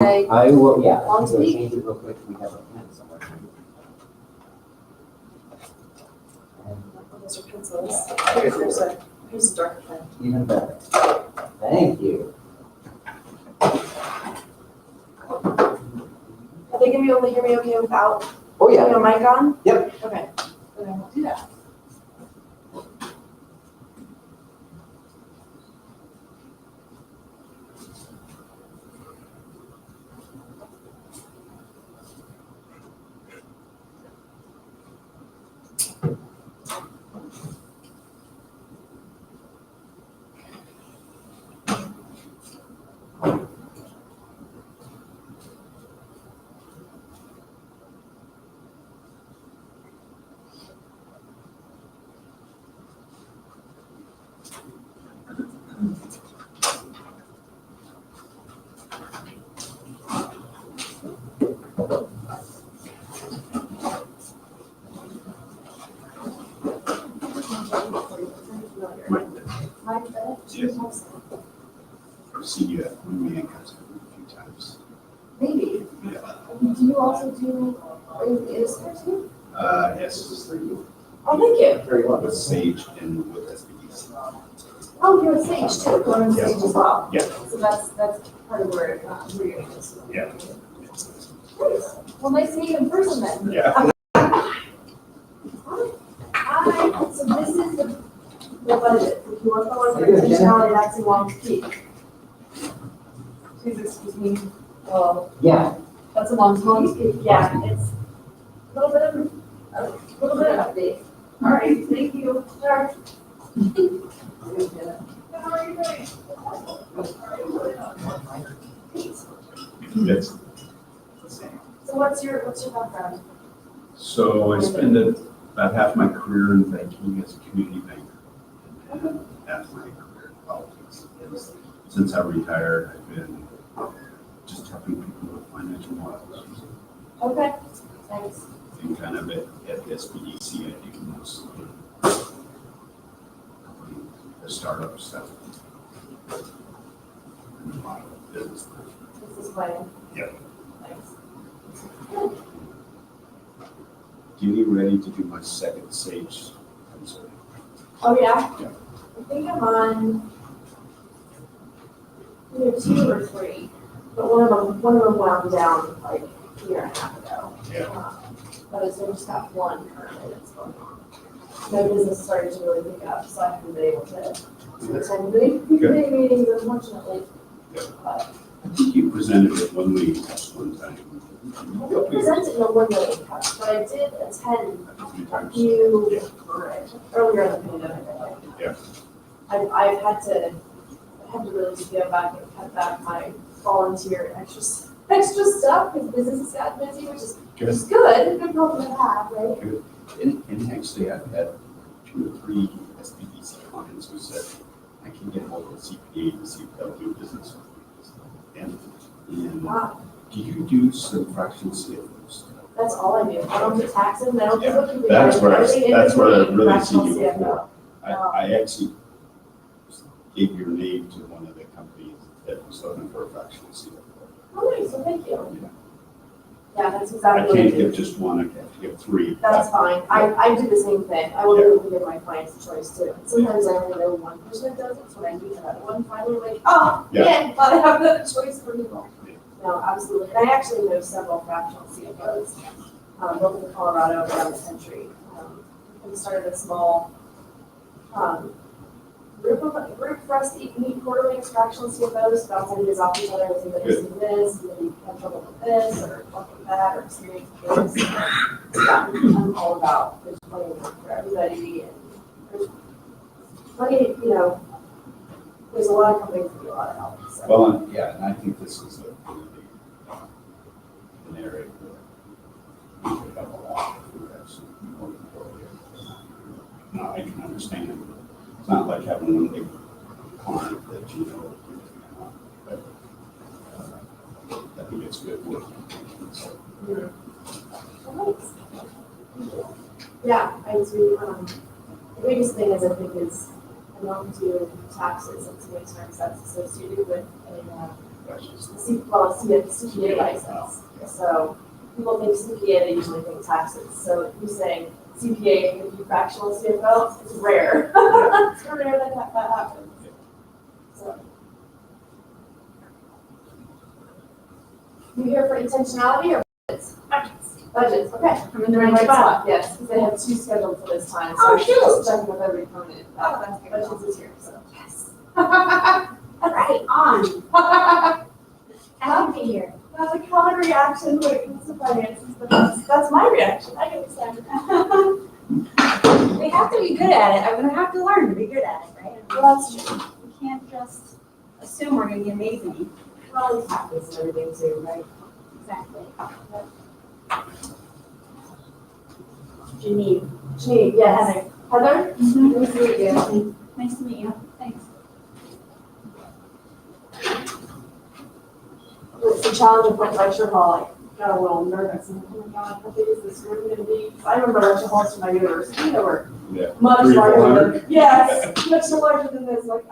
I will, yeah, Want to so be? change it real quick, we have a pen somewhere. Those are pencils. Here's a darker pen. Even better. Thank you. Are they gonna be able to hear me okay without, Oh, yeah. mic on? Yep. Okay, then I won't do that. Yes. I've seen you at one man concert a few times. Maybe. Yeah. Do you also do, are you the illustrator too? Yes. Oh, thank you. Very well. With Sage and with SBDs. Oh, you're a Sage too, you're on Yes. Sage as well. Yeah. So that's part of where you're. Yeah. Great. Well, nice to meet you in person then. Yeah. Hi, so this is the budget. If you want the one for intentionality, that's in Long Peak. Please excuse me. Well, Yeah. that's a Long Peak. Yeah, it's a little bit of update. All right, thank you. Sure. How are you doing? Yes. So what's your background? So I spent about half my career in banking as a community banker. And then half my career in politics. And since I retired, I've been just helping people with financial models. Okay, thanks. And kind of at the SBDC, I do most of the startup stuff. And a lot of business. This is my. Yep. Thanks. Getting ready to do my second Sage concert. Oh, yeah? Yeah. I think I'm on either 2 or 3, but one of them wound down like a year and a half ago. Yeah. But it's just got one currently that's going on. No business started to really pick up, so I haven't been able to attend the big meetings, unfortunately. Yeah. But I think you presented it one week, one time. I didn't present it in a 1 million cuts, but I did attend A few a times. few earlier in the pandemic, I think. Yeah. I've had to really scale back and cut back my volunteer extra stuff because business has gotten busy, which is good problem to have, right? Good. And actually, I've had 2 or 3 SBDC clients who said, I can get hold of a CPA to see if they'll do business with me. And Wow, do you do some fractional CFOs? that's all I do. I don't do taxes, I don't do bookkeeping. That's where I really see Fractional you CFO. before. I actually gave your name to one of the companies that was looking for a fractional CFO. Oh, nice, well, thank you. Yeah. Yeah, that's I exactly what I can't do. get just one, I have to get 3. That's fine. I do the same thing. I want to give my clients a choice too. Sometimes I only know one person that does it, so when I meet that one, finally like, oh, yeah, glad I have another choice for people. No, absolutely. And I actually know several fractional CFOs, both in Colorado and around the country. We started a small group for us to meet quarterly as fractional CFOs, bounce ideas off each other. Was anybody seen this? Anybody had trouble with this, or luck with that, or experience with this? Yeah, I'm all about there's plenty of work for everybody, and there's plenty, there's a lot of companies that do a lot of help. So. Well, yeah, and I think this is an area where we could help a lot if we have some more people here. Now, I can understand. It's not like having one big client that you know, but I think it's good work. So, yeah, I do. The biggest thing is I think is I don't do taxes and some expense that's associated with a Well, CPA license. So people think CPA, they usually think taxes. So you're saying CPA can be fractional CFO, it's rare. It's rare that happens. So. You here for intentionality or budgets? Budgets, okay. I'm in the right spot. spot. Yes, because they have 2 scheduled for this time. So Oh, I'm shoot. just checking with every opponent. Oh, that's good. Budgets is here, so yes. Right on. Happy to be here. That's a common reaction when it comes to finances, but that's my reaction. I can understand. We have to be good at it. I'm gonna have to learn to be good at it, right? Well, that's true. We can't just assume we're gonna be amazing. Well, it's practice and everything too, right? Exactly. Janine. Janine, yes. Heather? Mm-hmm. Nice to meet you. Nice to meet you. Thanks. It's the challenge of what lecture hall. I got a little nervous. I'm like, oh my God, how big is this room gonna be? I remember lecture halls from my university that were Yeah. much 300, larger 400. than, yes, much larger than this. Like,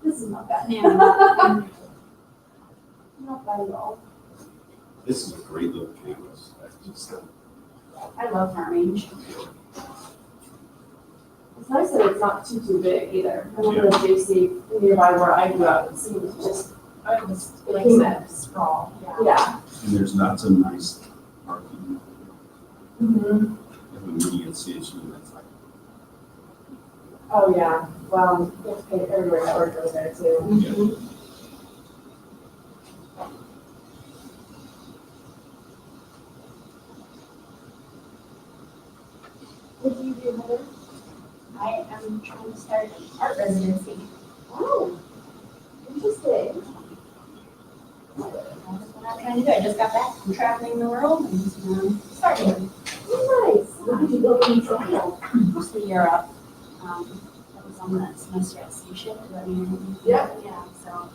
this is not bad. Yeah. Not bad at all. This is a great little campus. I love Farming. It's nice that it's not too big either. I remember the JC nearby where I grew up, it seemed just, It was like Came some sprawl. Yeah. yeah. And there's lots of nice parking. Mm-hmm. If we meet at CSU, that's like, Oh, yeah. Well, you have to pay everywhere that work goes there too. What do you do, Heather? I am trying to start an art residency. Oh, interesting. That's what I'm trying to do. I just got back from traveling the world and starting. Oh, nice. What did you go in travel? Mostly Europe. That was on the semester at Station. Yeah. Yeah, so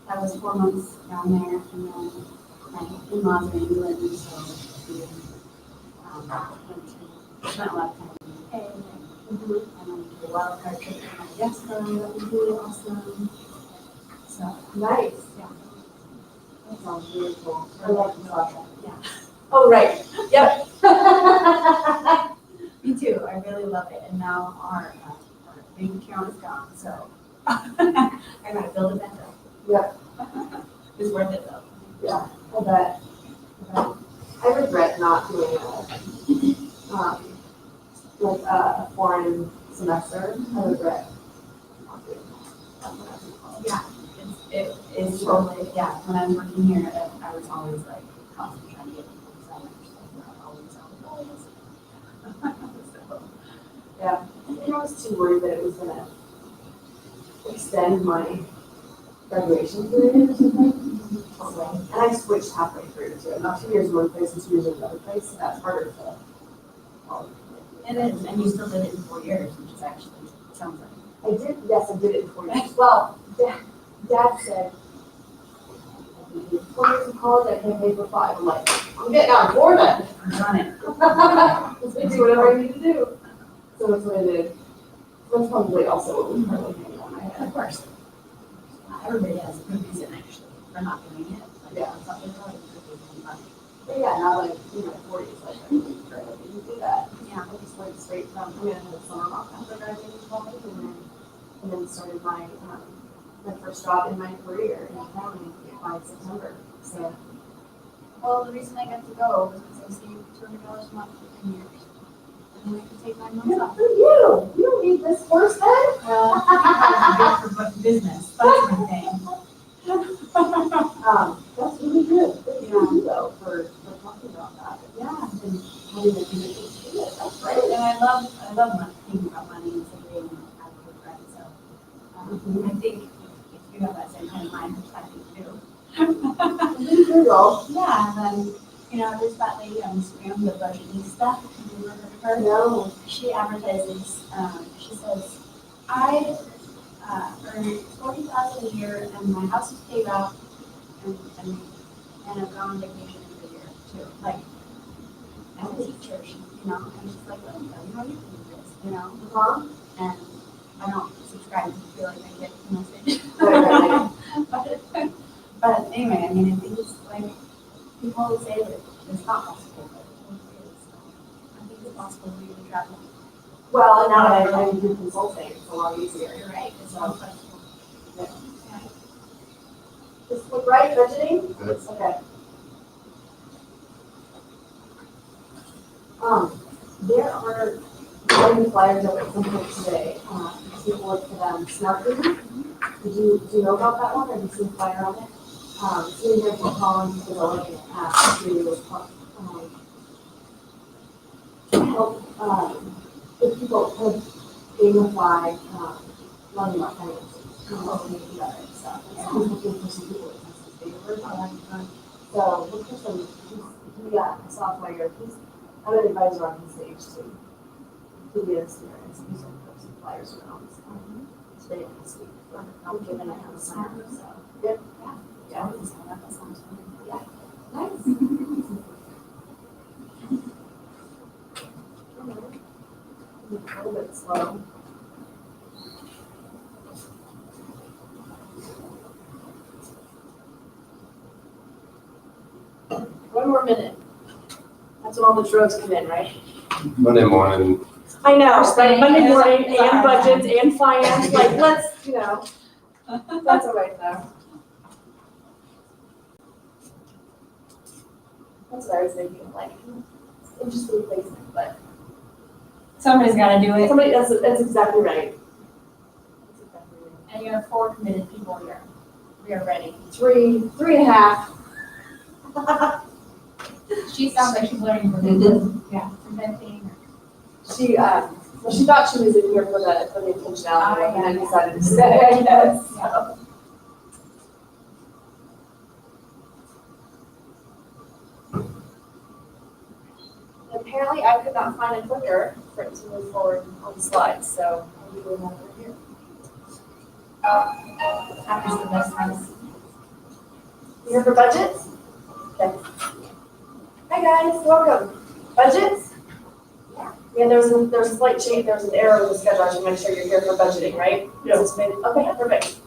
that was 4 months down there, and then my in-laws are in England, so we spent a lot of time in the UK, and then we did a wild card trip to Madagascar. That was really awesome. So Nice. yeah, That sounds really cool. I like the project. yeah. Oh, right. Yep. Me too. I really love it, and now our bank account is gone, so I gotta build it back up. Yep. It's worth it though. Yeah, I bet. I regret not doing a foreign semester. I regret not doing that. Yeah, it is totally, yeah, when I'm working here, I was always like constantly trying to get people to sign up, so I always so, Yeah, I think I was too worried that it was gonna extend my graduation period or something. And I switched halfway through too. About 2 years in one place and 2 years in another place, so that's harder to. and you still did it in 4 years, which is actually, sounds like. I did it in 4 years. Well, Dad said, I did 4 years of college, I can't pay for 5. I'm like, I'm getting out of 4 then. I've done it. Let's do whatever I need to do. So that's what I did. That's probably also what was probably hanging on my head. Of course. Everybody has a good reason actually for not doing it. Like, Yeah. it's not- it's always a good reason, but, But yeah, now that I'm in my 40s, like, I didn't do that. yeah. I just went straight from, I had a summer off after graduating college and then started my first job in my career in accounting by September. So, Well, the reason I got to go was because I saved $200 a month for 10 years. And then I could take 9 months good off. for you. You don't need this course then. Well, I think good for business, that's my thing. That's really good. Good for you though, for talking about that. Yeah, and Having the commitment to do it, that's right, great. and I love thinking about money and saving and having good friends, so. I think if you have that same kind of mind perspective too. Good girl. Yeah, and then, there's that lady on Instagram, the budgetista, have you ever heard of her? No. She advertises, she says, I earn $40,000 a year and my house is paid off and I've gone on vacation every year too. Like, as a teacher, and she's like, oh, how you can do this, Huh? and I don't subscribe to feel like I get the message. Right. But anyway, I mean, I think it's like, people always say that it's not possible, but it is. I think it's possible for you to travel. Well, and now that I do consulting, it's a lot easier. You're right, it's not flexible. This look right, budgeting? Good. Okay. There are many flyers that were printed today, to look for them smartly. Do you know about that one? Have you seen a flyer on it? So you have to call and take a look at to help, if people kind of gamify, learning about finances, working together and stuff. And so I'm looking for some people that have some favors on that. So look for some, he got a software, I'm an advisor on his stage too. To be an experience, he's going to put some flyers around. Today and this week, I'm giving it a summer, so. Yep. Yeah. That sounds fun. Yeah. Nice. A little bit slow. One more minute. That's when all the drugs come in, right? Monday morning, I know, Right, Monday it's morning like- it's a and hard budgets and finance, like, let's, that's all right though. That's what I was thinking, like, interesting placement, but Somebody's gotta do it, somebody, that's exactly right. That's exactly right. and you have 4 committed people here. We are ready. 3.5. She sounds like she's learning from it. Yeah, preventing. She, well, she thought she was in here for the intentionality, and then yeah. decided to stay, I guess, so. Apparently, I could not find a clicker for it to move forward on the slides, so I'll do it over here. Happens the best times. You here for budgets? Okay. Hi guys, welcome. Budgets? Yeah, there's a slight change, there's an error in the schedule, I should make sure you're here for budgeting, right? Yes. Okay, perfect.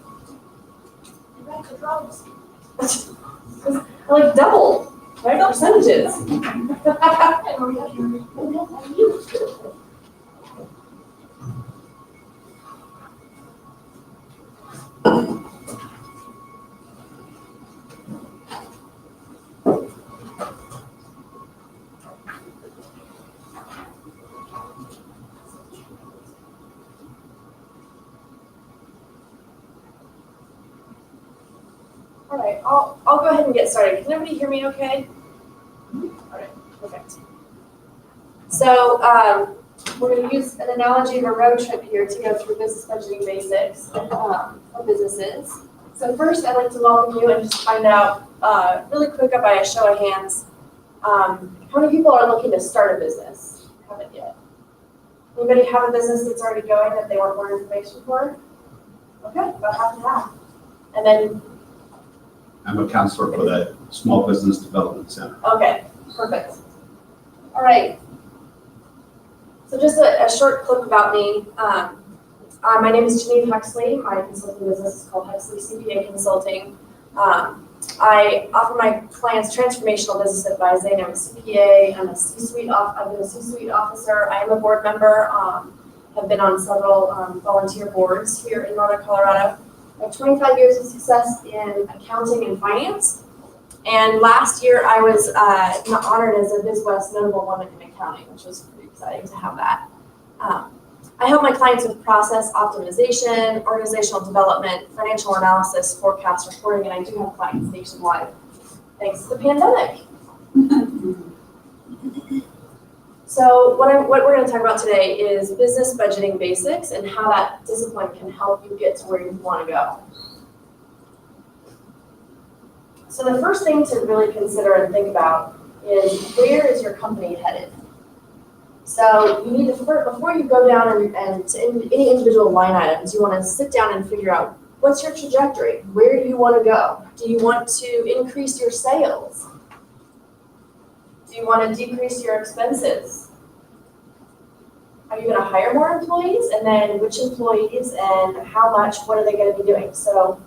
You got the drugs. I like double, right, percentages. All right, I'll go ahead and get started. Can everybody hear me okay? All right, perfect. So we're going to use an analogy of a road trip here to go through business budgeting basics for businesses. So first, I'd like to welcome you and just find out really quick by a show of hands, how many people are looking to start a business? Haven't yet. Anybody have a business that's already going that they want more information for? Okay, about half and half. And then I'm a counselor for the Small Business Development Center. okay, perfect. All right. So just a short clip about me. My name is Janine Huxley. My consulting business is called Huxley CPA Consulting. I offer my clients transformational business advising. I'm a CPA. I've been a C-suite officer. I am a board member. Have been on several volunteer boards here in Northern Colorado. I have 25 years of success in accounting and finance. And last year I was honored as a Midwest Notable Woman in Accounting, which was pretty exciting to have that. I help my clients with process optimization, organizational development, financial analysis, forecast reporting, and I do have clients nationwide, thanks to the pandemic. So what we're going to talk about today is business budgeting basics and how that discipline can help you get to where you want to go. So the first thing to really consider and think about is, where is your company headed? So you need to, before you go down and to any individual line items, you want to sit down and figure out, what's your trajectory? Where do you want to go? Do you want to increase your sales? Do you want to decrease your expenses? Are you going to hire more employees? And then which employees and how much? What are they going to be doing? So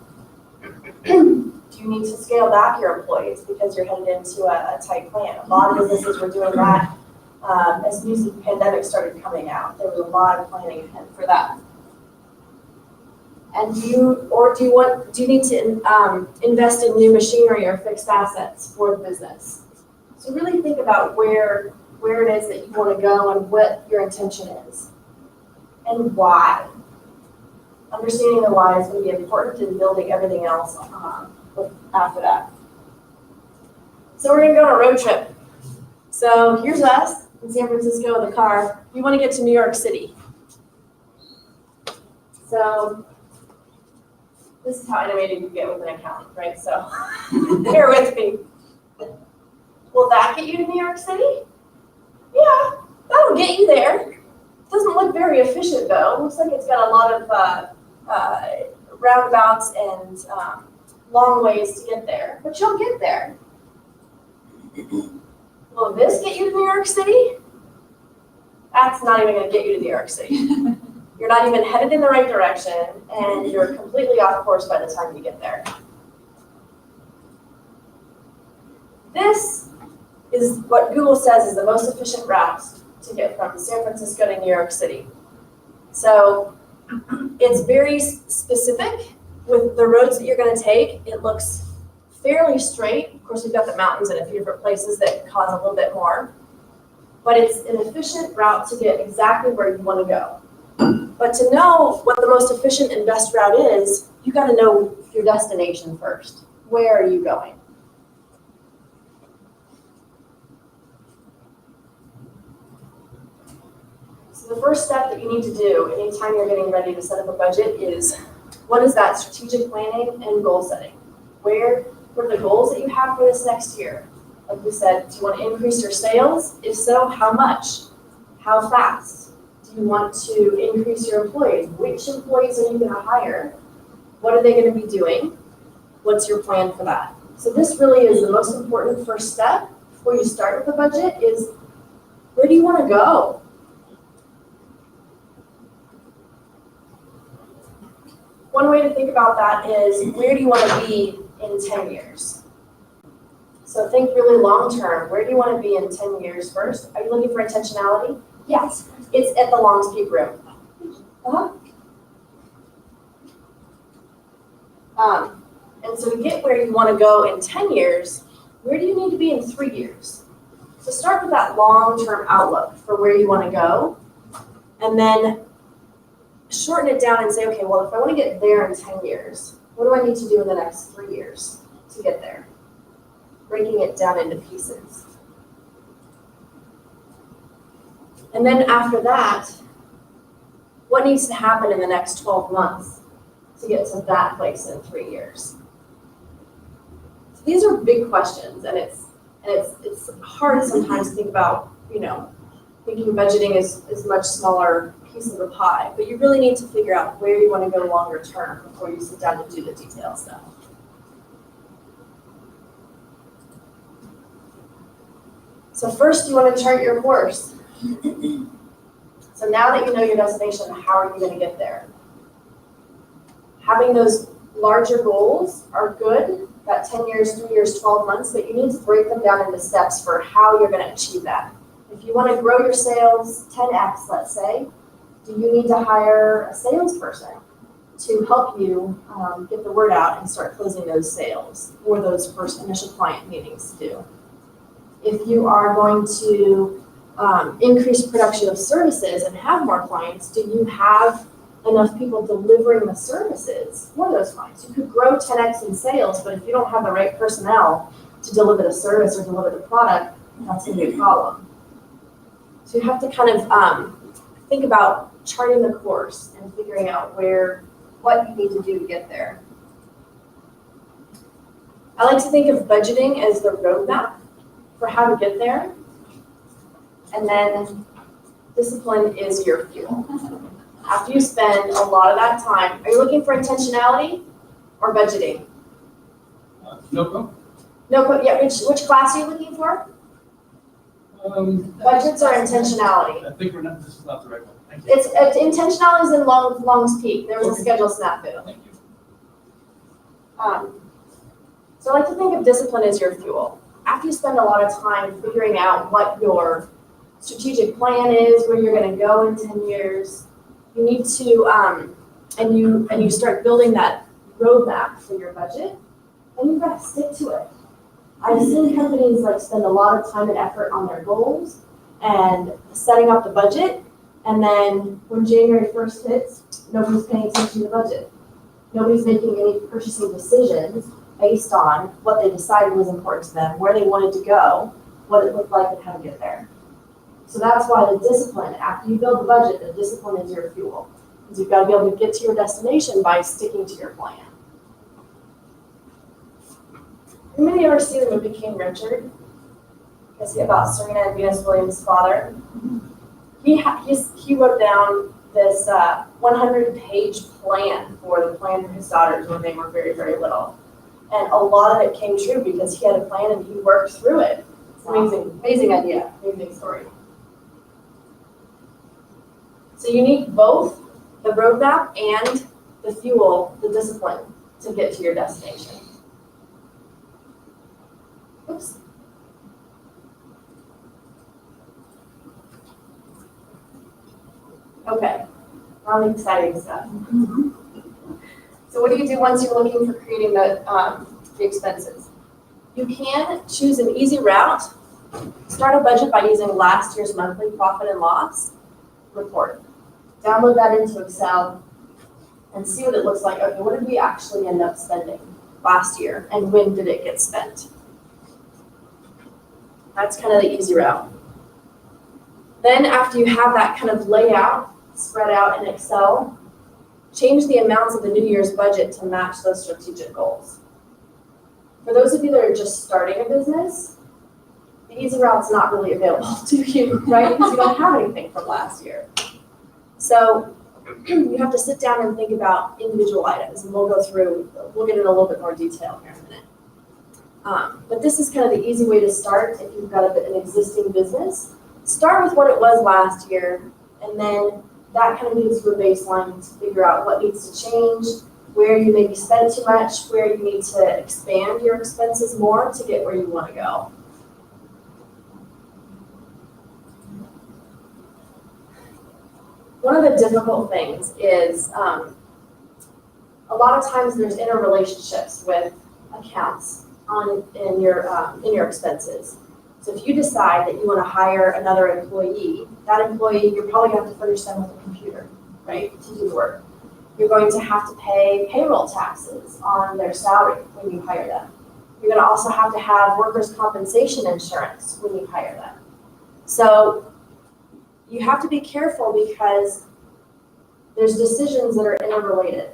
do you need to scale back your employees because you're headed into a tight plan? A lot of businesses were doing that as news of the pandemic started coming out. There was a lot of planning ahead for that. And do you need to invest in new machinery or fixed assets for the business? So really think about where it is that you want to go and what your intention is and why. Understanding the why is going to be important in building everything else after that. So we're going to go on a road trip. So here's us in San Francisco in the car. We want to get to New York City. So this is how animated you get with an accountant, right? So bear with me. Will that get you to New York City? Yeah, that'll get you there. It doesn't look very efficient though. It looks like it's got a lot of roundabouts and long ways to get there, but you'll get there. Will this get you to New York City? That's not even going to get you to New York City. You're not even headed in the right direction, and you're completely off course by the time you get there. This is what Google says is the most efficient route to get from San Francisco to New York City. So it's very specific with the roads that you're going to take. It looks fairly straight. Of course, we've got the mountains in a few different places that cause a little bit more. But it's an efficient route to get exactly where you want to go. But to know what the most efficient and best route is, you got to know your destination first. Where are you going? So the first step that you need to do anytime you're getting ready to set up a budget is, what is that strategic planning and goal setting? What are the goals that you have for this next year? Like we said, do you want to increase your sales? If so, how much? How fast? Do you want to increase your employees? Which employees are you going to hire? What are they going to be doing? What's your plan for that? So this really is the most important first step before you start with the budget is, where do you want to go? One way to think about that is, where do you want to be in 10 years? So think really long term. Where do you want to be in 10 years first? Are you looking for intentionality? Yes. It's at the Long Peak room. And so to get where you want to go in 10 years, where do you need to be in 3 years? So start with that long-term outlook for where you want to go, and then shorten it down and say, okay, well, if I want to get there in 10 years, what do I need to do in the next 3 years to get there? Breaking it down into pieces. And then after that, what needs to happen in the next 12 months to get to that place in 3 years? So these are big questions, and it's hard sometimes to think about, thinking budgeting is much smaller piece of the pie, but you really need to figure out where you want to go longer term before you sit down to do the detailed stuff. So first you want to chart your course. So now that you know your destination, how are you going to get there? Having those larger goals are good, that 10 years, 3 years, 12 months, but you need to break them down into steps for how you're going to achieve that. If you want to grow your sales 10x, let's say, do you need to hire a salesperson to help you get the word out and start closing those sales or those first initial client meetings to do? If you are going to increase production of services and have more clients, do you have enough people delivering the services for those clients? You could grow 10x in sales, but if you don't have the right personnel to deliver the service or deliver the product, that's going to be a problem. So you have to kind of think about charting the course and figuring out what you need to do to get there. I like to think of budgeting as the roadmap for how to get there, and then discipline is your fuel. After you spend a lot of that time, are you looking for intentionality or budgeting? No. Yeah, which class are you looking for? Budgets or intentionality? I think this is not the right one. Thank you. It's intentionality is in Long's Peak. There was a schedule snafu. Thank you. So I like to think of discipline as your fuel. After you spend a lot of time figuring out what your strategic plan is, where you're gonna go in 10 years, you need to, and you start building that roadmap for your budget, then you've got to stick to it. I've seen companies like spend a lot of time and effort on their goals and setting up the budget, and then when January 1st hits, nobody's paying attention to the budget. Nobody's making any purchasing decisions based on what they decided was important to them, where they wanted to go, what it looked like, and how to get there. So that's why the discipline, after you build the budget, the discipline is your fuel. Because you've got to be able to get to your destination by sticking to your plan. Anybody ever see the movie King Richard? Is it about Serena and Venus Williams' father? He wrote down this 100-page plan for the plan for his daughters when they were very, very little. And a lot of it came true because he had a plan and he worked through it. It's amazing, amazing idea, amazing story. So you need both the roadmap and the fuel, the discipline, to get to your destination. Oops. Okay, now the exciting stuff. So what do you do once you're looking for creating the expenses? You can choose an easy route. Start a budget by using last year's monthly profit and loss report. Download that into Excel and see what it looks like. Okay, what did we actually end up spending last year and when did it get spent? That's kind of the easy route. Then after you have that kind of layout, spread out in Excel, change the amounts of the New Year's budget to match those strategic goals. For those of you that are just starting a business, the easy route's not really available to you, right? Because you don't have anything from last year. So you have to sit down and think about individual items, and we'll get in a little bit more detail here in a minute. But this is kind of the easy way to start if you've got an existing business. Start with what it was last year, and then that kind of gives you a baseline to figure out what needs to change, where you maybe spend too much, where you need to expand your expenses more to get where you want to go. One of the difficult things is a lot of times there's interrelationships with accounts in your expenses. So if you decide that you want to hire another employee, that employee, you're probably going to have to furnish them with a computer, right, to do the work. You're going to have to pay payroll taxes on their salary when you hire them. You're going to also have to have workers' compensation insurance when you hire them. So you have to be careful because there's decisions that are interrelated.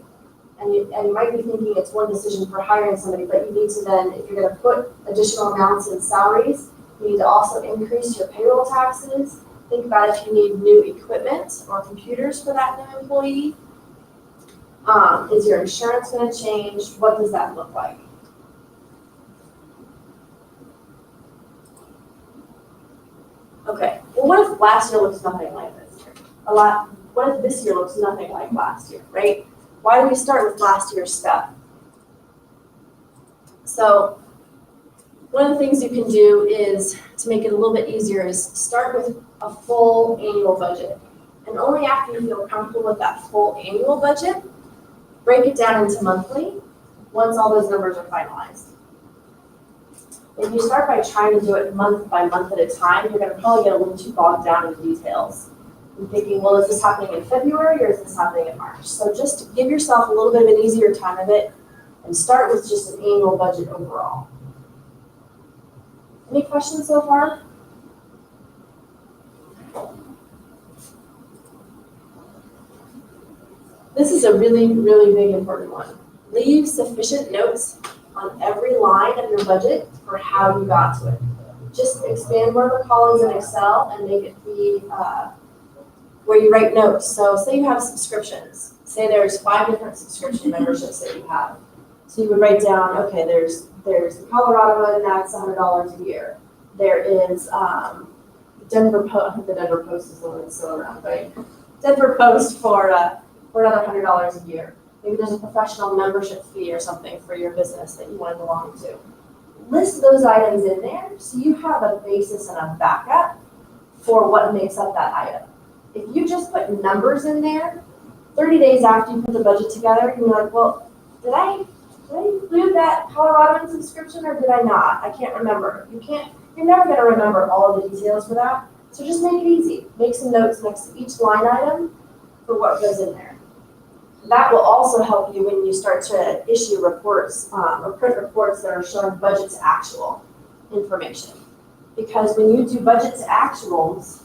And you might be thinking it's one decision for hiring somebody, but you need to then, if you're going to put additional amounts in salaries, you need to also increase your payroll taxes. Think about if you need new equipment or computers for that new employee. Is your insurance going to change? What does that look like? Okay, well, what if last year looks nothing like this year? What if this year looks nothing like last year, right? Why do we start with last year's stuff? So one of the things you can do is, to make it a little bit easier, is start with a full annual budget. And only after you feel comfortable with that full annual budget, break it down into monthly once all those numbers are finalized. If you start by trying to do it month by month at a time, you're going to probably get a little too bogged down in the details. And thinking, well, is this happening in February or is this happening in March? So just give yourself a little bit of an easier time of it and start with just an annual budget overall. Any questions so far? This is a really, really big important one. Leave sufficient notes on every line of your budget for how you got to it. Just expand one of the columns in Excel and make it be where you write notes. So say you have subscriptions. Say there's 5 different subscription memberships that you have. So you would write down, okay, there's the Colorado one, and that's $100 a year. There is Denver Post. The Denver Post is the one that's still around, right? Denver Post for another $100 a year. Maybe there's a professional membership fee or something for your business that you want to belong to. List those items in there so you have a basis and a backup for what makes up that item. If you just put numbers in there, 30 days after you put the budget together, you're like, well, did I include that Colorado subscription or did I not? I can't remember. You're never going to remember all of the details for that. So just make it easy. Make some notes next to each line item for what goes in there. That will also help you when you start to issue reports or print reports that are showing budget to actual information. Because when you do budget to actuals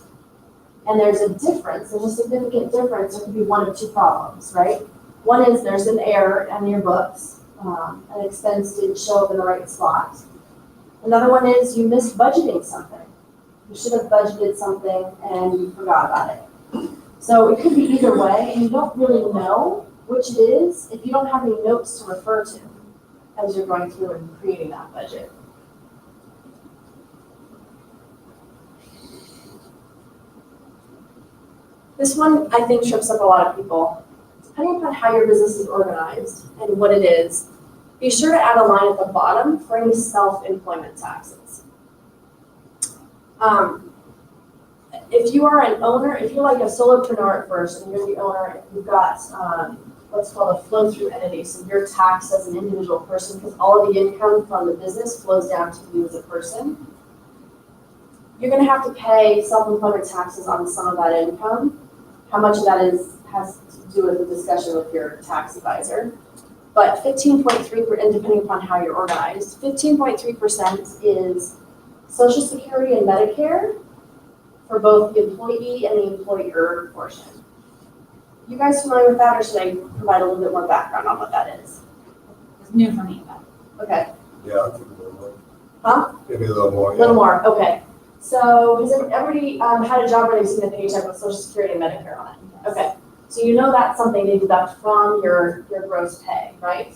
and there's a difference, there's a significant difference, there could be one of two problems, right? One is there's an error in your books, an expense didn't show up in the right spot. Another one is you missed budgeting something. You should have budgeted something and you forgot about it. So it could be either way, and you don't really know which it is if you don't have any notes to refer to as you're going through and creating that budget. This one, I think, trips up a lot of people. Depending upon how your business is organized and what it is, be sure to add a line at the bottom for any self-employment taxes. If you are an owner, if you're like a solopreneur at first and you're the owner, you've got what's called a flow-through entity, so you're taxed as an individual person because all of the income from the business flows down to you as a person. You're going to have to pay self-employment taxes on some of that income. How much of that has to do with the discussion with your tax advisor. But 15.3%, depending upon how you're organized, 15.3% is Social Security and Medicare for both the employee and the employer portion. You guys familiar with that, or should I provide a little bit more background on what that is? It's new for me, but. Okay. Yeah, I'll give it a little more. Huh? Maybe a little more. A little more, okay. So has everybody had a job where they've seen a paycheck with Social Security and Medicare on it? Okay. So you know that's something they deduct from your gross pay, right?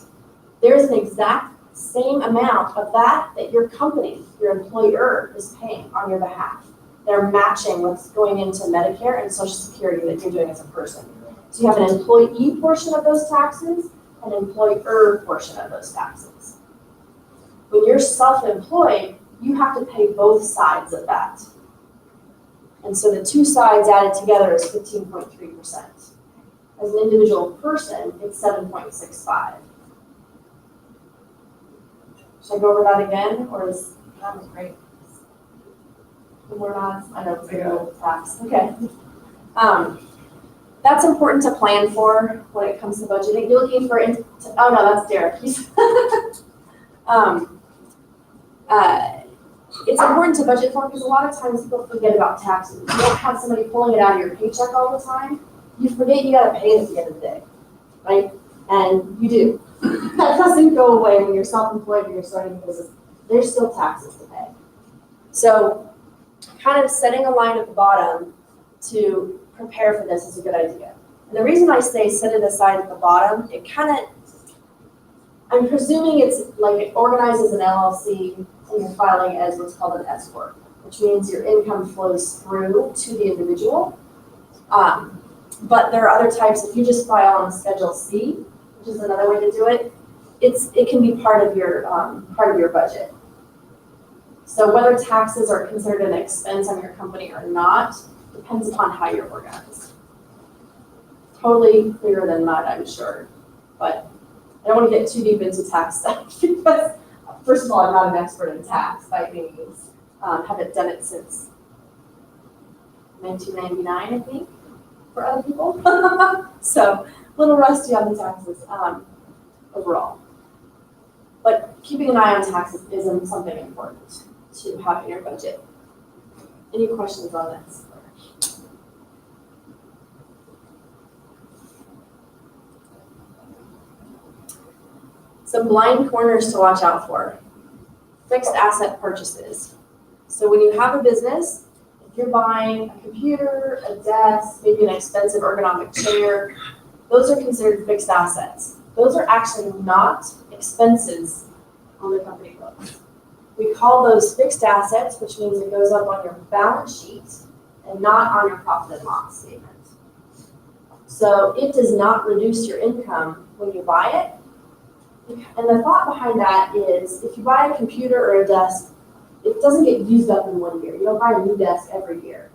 There's an exact same amount of that your company, your employer, is paying on your behalf. They're matching what's going into Medicare and Social Security that you're doing as a person. So you have an employee portion of those taxes, an employer portion of those taxes. When you're self-employed, you have to pay both sides of that. And so the two sides added together is 15.3%. As an individual person, it's 7.65. Should I go over that again, or is that was great? We're not. I know it's a tax. Okay. That's important to plan for when it comes to budgeting. You're looking for. Oh no, that's Derek. It's important to budget for because a lot of times people forget about taxes. You don't have somebody pulling it out of your paycheck all the time. You forget you got to pay it at the end of the day, right? And you do. That doesn't go away when you're self-employed and you're starting a business. There's still taxes to pay. So kind of setting a line at the bottom to prepare for this is a good idea. And the reason I say set it aside at the bottom, I'm presuming it's like it organizes an LLC and you're filing as what's called an S corp, which means your income flows through to the individual. But there are other types. If you just file on Schedule C, which is another way to do it, it can be part of your budget. So whether taxes are considered an expense on your company or not depends upon how you're organized. Totally clearer than mud, I'm sure, but I don't want to get too deep into tax stuff because, first of all, I'm not an expert in tax by any means. Haven't done it since 1999, I think, for other people. So a little rusty on the taxes overall. But keeping an eye on taxes isn't something important to have in your budget. Any questions on this? Some blind corners to watch out for. Fixed asset purchases. So when you have a business, if you're buying a computer, a desk, maybe an expensive ergonomic chair, those are considered fixed assets. Those are actually not expenses on the company books. We call those fixed assets, which means it goes up on your balance sheet and not on your profit and loss statement. So it does not reduce your income when you buy it. And the thought behind that is if you buy a computer or a desk, it doesn't get used up in 1 year. You don't buy a new desk every year.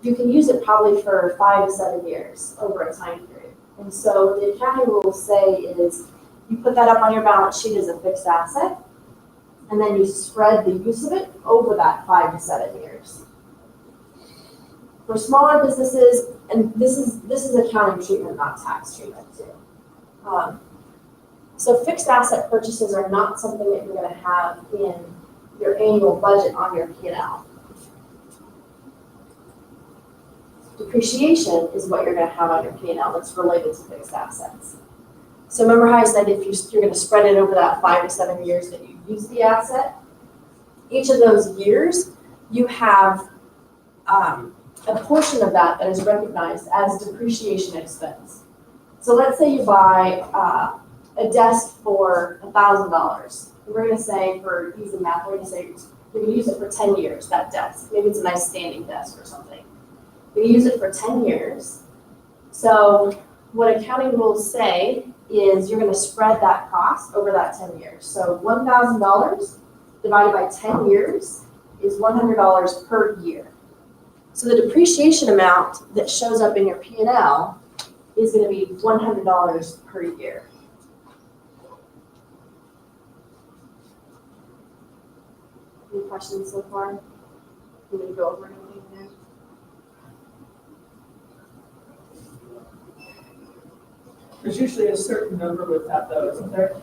You can use it probably for 5 to 7 years over a time period. And so what the accounting rules say is you put that up on your balance sheet as a fixed asset, and then you spread the use of it over that 5 to 7 years. For smaller businesses, and this is accounting treatment, not tax treatment too. So fixed asset purchases are not something that you're going to have in your annual budget on your P&L. Depreciation is what you're going to have on your P&L that's related to fixed assets. So remember how I said if you're going to spread it over that 5 to 7 years that you use the asset, each of those years you have a portion of that is recognized as depreciation expense. So let's say you buy a desk for $1,000. We're going to say, for easy math, we're going to say you're going to use it for 10 years, that desk. Maybe it's a nice standing desk or something. You're going to use it for 10 years. So what accounting rules say is you're going to spread that cost over that 10 years. So $1,000 divided by 10 years is $100 per year. So the depreciation amount that shows up in your P&L is going to be $100 per year. Any questions so far? You want to go over anything there? There's usually a certain number with that though, isn't there?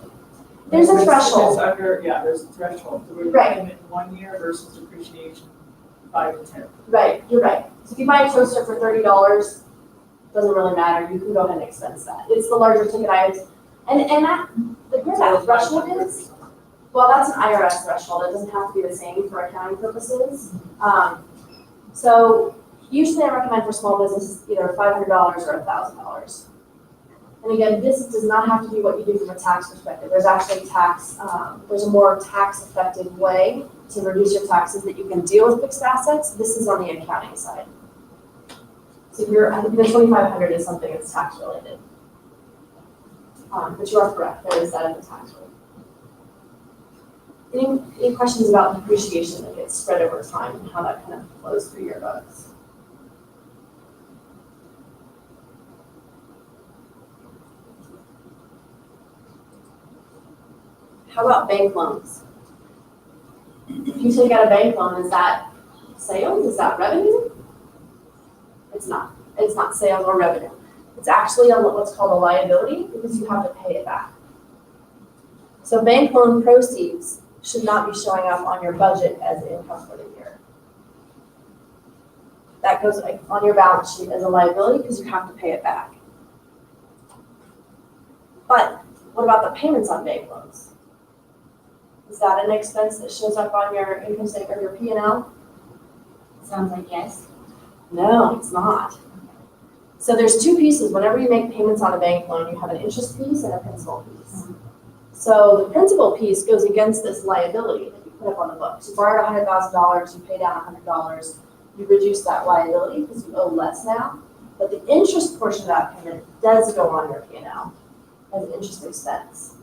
There's a It's threshold. under, yeah, there's a threshold. So we're Right. paying it in 1 year versus depreciation 5 to 10. Right, you're right. So if you buy a toaster for $30, doesn't really matter. You can go ahead and expense that. It's the larger ticket items. And that, where that threshold is, well, that's an IRS threshold. It doesn't have to be the same for accounting purposes. So usually I recommend for small businesses either $500 or $1,000. And again, this does not have to be what you do from a tax perspective. There's actually there's a more tax-effective way to reduce your taxes that you can deal with fixed assets. This is on the accounting side. So I think the 2,500 is something that's tax related. But you are correct, there is that in the tax rate. Any questions about depreciation that gets spread over time and how that kind of flows through your books? How about bank loans? If you take out a bank loan, is that sales? Is that revenue? It's not. It's not sales or revenue. It's actually what's called a liability because you have to pay it back. So bank loan proceeds should not be showing up on your budget as income for the year. That goes on your balance sheet as a liability because you have to pay it back. But what about the payments on bank loans? Is that an expense that shows up on your income statement or your P&L? Sounds like yes. No, it's not. So there's two pieces. Whenever you make payments on a bank loan, you have an interest piece and a principal piece. So the principal piece goes against this liability that you put up on the books. You borrowed $100,000, you pay down $100, you reduce that liability because you owe less now. But the interest portion of that payment does go on your P&L as an interest expense.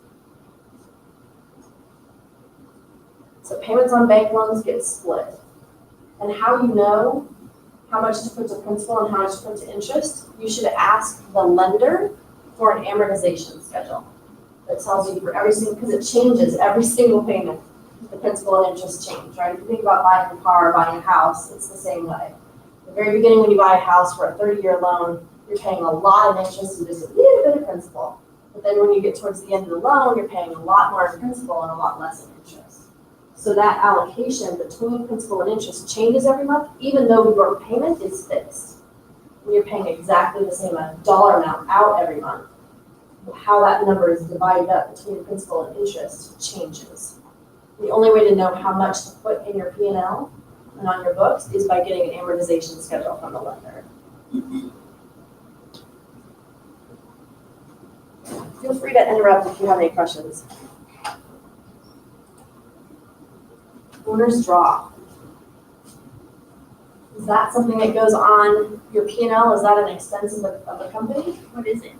So payments on bank loans get split. And how you know how much to put to principal and how much to put to interest, you should ask the lender for an amortization schedule that tells you for every single, because it changes every single payment. The principal and interest change, right? If you think about buying a car or buying a house, it's the same way. At the very beginning when you buy a house for a 30-year loan, you're paying a lot of interest and just a little bit of principal. But then when you get towards the end of the loan, you're paying a lot more in principal and a lot less in interest. So that allocation between principal and interest changes every month, even though your payment is fixed. And you're paying exactly the same dollar amount out every month. How that number is divided up between principal and interest changes. The only way to know how much to put in your P&L and on your books is by getting an amortization schedule from the lender. Feel free to interrupt if you have any questions. Owner's draw. Is that something that goes on your P&L? Is that an expense of the company? What is it?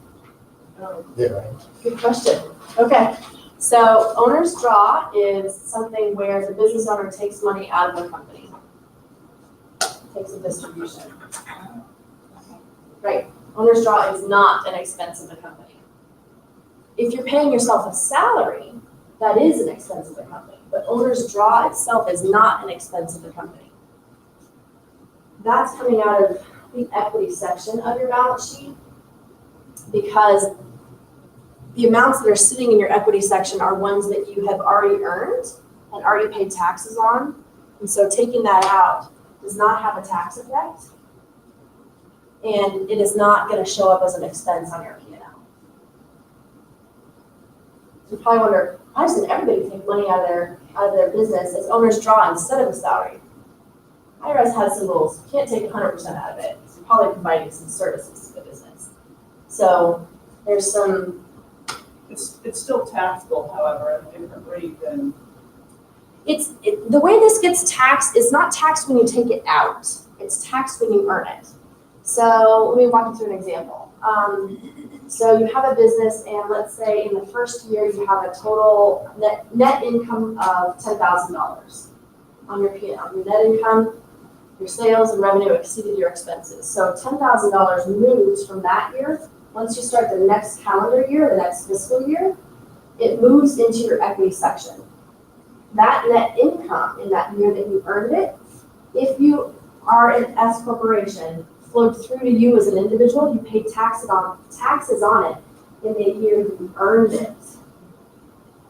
Yeah. Good question. Okay, so owner's draw is something where the business owner takes money out of the company. Takes a distribution. Right, owner's draw is not an expense of the company. If you're paying yourself a salary, that is an expense of the company, but owner's draw itself is not an expense of the company. That's coming out of the equity section of your balance sheet, because the amounts that are sitting in your equity section are ones that you have already earned and already paid taxes on. And so taking that out does not have a tax effect. And it is not going to show up as an expense on your P&L. You probably wonder, why doesn't everybody take money out of their business as owner's draw instead of a salary? IRS has some rules. You can't take 100% out of it. So you're probably providing some services to the business. So there's some. It's still taxable, however, at a different rate than. The way this gets taxed is not taxed when you take it out. It's taxed when you earn it. So let me walk you through an example. So you have a business, and let's say in the first year you have a total net income of $10,000 on your P&L. Your net income, your sales and revenue exceeded your expenses. So $10,000 moves from that year. Once you start the next calendar year, the next fiscal year, it moves into your equity section. That net income in that year that you earned it, if you are an S corporation, flowed through to you as an individual, you pay taxes on it in the year that you earned it.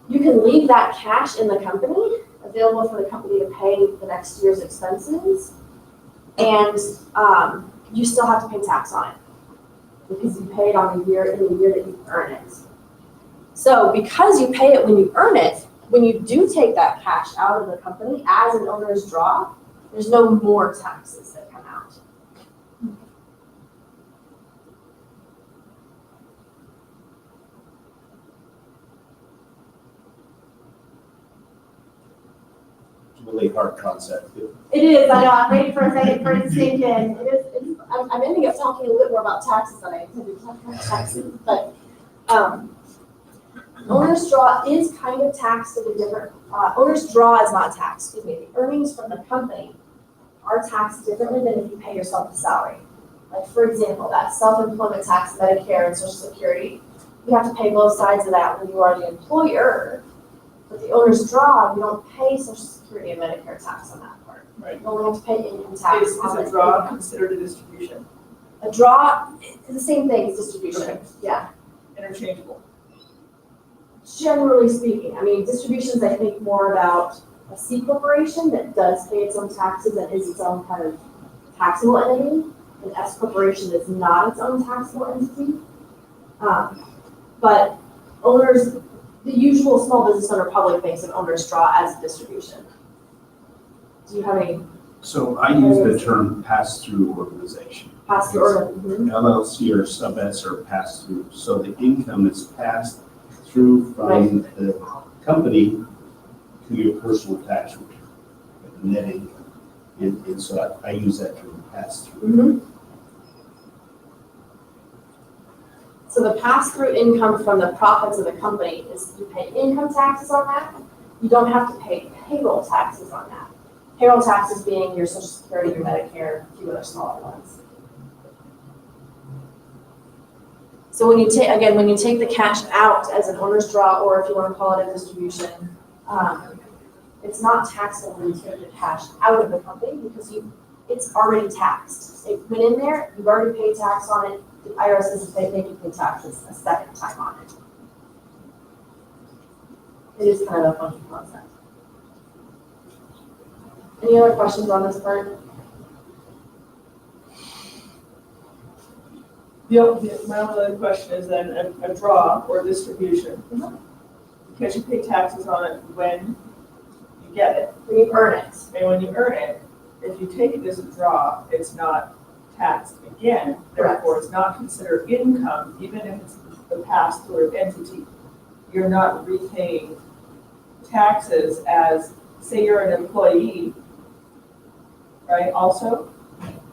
You can leave that cash in the company, available for the company to pay the next year's expenses, and you still have to pay tax on it because you paid on the year in the year that you earn it. So because you pay it when you earn it, when you do take that cash out of the company as an owner's draw, there's no more taxes that come out. It's a really hard concept. It is, I know, I'm waiting for a second for it to sink in. I'm ending up talking a little bit more about taxes than I intended to talk about taxes, but owner's draw is kind of taxed at a different, owner's draw is not taxed, excuse me. The earnings from the company are taxed differently than if you pay yourself a salary. Like for example, that self-employment tax, Medicare and Social Security, you have to pay both sides of that when you are the employer. But the owner's draw, you don't pay Social Security and Medicare tax on that part. Right. You only have to pay income tax Is on a the draw income. considered a distribution? A draw is the same thing as distribution. Okay. Yeah. Interchangeable. Generally speaking, I mean, distributions, I think more about a C corporation that does pay its own taxes and is its own kind of taxable entity. An S corporation is not its own taxable entity. But owners, the usual small business owner probably thinks of owner's draw as a distribution. Do you have any So I use the term pass-through organization. pass-through or? Mhm. LLC or sub-S are pass-through. So the income is passed through from the company to your personal tax return, the net income. And so I use that term pass-through. Mhm. So the pass-through income from the profits of the company is you pay income taxes on that. You don't have to pay payroll taxes on that. Payroll taxes being your Social Security, your Medicare, a few other smaller ones. So when you take the cash out as an owner's draw, or if you want to call it a distribution, it's not taxable when you take the cash out of the company because it's already taxed. It went in there, you've already paid tax on it. The IRS doesn't make you pay taxes a second time on it. It is kind of a funky concept. Any other questions on this part? My only other question is then a draw or distribution. Mhm. Because you pay taxes on it when you get it. When you earn it. And when you earn it, if you take it as a draw, it's not taxed again. Correct. Therefore, it's not considered income, even if it's a pass-through entity. You're not repaying taxes as, say you're an employee, right, also?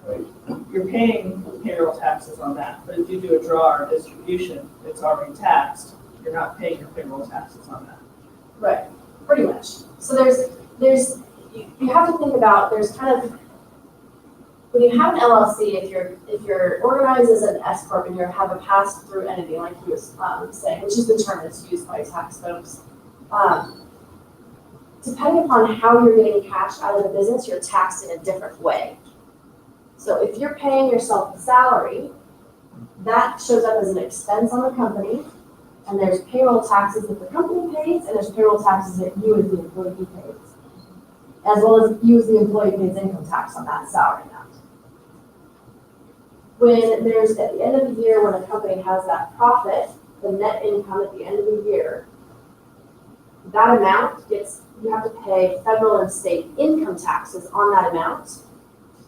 Right. You're paying payroll taxes on that. But if you do a draw or distribution, it's already taxed, you're not paying your payroll taxes on that. Right, pretty much. So you have to think about, there's kind of, when you have an LLC, if you're organized as an S corp and you have a pass-through entity, like he was saying, which is the term that's used by tax folks, depending upon how you're getting cash out of the business, you're taxed in a different way. So if you're paying yourself a salary, that shows up as an expense on the company, and there's payroll taxes that the company pays, and there's payroll taxes that you as the employee pays, as well as you as the employee pays income tax on that salary amount. When there's, at the end of the year, when a company has that profit, the net income at the end of the year, that amount you have to pay federal and state income taxes on that amount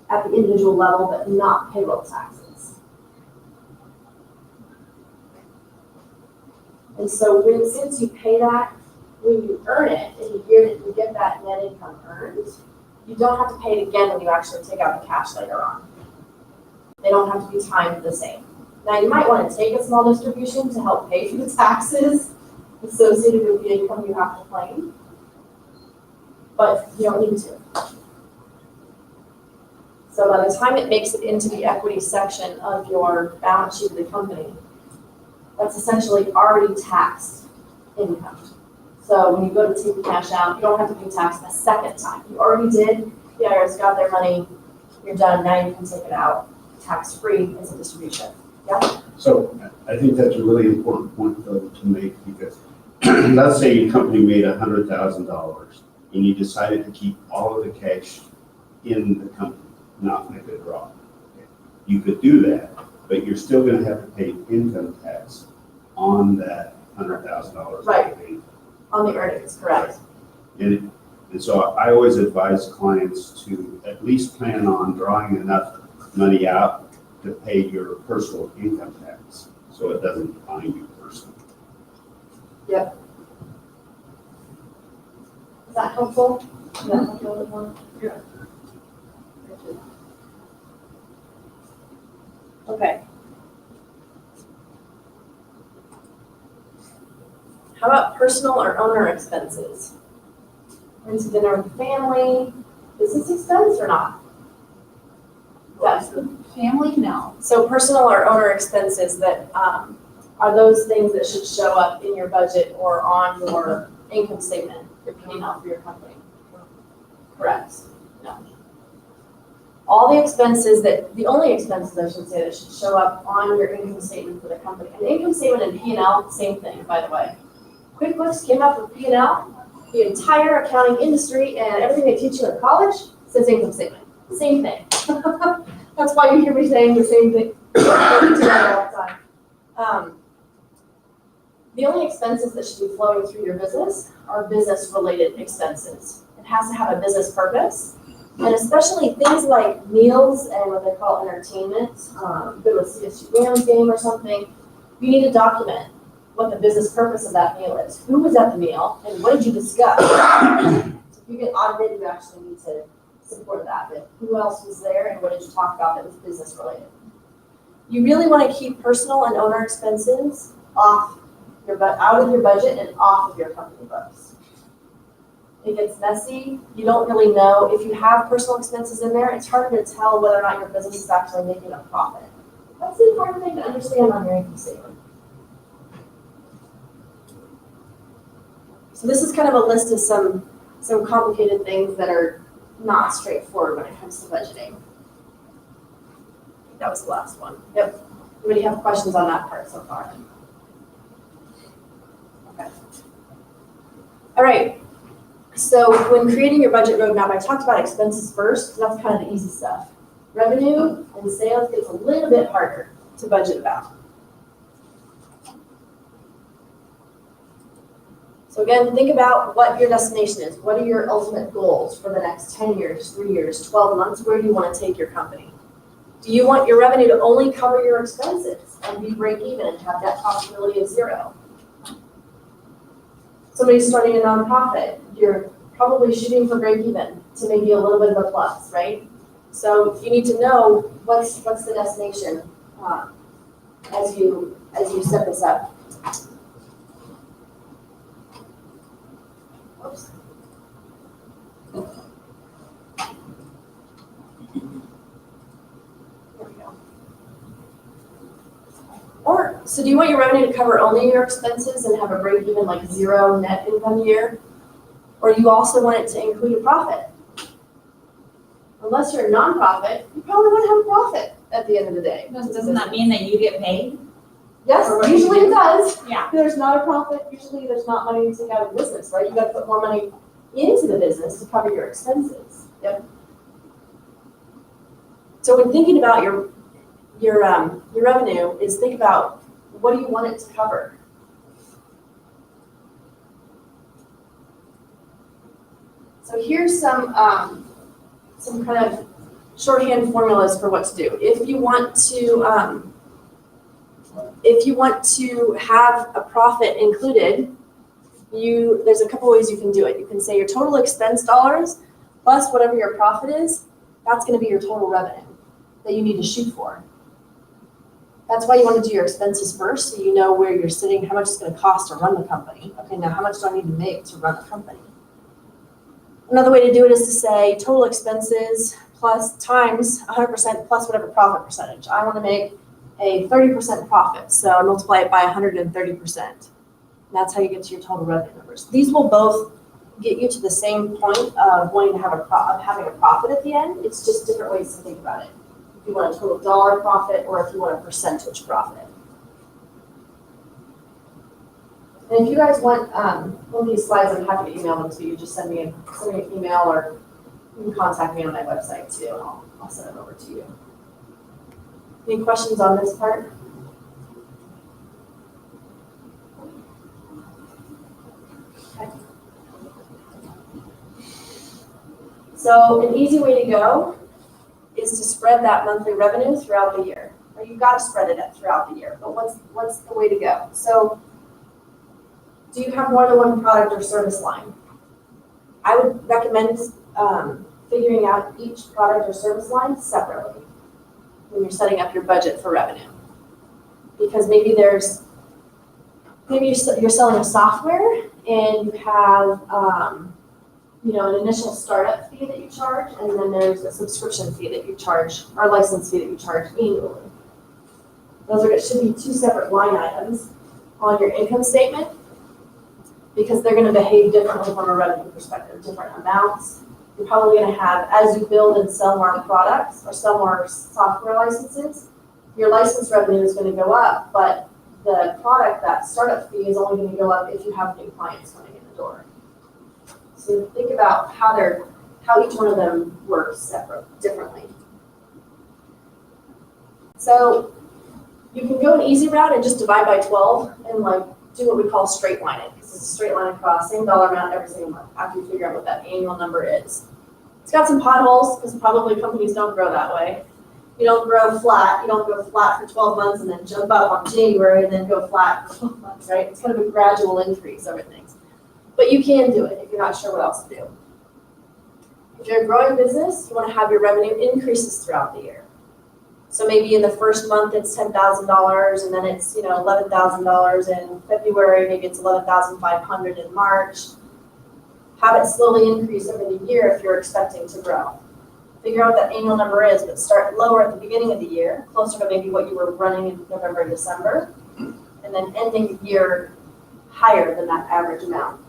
at the individual level, but not payroll taxes. And so since you pay that, when you earn it, in the year that you get that net income earned, you don't have to pay it again when you actually take out the cash later on. They don't have to be timed the same. Now, you might want to take a small distribution to help pay for the taxes associated with the income you have to claim, but you don't need to. So by the time it makes it into the equity section of your balance sheet of the company, that's essentially already taxed income. So when you go to take the cash out, you don't have to pay tax a second time. You already did, the IRS got their money, you're done, now you can take it out tax-free as a distribution. Yeah? So I think that's a really important point though to make, because let's say your company made $100,000 and you decided to keep all of the cash in the company, not make a draw. You could do that, but you're still going to have to pay income tax on that $100,000. Right. On the earnings, correct. And so I always advise clients to at least plan on drawing enough money out to pay your personal income tax, so it doesn't bind you personally. Yep. Is that helpful? Is that helpful? Yeah. Okay. How about personal or owner expenses? Going to dinner with family, business expense or not? Yes. Family, no. So personal or owner expenses that are those things that should show up in your budget or on your income statement, your P&L for your company? Correct. No. All the expenses the only expenses I should say that should show up on your income statement for the company. And the income statement and P&L, same thing, by the way. QuickBooks came up with P&L. The entire accounting industry and everything they teach you in college says income statement. Same thing. That's why you hear me saying the same thing all the time. The only expenses that should be flowing through your business are business-related expenses. It has to have a business purpose. And especially things like meals and what they call entertainment, go to a CSU Rams game or something, you need to document what the business purpose of that meal is. Who was at the meal and what did you discuss? So if you get audited, you actually need to support that. But who else was there and what did you talk about that was business related? You really want to keep personal and owner expenses out of your budget and off of your company books. It gets messy. You don't really know. If you have personal expenses in there, it's harder to tell whether or not your business is actually making a profit. That's the important thing to understand on your income statement. So this is kind of a list of some complicated things that are not straightforward when it comes to budgeting. That was the last one. Yep. Anybody have questions on that part so far? Okay. All right. So when creating your budget roadmap, I talked about expenses first. That's kind of the easy stuff. Revenue and sales gets a little bit harder to budget about. So again, think about what your destination is. What are your ultimate goals for the next 10 years, 3 years, 12 months? Where do you want to take your company? Do you want your revenue to only cover your expenses and be break even and have that possibility of zero? Somebody's starting a nonprofit. You're probably shooting for break even to maybe a little bit of a plus, right? So you need to know what's the destination, as you set this up. Oops. There we go. Or, so do you want your revenue to cover only your expenses and have a break even, like 0 net income year? Or you also want it to include a profit? Unless you're a nonprofit, you probably want to have a profit at the end of the day. Doesn't that mean that you get paid? Yes, for what you usually do? it does. Yeah. If there's not a profit, usually there's not money to take out of the business, right? You gotta put more money into the business to cover your expenses. Yep. So when thinking about your revenue, is think about, what do you want it to cover? So here's some kind of shorthand formulas for what to do. If you want to have a profit included, there's a couple ways you can do it. You can say your total expense dollars plus whatever your profit is, that's going to be your total revenue that you need to shoot for. That's why you want to do your expenses first, so you know where you're sitting, how much it's going to cost to run the company. Okay, now how much do I need to make to run the company? Another way to do it is to say total expenses plus times 100% plus whatever profit percentage. I want to make a 30% profit, so I multiply it by 130%. That's how you get to your total revenue numbers. These will both get you to the same point of wanting to have having a profit at the end. It's just different ways to think about it. If you want a total dollar profit or if you want a percentage profit. And if you guys want one of these slides, I'm happy to email them to you. Just send me an email, or you can contact me on my website too, and I'll send it over to you. Any questions on this part? Okay. So an easy way to go is to spread that monthly revenue throughout the year. Or you've got to spread it throughout the year, but what's the way to go? So do you have more than one product or service line? I would recommend figuring out each product or service line separately when you're setting up your budget for revenue. Because maybe you're selling a software and you have an initial startup fee that you charge, and then there's a subscription fee that you charge, or license fee that you charge annually. Those should be two separate line items on your income statement, because they're going to behave differently from a revenue perspective, different amounts. You're probably going to have, as you build and sell more products or sell more software licenses, your license revenue is going to go up, but the product, that startup fee, is only going to go up if you have new clients coming in the door. So think about how each one of them works differently. So you can go an easy route and just divide by 12 and do what we call straight line it, because it's a straight line across, same dollar amount every single month after you figure out what that annual number is. It's got some potholes because probably companies don't grow that way. You don't grow flat. You don't go flat for 12 months and then jump up on January and then go flat for 12 months, right? It's kind of a gradual increase over things. But you can do it if you're not sure what else to do. If you're a growing business, you want to have your revenue increases throughout the year. So maybe in the first month it's $10,000, and then it's $11,000 in February. Maybe it's $11,500 in March. Have it slowly increase over the year if you're expecting to grow. Figure out what that annual number is, but start lower at the beginning of the year, closer to maybe what you were running in November and December, and then ending the year higher than that average amount.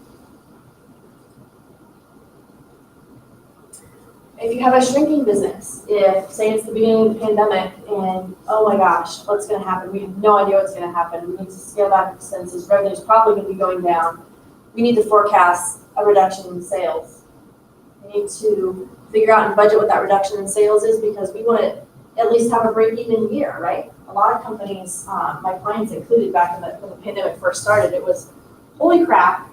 If you have a shrinking business, say it's the beginning of the pandemic and, oh my gosh, what's going to happen? We have no idea what's going to happen. We need to scale back expenses. Revenue is probably going to be going down. We need to forecast a reduction in sales. We need to figure out and budget what that reduction in sales is, because we want to at least have a break-even year, right? A lot of companies, my clients included, back when the pandemic first started, it was, holy crap,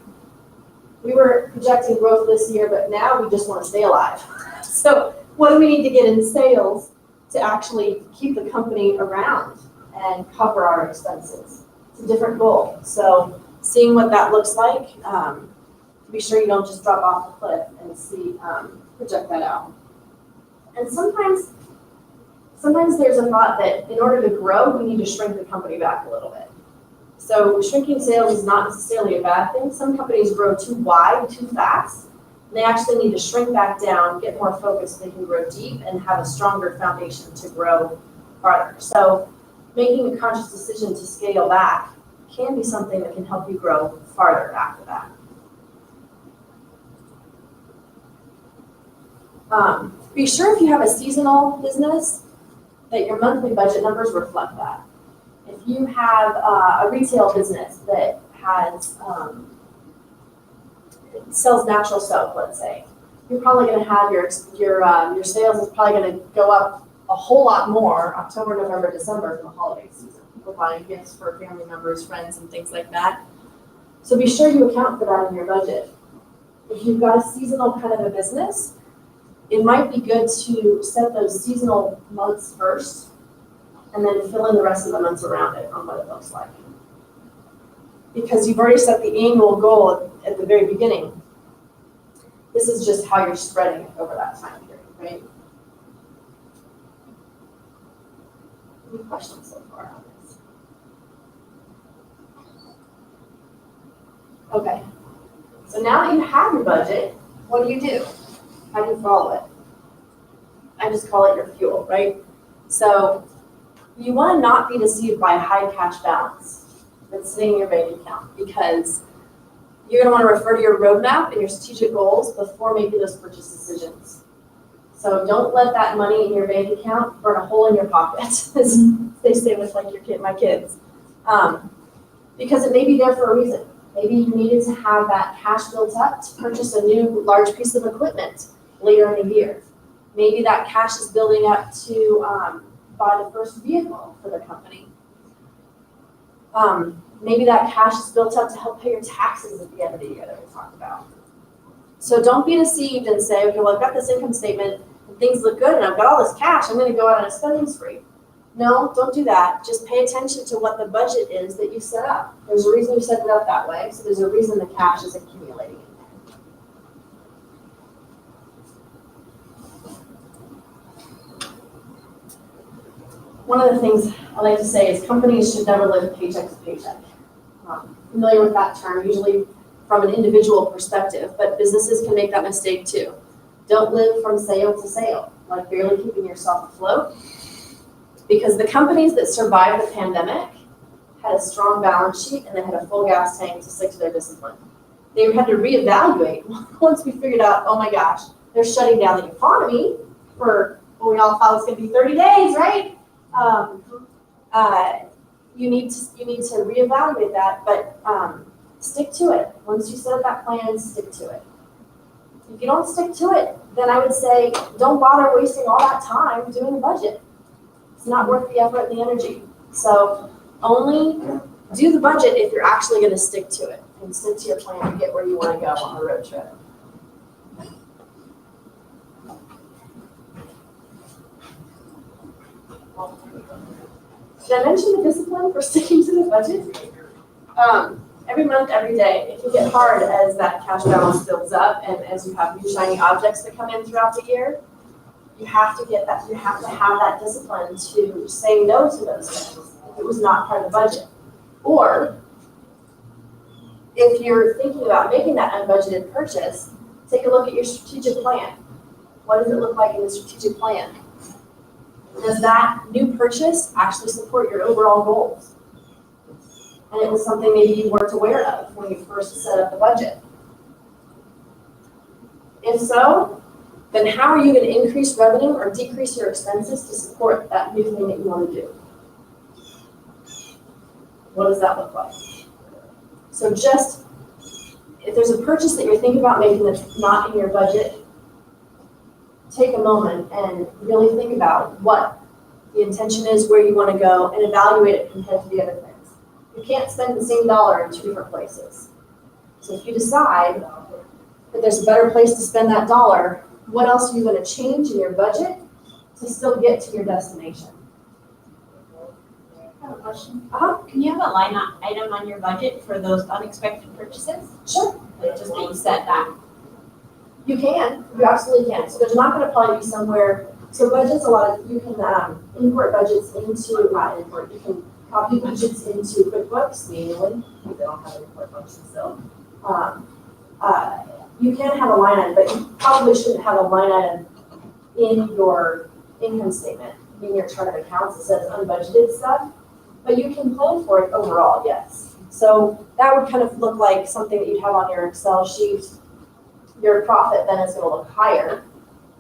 we were projecting growth this year, but now we just want to stay alive. So what do we need to get in sales to actually keep the company around and cover our expenses? It's a different goal. So seeing what that looks like, be sure you don't just drop off the cliff and project that out. And sometimes there's a thought that in order to grow, we need to shrink the company back a little bit. So shrinking sales is not necessarily a bad thing. Some companies grow too wide, too fast. And they actually need to shrink back down, get more focused, so they can grow deep and have a stronger foundation to grow farther. So making a conscious decision to scale back can be something that can help you grow farther after that. Be sure if you have a seasonal business that your monthly budget numbers reflect that. If you have a retail business that has sells natural soap, let's say, you're probably going to have your sales is probably going to go up a whole lot more October, November, December from the holiday season. People buying gifts for family members, friends, and things like that. So be sure you account for that in your budget. If you've got a seasonal kind of a business, it might be good to set those seasonal months first and then fill in the rest of the months around it on what it looks like. Because you've already set the annual goal at the very beginning. This is just how you're spreading it over that time period, right? Any questions so far on this? Okay, so now that you have your budget, what do? How do you follow it? I just call it your fuel, right? So you want to not be deceived by a high cash balance that's sitting in your bank account, because you're going to want to refer to your roadmap and your strategic goals before making those purchase decisions. So don't let that money in your bank account burn a hole in your pocket, as they say with like my kids, because it may be there for a reason. Maybe you needed to have that cash built up to purchase a new large piece of equipment later in the year. Maybe that cash is building up to buy the first vehicle for the company. Maybe that cash is built up to help pay your taxes at the end of the year that we talked about. So don't be deceived and say, okay, well, I've got this income statement and things look good and I've got all this cash, I'm going to go out on a spending spree. No, don't do that. Just pay attention to what the budget is that you set up. There's a reason you set it up that way, so there's a reason the cash is accumulating in there. One of the things I like to say is companies should never live paycheck to paycheck. Familiar with that term, usually from an individual perspective, but businesses can make that mistake too. Don't live from sale to sale, like barely keeping yourself afloat. Because the companies that survived the pandemic had a strong balance sheet and they had a full gas tank to stick to their discipline. They had to reevaluate once we figured out, oh my gosh, they're shutting down the economy for, well, we all thought it was going to be 30 days, right? You need to reevaluate that, but stick to it. Once you set up that plan, stick to it. If you don't stick to it, then I would say don't bother wasting all that time doing a budget. It's not worth the effort and the energy. So only do the budget if you're actually going to stick to it and stick to your plan to get where you want to go on a road trip. Did I mention the discipline for sticking to the budget? Every month, every day, it can get hard as that cash balance builds up and as you have new shiny objects that come in throughout the year. You have to get that, you have to have that discipline to say no to those things if it was not part of the budget. Or if you're thinking about making that unbudgeted purchase, take a look at your strategic plan. What does it look like in the strategic plan? Does that new purchase actually support your overall goals? And it was something maybe you weren't aware of when you first set up the budget. If so, then how are you going to increase revenue or decrease your expenses to support that new thing that you want to do? What does that look like? So just, if there's a purchase that you're thinking about making that's not in your budget, take a moment and really think about what the intention is, where you want to go, and evaluate it compared to the other things. You can't spend the same dollar in two different places. So if you decide that there's a better place to spend that dollar, what else are you going to change in your budget to still get to your destination? I have a question. Can you have a line item on your budget for those unexpected purchases? Sure. Like just that you said that. You can. You absolutely can. So there's not going to probably be somewhere So budgets, you can import budgets into, not import, you can copy budgets into QuickBooks manually, if they don't have an import function still. You can have a line item, but you probably shouldn't have a line item in your income statement, in your chart of accounts that says unbudgeted stuff, but you can plan for it overall, yes. So that would kind of look like something that you'd have on your Excel sheet. Your profit then is gonna look higher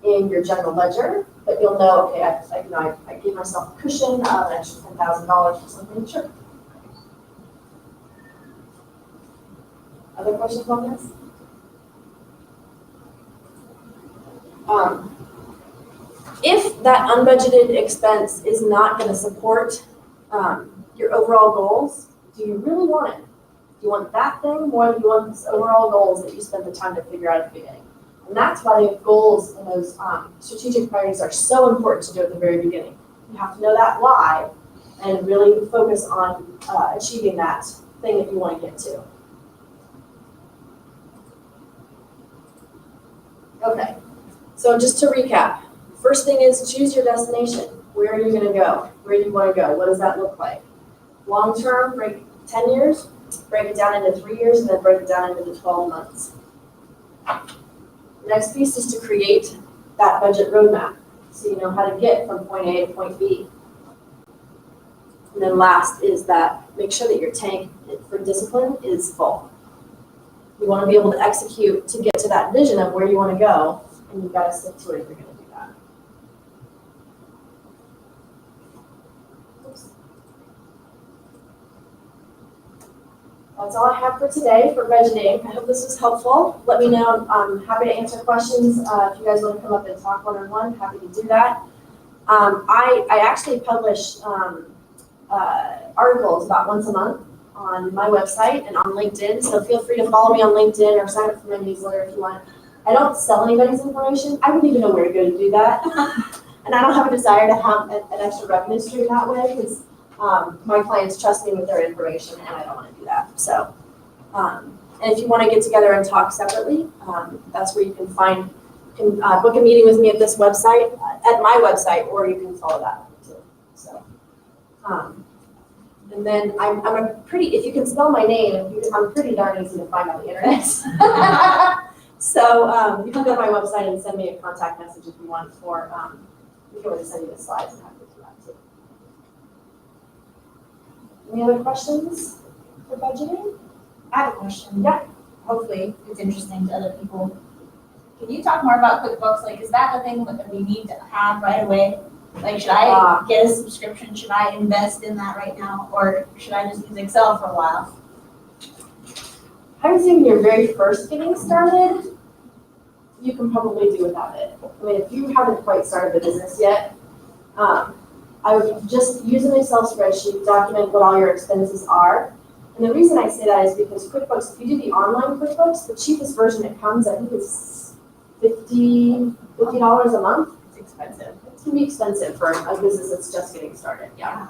in your general ledger, but you'll know, okay, I gave myself a cushion of an extra $10,000 for something, sure. Other questions on this? If that unbudgeted expense is not gonna support your overall goals, do you really want it? Do you want that thing more than you want these overall goals that you spent the time to figure out at the beginning? And that's why the goals and those strategic priorities are so important to do at the very beginning. You have to know that why and really focus on achieving that thing that you want to get to. Okay, so just to recap, first thing is choose your destination. Where are you going to go? Where do you want to go? What does that look like? Long term, break 10 years, break it down into 3 years, and then break it down into the 12 months. The next piece is to create that budget roadmap so you know how to get from point A to point B. And then last is that make sure that your tank for discipline is full. You want to be able to execute to get to that vision of where you want to go, and you've got to stick to it if you're going to do that. Oops. That's all I have for today for budgeting. I hope this was helpful. Let me know. I'm happy to answer questions. If you guys want to come up and talk one-on-one, happy to do that. I actually publish articles about once a month on my website and on LinkedIn, so feel free to follow me on LinkedIn or sign up for my newsletter if you want. I don't sell anybody's information. I wouldn't even know where to go to do that. And I don't have a desire to have an extra revenue stream that way because my clients trust me with their information and I don't want to do that. So, and if you want to get together and talk separately, that's where you can book a meeting with me at this website, at my website, or you can follow that too. So, and then if you can spell my name, I'm pretty darn easy to find on the internet. So you can go to my website and send me a contact message if you want for, we can always send you the slides and have to do that too. Any other questions for budgeting? I have a question. Yeah. Hopefully it's interesting to other people. Can you talk more about QuickBooks? Like, is that the thing that we need to have right away? Like, should I get a subscription? Should I invest in that right now? Or should I just use Excel for a while? I would say when you're very first getting started, you can probably do without it. I mean, if you haven't quite started a business yet, I would just use an Excel spreadsheet, document what all your expenses are. And the reason I say that is because QuickBooks, if you do the online QuickBooks, the cheapest version that comes, I think is $50 a month. It's expensive. It can be expensive for a business that's just getting started, yeah.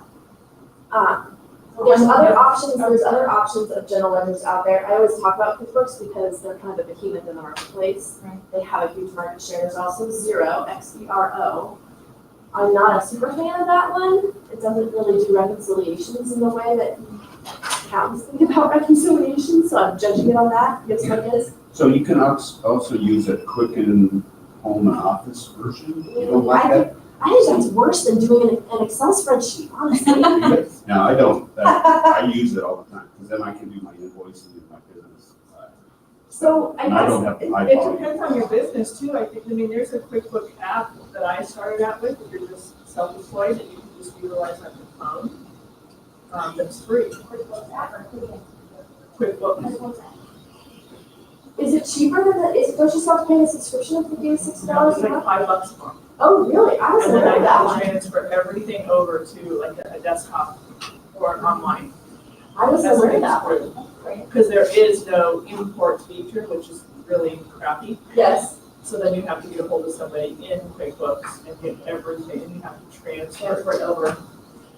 There's other options of general ledgers out there. I always talk about QuickBooks because they're kind of a behemoth in the marketplace. Right. They have a huge market share. There's also Xero, Xero. I'm not a super fan of that one. It doesn't really do reconciliations in the way that accountants think about reconciliations, so I'm judging it on that. It's what it is. So you can also use a Quicken Home and Office version? You don't like that? I think that's worse than doing an Excel spreadsheet, honestly. No, I don't. I use it all the time, because then I can do my invoicing in my business. So I And I don't guess, have to It buy depends on your business too, I think. I mean, there's a QuickBooks app that I started out with, if you're just self-employed, that you can just utilize on your phone. That's free. QuickBooks app or QuickBooks. is it cheaper than that? Don't you still have to pay a subscription if you pay $6 It's a like month? $5 a month. Oh, really? I was And then aware I of that can one. transfer everything over to like a desktop or online. I was That's aware of what that it's one. for. Because there is no import feature, which is really crappy. Yes. So then you have to get a hold of somebody in QuickBooks and get everything, and you have to transfer it over,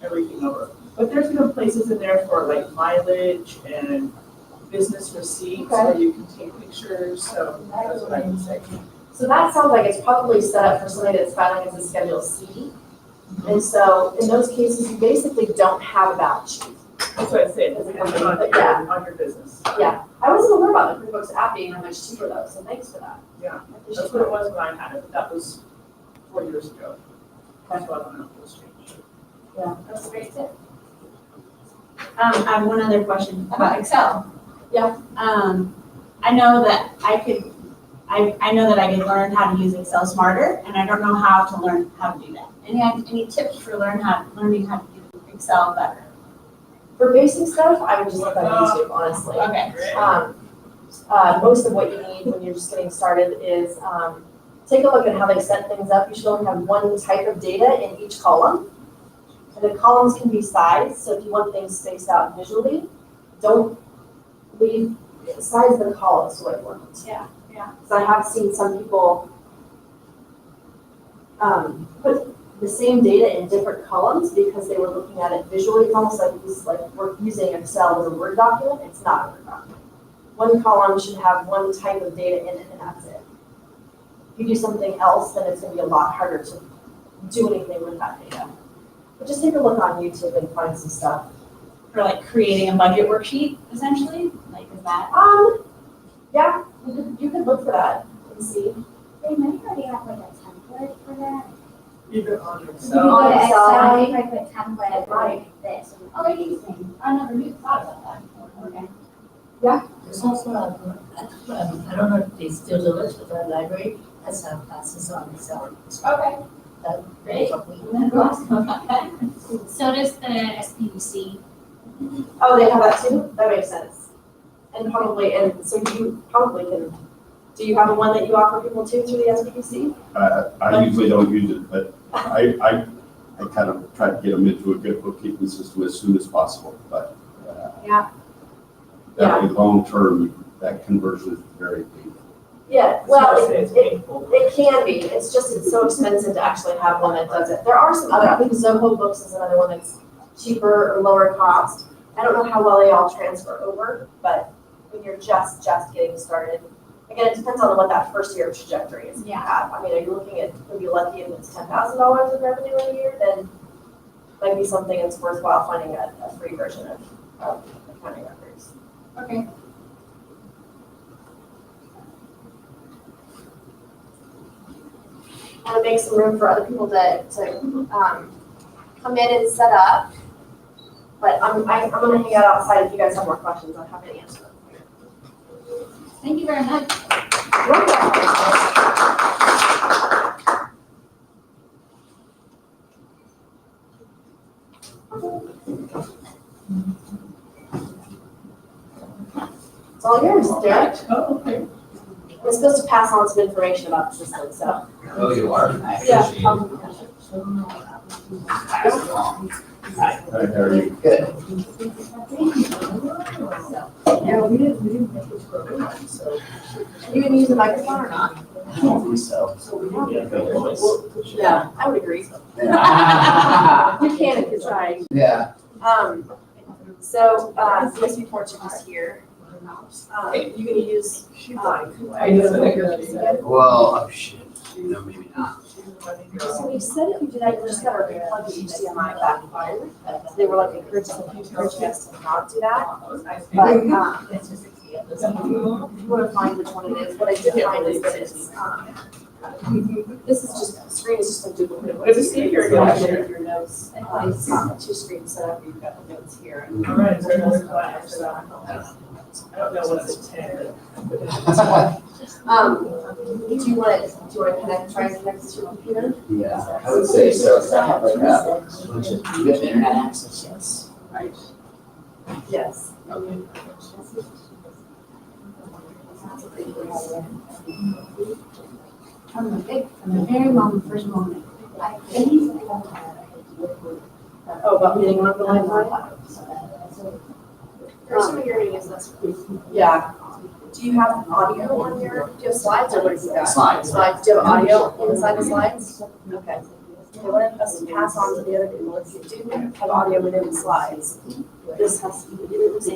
everything over. But there's even places in there for like mileage and business receipts where you can take pictures, so that's what I would say. So that sounds like it's probably set up for somebody that's filing as a Schedule C. And so in those cases, you basically don't have a balance sheet. That's what I said, As a it's company, on but yeah. on your business. Yeah, I wasn't aware about the QuickBooks app being that much cheaper though, so thanks for that. Yeah, I appreciate That's what it that. was when I had it, but that was 4 years ago. That's why I don't know if it was changed. That's a great tip. I have one other question about Excel. Yeah. I know that I know that I could learn how to use Excel smarter, and I don't know how to learn how to do that. Any tips for learning how to do Excel better? For basic stuff, I would just look on YouTube, honestly. Okay. Most of what you need when you're just getting started is, take a look at how they set things up. You should only have one type of data in each column. And the columns can be sized, so if you want things spaced out visually, don't leave, size the columns the way you want it. Yeah. Because I have seen some people put the same data in different columns because they were looking at it visually. It's almost like we're using Excel as a Word document. It's not a Word document. One column should have one type of data in it, and that's it. If you do something else, then it's going to be a lot harder to do anything with that data. But just take a look on YouTube and find some stuff. For like creating a budget worksheet, essentially? Like, is that? Yeah, you could look for that and see. They might already have like a template for that. Even on You Excel. go to Excel. Excel, they might put template Right. like this. Oh, interesting. I never knew, thought about that. Okay. There's also, I don't know if they still do it, but the library has some classes on Excel. Okay. That- Great. So does the SPVC. Oh, they have that too? That makes sense. And so you probably can, do you have the one that you offer people to through the SBDC? I usually don't use it, but I kind of try to get them into a good bookkeeping system as soon as possible, but. Yeah. That long term, that conversion is very painful. Yeah, well, It's it painful. can be. It's just, it's so expensive to actually have one that does it. There are some other, I think Zoho Books is another one that's cheaper or lower cost. I don't know how well they all transfer over, but when you're just getting started, again, it depends on what that first year trajectory is. Yeah. I mean, are you looking at, if you're lucky if it's $10,000 of revenue in a year, then might be something that's worthwhile finding a free version of accounting records. Okay. I want to make some room for other people to come in and set up. But I'm gonna hang out outside if you guys have more questions. I'm happy to answer them. Thank you very much. It's all yours, Derek. Oh, okay. We're supposed to pass on some information about the system, so. Oh, you are? I Yeah. appreciate How are you? it. Good. Yeah, we didn't make it for a while, so. You gonna use the microphone or not? I don't think so. So we didn't get Yeah, I would agree. Yeah. You can if you're trying. Yeah. So, this report's just here. You gonna use, I know. Well, oh shit, no, maybe not. so we said if you did that, you just gotta replug the HDMI back in. So they were like encouraging us to not do that. But, if you wanna find which one it is, what I did find is that it's, this is just, the screen is just a duplicate of what Is you it see here? here. Your notes, it's not two screens set up, you've got the notes here. All right, is there another class for that? I don't know what's a 10. Do you wanna connect, try and connect to your computer? Yeah, I would say so. I have like a bunch of, you have internet access, yes. Right. Yes. From the very first moment. Oh, about getting on the line? Or assuming you're gonna use this. Yeah. Do you have audio on your, do you have slides or what have you got? Slides. Slides, do you have audio inside the slides? Okay. They wanted us to pass on to the other people, if you do have audio within the slides, this has to be,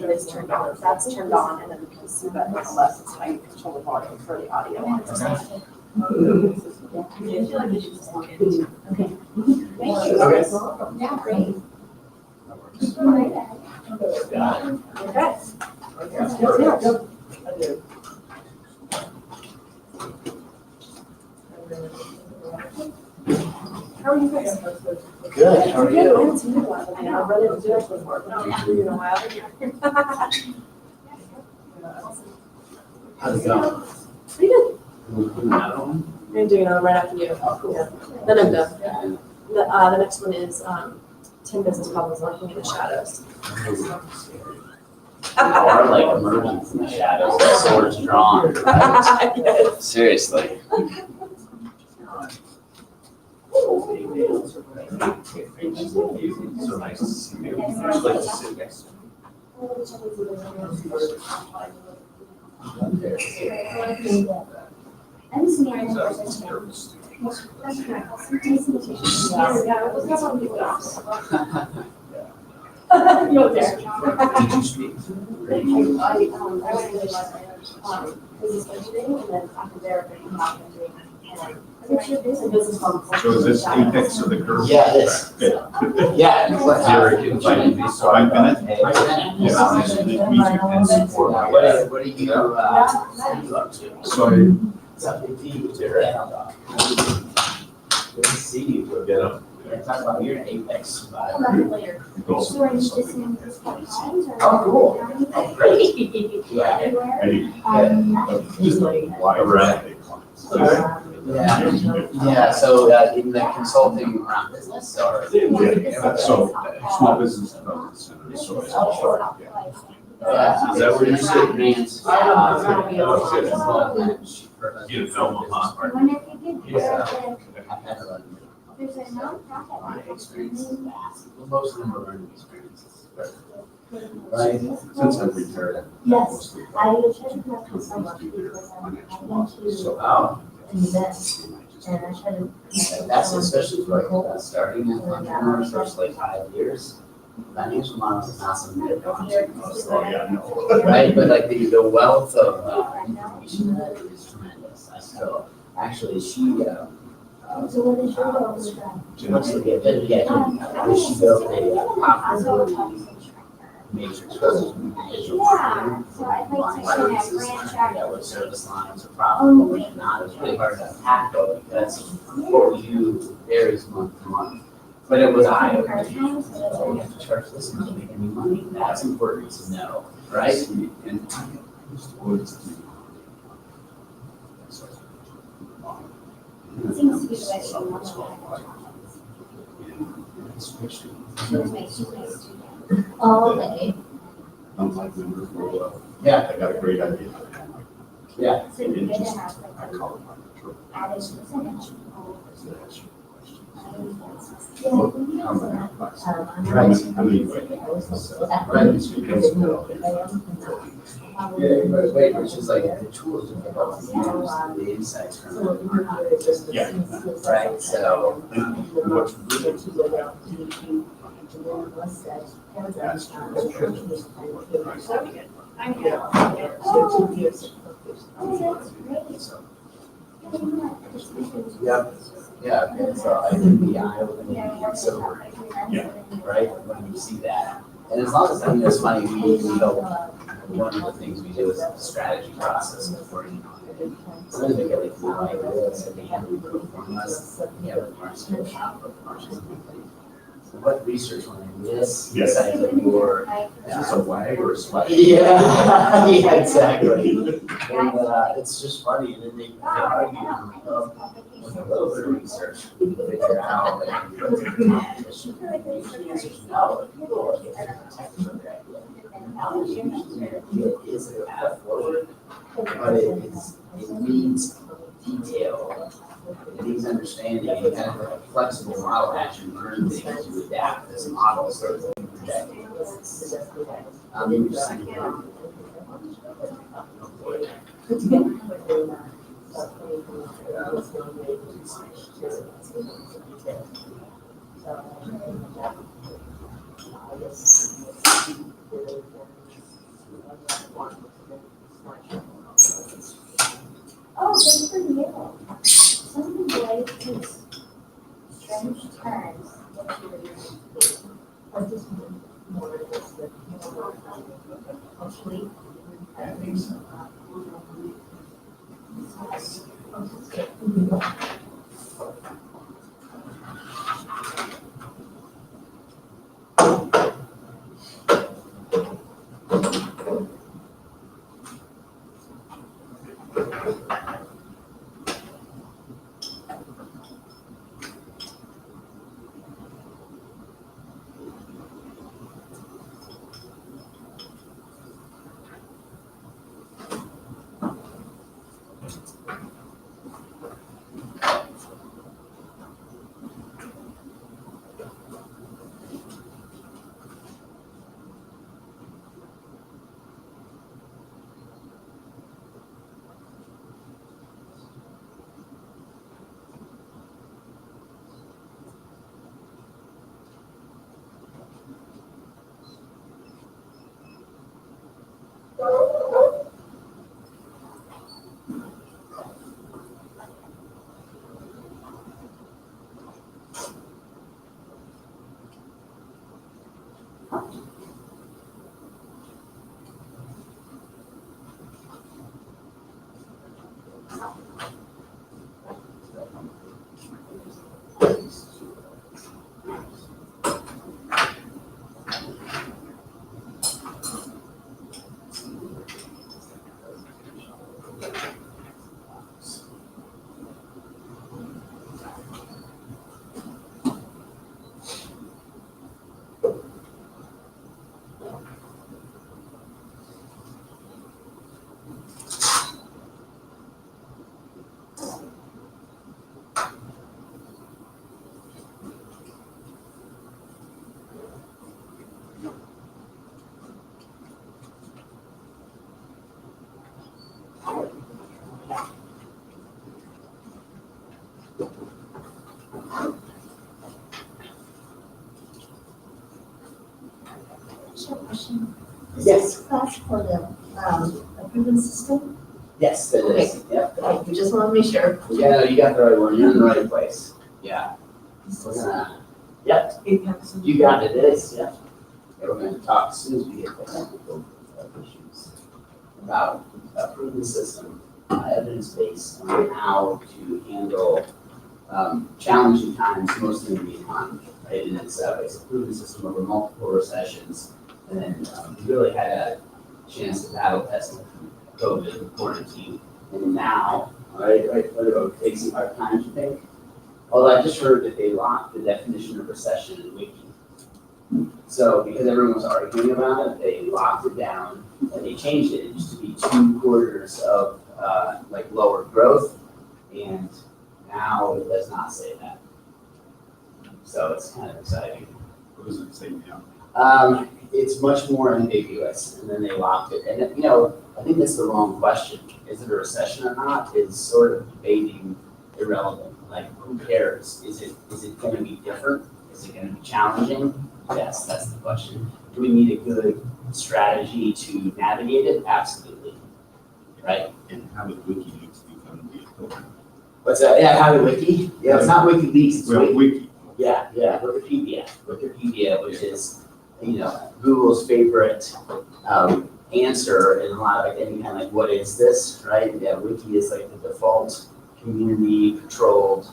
this turned on, if that's turned on, and then the PC button on the left is how you control the volume for the audio. I feel like you should just look into. Thank you. Okay. Yeah, great. Got it. I do. How are you guys? Good, how are I you? haven't seen you in a while. I mean, I've run into you before, but I've seen you in a while. How's it going? Pretty good. Another one? I'm doing another right after you. Oh, cool. Yeah. Then I'm done. The next one is, 10 business problems lurking in the shadows. You are like emerging from the shadows, the swords drawn. Yes. Seriously. So nice to see you. I'd like to sit next to you. I'm just near So, the it's terrible student. Yeah, let's have some people else. You up there? Did you speak? I went into my, business engineering, and then after there, I came back and doing, some business problems. So is this apex of the curve? Yeah, it is. Good. Yeah. it's like- Zero, 5 minutes? Yeah, nice to meet you, Vince. What are you up to? So I, What's up with you, Jared? Good to see you. get up. Talk about your apex Come survivor. back later. Go. So are you just in this times or? Oh, cool. Oh, great. Yeah. Hey, just a wide variety of clients. Yeah, so in the consulting around business or? Yeah, so small business development center, so it's Oh, sure. Is that where you're sitting? Grants. You in Velma, huh? I wonder if you could. Yeah. I've had a lot of There's a nonprofit. my experience is vast. Well, most of them are learning experiences. Right? Since I've retired. Yes, mostly I was trying to have so much because I went to Oh, an event and I tried to. that's especially for like starting in entrepreneurs, first like 5 years. Financial models is not something that Oh, yeah, no. right? But like the wealth of information that is tremendous. I still, actually, she So what is your role with that? she wants to get, she built a profitability matrix for individual Yeah, so I'd like to kind of branch out. that what service lines are profitable and not. It's really hard to tackle because what we do varies month to month. But it was eye-opening. So you have to charge this much to make any money. That's important to know, right? And It seems to be the way she wants to. Oh, okay. unlike members will, Yeah. I got a great idea. Yeah. So you get to have like I a call it my trip. added percentage. It's the extra question. Yeah. How many classes? Right. How many? Yeah, but wait, which is like the tools of the insights from the market. Yeah. Right, so. What's really Yeah, yeah, and so I think the eye-opening and sober, Yeah. right, when you see that. And as long as, I mean, it's funny, we go, one of the things we do is a strategy process before, you know, sometimes we get like, you know, ideas and they have to improve on us, yeah, with market shop, with market. So what research when I do this, Yes. besides like your, Is this a wag or a sweat? yeah, yeah, exactly. And, it's just funny, and then they argue, and I'm like, oh, with a little bit of research, we can figure out, like, what's the competition. The answer is no, people are getting protected from their idea. It is a path forward, but it needs detail. It needs understanding, and kind of like a flexible model as you learn things, you adapt this model, so it's projecting. You just think, Oh, good for you. I just more of this, that, hopefully. I think so. Question. Is Yes. this class for the, approval system? Yes, it is. Yep. I just want to make sure. Yeah, no, you got the right one. You're in the right place. Yeah. We're gonna, yep, you got it. It is, yeah. Yeah, we're gonna talk as soon as we get the technical issues about a proven system, evidence-based, on how to handle challenging times, mostly in the economy, right? And it's a proven system over multiple recessions. And then we really had a chance to battle test COVID and quarantine. And now, right, it'll take some hard times, you think? Although I just heard that they locked the definition of recession in Wiki. So because everyone was arguing about it, they locked it down and they changed it. It used to be 2 quarters of like lower growth, and now it does not say that. So it's kind of exciting. What does it say now? It's much more ambiguous, and then they locked it. And you know, I think that's the wrong question. Is it a recession or not? Is sort of debating irrelevant. Like, who cares? Is it going to be different? Is it going to be challenging? Yes, that's the question. Do we need a good strategy to navigate it? Absolutely. Right? And how did WikiLeaks become the authority? What's that? Yeah, how the wiki? Yeah, it's not WikiLeaks. It's Well, Wiki. Yeah, Wikipedia. Wikipedia, which is, you know, Google's favorite answer in a lot of like any kind of like, what is this, right? Yeah, Wiki is like the default community controlled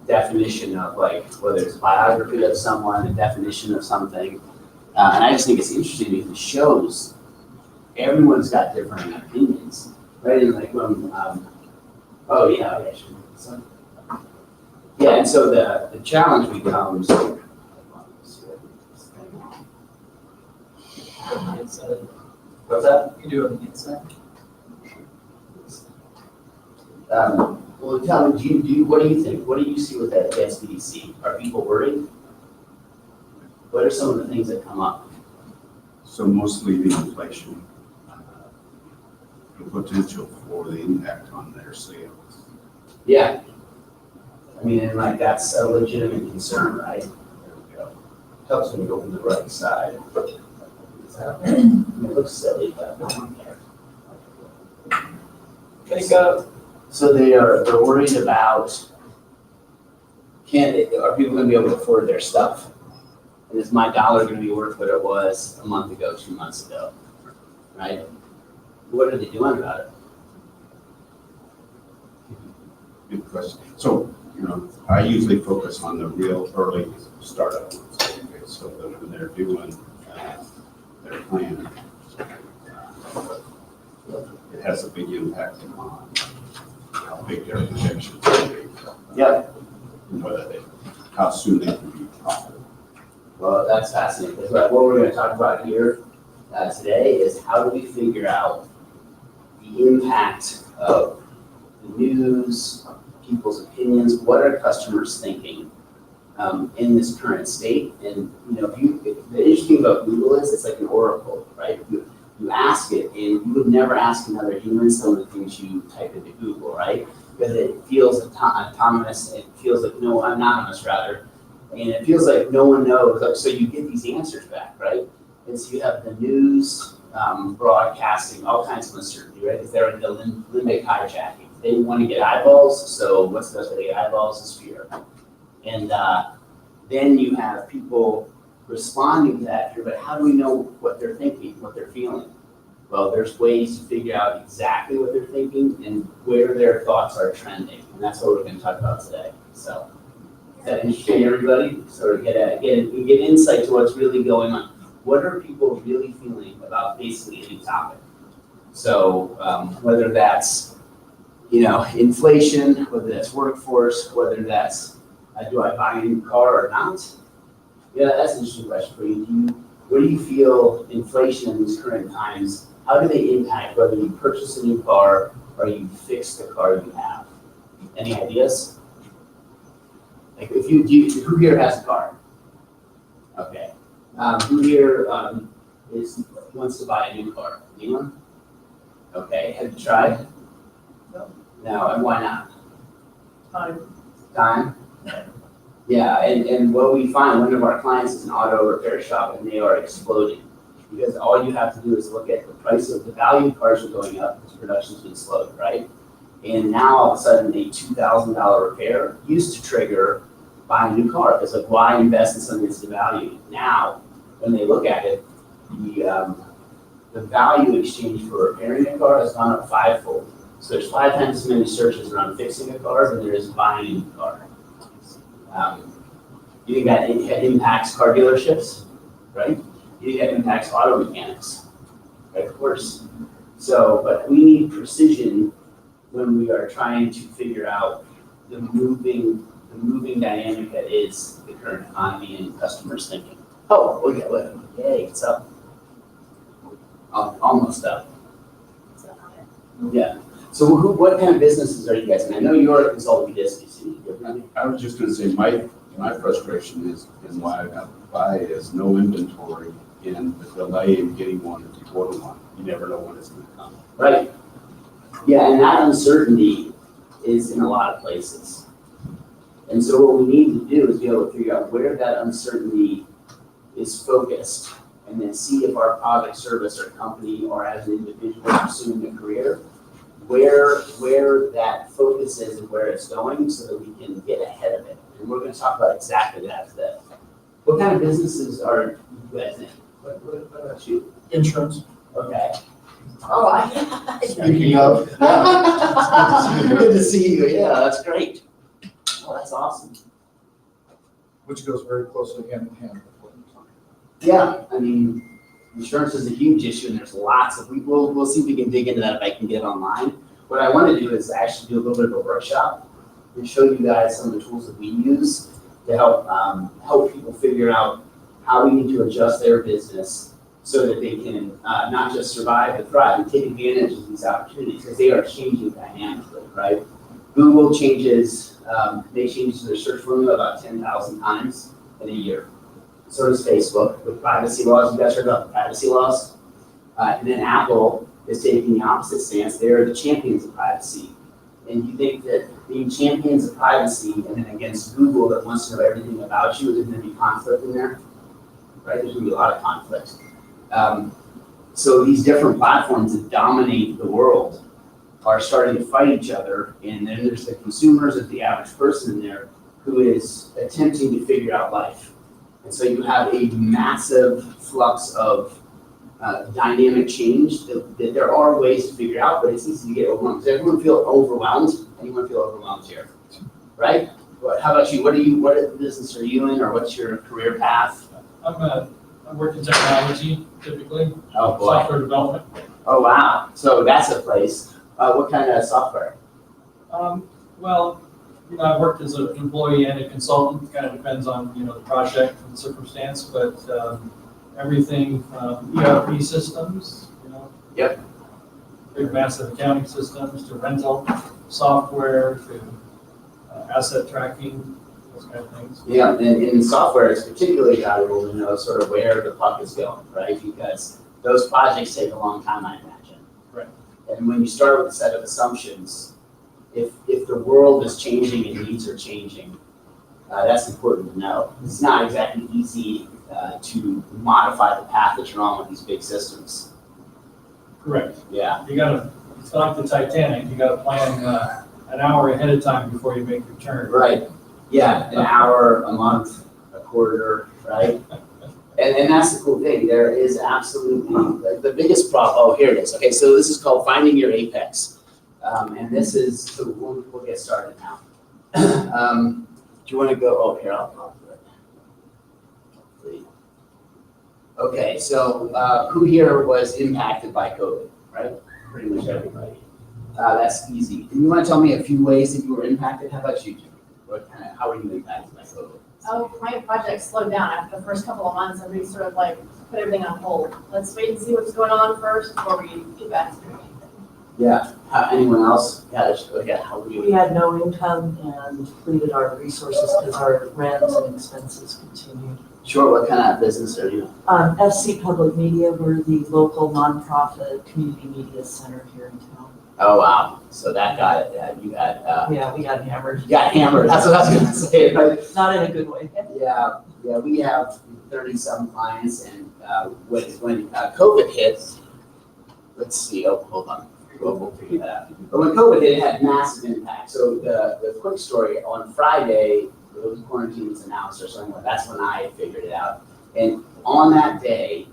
definition of like whether it's a biography of someone, a definition of something. And I just think it's interesting because it shows everyone's got different opinions, right? And like when, oh yeah, okay, sure. So, yeah, and so the challenge becomes, what's that? You do it on the inside. Well, tell me, what do you think? What do you see with that SBDC? Are people worried? What are some of the things that come up? So mostly the inflation, the potential for the impact on their sales. Yeah. I mean, and like, that's a legitimate concern, right? There we go. Helps when you go from the right side. It looks silly, but no one cares. Take up. So they're worried about, are people gonna be able to afford their stuff? And is my dollar gonna be worth what it was a month ago, 2 months ago, right? What are they doing about it? Good question. So, I usually focus on the real early startup ones. Okay, so that when they're doing their plan, it has a big impact on how big their projections will be. Yep. And how soon they can be profitable. Well, that's fascinating, because what we're gonna talk about here today is how do we figure out the impact of the news, people's opinions, what are customers thinking in this current state? And the interesting thing about Google is it's like an oracle, right? You ask it, and you would never ask another human some of the things you type into Google, right? Because it feels autonomous, it feels like, no, anonymous rather, and it feels like no one knows, so you get these answers back, right? And so you have the news, broadcasting, all kinds of uncertainty, right? Because they're in the limbic hijacking. They want to get eyeballs, so what's the best way to get eyeballs is fear. And then you have people responding to that fear, but how do we know what they're thinking, what they're feeling? Well, there's ways to figure out exactly what they're thinking and where their thoughts are trending, and that's what we're going to talk about today. So, is that interesting, everybody? So get insight to what's really going on. What are people really feeling about basically any topic? So whether that's inflation, whether that's workforce, whether that's do I buy a new car or not? Yeah, that's an interesting question for you. What do you feel inflation in these current times? How do they impact whether you purchase a new car or you fix the car you have? Any ideas? Like who here has a car? Okay. Who here wants to buy a new car? Anyone? Okay. Have you tried? No, and why not? Time? Yeah, and what we find, one of our clients is an auto repair shop, and they are exploding. Because all you have to do is look at the price of the value of cars are going up because production's been slowed, right? And now all of a sudden a $2,000 repair used to trigger buying a new car. It's like, why invest in something that's devalued? Now, when they look at it, the value exchange for repairing a car has gone up fivefold. So there's 5 times as many searches around fixing a car than there is buying a new car. You think that impacts car dealerships, right? You think that impacts auto mechanics, right? Of course. So, but we need precision when we are trying to figure out the moving dynamic that is the current economy and customers thinking. Oh, yay, it's up. Almost up. Yeah. So what kind of businesses are you guys in? I know you're a consulting business. I was just going to say my frustration is, and why I got buy is no inventory and the delay in getting one if you order one. You never know when it's going to come. Right. Yeah, and that uncertainty is in a lot of places. And so what we need to do is be able to figure out where that uncertainty is focused and then see if our product, service, or company, or as an individual pursuing a career, where that focus is and where it's going so that we can get ahead of it. And we're going to talk about exactly that today. What kind of businesses are you guys in? What about you? Insurance. Okay. Oh, Speaking of. Good to see you. Yeah, that's great. Oh, that's awesome. Which goes very closely hand in hand with what you're talking Yeah, I mean, insurance is a huge issue, and there's lots of, we'll see if we can dig into that if I can get online. What I want to do is actually do a little bit of a workshop and show you guys some of the tools that we use to help people figure out how we need to adjust their business so that they can not just survive but thrive and take advantage of these opportunities because they are changing dynamically, right? Google changes, they change their search formula about 10,000 times in a year. So does Facebook with privacy laws. You guys heard about the privacy laws? And then Apple is taking the opposite stance. They're the champions of privacy. And you think that being champions of privacy and then against Google that wants to know everything about you, is there going to be conflict in there? Right? There's going to be a lot of conflict. So these different platforms that dominate the world are starting to fight each other. And then there's the consumers of the average person in there who is attempting to figure out life. And so you have a massive flux of dynamic change that there are ways to figure out, but it's easy to get overwhelmed. Does everyone feel overwhelmed? Anyone feel overwhelmed here? Right? How about you? What business are you in, or what's your career path? I work in technology typically, Oh, boy. software development. Oh, wow. So that's a place. What kind of software? Well, I've worked as an employee and a consultant, kind of depends on, the project and circumstance, but everything from ERP systems, Yep. big massive accounting systems, to rental software, to asset tracking, those kind of things. Yeah, and in software, it's particularly valuable to know sort of where the puck is going, right? Because those projects take a long time, I imagine. Right. And when you start with a set of assumptions, if the world is changing and needs are changing, that's important to know. It's not exactly easy to modify the path that you're on with these big systems. Correct. Yeah. It's like the Titanic, you gotta plan an hour ahead of time before you make your turn. Right. Yeah, an hour, a month, a quarter, right? And that's the cool thing. There is absolutely the biggest problem. Oh, here it is. Okay, so this is called finding your apex. And this is, so we'll get started now. Do you want to go? Oh, here, I'll do it. Okay, so who here was impacted by COVID, right? Pretty much everybody. That's easy. Do you want to tell me a few ways that you were impacted? How about you, Jimmy? How were you impacted by COVID? Oh, my project slowed down after the first couple of months, and we sort of like put everything on hold. Let's wait and see what's going on first before we get back to doing anything. Yeah. Anyone else? Yeah, how were We you? had no income and depleted our resources because our rent and expenses continued. Sure, what kind of business are you? FC Public Media, we're the local nonprofit community media center here in town. Oh, wow. So that got it. You got, Yeah, we got hammered. you got hammered. That's what I was going to say, right? Not in a good way. Yeah, we have 30-some clients, and when COVID hit, let's see, hold on. We'll figure that out. But when COVID hit, it had massive impact. So the quick story, on Friday, it was quarantine was announced or something. That's when I figured it out. And on that day,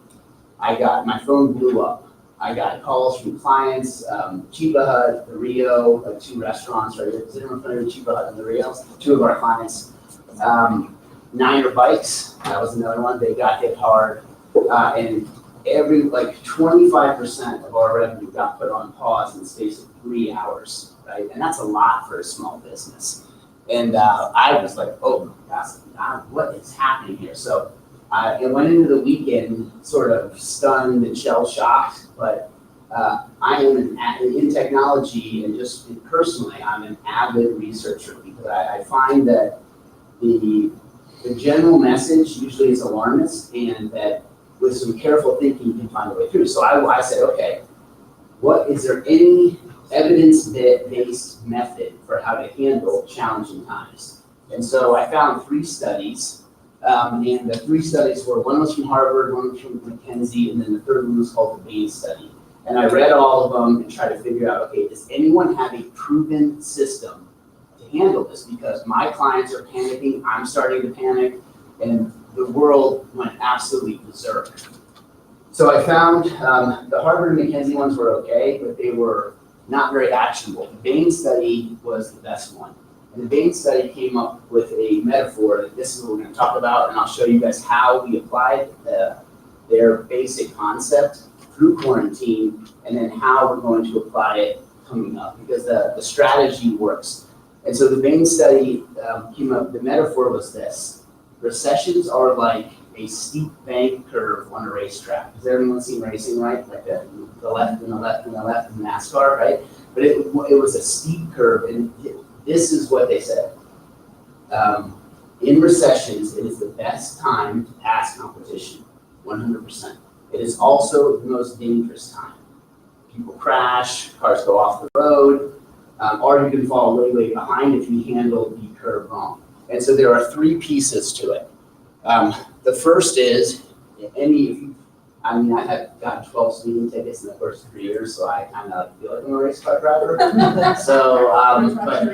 my phone blew up. I got calls from clients, Chiba Hut, the Rio, 2 restaurants, right? Is anyone familiar with Chiba Hut and the Rio? 2 of our clients. Niner Bikes, that was another one. They got hit hard. And 25% of our revenue got put on pause in the space of 3 hours, right? And that's a lot for a small business. And I was like, oh my gosh, what is happening here? So I went into the weekend sort of stunned and shell shocked, but I am in technology, and just personally, I'm an avid researcher, because I find that the general message usually is alarmist, and that with some careful thinking, you can find a way through. So I said, okay, is there any evidence-based method for how to handle challenging times? And so I found 3 studies, and the 3 studies were, one was from Harvard, one was from McKinsey, and then the third one was called the Bain study. And I read all of them and tried to figure out, okay, does anyone have a proven system to handle this? Because my clients are panicking, I'm starting to panic, and the world went absolutely berserk. So I found the Harvard and McKinsey ones were okay, but they were not very actionable. The Bain study was the best one. And the Bain study came up with a metaphor that this is what we're going to talk about, and I'll show you guys how we applied their basic concept through quarantine, and then how we're going to apply it coming up, because the strategy works. And so the Bain study came up, the metaphor was this: recessions are like a steep bank curve on a racetrack. Has everyone seen racing, right? Like the left and the left and the left in NASCAR, right? But it was a steep curve, and this is what they said. In recessions, it is the best time to pass competition, 100%. It is also the most dangerous time. People crash, cars go off the road, or you can fall way, way behind if you handle the curve wrong. And so there are 3 pieces to it. The first is, I have gotten 12 speeding tickets in the first 3 years, so I kind of feel like I'm a race car driver. So, but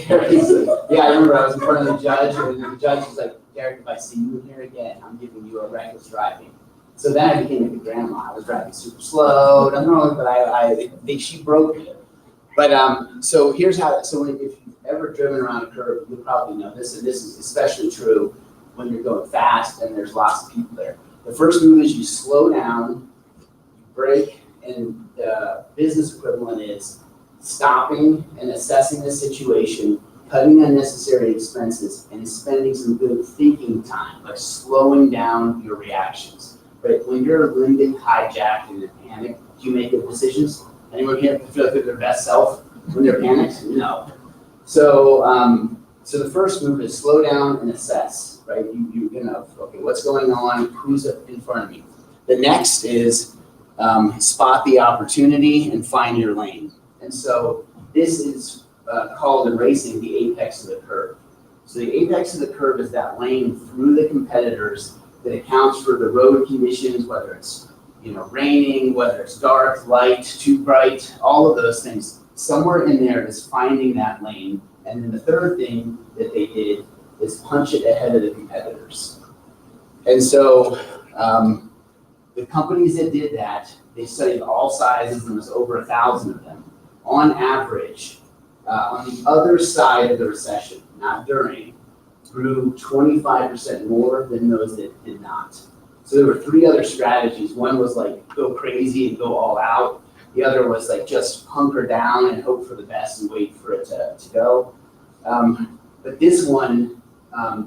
there is, I remember I was in front of the judge, and the judge was like, Derek, if I see you in here again, I'm giving you a reckless driving. So then I became a good grandma. I was driving super slow, nothing wrong, but she broke me. But so here's how. So if you've ever driven around a curve, you'll probably know this, and this is especially true when you're going fast and there's lots of people there. The first move is you slow down, you brake, and the business equivalent is stopping and assessing the situation, cutting unnecessary expenses, and spending some good thinking time, like slowing down your reactions. Right? When you're limited, hijacked, and in panic, do you make good decisions? Anyone here feel like they're their best self when they're panicked? No. So, so the first move is slow down and assess, right? You know, okay, what's going on? Who's in front of me? The next is spot the opportunity and find your lane. And so this is called in racing the apex of the curve. So the apex of the curve is that lane through the competitors that accounts for the road conditions, whether it's raining, whether it's dark, light, too bright, all of those things. Somewhere in there is finding that lane. And then the third thing that they did is punch it ahead of the competitors. And so the companies that did that, they studied all sizes, and there was over 1,000 of them. On average, on the other side of the recession, not during, grew 25% more than those that did not. So there were 3 other strategies. One was like go crazy and go all out. The other was like just hunker down and hope for the best and wait for it to go. But this one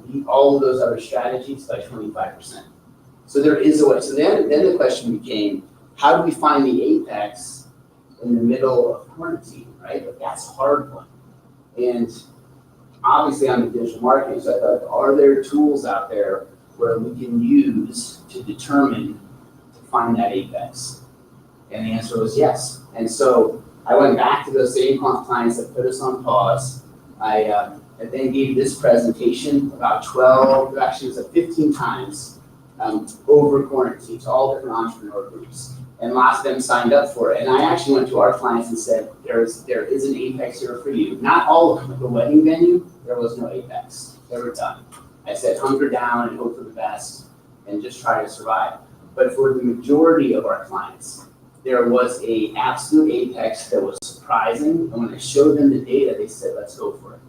beat all of those other strategies by 25%. So there is a way. So then the question became, how do we find the apex in the middle of quarantine, right? But that's a hard one. And obviously I'm in digital marketing, so I thought, are there tools out there where we can use to determine to find that apex? And the answer was yes. And so I went back to those same clients that put us on pause. I then gave this presentation about 12, actually it was like 15 times over quarantine to all different entrepreneur groups. And lots of them signed up for it. And I actually went to our clients and said, there is an apex here for you. Not all of them. The wedding venue, there was no apex. They were done. I said, hunker down and hope for the best and just try to survive. But for the majority of our clients, there was an absolute apex that was surprising. And when I showed them the data, they said, let's go for it.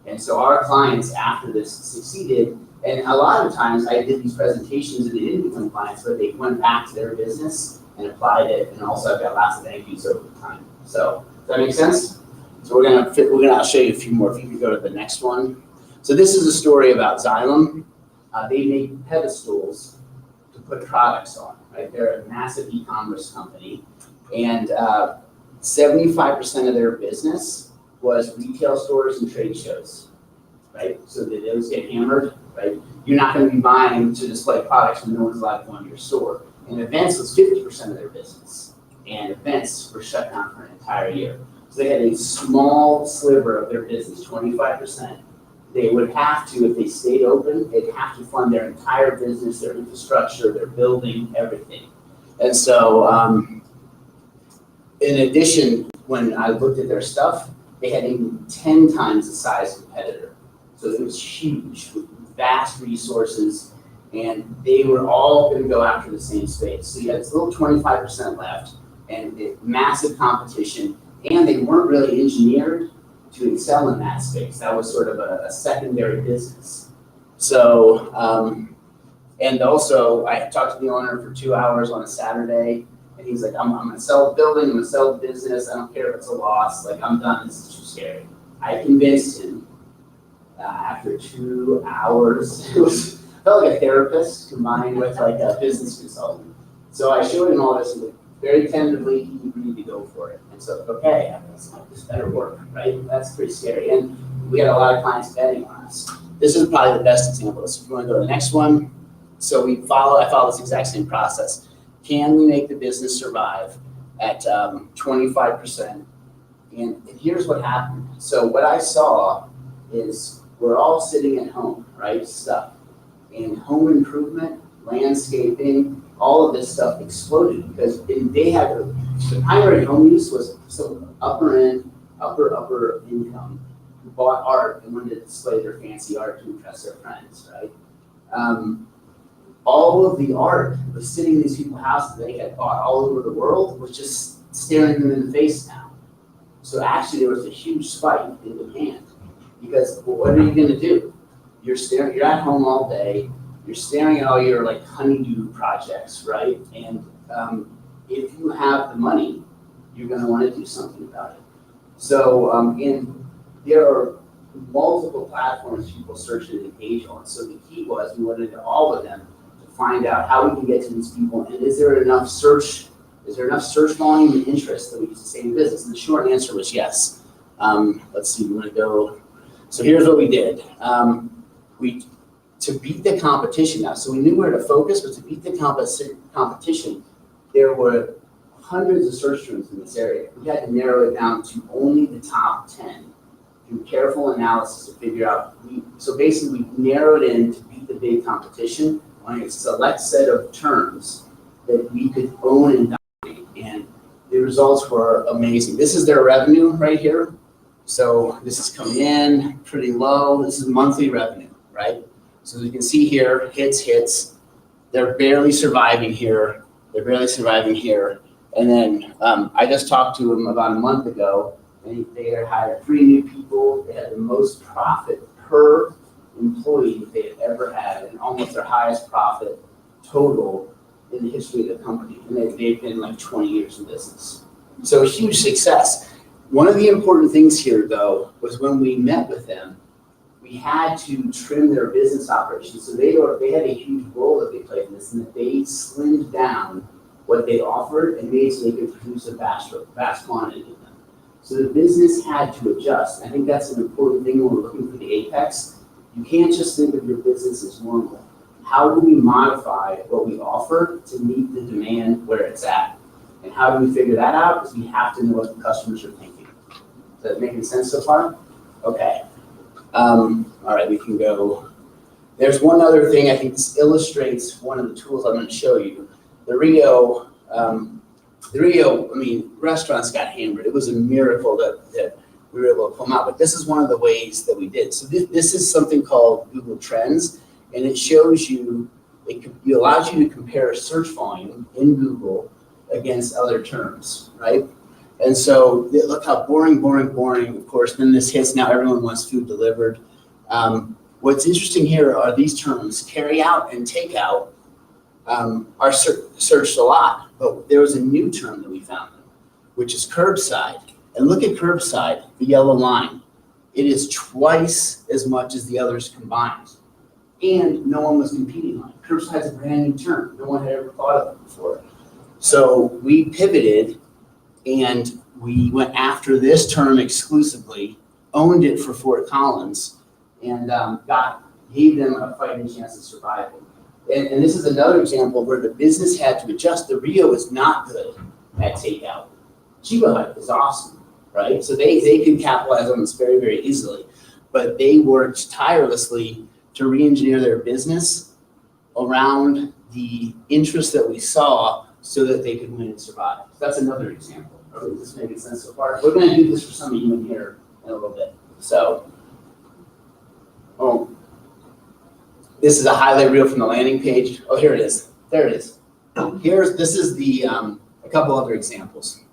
And so our clients after this succeeded. And a lot of times I did these presentations and they didn't become clients, but they went back to their business and applied it. And also I've got lots of thank yous over time. So does that make sense? So I'll show you a few more. If you could go to the next one. So this is a story about Xylem. They make pedestals to put products on, right? They're a massive e-commerce company. And 75% of their business was retail stores and trade shows, right? So those get hammered, right? You're not going to be buying to display products when no one's allowed to go into your store. And events was 50% of their business. And events were shut down for an entire year. So they had a small sliver of their business, 25%. They would have to, if they stayed open, they'd have to fund their entire business, their infrastructure, their building, everything. And so in addition, when I looked at their stuff, they had even 10 times the size competitor. So it was huge, with vast resources, and they were all going to go after the same space. So you had this little 25% left, and massive competition, and they weren't really engineered to excel in that space. That was sort of a secondary business. So, and also I talked to the owner for 2 hours on a Saturday, and he's like, I'm gonna sell the building, I'm gonna sell the business, I don't care if it's a loss, like I'm done, this is too scary. I convinced him after 2 hours, felt like a therapist combined with like a business consultant. So I showed him all this, and very tentatively, he agreed to go for it. And so, okay, this better work, right? That's pretty scary. And we had a lot of clients betting on us. This is probably the best example. So if you want to go to the next one. So I follow this exact same process. Can we make the business survive at 25%? And here's what happened. So what I saw is we're all sitting at home, right? Stuff. And home improvement, landscaping, all of this stuff exploded because they had the primary home use was so upper income, who bought art and wanted to display their fancy art to impress their friends, right? All of the art was sitting in these people's houses they had bought all over the world was just staring them in the face now. So actually there was a huge spike in demand because what are you gonna do? You're at home all day, you're staring at all your like honeydew projects, right? And if you have the money, you're gonna wanna do something about it. So, and there are multiple platforms people search and engage on. So the key was we went into all of them to find out how we can get to these people and is there enough search volume and interest that we can sustain business? And the short answer was yes. Let's see, we're gonna go. So here's what we did. To beat the competition now, so we knew where to focus, but to beat the competition, there were hundreds of search terms in this area. We had to narrow it down to only the top 10 through careful analysis to figure out. So basically, we narrowed in to beat the big competition on a select set of terms that we could own and dominate. And the results were amazing. This is their revenue right here. So this is coming in pretty low. This is monthly revenue, right? So as you can see here, hits. They're barely surviving here. And then I just talked to them about a month ago, and they had hired 3 new people. They had the most profit per employee they had ever had, and almost their highest profit total in the history of the company. And they've been like 20 years in business. So a huge success. One of the important things here, though, was when we met with them, we had to trim their business operations. So they had a huge role that they played in this, and that they slimmed down what they offered and made so they could produce a vast quantity of them. So the business had to adjust. I think that's an important thing when we're looking for the apex. You can't just think of your business as normal. How do we modify what we offer to meet the demand where it's at? And how do we figure that out? Because we have to know what the customers are thinking. Is that making sense so far? Okay. All right, we can go. There's one other thing. I think this illustrates one of the tools I'm going to show you. The Rio, I mean, restaurants got hammered. It was a miracle that we were able to pull them out. But this is one of the ways that we did. So this is something called Google Trends, and it shows you, it allows you to compare search volume in Google against other terms, right? And so look how boring. Of course, then this hits, now everyone wants food delivered. What's interesting here are these terms, carry out and take out, are searched a lot, but there was a new term that we found, which is curbside. And look at curbside, the yellow line. It is twice as much as the others combined. And no one was competing on it. Curbside is a brand new term. No one had ever thought of it before. So we pivoted and we went after this term exclusively, owned it for Fort Collins, and gave them a fighting chance of survival. And this is another example where the business had to adjust. The Rio is not good at takeout. Chiba Hut is awesome, right? So they can capitalize on this very, very easily. But they worked tirelessly to re-engineer their business around the interest that we saw so that they could win and survive. So that's another example. Is this making sense so far? We're going to do this for some of you in here in a little bit. So, this is a highlight reel from the landing page. Oh, here it is. There it is. This is the a couple other examples.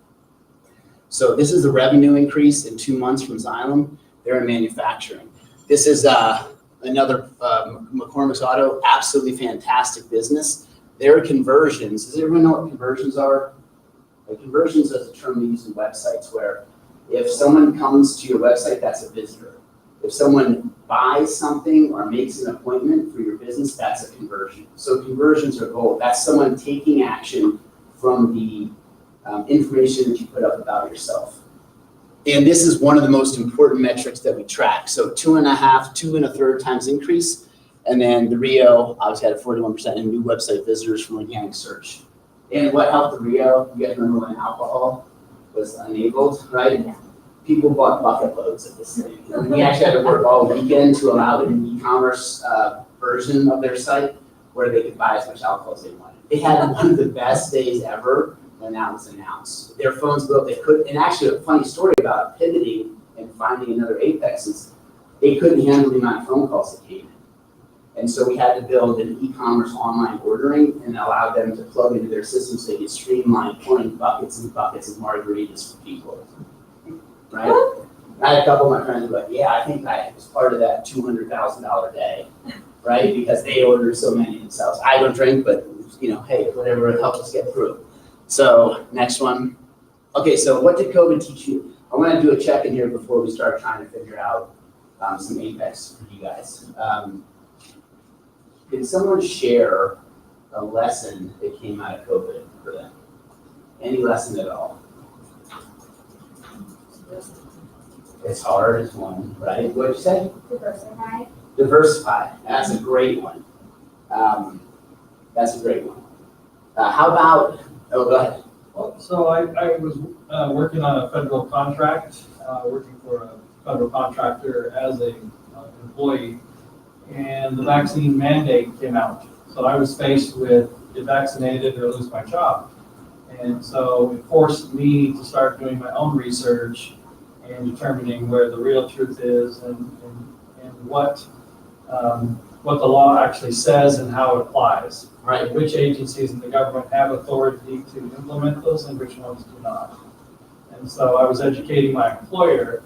So this is the revenue increase in 2 months from Xylem. They're in manufacturing. This is another McCormick's Auto, absolutely fantastic business. Their conversions. Does everyone know what conversions are? Like conversions is a term we use in websites where if someone comes to your website, that's a visitor. If someone buys something or makes an appointment for your business, that's a conversion. So conversions are gold. That's someone taking action from the information that you put up about yourself. And this is one of the most important metrics that we track. So 2 1/3 times increase. And then the Rio obviously had a 41% in new website visitors from organic search. And what helped the Rio, you guys remember when alcohol was enabled, right? Yeah. People bought bucket loads of this thing. And we actually had to work all weekend to allow an e-commerce version of their site where they could buy as much alcohol as they wanted. They had one of the best days ever when that was announced. Their phones built, they could, and actually a funny story about pivoting and and finding another Apex is they couldn't handle the amount of phone calls that came in. And so we had to build an e-commerce online ordering and allow them to plug into their system so they could streamline pouring buckets and buckets of margaritas for people, right? I had a couple of my friends were like, yeah, I think I was part of that $200,000 day, right? Because they order so many themselves. I don't drink, but hey, whatever helped us get through. So next one. Okay, so what did COVID teach you? I want to do a check in here before we start trying to figure out some Apex for you guys. Can someone share a lesson that came out of COVID for them? Any lesson at all? It's hard is one, right? What'd you say? Diversify. Diversify. That's a great one. That's a great one. How about, oh, go ahead. Well, so I was working on a federal contract, working for a federal contractor as a employee, and the vaccine mandate came out. So I was faced with get vaccinated or lose my job. And so it forced me to start doing my own research and determining where the real truth is and what the law actually says and how it applies. Right. Which agencies in the government have authority to implement those and which ones do not. And so I was educating my employer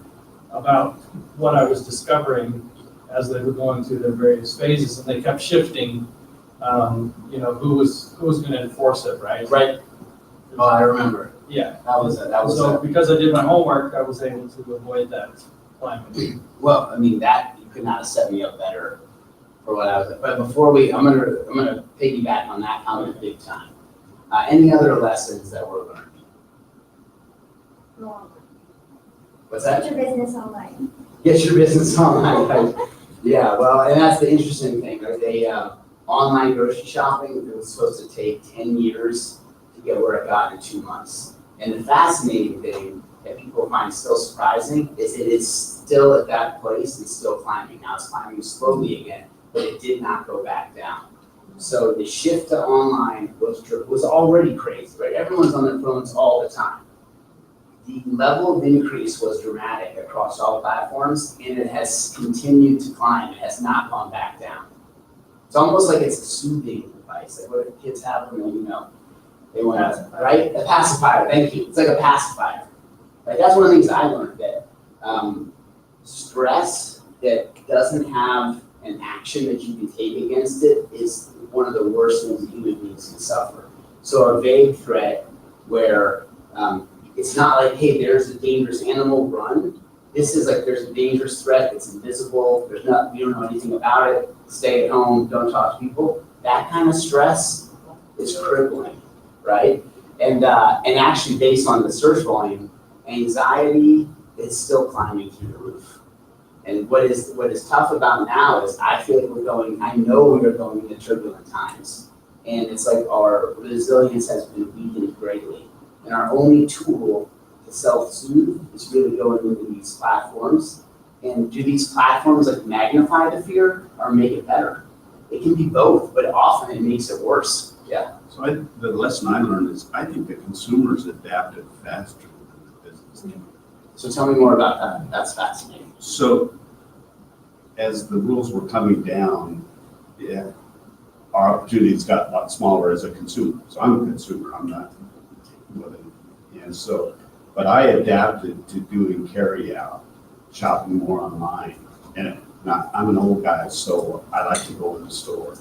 about what I was discovering as they were going through their various phases, and they kept shifting, who was going to enforce it, right? Right. Oh, I remember. Yeah. That was So because I did my homework, I was able to avoid that climate. well, I mean, that you could not have set me up better for what I was. But before I'm gonna piggyback on that comment big time. Any other lessons that were learned? Well, What's that? Get your business online. Get your business online. Right? Yeah. Well, and that's the interesting thing. Right? They online grocery shopping. It was supposed to take 10 years to get where it got in 2 months. And the fascinating thing that people find still surprising is it is still at that place and still climbing. Now it's climbing slowly again, but it did not go back down. So the shift to online was already crazy, right? Everyone's on their phones all the time. The level of increase was dramatic across all platforms, and it has continued to climb. It has not gone back down. It's almost like it's a soothing device, like what kids have when they want to, right? A pacifier, thank you. It's like a pacifier. Right? That's one of the things I learned, that stress that doesn't have an action that you can take against it is one of the worst things that human beings can suffer. So a vague threat where it's not like, hey, there's a dangerous animal, run. This is like there's a dangerous threat, it's invisible, you don't know anything about it, stay at home, don't talk to people. That kind of stress is crippling, right? And actually based on the search volume, anxiety is still climbing through the roof. And what is tough about now is I feel like I know we are going into turbulent times. And it's like our resilience has been weakened greatly. And our only tool to self-soothe is really going into these platforms. And do these platforms like magnify the fear or make it better? It can be both, but often it makes it worse. Yeah. So the lesson I learned is I think the consumers adapted faster than the business did. So tell me more about that. That's fascinating. So as the rules were coming down, yeah, our opportunities got a lot smaller as a consumer. So I'm a consumer, I'm not living. And so, but I adapted to doing carry out, shopping more online. And I'm an old guy, so I like to go in the store.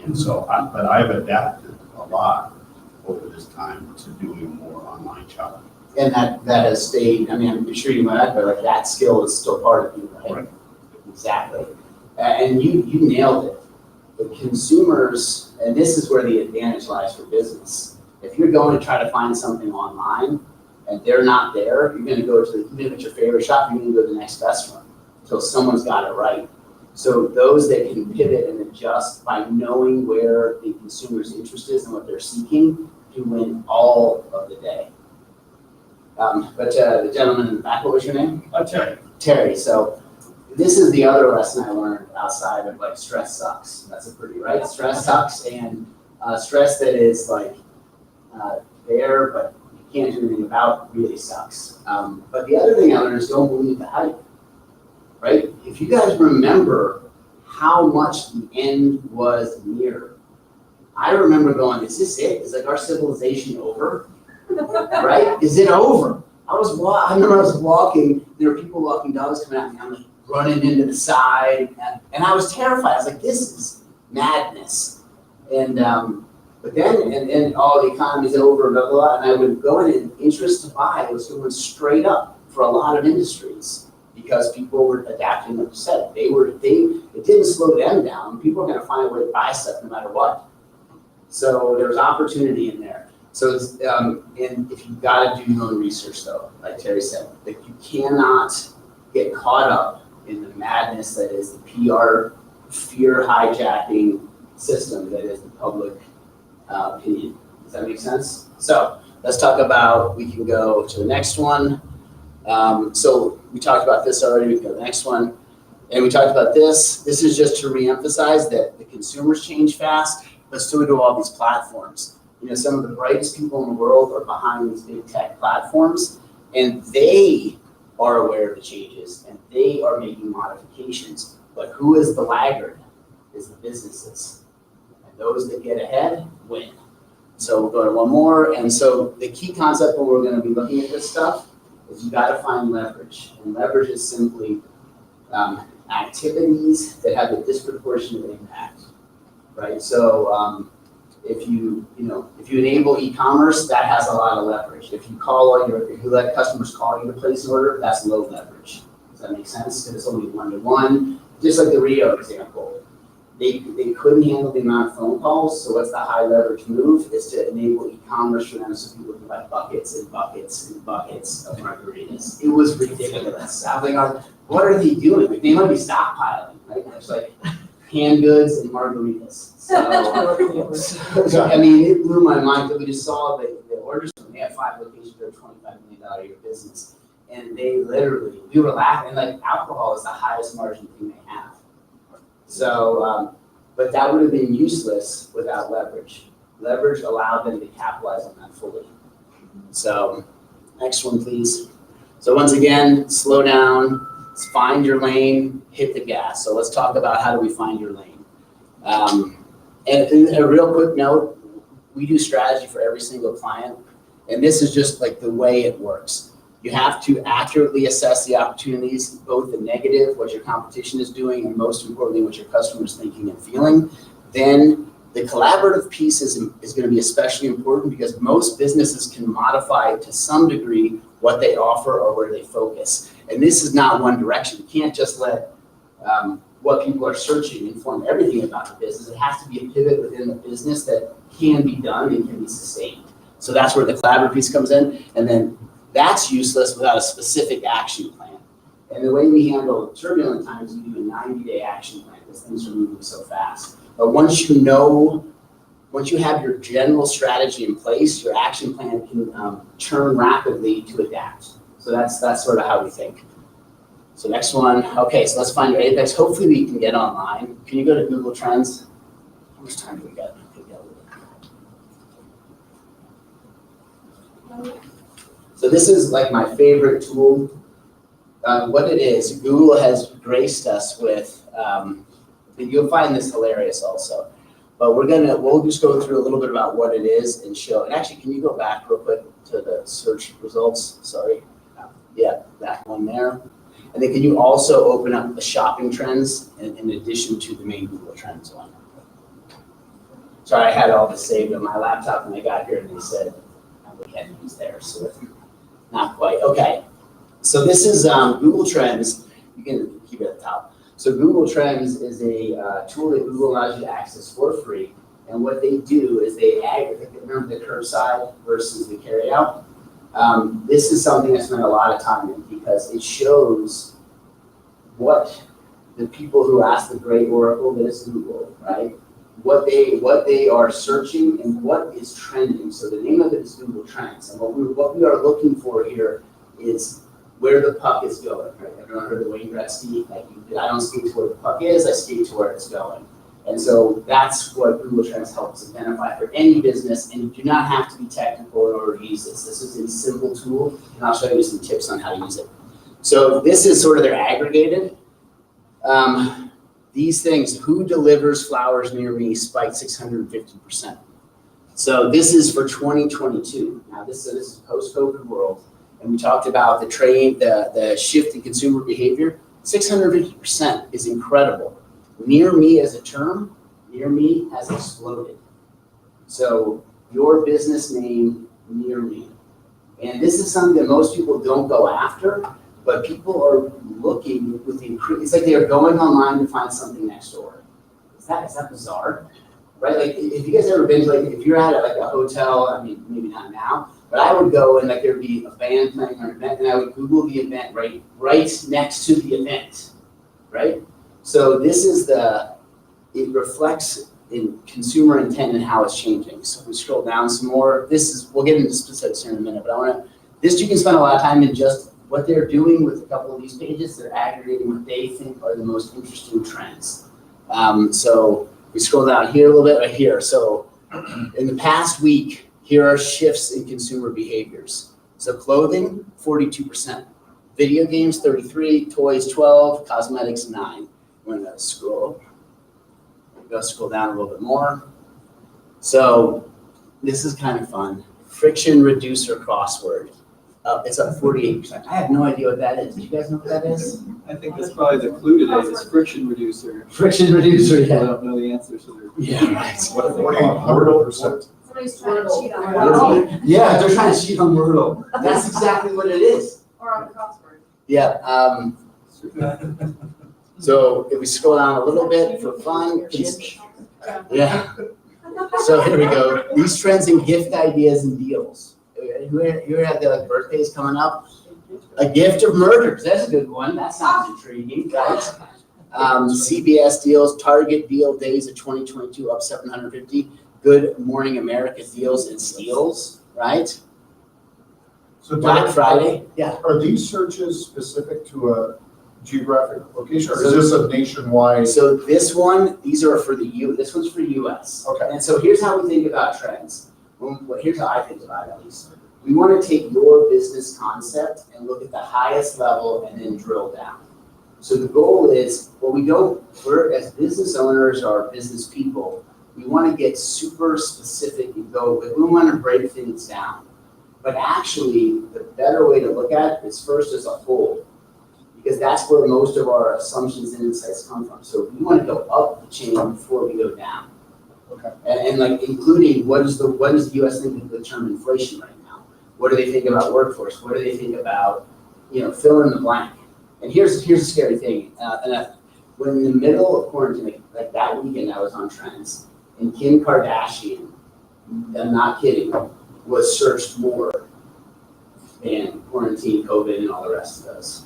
And so, but I've adapted a lot over this time to doing more online shopping. And that has stayed, I mean, I'm sure you might, but like that skill is still part of you, right? Right. Exactly. And you nailed it. The consumers, and this is where the advantage lies for business. If you're going to try to find something online and they're not there, you're going to go to, even if it's your favorite shop, you're going to go to the next best one until someone's got it right. So those that can pivot and adjust by knowing where the consumer's interest is and what they're seeking can win all of the day. But the gentleman in the back, what was your name? Terry. Terry. So this is the other lesson I learned outside of like stress sucks. That's a pretty, right? Stress sucks, and stress that is like there, but you can't do anything about really sucks. But the other thing I learned is don't believe the hype, right? If you guys remember how much the end was near, I remember going, is this it? Is like our civilization over? Right? Is it over? I remember I was walking, there were people walking dogs coming at me, I'm like running into the side, and I was terrified. I was like, this is madness. And but then, and all the economy's over, blah, blah, blah, and I would go in and interest to buy was going straight up for a lot of industries because people were adapting, like you said. It didn't slow them down. People are going to find a way to buy stuff no matter what. So there was opportunity in there. So it's, and if you've got to do your own research though, like Terry said, that you cannot get caught up in the madness that is the PR fear hijacking system that is the public opinion. Does that make sense? So let's talk about, we can go to the next one. So we talked about this already, we can go to the next one. And we talked about this. This is just to reemphasize that the consumers change fast, but so do all these platforms. You know, some of the brightest people in the world are behind these big tech platforms, and they are aware of the changes, and they are making modifications. But who is the laggard? Is the businesses. And those that get ahead win. So we'll go to one more. And so the key concept when we're going to be looking at this stuff is you got to find leverage. And leverage is simply activities that have a disproportionate impact, right? So if you enable e-commerce, that has a lot of leverage. If you let customers call you to place an order, that's low leverage. Does that make sense? Because it's only one-to-one. Just like the Rio example, they couldn't handle the amount of phone calls. So what's the high leverage move is to enable e-commerce for them, so people can buy buckets and buckets and buckets of margaritas. It was ridiculous. I was like, what are they doing? Like, they might be stockpiling, right? It's like canned goods and margaritas. So, I mean, it blew my mind that we just saw the orders from them. They have 5 locations, they're $25 million a year business. And they literally, we were laughing, like alcohol is the highest margin thing they have. So, but that would have been useless without leverage. Leverage allowed them to capitalize on that fully. So, next one, please. So once again, slow down, find your lane, hit the gas. So let's talk about how do we find your lane. And a real quick note, we do strategy for every single client, and this is just like the way it works. You have to accurately assess the opportunities, both the negative, what your competition is doing, and most importantly, what your customer is thinking and feeling. Then the collaborative piece is going to be especially important because most businesses can modify to some degree what they offer or where they focus. And this is not one direction. You can't just let what people are searching inform everything about the business. It has to be a pivot within the business that can be done and can be sustained. So that's where the collaborative piece comes in. And then that's useless without a specific action plan. And the way we handle turbulent times, we do a 90-day action plan because things are moving so fast. But once you have your general strategy in place, your action plan can turn rapidly to adapt. So that's sort of how we think. So next one, okay, so let's find your apex. Hopefully we can get online. Can you go to Google Trends? How much time do we got? So this is like my favorite tool. What it is, Google has graced us with, you'll find this hilarious also, but we'll just go through a little bit about what it is and show. And actually, can you go back real quick to the search results? Sorry. Yeah, that one there. And then can you also open up the shopping trends in addition to the main Google Trends one? Sorry, I had all this saved on my laptop when I got here and they said, we can't use there, so not quite. Okay, so this is Google Trends. You can keep it at the top. So Google Trends is a tool that Google allows you to access for free. And what they do is they aggregate, remember the curbside versus the carryout? This is something I spent a lot of time in because it shows what the people who ask the great oracle that is Google, right? What they are searching and what is trending. So the name of it is Google Trends. And what we are looking for here is where the puck is going, right? Everyone heard the Wayne Gretzky, I don't skate to where the puck is, I skate to where it's going. And so that's what Google Trends helps identify for any business, and you do not have to be technical in order to use this. This is a simple tool, and I'll show you some tips on how to use it. So this is sort of their aggregated. These things, who delivers flowers near me, spiked 650%. So this is for 2022. Now this is post-COVID world, and we talked about the shift in consumer behavior. 650% is incredible. Near me as a term, near me has exploded. So your business name, near me. And this is something that most people don't go after, but people are looking with the increase. It's like they are going online to find something next door. Is that bizarre? Right? Like, if you guys ever been to, like, if you're at a hotel, I mean, maybe not now, but I would go and like there'd be a band playing or an event, and I would Google the event right next to the event, right? So this is it reflects in consumer intent and how it's changing. So if we scroll down some more, we'll get into specifics here in a minute, but you can spend a lot of time in just what they're doing with a couple of these pages. They're aggregating what they think are the most interesting trends. So we scroll down here a little bit, right here. So in the past week, here are shifts in consumer behaviors. So clothing, 42%. Video games, 33, toys, 12, cosmetics, 9. I'm gonna scroll down a little bit more. So this is kind of fun. Friction reducer crossword. It's up 48%. I have no idea what that is. Do you guys know what that is? I think that's probably the clue today, is friction reducer. Friction reducer, People yeah. don't know the answers to their. Yeah, right. 100%. Somebody's trying to cheat on Wordle. Yeah, they're trying to cheat on Wordle. That's exactly what it is. Or on the crossword. Yeah. So if we scroll down a little bit for fun. Yeah. So here we go. These trends in gift ideas and deals. You have the birthdays coming up. A gift of murders. That's a good one. That sounds intriguing, guys. CBS deals, Target deal days of 2022 up 750. Good Morning America deals and steals, right? So Black Friday. Yeah. Are these searches specific to a geographic location, or is this a nationwide? So this one's for US. Okay. And so here's how we think about trends. Here's how I think about it, at least. We want to take your business concept and look at the highest level and then drill down. So the goal is, we're as business owners or business people, we want to get super specific and we want to break things down. But actually, the better way to look at it is first as a whole, because that's where most of our assumptions and insights come from. So we want to go up the chain before we go down. Okay. And like including what does the US think of the term inflation right now? What do they think about workforce? What do they think about, fill in the blank? And here's a scary thing. When in the middle of quarantine, like that weekend I was on Trends, and Kim Kardashian, I'm not kidding, was searched more than quarantine, COVID, and all the rest of those.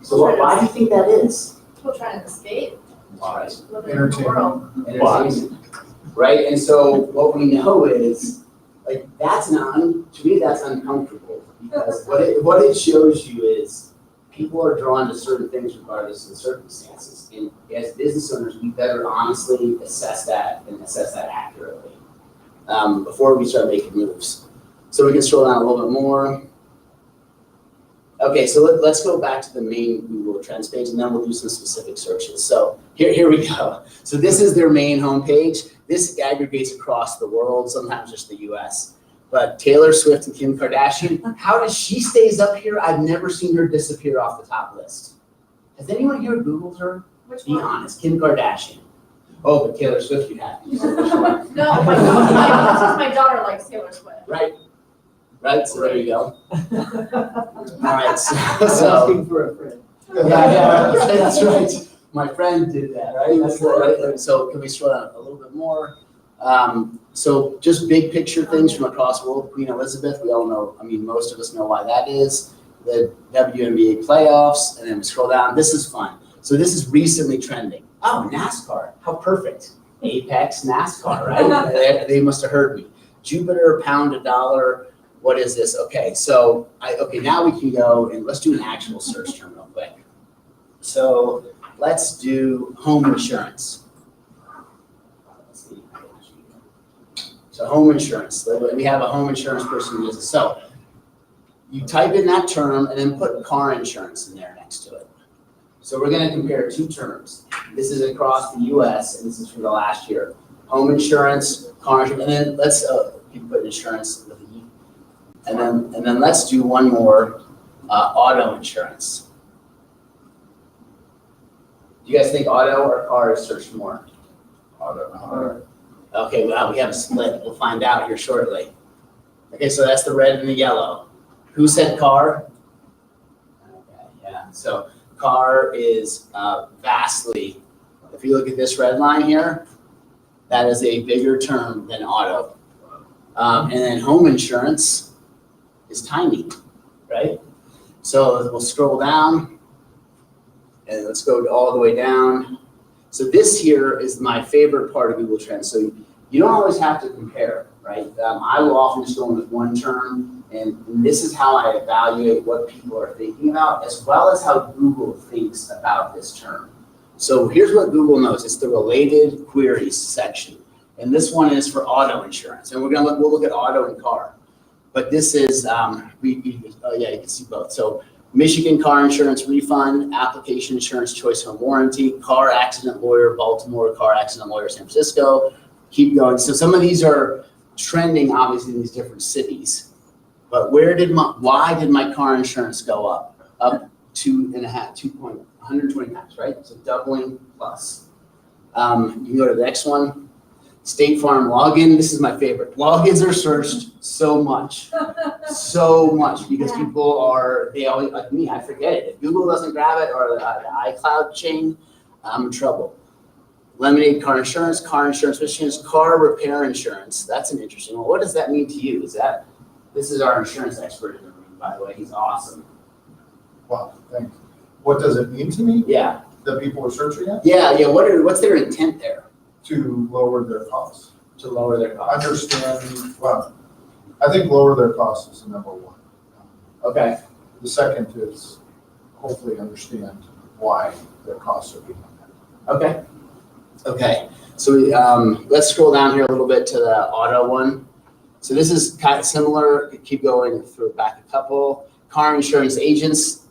So why do you think that is? People trying to escape. Right. Living in the world. Entertainment. Right, and so what we know is, like, to me, that's uncomfortable, because what it shows you is people are drawn to certain things regardless of the circumstances. And as business owners, we better honestly assess that and assess that accurately before we start making moves. So we can scroll down a little bit more. Okay, so let's go back to the main Google Trends page, and then we'll do some specific searches. So here we go. So this is their main homepage. This aggregates across the world, sometimes just the US. But Taylor Swift and Kim Kardashian, how does she stays up here? I've never seen her disappear off the top list. Has anyone here Googled her? Which Be one? honest, Kim Kardashian. Oh, but Taylor Swift you have. No, my daughter likes Taylor Swift. Right, so there you go. All right, so Asking for a friend. yeah, that's right. My friend did that, right? That's right. So can we scroll down a little bit more? So just big picture things from across the world. Queen Elizabeth, we all know, most of us know why that is. The WNBA playoffs, and then we scroll down. This is fun. So this is recently trending. Oh, NASCAR, how perfect. Apex NASCAR, right? They must have heard me. Jupiter, pound, $1. What is this? Okay, so now we can go and let's do an actual search term real quick. So let's do home insurance. So home insurance, we have a home insurance person who does it. So you type in that term and then put car insurance in there next to it. So we're gonna compare two terms. This is across the US and this is for the last year. Home insurance, car insurance, and then let's, you can put insurance with E. And then let's do one more, auto insurance. Do you guys think auto or car is searched more? Auto. Okay, well, we have a split. We'll find out here shortly. Okay, so that's the red and the yellow. Who said car? Okay, yeah, so car is vastly, if you look at this red line here, that is a bigger term than auto. And then home insurance is tiny, right? So we'll scroll down and let's go all the way down. So this here is my favorite part of Google Trends. So you don't always have to compare, right? I will often just go in with one term, and this is how I evaluate what people are thinking about, as well as how Google thinks about this term. So here's what Google knows. It's the related queries section. And this one is for auto insurance. And we'll look at auto and car. But this is, oh yeah, you can see both. So Michigan car insurance refund, application insurance choice home warranty, car accident lawyer, Baltimore, car accident lawyer, San Francisco, keep going. So some of these are trending obviously in these different cities. But why did my car insurance go up? Up 120 times, right? So doubling plus. You can go to the next one. State Farm login, this is my favorite. Logins are searched so much because people they always, like me, I forget it. If Google doesn't grab it or the iCloud chain, I'm in trouble. Lemonade car insurance, car repair insurance. That's an interesting one. What does that mean to you? This is our insurance expert in the room, by the way. He's awesome. Wow, thanks. What does it mean to me? Yeah. That people are searching it? Yeah. What's their intent there? To lower their costs. To lower their costs. Understand, well, I think lower their costs is the number one. Okay. The second is hopefully understand why their costs are being met. Okay. So let's scroll down here a little bit to the auto one. So this is kind of similar. Keep going through back a couple. Car insurance agents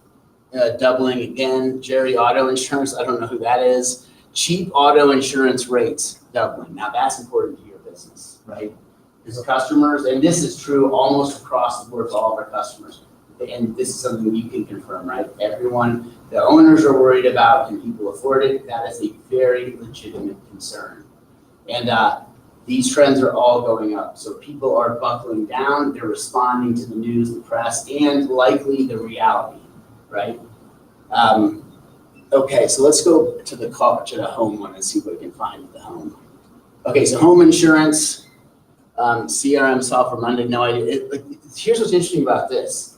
doubling again. Jerry Auto Insurance. I don't know who that is. Cheap auto insurance rates doubling. Now that's important to your business, right? Because customers, and this is true almost across the board for all of our customers. And this is something you can confirm, right? Everyone, the owners are worried about, can people afford it? That is a very legitimate concern. And these trends are all going up. So people are buckling down, they're responding to the news, the press, and likely the reality, right? Okay, so let's go to the home one and see what we can find with the home. Okay, so home insurance, CRM software Monday, no idea. Here's what's interesting about this.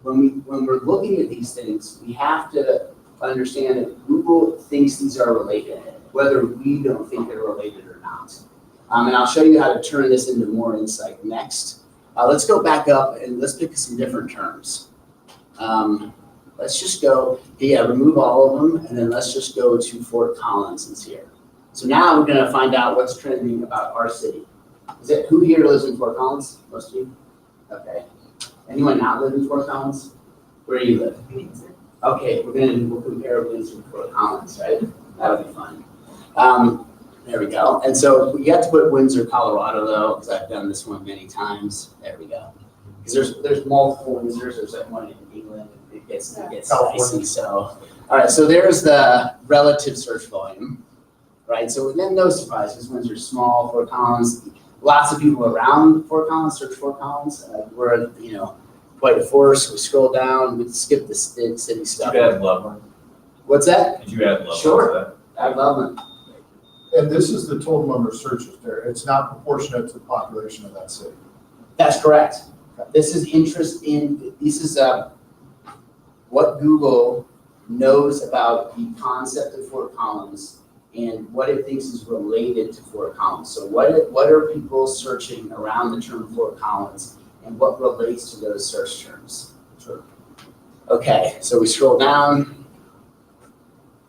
When we're looking at these things, we have to understand that Google thinks these are related, whether we don't think they're related or not. And I'll show you how to turn this into more insight next. Let's go back up and let's pick some different terms. Let's just go, remove all of them, and then let's just go to Fort Collins is here. So now we're gonna find out what's trending about our city. Who here lives in Fort Collins? Most of you? Okay. Anyone not live in Fort Collins? Where do you live? Windsor. Okay, we'll compare Windsor and Fort Collins, right? That'll be fun. There we go. And so you have to put Windsor, Colorado though, because I've done this one many times. There we go. Because there's multiple Windsors. There's like one in England. It gets dicey. So, all right. So there's the relative search volume, right? So then no surprise because Windsor's small. Fort Collins, lots of people around Fort Collins search Fort Collins. We're quite a force. We scroll down. We skip the city stuff. Did you add Loveland? What's that? Did you add Loveland? Sure. Add Loveland. And this is the total number of searches there. It's not proportionate to the population of that city. That's correct. This is what Google knows about the concept of Fort Collins and what it thinks is related to Fort Collins. So what are people searching around the term Fort Collins and what relates to those search terms? Sure. Okay, so we scroll down.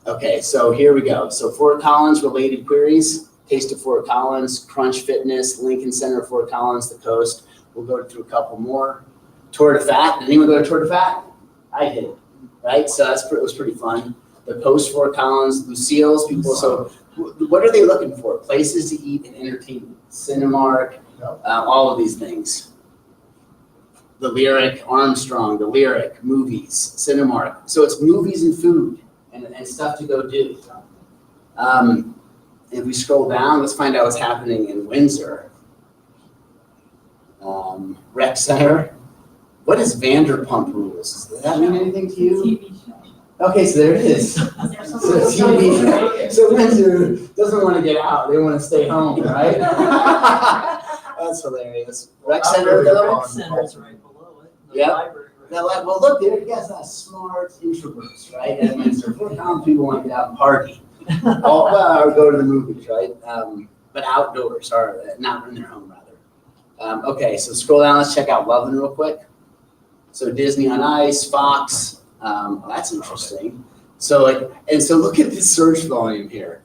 Okay, so here we go. So Fort Collins related queries. Taste of Fort Collins, Crunch Fitness, Lincoln Center, Fort Collins, the Coast. We'll go through a couple more. Tour de Fat. Did anyone go to Tour de Fat? I did, right? So it was pretty fun. The Post, Fort Collins, Lucille's, people. So what are they looking for? Places to eat and entertainment. Cinemark, all of these things. The Lyric, Armstrong, the Lyric, movies, Cinemark. So it's movies and food and stuff to go do. If we scroll down, let's find out what's happening in Windsor. Rec Center. What is Vanderpump Rules? Does that mean anything to you? TV show. Okay, so there it is. So TV. So Windsor doesn't want to get out. They want to stay home, right? That's hilarious. Rec Center, though? Rec Center's right below it. The Yep. library. Now, well, look, there you guys are smart introverts, right? And Windsor, Fort Collins people want to get out and party. Or go to the movies, right? But outdoors, or not in their home, rather. Okay, so scroll down. Let's check out Loveland real quick. So Disney on Ice, Fox. That's interesting. So look at this search volume here.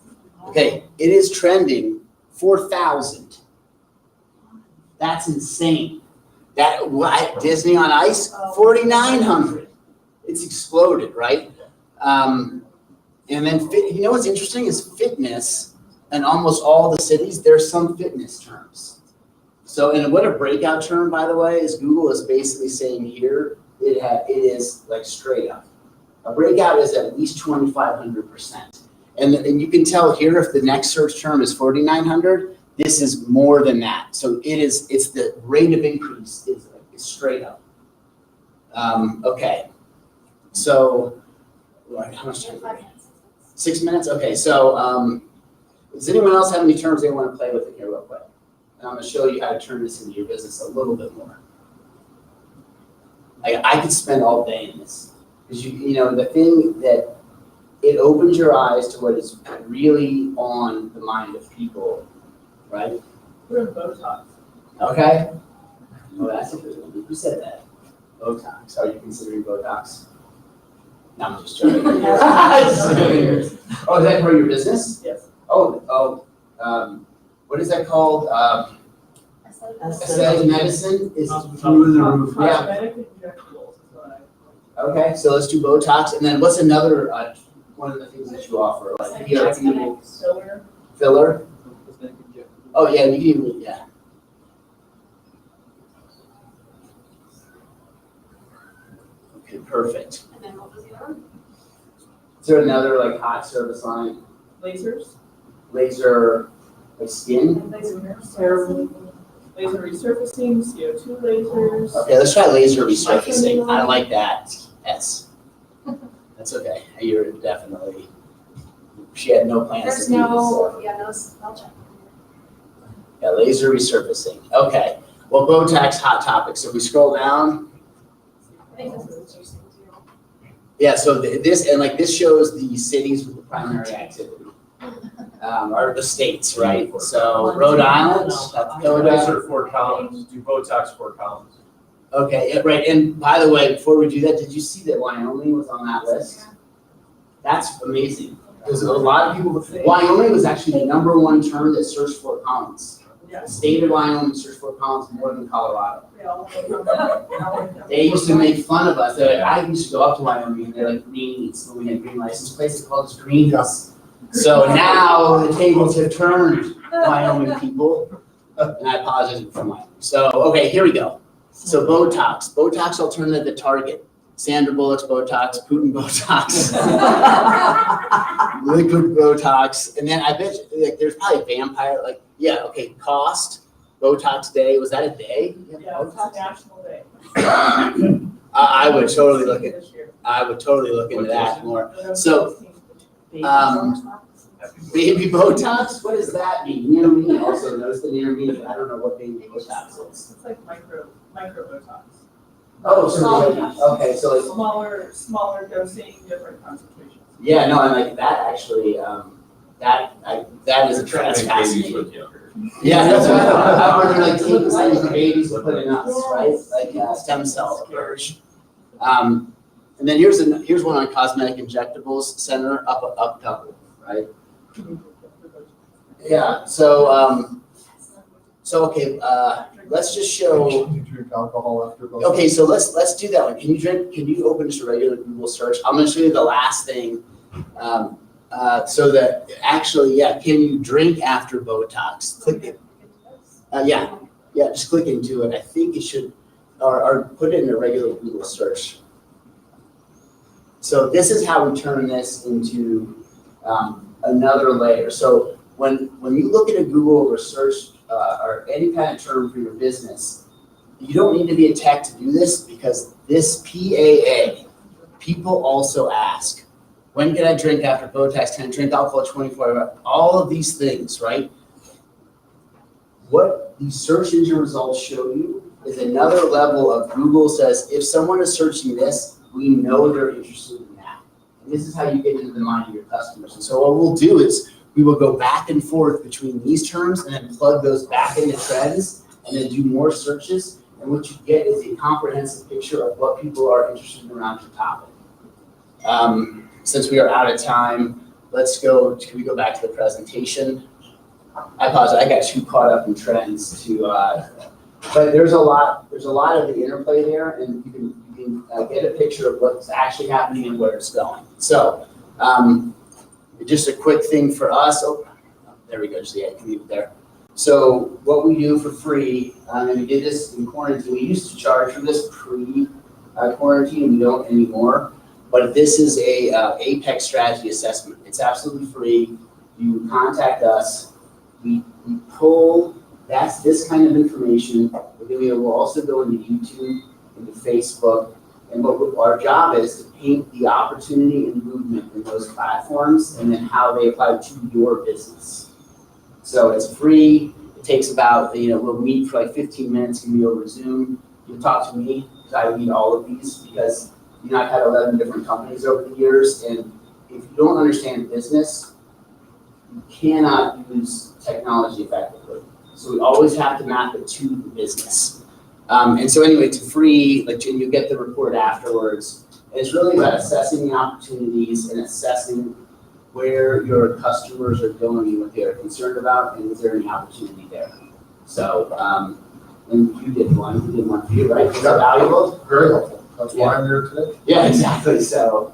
Okay, it is trending 4,000. That's insane. Disney on Ice, 4,900. It's exploded, right? And then you know what's interesting is fitness. In almost all the cities, there's some fitness terms. So, and what a breakout term, by the way, is Google is basically saying here, it is like straight up. A breakout is at least 2,500%. And you can tell here if the next search term is 4,900, this is more than that. So it's the rate of increase is straight up. Okay. So, how much time? 6 minutes? Okay, so does anyone else have any terms they want to play with it here real quick? And I'm going to show you how to turn this into your business a little bit more. I could spend all day in this. Because you know, the thing that it opens your eyes to what is really on the mind of people, right? We're in Botox. Okay. Oh, that's a good one. Who said that? Botox. Are you considering Botox? No, I'm just joking. Oh, is that for your business? Yes. What is that called? Aesthetic medicine is Hospitality. through the roof. Yeah. Cosmetic injectables is what I. Okay, so let's do Botox, and then what's another one of the things that you offer, like PRP Filler. filler? Cosmetic injectables. Oh yeah, you can even yeah. Okay, perfect. And then what was the other one? Is there another like hot service line? Lasers. Laser, like skin? And laser resurfacing, CO2 lasers. Okay, let's try laser resurfacing. I like that. Yes. That's okay. You're definitely. She had no plans. There's to do this, no, so. yeah, no spell check. Yeah, laser resurfacing. Okay. Well, Botox hot topic. So if we scroll down. I think this is interesting too. Yeah. So this shows the cities with the primary activity, or the states, right? So Rhode Island, South Dakota. Laser Fort Collins, do Botox Fort Collins. Okay. Yeah, right. And by the way, before we do that, did you see that Wyoming was on that list? That's amazing. Because a lot of people, Wyoming was actually the #1 term that searched Fort Collins. Yeah. The state of Wyoming searched Fort Collins more than Colorado. They all have They used to make fun of us. I used to go up to Wyoming and they're like greenies when we had green license plates. They called us greenies. So now the tables have turned, Wyoming people. And I apologize for Wyoming. So, okay, here we go. So Botox. Botox alternative to Target. Sandra Bullock's Botox, Putin Botox, liquid Botox, and then I bet like there's probably vampire cost Botox day. Was that a day? Yeah, it's a national day. I would totally look at. This year. I would totally look into that more. November So, 16th. Baby Botox. What does that mean? Near me also knows the near me. But I don't know what baby Botox is. It's like micro Botox. Oh, so okay, so like. Smaller dosing, different concentrations. Yeah, no, and like that actually, that is that's fascinating. Yeah, that's what I thought. I wonder like taking things the babies and putting us, right? Like stem cell approach. And then here's one on cosmetic injectables center up double, right? Yeah, okay, let's just show, Can you drink alcohol after those? okay, so let's do that one. Can you open just a regular Google search? I'm gonna show you the last thing. So that, actually, yeah, can you drink after Botox? Click it. Yeah, just click into it. I think it should, or put it in a regular Google search. So this is how we turn this into another layer. So when you look at a Google or search or any kind of term for your business, you don't need to be a tech to do this, because this PAA, people also ask, when can I drink after Botox? Can I drink alcohol 24 hours? All of these things, right? What the search engine results show you is another level of Google says, if someone is searching this, we know they're interested in that. And this is how you get into the mind of your customers. And so what we'll do is we will go back and forth between these terms and then plug those back into trends and then do more searches. And what you get is a comprehensive picture of what people are interested in around your topic. Since we are out of time, can we go back to the presentation? I apologize, I got too caught up in trends but there's a lot of the interplay there, and you can get a picture of what's actually happening and where it's going. So, just a quick thing for us. Oh, there we go. Just I can leave it there. So, what we do for free, and we did this in quarantine. We used to charge for this pre-quarantine. We don't anymore. But this is a Apex strategy assessment. It's absolutely free. You contact us. We pull this kind of information. We will also go into YouTube, into Facebook, and what our job is to paint the opportunity and movement in those platforms, and then how they apply to your business. So it's free. It takes about, we'll meet for like 15 minutes, can be over Zoom. You'll talk to me, because I lead all of these, because I've had 11 different companies over the years, and if you don't understand business, you cannot use technology effectively. So we always have to map it to the business. And so anyway, it's free, and you get the report afterwards. And it's really about assessing the opportunities and assessing where your customers are going and what they're concerned about, and is there any opportunity there. So, and you did one for you, right? Is that valuable? Very helpful. That's why I'm here today. Yeah, exactly. So,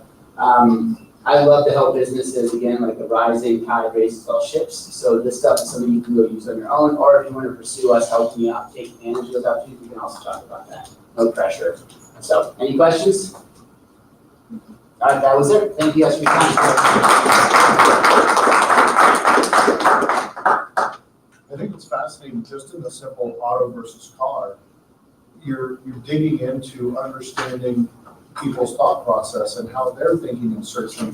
I love to help businesses, again, like the rising tide raises all ships. So this stuff is something you can go use on your own, or if you want to pursue us helping you out, take advantage of those opportunities, we can also talk about that. No pressure. So, any questions? All right, that was it. Thank you guys for your time. I think it's fascinating, just in the simple auto versus car, you're digging into understanding people's thought process and how they're thinking and searching,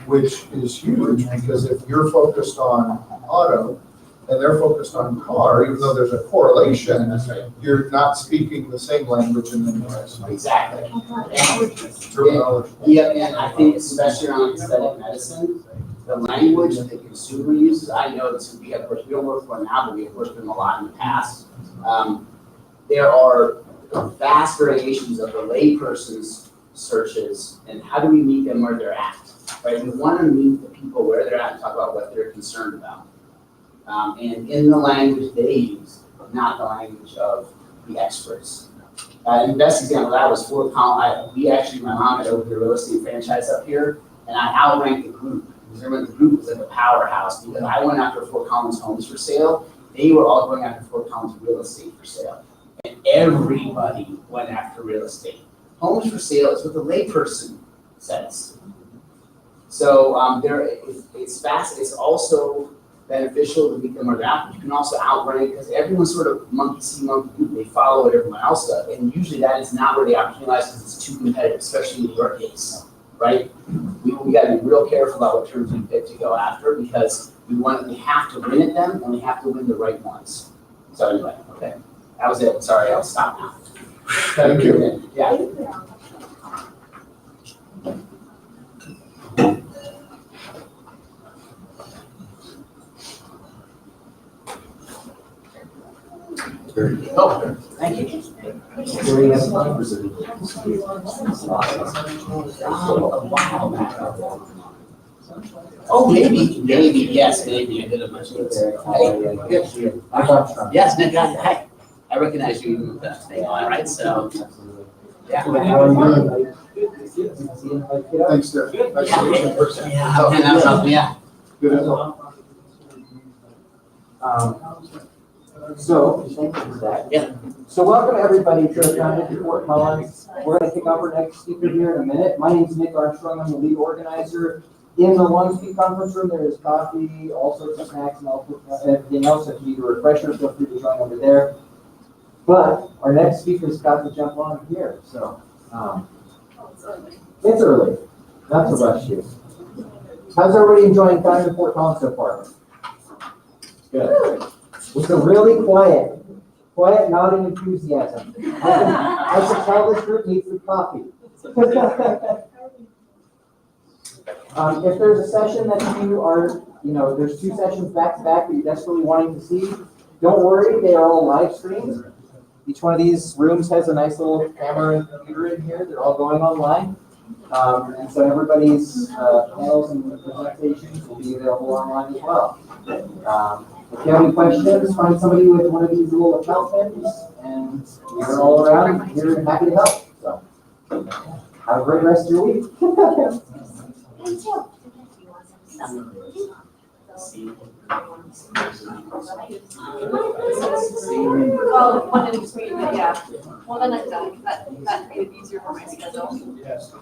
which is huge, because if you're focused on auto and they're focused on car, even though there's a correlation, you're not speaking the same language in many ways. Exactly. Terminology. Yeah, and I think especially around aesthetic medicine, the language that the consumer uses, I know this, we don't work for them now, but we have worked with them a lot in the past. There are vast variations of the layperson's searches, and how do we meet them where they're at, right? We want to meet the people where they're at and talk about what they're concerned about. And in the language they use, not the language of the experts. The best example of that was my mom had opened a real estate franchise up here, and I outranked the group. Because the group was like a powerhouse, because I went after Fort Collins homes for sale. They were all going after Fort Collins real estate for sale. And everybody went after real estate. Homes for sale is what the layperson says. So it's fast. It's also beneficial to meet them where they're at. You can also outrank, because everyone's sort of monkey see, monkey do. They follow what everyone else does. And usually that is not where the opportunity lies, because it's too competitive, especially in your case, right? We got to be real careful about what terms we pick to go after, because we have to win at them, and we have to win the right ones. So anyway, okay. That was it. Sorry, I'll stop now. Thank you. Yeah. Oh, thank you. Oh, maybe, yes, maybe, I did a bunch of this. Hey, good. Yes, Nick, hi, I recognize you with that thing on, right, so, yeah. Thanks, Jeff. Nice to meet you in person. Yeah, and that was, yeah. Good as well. So, thank you for that. Yeah. So welcome everybody to the Founded in Fort Collins. We're going to kick off our next speaker here in a minute. My name is Nick Armstrong. I'm the lead organizer. In the One Speak conference room, there is coffee, all sorts of snacks, and everything else. If you need a refresher, feel free to join over there. But our next speaker's got to jump on here. So it's early. Not to rush you. How's everybody enjoying Founded in Fort Collins so far? Good. It's a really quiet, nodding enthusiasm. I can tell this group needs some coffee. If there's a session that you are, there's 2 sessions back to back that you're desperately wanting to see, don't worry, they are all live streamed. Each one of these rooms has a nice little camera and computer in here. They're all going online. And so everybody's panels and presentations will be available online as well. If you have any questions, find somebody with one of these little account pins, and we're all around here and happy to help. So, have a great rest of your week. Well, one in between, but yeah. Well, then I'm done, because that made it easier for my schedule. Yes. So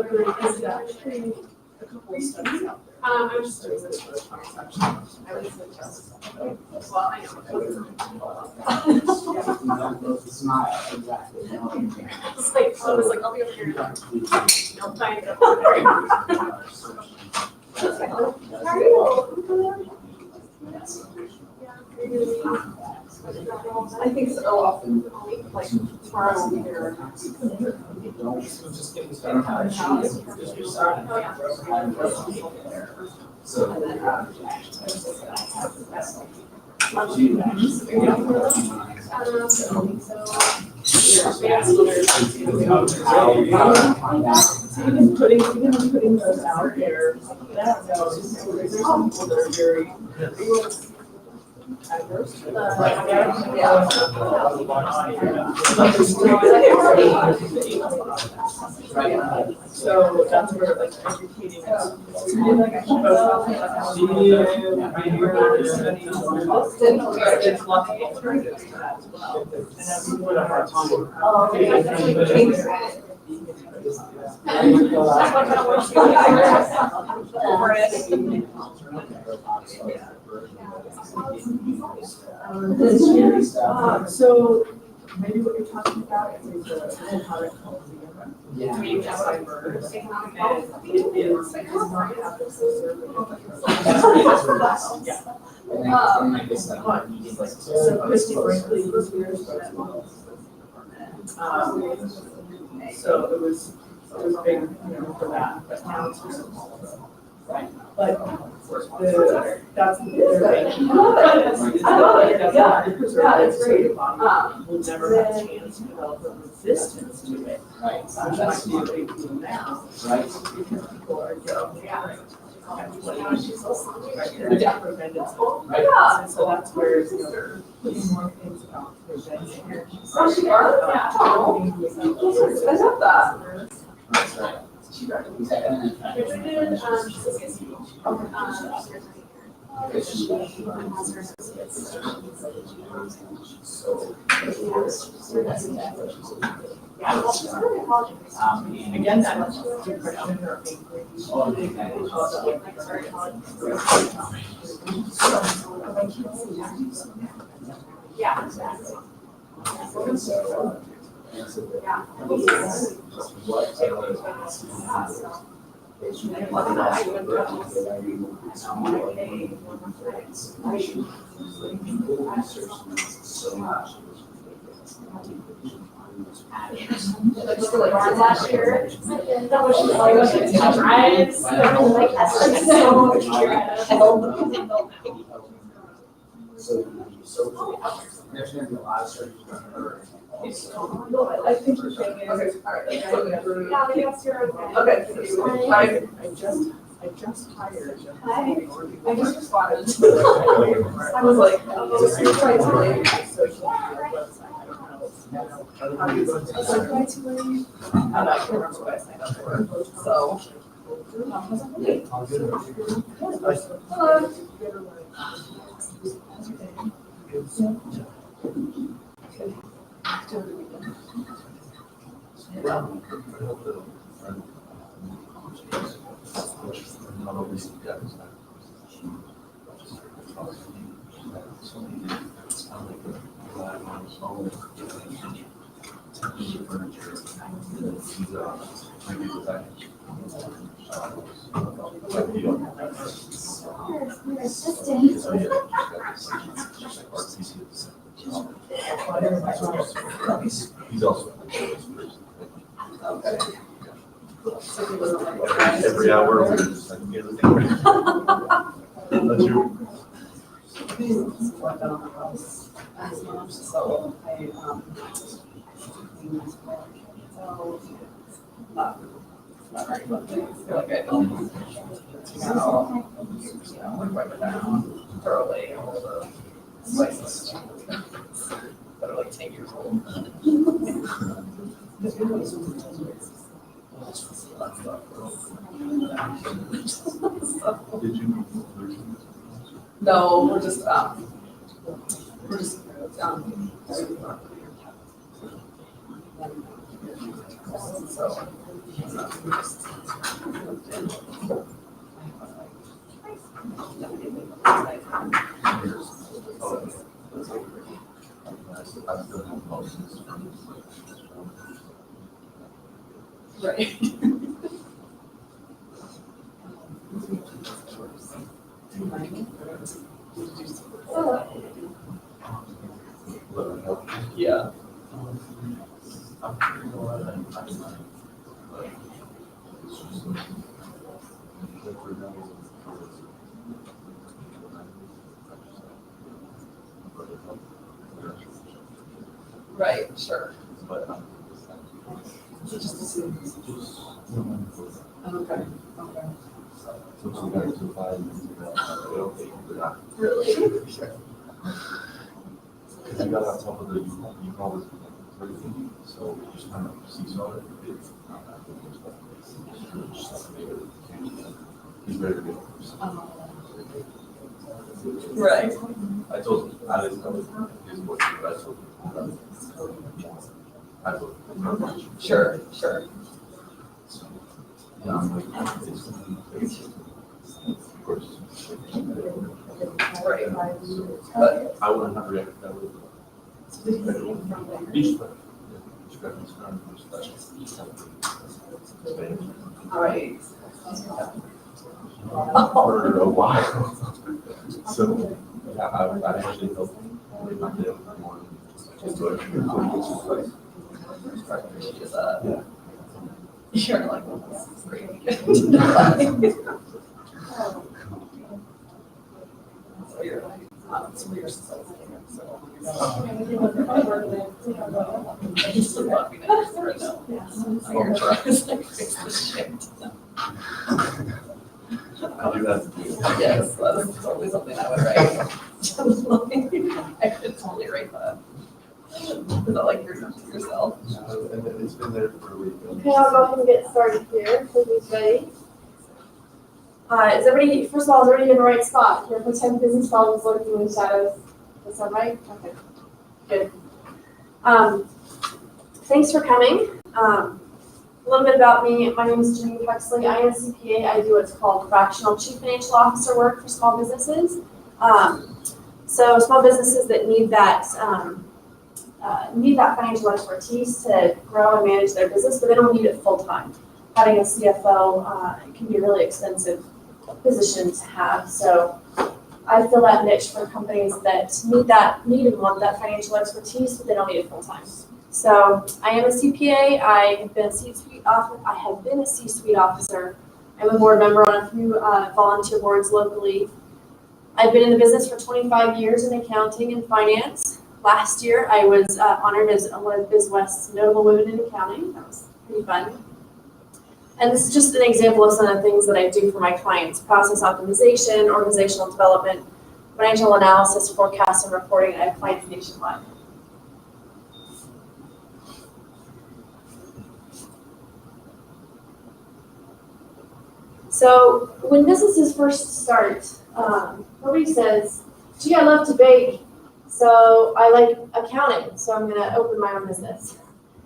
there is actually a couple of studies out there. I'm just doing this for the section. I would suggest. Well, I know. It's not exactly. It's like, so I was like, I'll be over here. I'll try and get up I think so often, like, tomorrow I'll be here. Even putting those out there, that knows, there's some people that are very adverse to so that's where like educating us. It's lots of alternatives to that as well. And that's what our so maybe what you're talking about is the economic health of Yeah. community members. And it is not happening so Christy Brinkley was here for that month. So it was big, for that, but now it's just right. But that's the thing. It's great. We'll never have a chance to develop a resistance to it. Right. Which might be a big deal now. Right. Because people are preventative. Right. And so that's where, putting more things about prevention. Oh, she does? I love that. That's right. Again, that's depression or Yeah, exactly. Last year, that was she drives, like, So you socially, there's gonna be a lot of searches going on. No, I think the thing is, Okay, all right, Yeah, maybe that's your. okay, I just hired. Hi. I just responded. I was like, just reply to lady social media website, I don't know. How do you go to that? And I can't remember what I signed up for, so. He's also. Every hour, we're just like, get everything ready. That's your. So not very much. I feel like I don't, wipe it down thoroughly, all the spices that are like 10 years old. Did you? No, we're just, so. Right. Yeah. Right, sure. Just assume. Okay, okay. Really? Because you got on top of the, you always, so just kind of seesaw it. He's ready to go. Right. I told him, I didn't know his voice, but I told him. I told him. Sure, sure. Yeah, I'm like, it's, of course. Right. But I wouldn't have reacted that way. Beach spread. right. For a while. So, yeah, I actually helped with my day every morning. Just to yeah. You're like, well, this is great. So you're like, so you're so. I just love being a for it now. Your truck is like, fix this shit. I do have to do it. Yes, that is totally something I would write. I could totally write that. Is that like yourself? And it's been there for a week. Okay, I'll go ahead and get started here. Who's ready? Is everybody, first of all, is everybody in the right spot? Your pretend business problems lurking in the shadows. Is that right? Okay, good. Thanks for coming. A little bit about me. My name is Janine Huxley. I am a CPA. I do what's called fractional chief financial officer work for small businesses. So small businesses that need that financial expertise to grow and manage their business, but they don't need it full time. Having a CFO can be a really expensive position to have. So I fill that niche for companies that need and want that financial expertise, but they don't need it full time. So I am a CPA. I have been a C-suite officer. I'm a board member on a few volunteer boards locally. I've been in the business for 25 years in accounting and finance. Last year, I was honored as one of BizWest's notable women in accounting. That was pretty fun. And this is just an example of some of the things that I do for my clients: process optimization, organizational development, financial analysis, forecast, and reporting. I have clients nationwide. So when businesses first start, nobody says, gee, I love to bake, so I like accounting, so I'm gonna open my own business.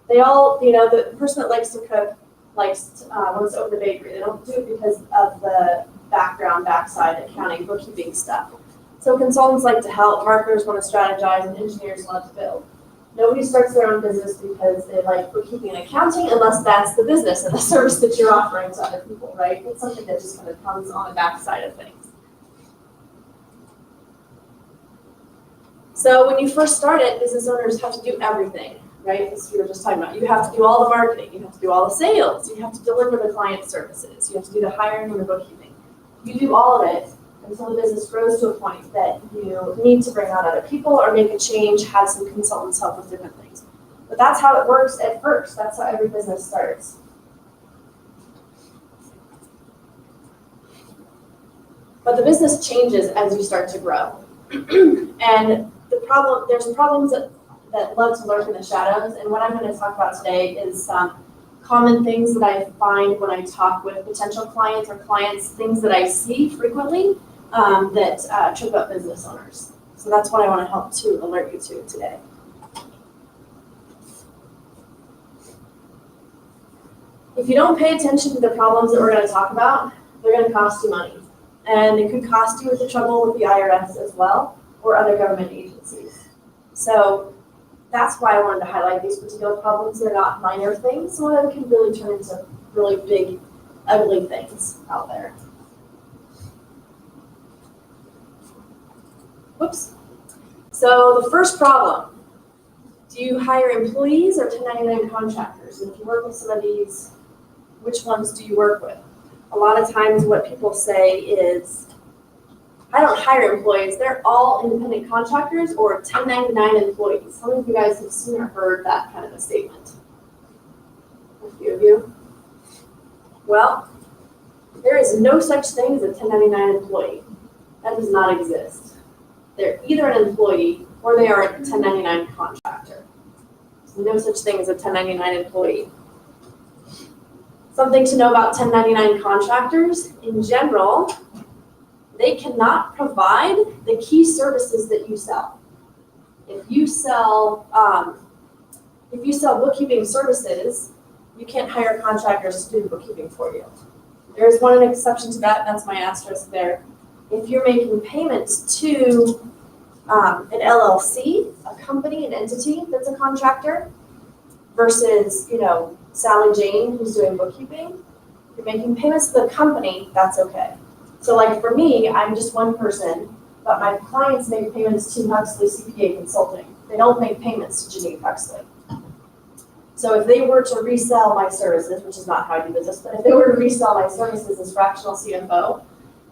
They all, the person that likes to cook wants to open a bakery. They don't do it because of the backside, accounting, bookkeeping stuff. So consultants like to help, marketers want to strategize, and engineers love to build. Nobody starts their own business because they like bookkeeping and accounting, unless that's the business and the service that you're offering to other people, right? It's something that just kind of comes on the backside of things. So when you first start it, business owners have to do everything, right? As we were just talking about. You have to do all the marketing, you have to do all the sales, you have to deliver the client services, you have to do the hiring and the bookkeeping. You do all of it until the business grows to a point that you need to bring on other people or make a change, have some consultants help with different things. But that's how it works at first. That's how every business starts. But the business changes as you start to grow. And there's problems that love to lurk in the shadows. And what I'm going to talk about today is some common things that I find when I talk with potential clients or clients, things that I see frequently that trip up business owners. So that's what I want to help to alert you to today. If you don't pay attention to the problems that we're going to talk about, they're going to cost you money. And it could cost you with the trouble with the IRS as well, or other government agencies. So that's why I wanted to highlight these particular problems. They're not minor things. Some of them can really turn into really big, ugly things out there. Whoops. So the first problem, do you hire employees or 1099 contractors? And if you work with some of these, which ones do you work with? A lot of times what people say is, I don't hire employees, they're all independent contractors or 1099 employees. How many of you guys have seen or heard that kind of a statement? A few of you. Well, there is no such thing as a 1099 employee. That does not exist. They're either an employee or they are a 1099 contractor. So no such thing as a 1099 employee. Something to know about 1099 contractors, in general, they cannot provide the key services that you sell. If you sell bookkeeping services, you can't hire contractors to do the bookkeeping for you. There is one exception to that, and that's my asterisk there. If you're making payments to an LLC, a company, an entity that's a contractor, versus, Sally Jane who's doing bookkeeping, if you're making payments to the company, that's okay. So like for me, I'm just one person, but my clients make payments to Huxley CPA Consulting. They don't make payments to Janine Huxley. So if they were to resell my services, which is not how I do business, but if they were to resell my services as fractional CFO,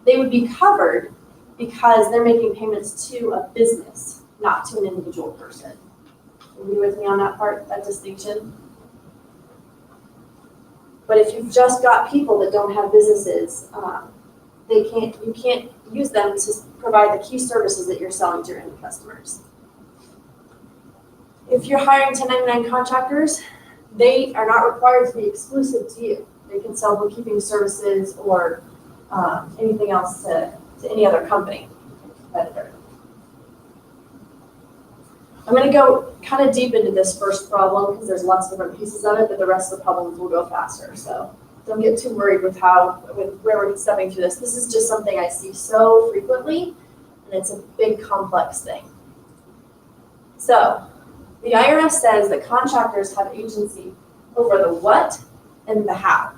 they would be covered because they're making payments to a business, not to an individual person. Are you with me on that part, that distinction? But if you've just got people that don't have businesses, you can't use them to provide the key services that you're selling to your end customers. If you're hiring 1099 contractors, they are not required to be exclusive to you. They can sell bookkeeping services or anything else to any other company, competitor. I'm going to go kind of deep into this first problem because there's lots of different pieces of it, but the rest of the problems will go faster. So don't get too worried with where we're stepping through this. This is just something I see so frequently, and it's a big, complex thing. So the IRS says that contractors have agency over the what and the how.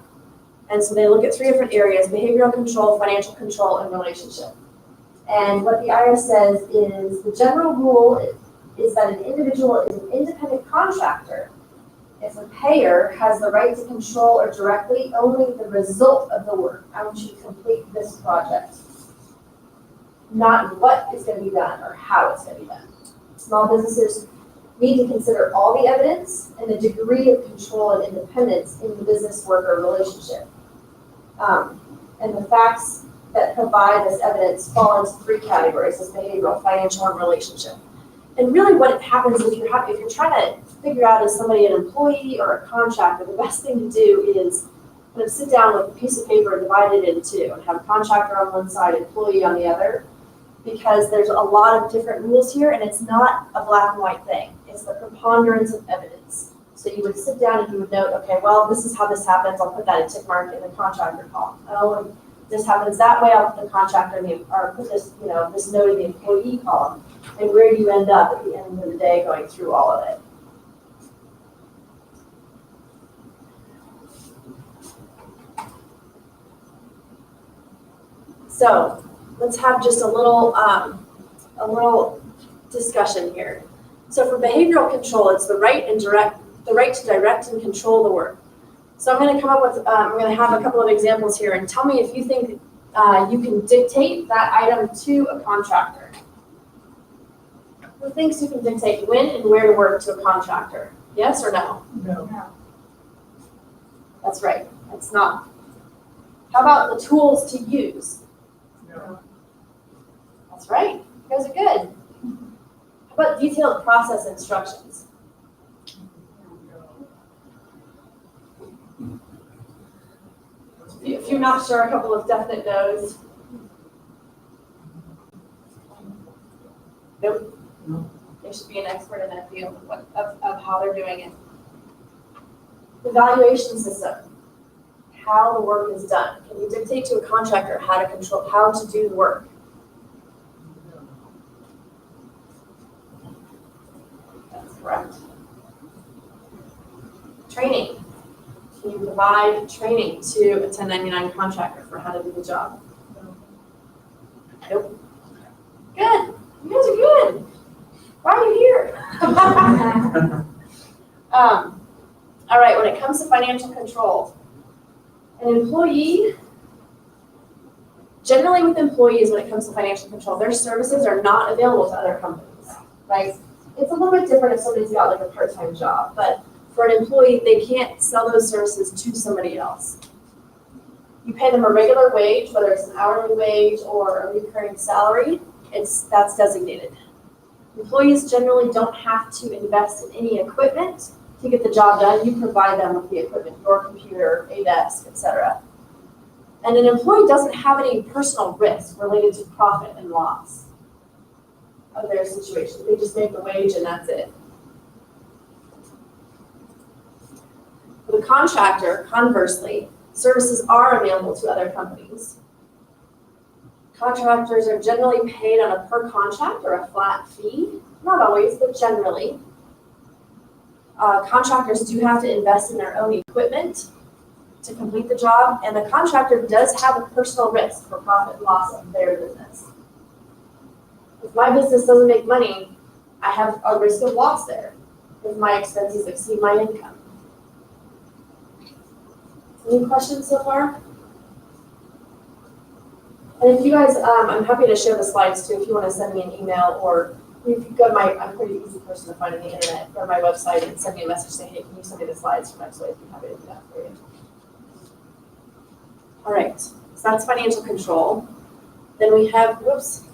And so they look at three different areas: behavioral control, financial control, and relationship. And what the IRS says is the general rule is that an individual is an independent contractor if a payer has the right to control or directly only the result of the work. I want you to complete this project. not what is gonna be done or how it's gonna be done. Small businesses need to consider all the evidence and the degree of control and independence in the business worker relationship. And the facts that provide this evidence fall into three categories: as behavioral, financial, and relationship. And really what happens if you're trying to figure out is somebody an employee or a contractor, the best thing to do is kind of sit down with a piece of paper and divide it in two and have contractor on one side, employee on the other, because there's a lot of different rules here and it's not a black and white thing. It's the preponderance of evidence. So you would sit down and you would note, okay, well, this is how this happens. I'll put that a tick mark in the contractor column. Oh, and this happens that way. I'll put the contractor in the, or put this, this note in the employee column. And where do you end up at the end of the day going through all of it? So let's have just a little discussion here. So for behavioral control, it's the right to direct and control the work. So I'm going to come up with, I'm going to have a couple of examples here and tell me if you think you can dictate that item to a contractor. Who thinks you can dictate when and where to work to a contractor? Yes or no? No. That's right. It's not. How about the tools to use? No. That's right. You guys are good. How about detailed process instructions? If you're not sure, a couple of definite no's. Nope. They should be an expert in that field of how they're doing it. Evaluation system. How the work is done. Can you dictate to a contractor how to do the work? That's correct. Training. Can you provide training to a 1099 contractor for how to do the job? Nope. Good. You guys are good. Why are you here? All right, when it comes to financial control, an employee, generally with employees when it comes to financial control, their services are not available to other companies, right? It's a little bit different if somebody's got like a part-time job, but for an employee, they can't sell those services to somebody else. You pay them a regular wage, whether it's an hourly wage or a recurring salary, that's designated. Employees generally don't have to invest in any equipment to get the job done. You provide them with the equipment, your computer, a desk, etc. And an employee doesn't have any personal risk related to profit and loss of their situation. They just make the wage and that's it. For the contractor, conversely, services are available to other companies. Contractors are generally paid on a per contract or a flat fee. Not always, but generally. Contractors do have to invest in their own equipment to complete the job, and the contractor does have a personal risk for profit and loss of their business. If my business doesn't make money, I have a risk of loss there if my expenses exceed my income. Any questions so far? And if you guys, I'm happy to share the slides too if you want to send me an email, or if you go to I'm a pretty easy person to find on the internet, go to my website and send me a message saying, hey, can you send me the slides for next week? I'd be happy to do that for you. All right, so that's financial control. Then we have, whoops,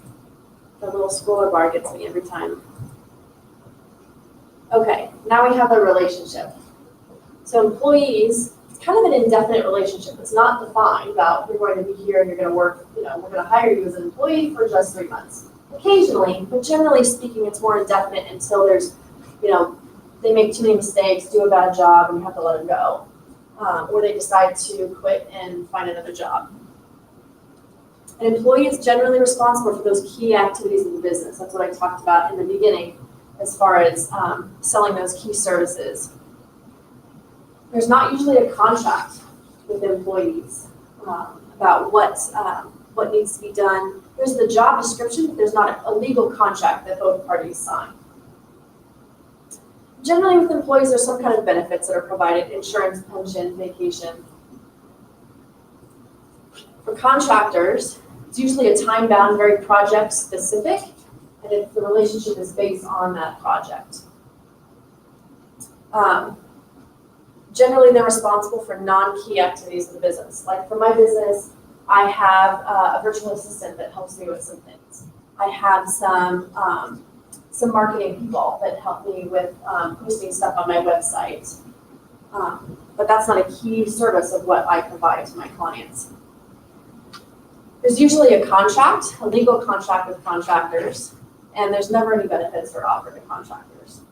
the little scroller bar gets me every time. Okay, now we have the relationship. So employees, kind of an indefinite relationship. It's not defined about you're going to be here and you're going to work, we're going to hire you as an employee for just 3 months. Occasionally, but generally speaking, it's more indefinite until there's, they make too many mistakes, do a bad job, and you have to let them go. Or they decide to quit and find another job. An employee is generally responsible for those key activities in the business. That's what I talked about in the beginning as far as selling those key services. There's not usually a contract with employees about what needs to be done. There's the job description, but there's not a legal contract that both parties sign. Generally with employees, there's some kind of benefits that are provided: insurance, pension, vacation. For contractors, It's usually a time-bound, very project-specific, and if the relationship is based on that project. Generally, they're responsible for non-key activities of the business. Like for my business, I have a virtual assistant that helps me with some things. I have some marketing people that help me with posting stuff on my website. But that's not a key service of what I provide to my clients. There's usually a contract, a legal contract with contractors, and there's never any benefits that are offered to contractors.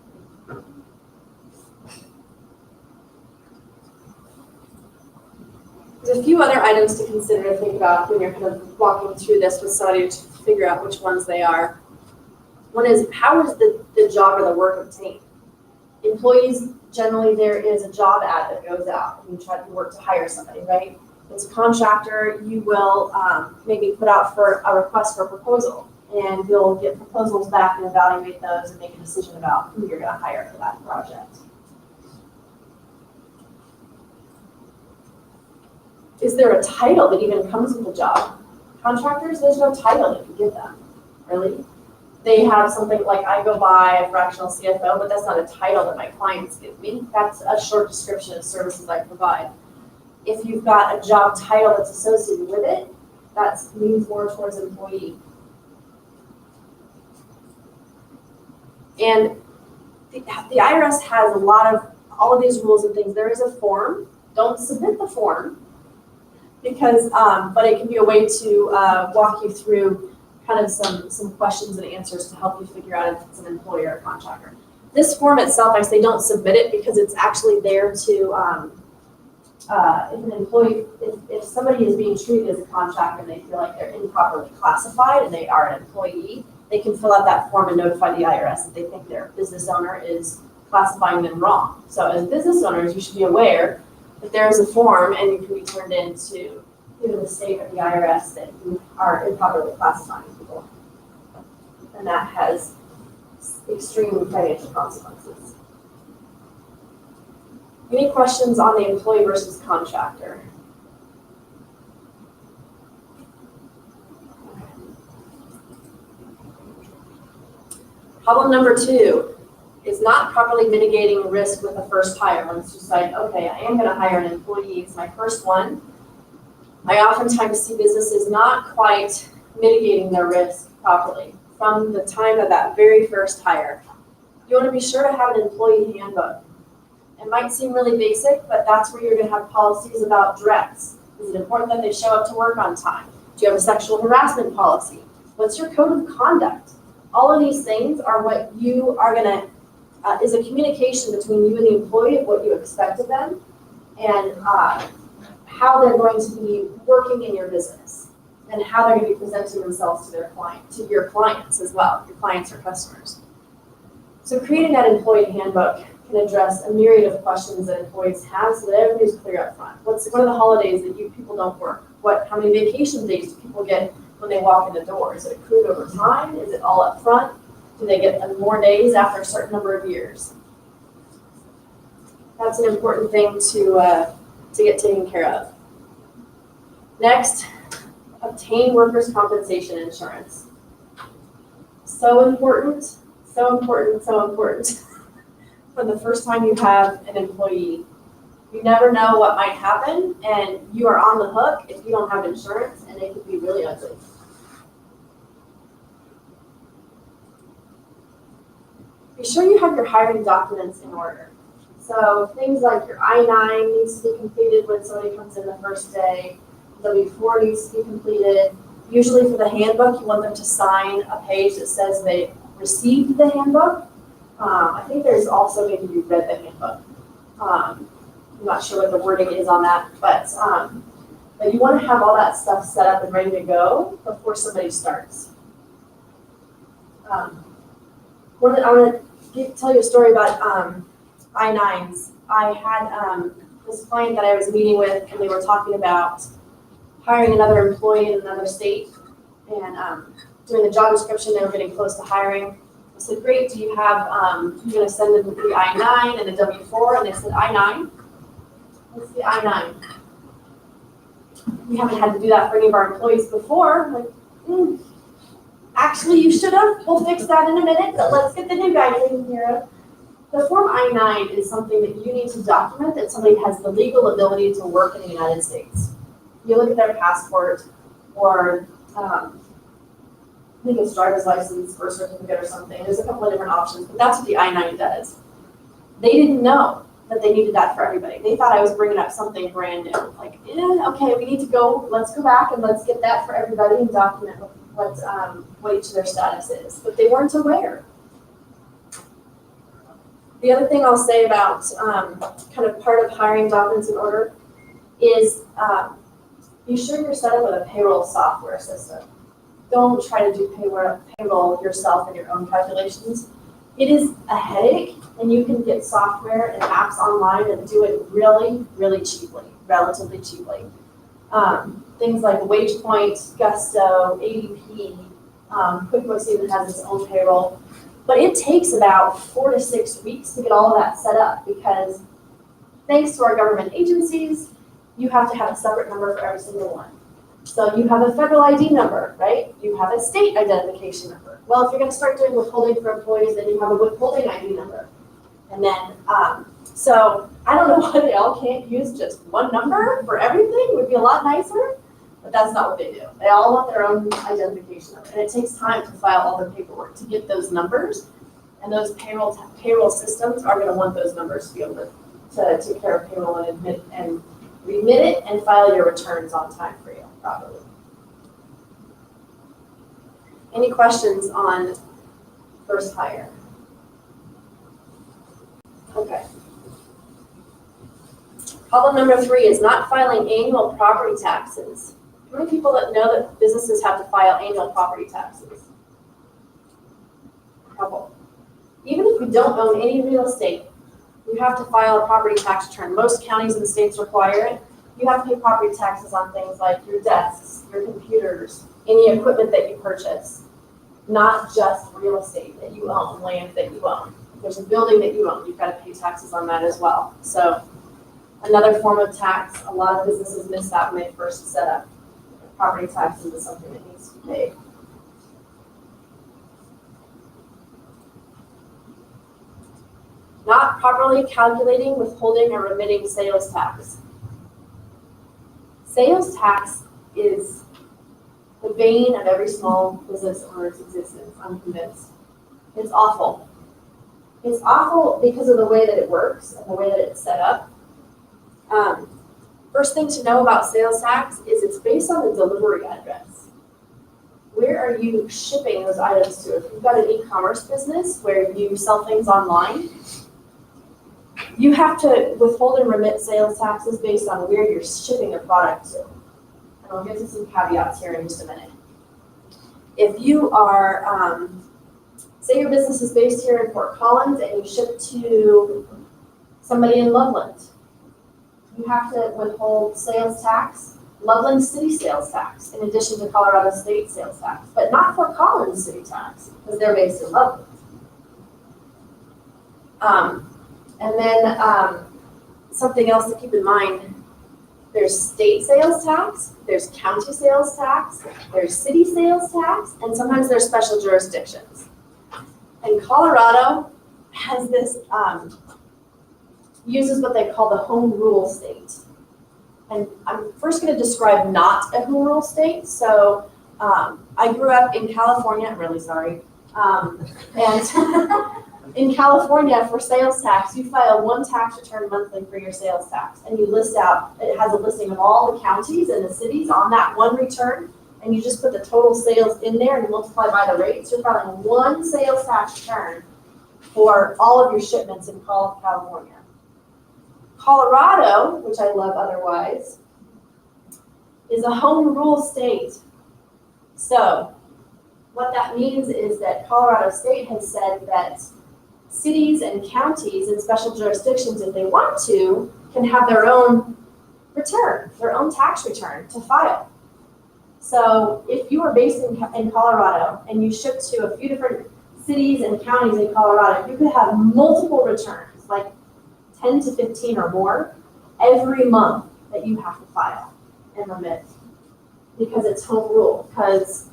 There's a few other items to consider to think about when you're kind of walking through this with somebody to figure out which ones they are. One is, how is the job or the work obtained? Employees, generally there is a job ad that goes out and you try to work to hire somebody, right? As a contractor, you will maybe put out for a request for a proposal, and you'll get proposals back and evaluate those and make a decision about who you're going to hire for that project. Is there a title that even comes with the job? Contractors, there's no title that you give them, really. They have something like, I go by a fractional CFO, but that's not a title that my clients give me. That's a short description of services I provide. If you've got a job title that's associated with it, that leans more towards employee. And the IRS has a lot of, all of these rules and things. There is a form. Don't submit the form, because, but it can be a way to walk you through kind of some questions and answers to help you figure out if it's an employee or a contractor. This form itself, I say don't submit it because it's actually there to, if an employee, if somebody is being treated as a contractor and they feel like they're improperly classified and they are an employee, they can fill out that form and notify the IRS that they think their business owner is classifying them wrong. So as business owners, you should be aware that there is a form and you can be turned into either the state or the IRS that you are improperly classifying people. And that has extreme financial consequences. Any questions on the employee versus contractor? Problem number 2 is not properly mitigating risk with the first hire. When it's just like, okay, I am going to hire an employee, it's my first one. I oftentimes see businesses not quite mitigating their risk properly from the time of that very first hire. You want to be sure to have an employee handbook. It might seem really basic, but that's where you're going to have policies about dress. Is it important that they show up to work on time? Do you have a sexual harassment policy? What's your code of conduct? All of these things are what you are going to, is a communication between you and the employee of what you expect of them and how they're going to be working in your business and how they're going to be presenting themselves to their client, to your clients as well, your clients or customers. So creating that employee handbook can address a myriad of questions that employees have so that everybody's clear up front. What are the holidays that people don't work? How many vacation days do people get when they walk in the door? Is it accrued over time? Is it all up front? Do they get more days after a certain number of years? That's an important thing to get taken care of. Next, obtain workers' compensation insurance. So important, so important, so important. For the first time you have an employee, you never know what might happen, and you are on the hook if you don't have insurance, and it could be really ugly. Be sure you have your hiring documents in order. So things like your I-9 needs to be completed when somebody comes in the first day. W-4 needs to be completed. Usually for the handbook, you want them to sign a page that says they received the handbook. I think there's also maybe you read the handbook. I'm not sure what the wording is on that, but you want to have all that stuff set up and ready to go before somebody starts. I want to tell you a story about I-9s. I had this client that I was meeting with, and they were talking about hiring another employee in another state. And during the job description, they were getting close to hiring. I said, great, do you have, you're going to send them the I-9 and the W-4? And they said, I-9? What's the I-9? we haven't had to do that for any of our employees before, like, actually, you should have, we'll fix that in a minute, but let's get the new guy taken care of. The Form I-9 is something that you need to document that somebody has the legal ability to work in the United States. You look at their passport or, I think it's driver's license, birth certificate or something. There's a couple of different options, but that's what the I-9 does. They didn't know that they needed that for everybody. They thought I was bringing up something brand new. Like, okay, we need to go, let's go back and let's get that for everybody and document what each of their status is. But they weren't aware. The other thing I'll say about kind of part of hiring documents in order is be sure you're set up with a payroll software system. Don't try to do payroll yourself in your own calculations. It is a headache, and you can get software and apps online that do it really, really cheaply, relatively cheaply. Things like WagePoint, Gusto, ADP, QuickBooks even has its own payroll. But it takes about 4 to 6 weeks to get all of that set up because thanks to our government agencies, you have to have a separate number for every single one. So you have a federal ID number, right? You have a state identification number. Well, if you're going to start doing withholding for employees, then you have a withholding ID number. And then, so I don't know why they all can't use just one number for everything. It would be a lot nicer, but that's not what they do. They all want their own identification number. And it takes time to file all the paperwork to get those numbers. And those payroll systems are going to want those numbers to be able to take care of payroll and remit it and file your returns on time for you properly. Any questions on first hire? Okay. Problem number 3 is not filing annual property taxes. How many people that know that businesses have to file annual property taxes? A couple. Even if you don't own any real estate, you have to file a property tax return. Most counties and states require it. You have to pay property taxes on things like your desks, your computers, any equipment that you purchase, not just real estate that you own, land that you own. If there's a building that you own, you've got to pay taxes on that as well. So another form of tax, a lot of businesses miss that when they first set up. Property taxes is something that needs to be paid. Not properly calculating, withholding, or remitting sales tax. Sales tax is the bane of every small business owner's existence, I'm convinced. It's awful. It's awful because of the way that it works and the way that it's set up. First thing to know about sales tax is it's based on the delivery address. Where are you shipping those items to? If you've got an e-commerce business where you sell things online, you have to withhold and remit sales taxes based on where you're shipping your product to. And I'll get to some caveats here in just a minute. If you are, say your business is based here in Fort Collins and you ship to somebody in Loveland, you have to withhold sales tax, Loveland City sales tax, in addition to Colorado State sales tax, but not Fort Collins City tax, because they're based in Loveland. And then something else to keep in mind, there's state sales tax, there's county sales tax, there's city sales tax, and sometimes there's special jurisdictions. And Colorado has this, uses what they call the home rule state. And I'm first going to describe not a home rule state. So I grew up in California, I'm really sorry. And in California, for sales tax, you file one tax return monthly for your sales tax. And you list out, it has a listing of all the counties and the cities on that one return. And you just put the total sales in there and multiply by the rates. You're filing one sales tax return for all of your shipments in California. Colorado, which I love otherwise, is a home rule state. So what that means is that Colorado State has said that cities and counties and special jurisdictions, if they want to, can have their own return, their own tax return to file. So if you are based in Colorado and you ship to a few different cities and counties in Colorado, you could have multiple returns, like 10 to 15 or more, every month that you have to file. and remit because it's home rule, because,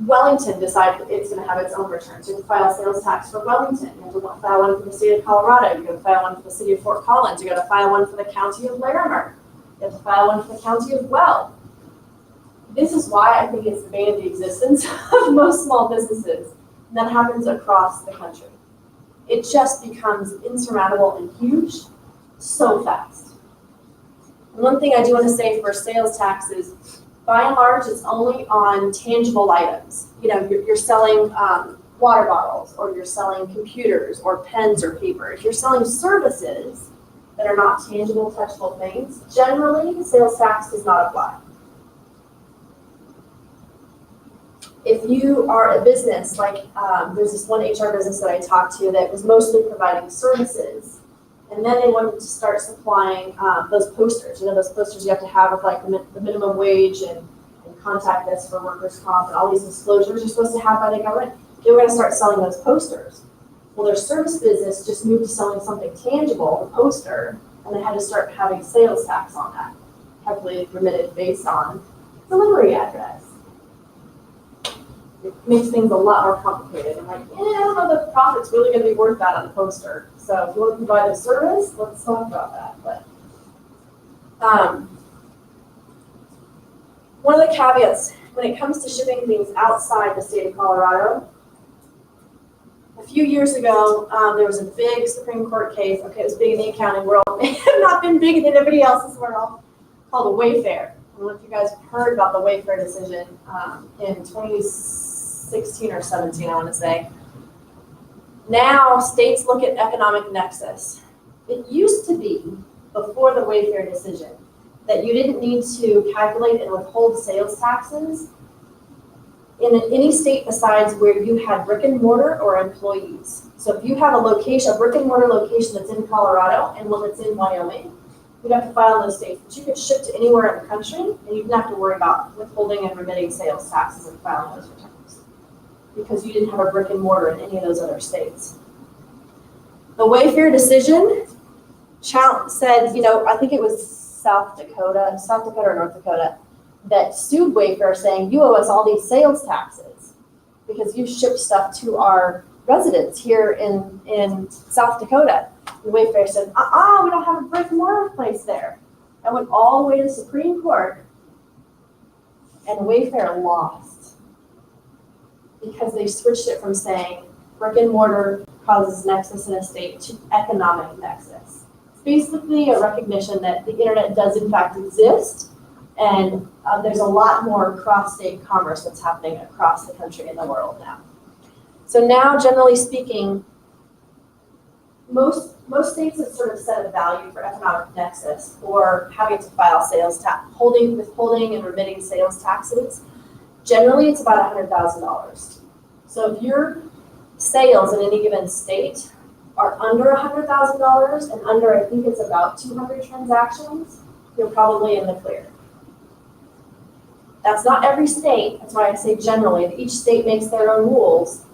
Wellington decided it's gonna have its own returns. You can file sales tax for Wellington, you have to file one for the state of Colorado, you gotta file one for the city of Fort Collins, you gotta file one for the county of Larimer, you have to file one for the county of Well. This is why I think it's the bane of the existence of most small businesses, and that happens across the country. It just becomes insurmountable and huge so fast. And one thing I do want to say for sales tax is, by and large, it's only on tangible items. You're selling water bottles, or you're selling computers, or pens, or paper. If you're selling services that are not tangible, touchable things, generally, sales tax does not apply. If you are a business, like there's this one HR business that I talked to that was mostly providing services, and then they wanted to start supplying those posters. Those posters you have to have with like the minimum wage and contact us for workers' comp and all these disclosures you're supposed to have by the government. They were going to start selling those posters. Well, their service business just moved to selling something tangible, a poster, and they had to start having sales tax on that, heavily remitted based on delivery address. It makes things a lot more complicated. I'm like, I don't know the profit's really going to be worth that on the poster. So if you want to provide a service, let's talk about that. But one of the caveats when it comes to shipping things outside the state of Colorado, a few years ago, there was a big Supreme Court case. Okay, it was big in the accounting world. It had not been big in anybody else's world, called the Wayfair. I don't know if you guys have heard about the Wayfair decision in 2016 or 17, I want to say. Now, states look at economic nexus. It used to be, before the Wayfair decision, that you didn't need to calculate and withhold sales taxes in any state besides where you had brick and mortar or employees. So if you have a brick and mortar location that's in Colorado and one that's in Wyoming, you'd have to file in those states. But you could ship to anywhere in the country, and you didn't have to worry about withholding and remitting sales taxes and filing those returns, because you didn't have a brick and mortar in any of those other states. The Wayfair decision said, I think it was South Dakota or North Dakota, that sued Wayfair saying, you owe us all these sales taxes because you ship stuff to our residents here in South Dakota. And Wayfair said, we don't have a brick and mortar place there. I went all the way to the Supreme Court, and Wayfair lost because they switched it from saying brick and mortar causes nexus in a state to economic nexus. It's basically a recognition that the internet does in fact exist, and there's a lot more cross-state commerce that's happening across the country and the world now. So now, generally speaking, most states have sort of set a value for economic nexus or having to file sales tax, withholding and remitting sales taxes. Generally, it's about $100,000. So if your sales in any given state are under $100,000 and under, I think it's about 200 transactions, you're probably in the clear. That's not every state. That's why I say generally. Each state makes their own rules,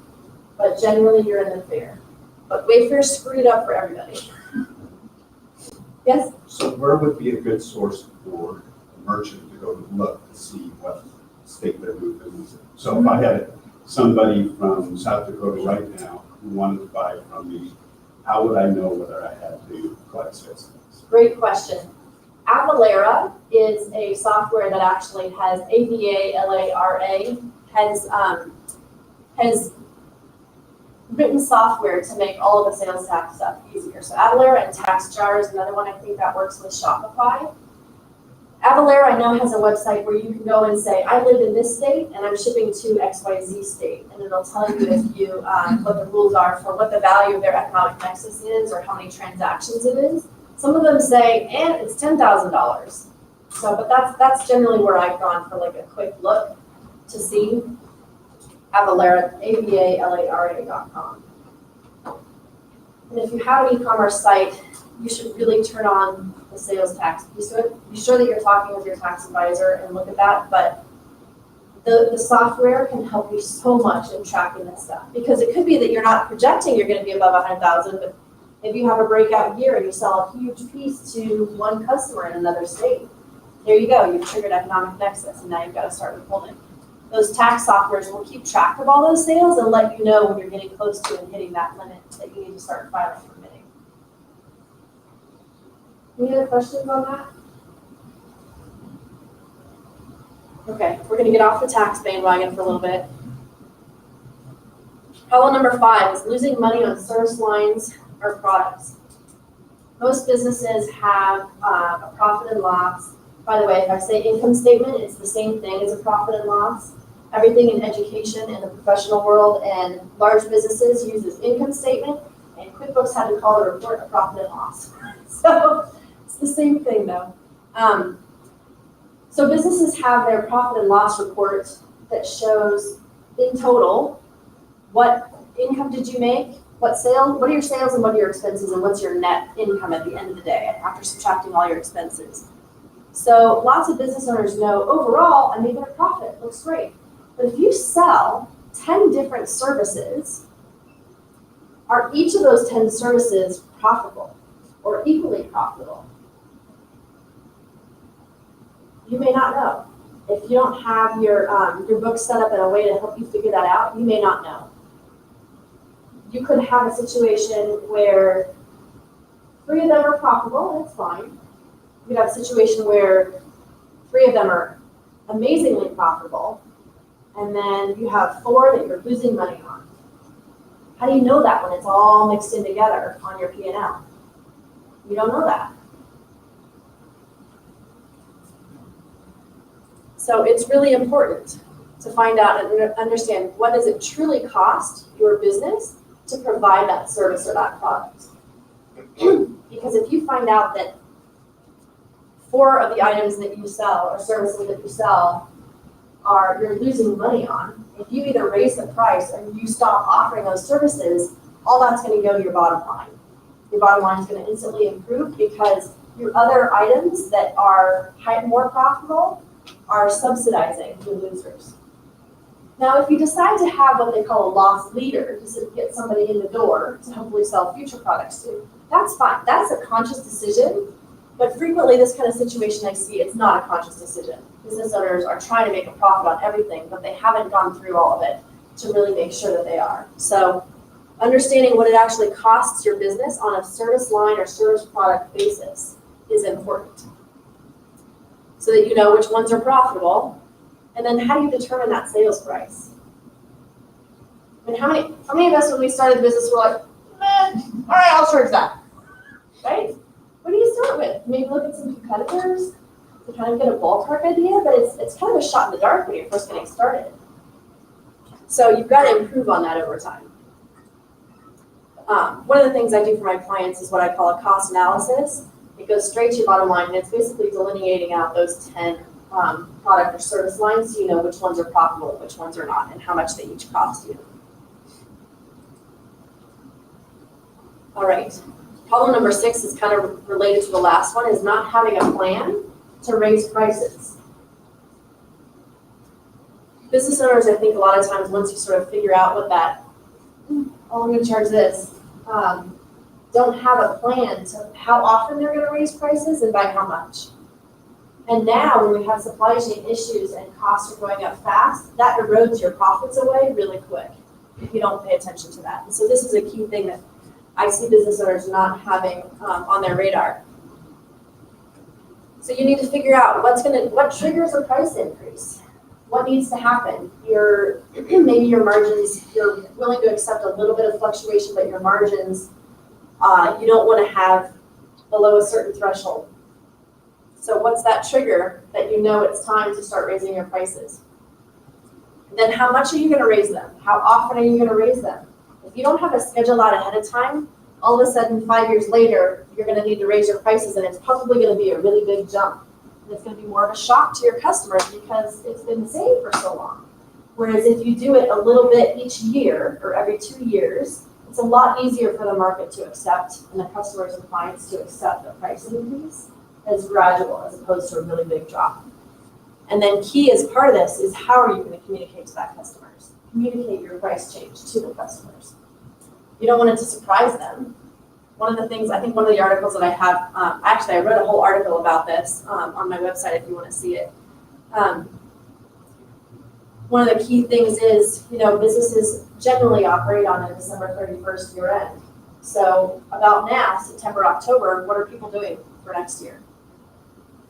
but generally you're in the clear. But Wayfair screwed it up for everybody. Yes? So where would be a good source for a merchant to go to look to see what state they're doing business in? So if I had somebody from South Dakota right now who wanted to buy from me, how would I know whether I had to collect sales tax? Great question. Avalara is a software that actually has AVALARA, has written software to make all of the sales tax stuff easier. So Avalara and TaxJar is another one I think that works with Shopify. Avalara, I know, has a website where you can go and say, I live in this state and I'm shipping to XYZ state. And it'll tell you if you what the rules are for what the value of their economic nexus is or how many transactions it is. Some of them say, and it's $10,000. So, but that's generally where I've gone for like a quick look to see. Avalara, AVALARA.com. And if you have an e-commerce site, you should really turn on the sales tax piece of it. Be sure that you're talking with your tax advisor and look at that. But the software can help you so much in tracking this stuff, because it could be that you're not projecting you're going to be above 100,000, but if you have a breakout year and you sell a huge piece to one customer in another state, There you go, you've triggered economic nexus, and now you've got to start withholding. Those tax softwares will keep track of all those sales and let you know when you're getting close to and hitting that limit that you need to start filing permitting. Any other questions on that? Okay, we're gonna get off the tax bandwagon for a little bit. Problem number 5 is losing money on service lines or products. Most businesses have a profit and loss. By the way, if I say income statement, it's the same thing as a profit and loss. Everything in education and the professional world and large businesses uses income statement, and QuickBooks had to call the report a profit and loss. So it's the same thing though. So businesses have their profit and loss report that shows in total what income did you make, what are your sales and what are your expenses, and what's your net income at the end of the day after subtracting all your expenses. So lots of business owners know overall I'm making a profit, looks great. But if you sell 10 different services, are each of those 10 services profitable or equally profitable? You may not know. If you don't have your book set up in a way to help you figure that out, you may not know. You could have a situation where 3 of them are profitable, that's fine. You could have a situation where 3 of them are amazingly profitable, and then you have 4 that you're losing money on. How do you know that when it's all mixed in together on your P&L? You don't know that. So it's really important to find out and understand what does it truly cost your business to provide that service or that product. Because if you find out that 4 of the items that you sell or services that you sell you're losing money on, if you either raise the price or you stop offering those services, all that's going to go to your bottom line. Your bottom line is going to instantly improve because your other items that are more profitable are subsidizing your losers. Now, if you decide to have what they call a loss leader to get somebody in the door to hopefully sell future products to, that's fine. That's a conscious decision. But frequently, this kind of situation I see, it's not a conscious decision. Business owners are trying to make a profit on everything, but they haven't gone through all of it to really make sure that they are. So understanding what it actually costs your business on a service line or service product basis is important, so that you know which ones are profitable. And then how do you determine that sales price? I mean, how many of us when we started the business were like, all right, I'll charge that, right? What do you start with? Maybe look at some competitors to kind of get a ballpark idea, but it's kind of a shot in the dark when you're first getting started. So you've got to improve on that over time. One of the things I do for my clients is what I call a cost analysis. It goes straight to your bottom line, and it's basically delineating out those 10 product or service lines so you know which ones are profitable and which ones are not, and how much they each cost you. All right. Problem number 6 is kind of related to the last one, is not having a plan to raise prices. Business owners, I think a lot of times, once you sort of figure out what that, oh, I'm going to charge this, don't have a plan to how often they're going to raise prices and by how much. And now when we have supply chain issues and costs are going up fast, that erodes your profits away really quick if you don't pay attention to that. And so this is a key thing that I see business owners not having on their radar. So you need to figure out what triggers a price increase. What needs to happen? Maybe your margins, you're willing to accept a little bit of fluctuation, but your margins, you don't want to have below a certain threshold. So what's that trigger that you know it's time to start raising your prices? And then how much are you going to raise them? How often are you going to raise them? If you don't have a schedule out ahead of time, all of a sudden 5 years later, you're going to need to raise your prices, and it's probably going to be a really big jump. And it's going to be more of a shock to your customers because it's been the same for so long. Whereas if you do it a little bit each year or every 2 years, it's a lot easier for the market to accept and the customers and clients to accept a price increase as gradual as opposed to a really big drop. And then key as part of this is how are you going to communicate to that customers? Communicate your price change to the customers. You don't want it to surprise them. one of the things, I think one of the articles that I have, actually I wrote a whole article about this on my website if you want to see it. One of the key things is, businesses generally operate on a December 31st year end. So about now, September, October, what are people doing for next year?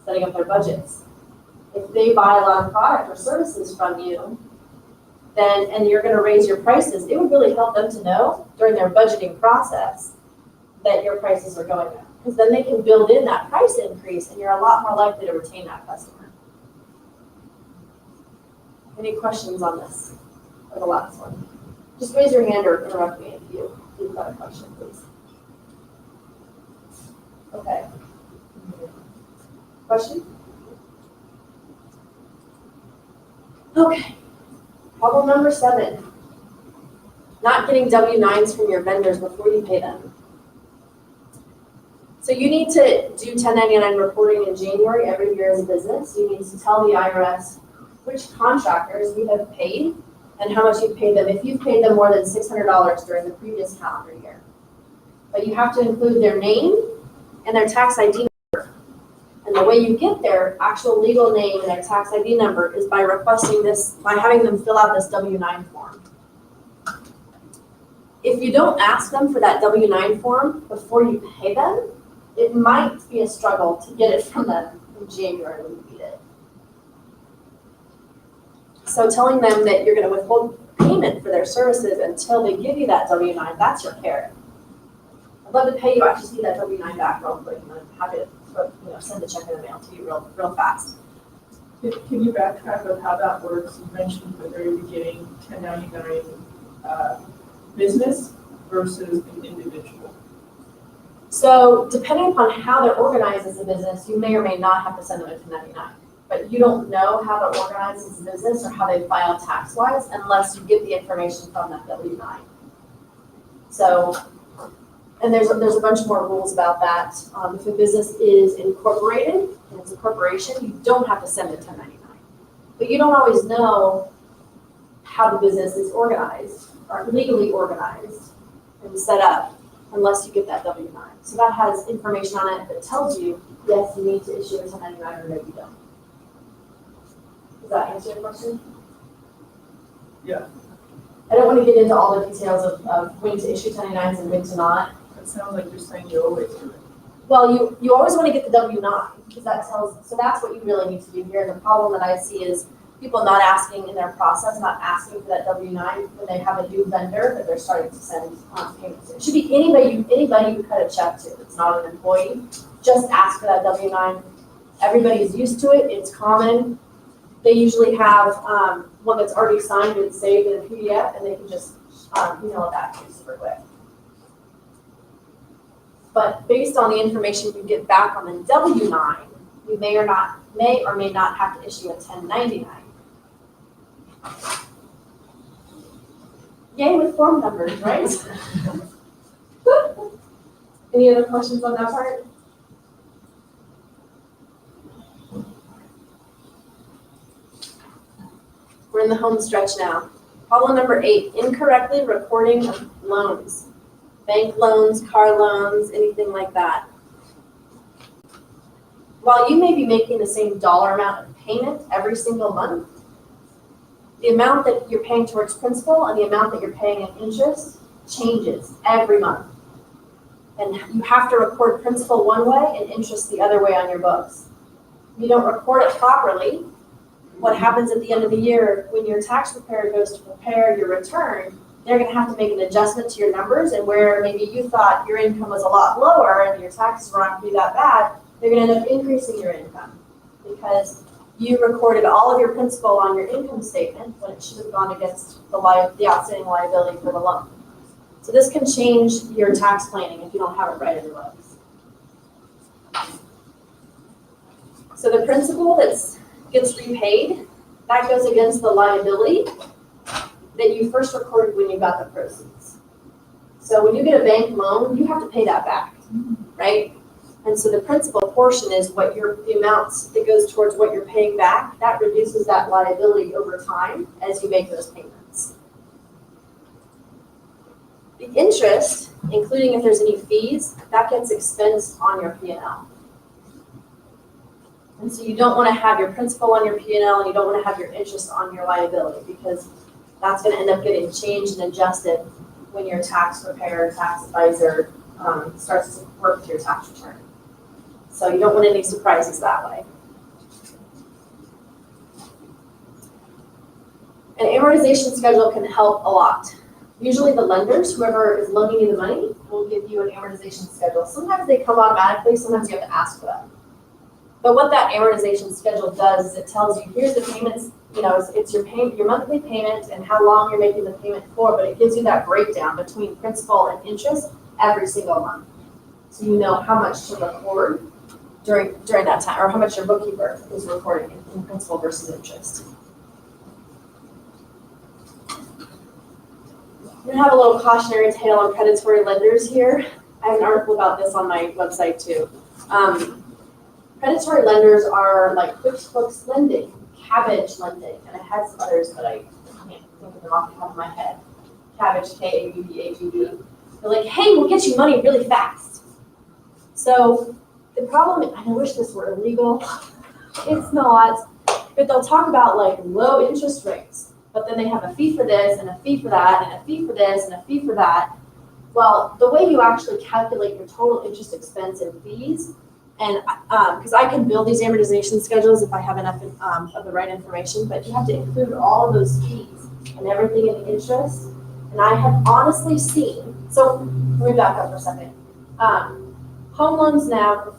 Setting up their budgets. If they buy a lot of product or services from you, then, and you're gonna raise your prices, it would really help them to know during their budgeting process that your prices are going up. Because then they can build in that price increase and you're a lot more likely to retain that customer. Any questions on this, or the last one? Just raise your hand or interrupt me if you've got a question, please. Okay. Question? Okay. Problem number 7. Not getting W-9s from your vendors before you pay them. So you need to do 1099 reporting in January every year as a business. You need to tell the IRS which contractors you have paid and how much you've paid them if you've paid them more than $600 during the previous calendar year. But you have to include their name and their tax ID number. And the way you get their actual legal name and their tax ID number is by requesting this, by having them fill out this W-9 form. If you don't ask them for that W-9 form before you pay them, it might be a struggle to get it from them in January when you need it. So telling them that you're going to withhold payment for their services until they give you that W-9, that's your carrot. I'd love to pay you, I just need that W-9 back real quick, and I'm happy to send the check in the mail to you real fast. Can you backtrack on how that works? You mentioned at the very beginning 1099 business versus an individual. So depending upon how they're organized as a business, you may or may not have to send them a 1099. But you don't know how they're organized as a business or how they file tax-wise unless you get the information from that W-9. So, and there's a bunch more rules about that. If a business is incorporated and it's a corporation, you don't have to send a 1099. But you don't always know how the business is organized or legally organized and set up unless you get that W-9. So that has information on it that tells you, yes, you need to issue a 1099 or no, you don't. Does that answer your question? Yeah. I don't want to get into all the details of when to issue 1099s and when to not. It sounds like you're saying you always do it. Well, you always want to get the W-9 because that tells, so that's what you really need to do here. And the problem that I see is people not asking in their process, not asking for that W-9 when they have a new vendor that they're starting to send payments to. It should be anybody you cut a check to that's not an employee. Just ask for that W-9. Everybody's used to it. It's common. They usually have one that's already signed and saved in a PDF, and they can just email it back to you super quick. But based on the information you get back on the W-9, you may or may not have to issue a 1099. Yay with form numbers, right? Any other questions on that part? We're in the home stretch now. Problem number 8, incorrectly recording of loans. Bank loans, car loans, anything like that. While you may be making the same dollar amount of payment every single month, the amount that you're paying towards principal and the amount that you're paying in interest changes every month. And you have to record principal one way and interest the other way on your books. If you don't record it properly, what happens at the end of the year when your tax preparer goes to prepare your return, they're going to have to make an adjustment to your numbers, and where maybe you thought your income was a lot lower and your taxes were not going to be that bad, they're going to end up increasing your income because you recorded all of your principal on your income statement when it should have gone against the outstanding liability for the loan. So this can change your tax planning if you don't have it right in your books. So the principal that gets repaid, that goes against the liability that you first recorded when you got the proceeds. So when you get a bank loan, you have to pay that back, right? And so the principal portion is what the amount that goes towards what you're paying back. That reduces that liability over time as you make those payments. The interest including if there's any fees, that gets expensed on your P&L. And so you don't want to have your principal on your P&L and you don't want to have your interest on your liability because that's going to end up getting changed and adjusted when your tax preparer, tax advisor starts to work with your tax return. So you don't want any surprises that way. An amortization schedule can help a lot. Usually the lenders, whoever is loaning you the money, will give you an amortization schedule. Sometimes they come automatically, sometimes you have to ask for them. But what that amortization schedule does is it tells you, here's the payments, it's your monthly payment and how long you're making the payment for, but it gives you that breakdown between principal and interest every single month. So you know how much to record during that time, or how much your bookkeeper is recording in principal versus interest. I'm gonna have a little cautionary tale on predatory lenders here. I have an article about this on my website too. Predatory lenders are like QuickBooks lending, Cabbage lending, and I had some others, but I can't think of them off the top of my head. Cabbage, K-A-B-B-A-G-B. They're like, hey, we'll get you money really fast. So the problem, and I wish this were illegal, it's not, but they'll talk about like low interest rates, but then they have a fee for this and a fee for that and a fee for this and a fee for that. Well, the way you actually calculate your total interest expense and fees, and because I can build these amortization schedules if I have enough of the right information, but you have to include all of those fees and everything in the interest. And I have honestly seen, so let me back up for a second. Home loans now, the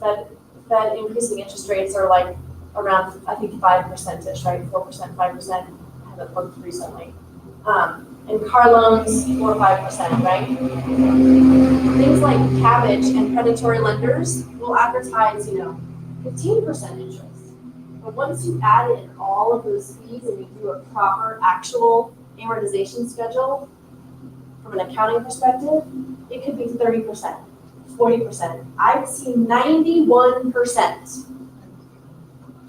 Fed increasing interest rates are like around, I think 5%-ish, right? 4%, 5%. I haven't looked recently. And car loans, 4 or 5%, right? Things like Cabbage and predatory lenders will advertise, 15% interest. But once you add in all of those fees and you do a proper actual amortization schedule, from an accounting perspective, it could be 30%, 40%. I've seen 91%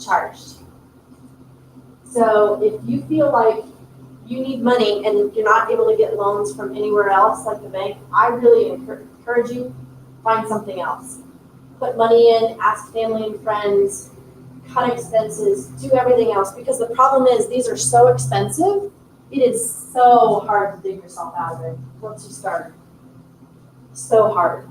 charged. So if you feel like you need money and you're not able to get loans from anywhere else like the bank, I really encourage you, find something else. Put money in, ask family and friends, cut expenses, do everything else, because the problem is these are so expensive, it is so hard to dig yourself out of it once you start. So hard.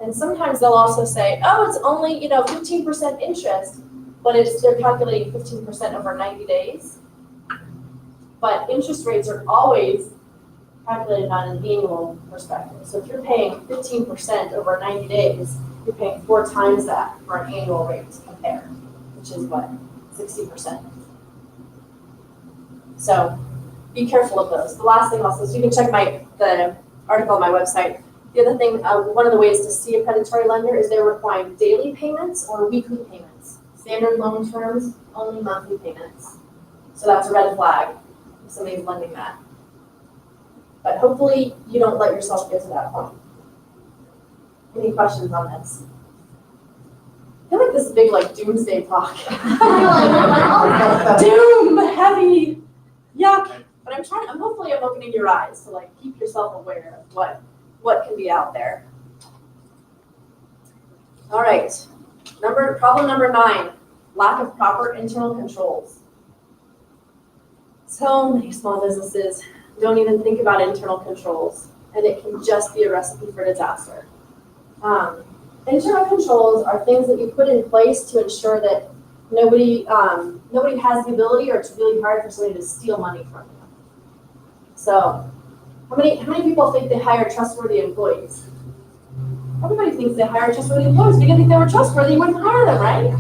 And sometimes they'll also say, oh, it's only 15% interest, but they're calculating 15% over 90 days. But interest rates are always calculated on an annual perspective. So if you're paying 15% over 90 days, you're paying 4 times that for an annual rate to compare, which is what, 60%. So be careful of those. The last thing also, so you can check the article on my website. The other thing, one of the ways to see a predatory lender is they're requiring daily payments or weekly payments. Standard loan terms, only monthly payments. So that's a red flag if somebody's lending that. But hopefully you don't let yourself get to that point. Any questions on this? I feel like this is big doomsday talk. Doom, heavy, yuck. But I'm hopefully I'm opening your eyes to keep yourself aware of what can be out there. All right, problem number 9, lack of proper internal controls. So many small businesses don't even think about internal controls, and it can just be a recipe for disaster. Internal controls are things that you put in place to ensure that nobody has the ability, or it's really hard for somebody to steal money from you. So, how many people think they hire trustworthy employees? Everybody thinks they hire trustworthy employees because if they were trustworthy, you wouldn't hire them, right?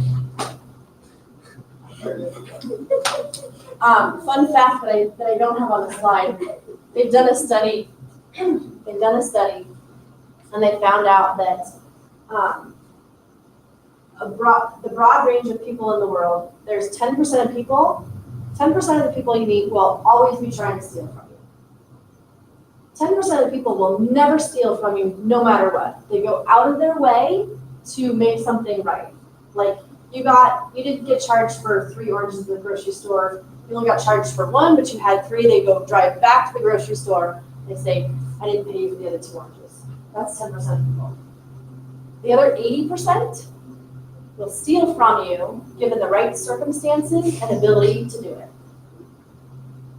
Fun fact that I don't have on the slide, they've done a study, and they found out that the broad range of people in the world, there's 10% of the people you meet will always be trying to steal from you. 10% of people will never steal from you no matter what. They go out of their way to make something right. Like you didn't get charged for 3 oranges at the grocery store. You only got charged for 1, but you had 3. They go drive back to the grocery store, They say, I didn't pay you for the other 2 oranges. That's 10% of people. The other 80% will steal from you, given the right circumstances and ability to do it.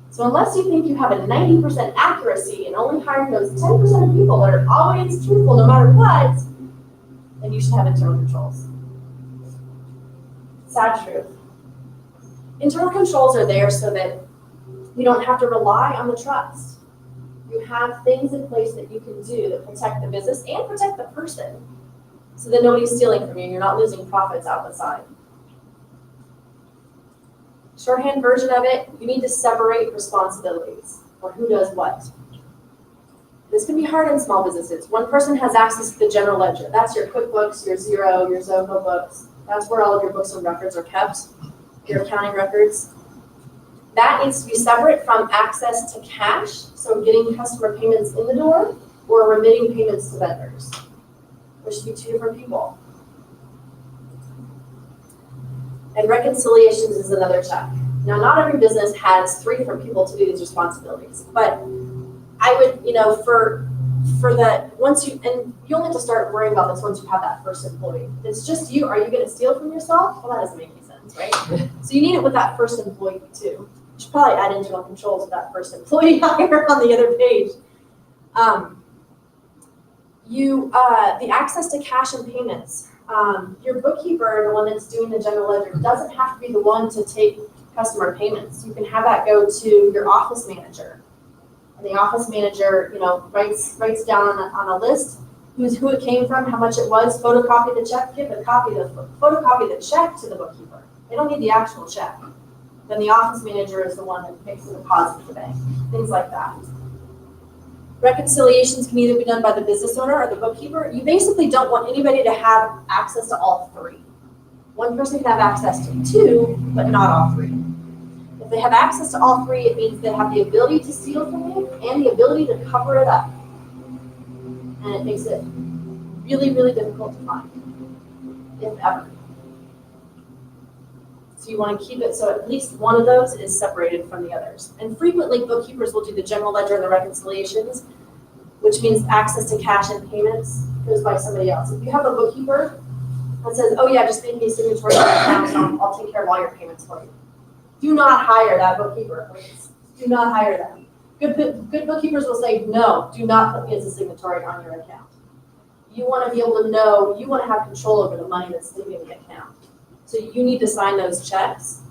So unless you think you have a 90% accuracy and only hiring those 10% of people that are always truthful no matter what, then you should have internal controls. Sad truth. Internal controls are there so that you don't have to rely on the trust. You have things in place that you can do that protect the business and protect the person so that nobody's stealing from you and you're not losing profits out the side. Shorthand version of it, you need to separate responsibilities for who does what. This can be hard in small businesses. One person has access to the general ledger. That's your QuickBooks, your Xero, your FoCo books. That's where all of your books and records are kept, your accounting records. That needs to be separate from access to cash, so getting customer payments in the door or remitting payments to vendors. There should be 2 different people. And reconciliations is another check. Now, not every business has 3 different people to do these responsibilities, but I would, for the, once you, and you only have to start worrying about this once you have that first employee. If it's just you, are you gonna steal from yourself? Well, that doesn't make any sense, right? So you need it with that first employee too. You should probably add internal controls with that first employee hire on the other page. The access to cash and payments. Your bookkeeper, the one that's doing the general ledger, doesn't have to be the one to take customer payments. You can have that go to your office manager. And the office manager, writes down on a list who it came from, how much it was, photocopy the check, photocopy the check to the bookkeeper. They don't need the actual check. Then the office manager is the one that makes the deposit to the bank, things like that. Reconciliations can either be done by the business owner or the bookkeeper. You basically don't want anybody to have access to all 3. One person can have access to 2, but not all 3. If they have access to all 3, it means they have the ability to steal from you and the ability to cover it up. And it makes it really, really difficult to find, if ever. So you want to keep it so at least one of those is separated from the others. And frequently, bookkeepers will do the general ledger and the reconciliations, which means access to cash and payments goes by somebody else. If you have a bookkeeper that says, oh yeah, just make me a signatory on the account and I'll take care of all your payments for you. Do not hire that bookkeeper, please. Do not hire them. Good bookkeepers will say, no, do not put me as a signatory on your account. You want to be able to know, you want to have control over the money that's leaving the account. So you need to sign those checks,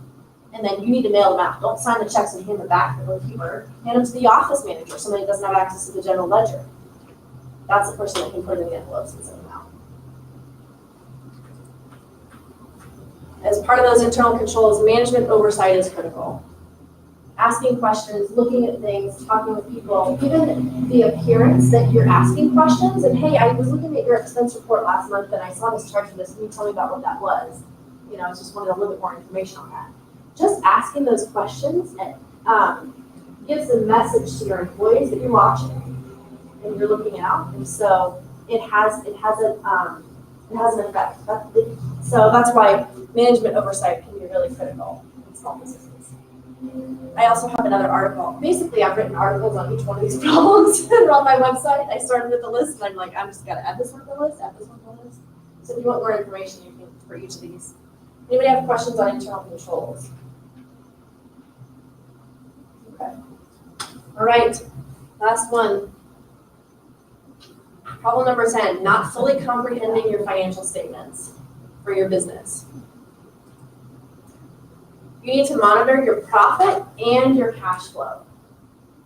and then you need to mail them out. Don't sign the checks and hand them back to the bookkeeper. Hand them to the office manager, somebody who doesn't have access to the general ledger. That's the person that can put in the envelopes and send them out. As part of those internal controls, management oversight is critical. Asking questions, looking at things, talking with people, given the appearance that you're asking questions, and hey, I was looking at your expense report last month and I saw this charge for this, can you tell me about what that was? I just wanted a little bit more information on that. Just asking those questions gives a message to your employees that you're watching and you're looking out, and so it has an effect. So that's why management oversight can be really critical in small businesses. I also have another article. Basically, I've written articles on each one of these problems. They're on my website. I started with the list, and I'm like, I'm just gonna add this one to the list, add this one to the list. So if you want more information, you can for each of these. Anybody have questions on internal controls? Okay. All right. Last one. Problem number 10, not fully comprehending your financial statements for your business. You need to monitor your profit and your cash flow.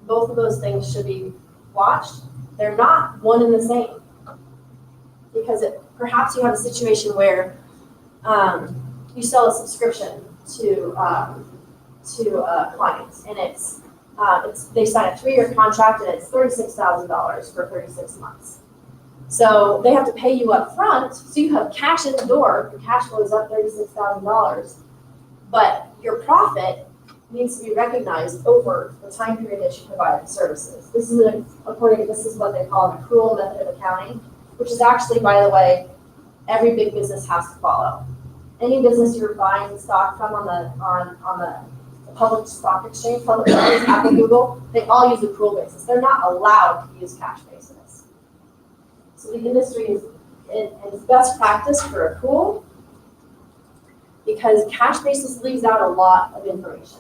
Both of those things should be watched. They're not one and the same. Because perhaps you have a situation where you sell a subscription to clients, and they sign a 3-year contract and it's $36,000 for 36 months. So they have to pay you up front, so you have cash in the door, your cash flow is up $36,000, but your profit needs to be recognized over the time period that you provide the services. This is what they call an accrual method of accounting, which is actually, by the way, every big business has to follow. Any business you're buying stock from on the public stock exchange, public companies, Apple, Google, they all use accrual basis. They're not allowed to use cash basis. So the industry is, it's best practice for accrual because cash basis leaves out a lot of information.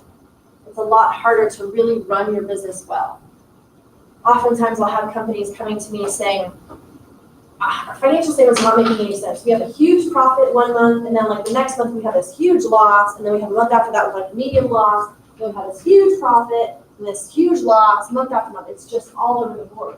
It's a lot harder to really run your business well. Oftentimes I'll have companies coming to me saying, our financial statements are not making any sense. We have a huge profit one month, and then like the next month we have this huge loss, and then we have a month after that with like a medium loss, then we have this huge profit, and this huge loss, month after month. It's just all over the board.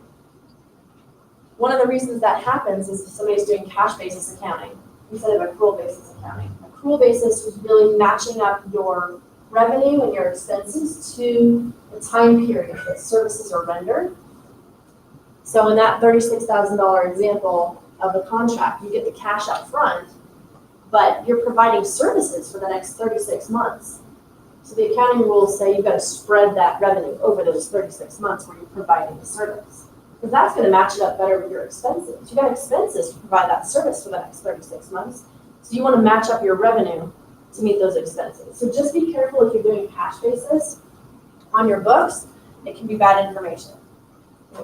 One of the reasons that happens is if somebody's doing cash basis accounting instead of accrual basis accounting. Accrual basis is really matching up your revenue and your expenses to the time period that services are rendered. So in that $36,000 example of the contract, you get the cash up front, but you're providing services for the next 36 months. So the accounting rules say you've got to spread that revenue over those 36 months where you're providing the service. Because that's going to match it up better with your expenses. You've got expenses to provide that service for the next 36 months. So you want to match up your revenue to meet those expenses. So just be careful if you're doing cash basis on your books, it can be bad information.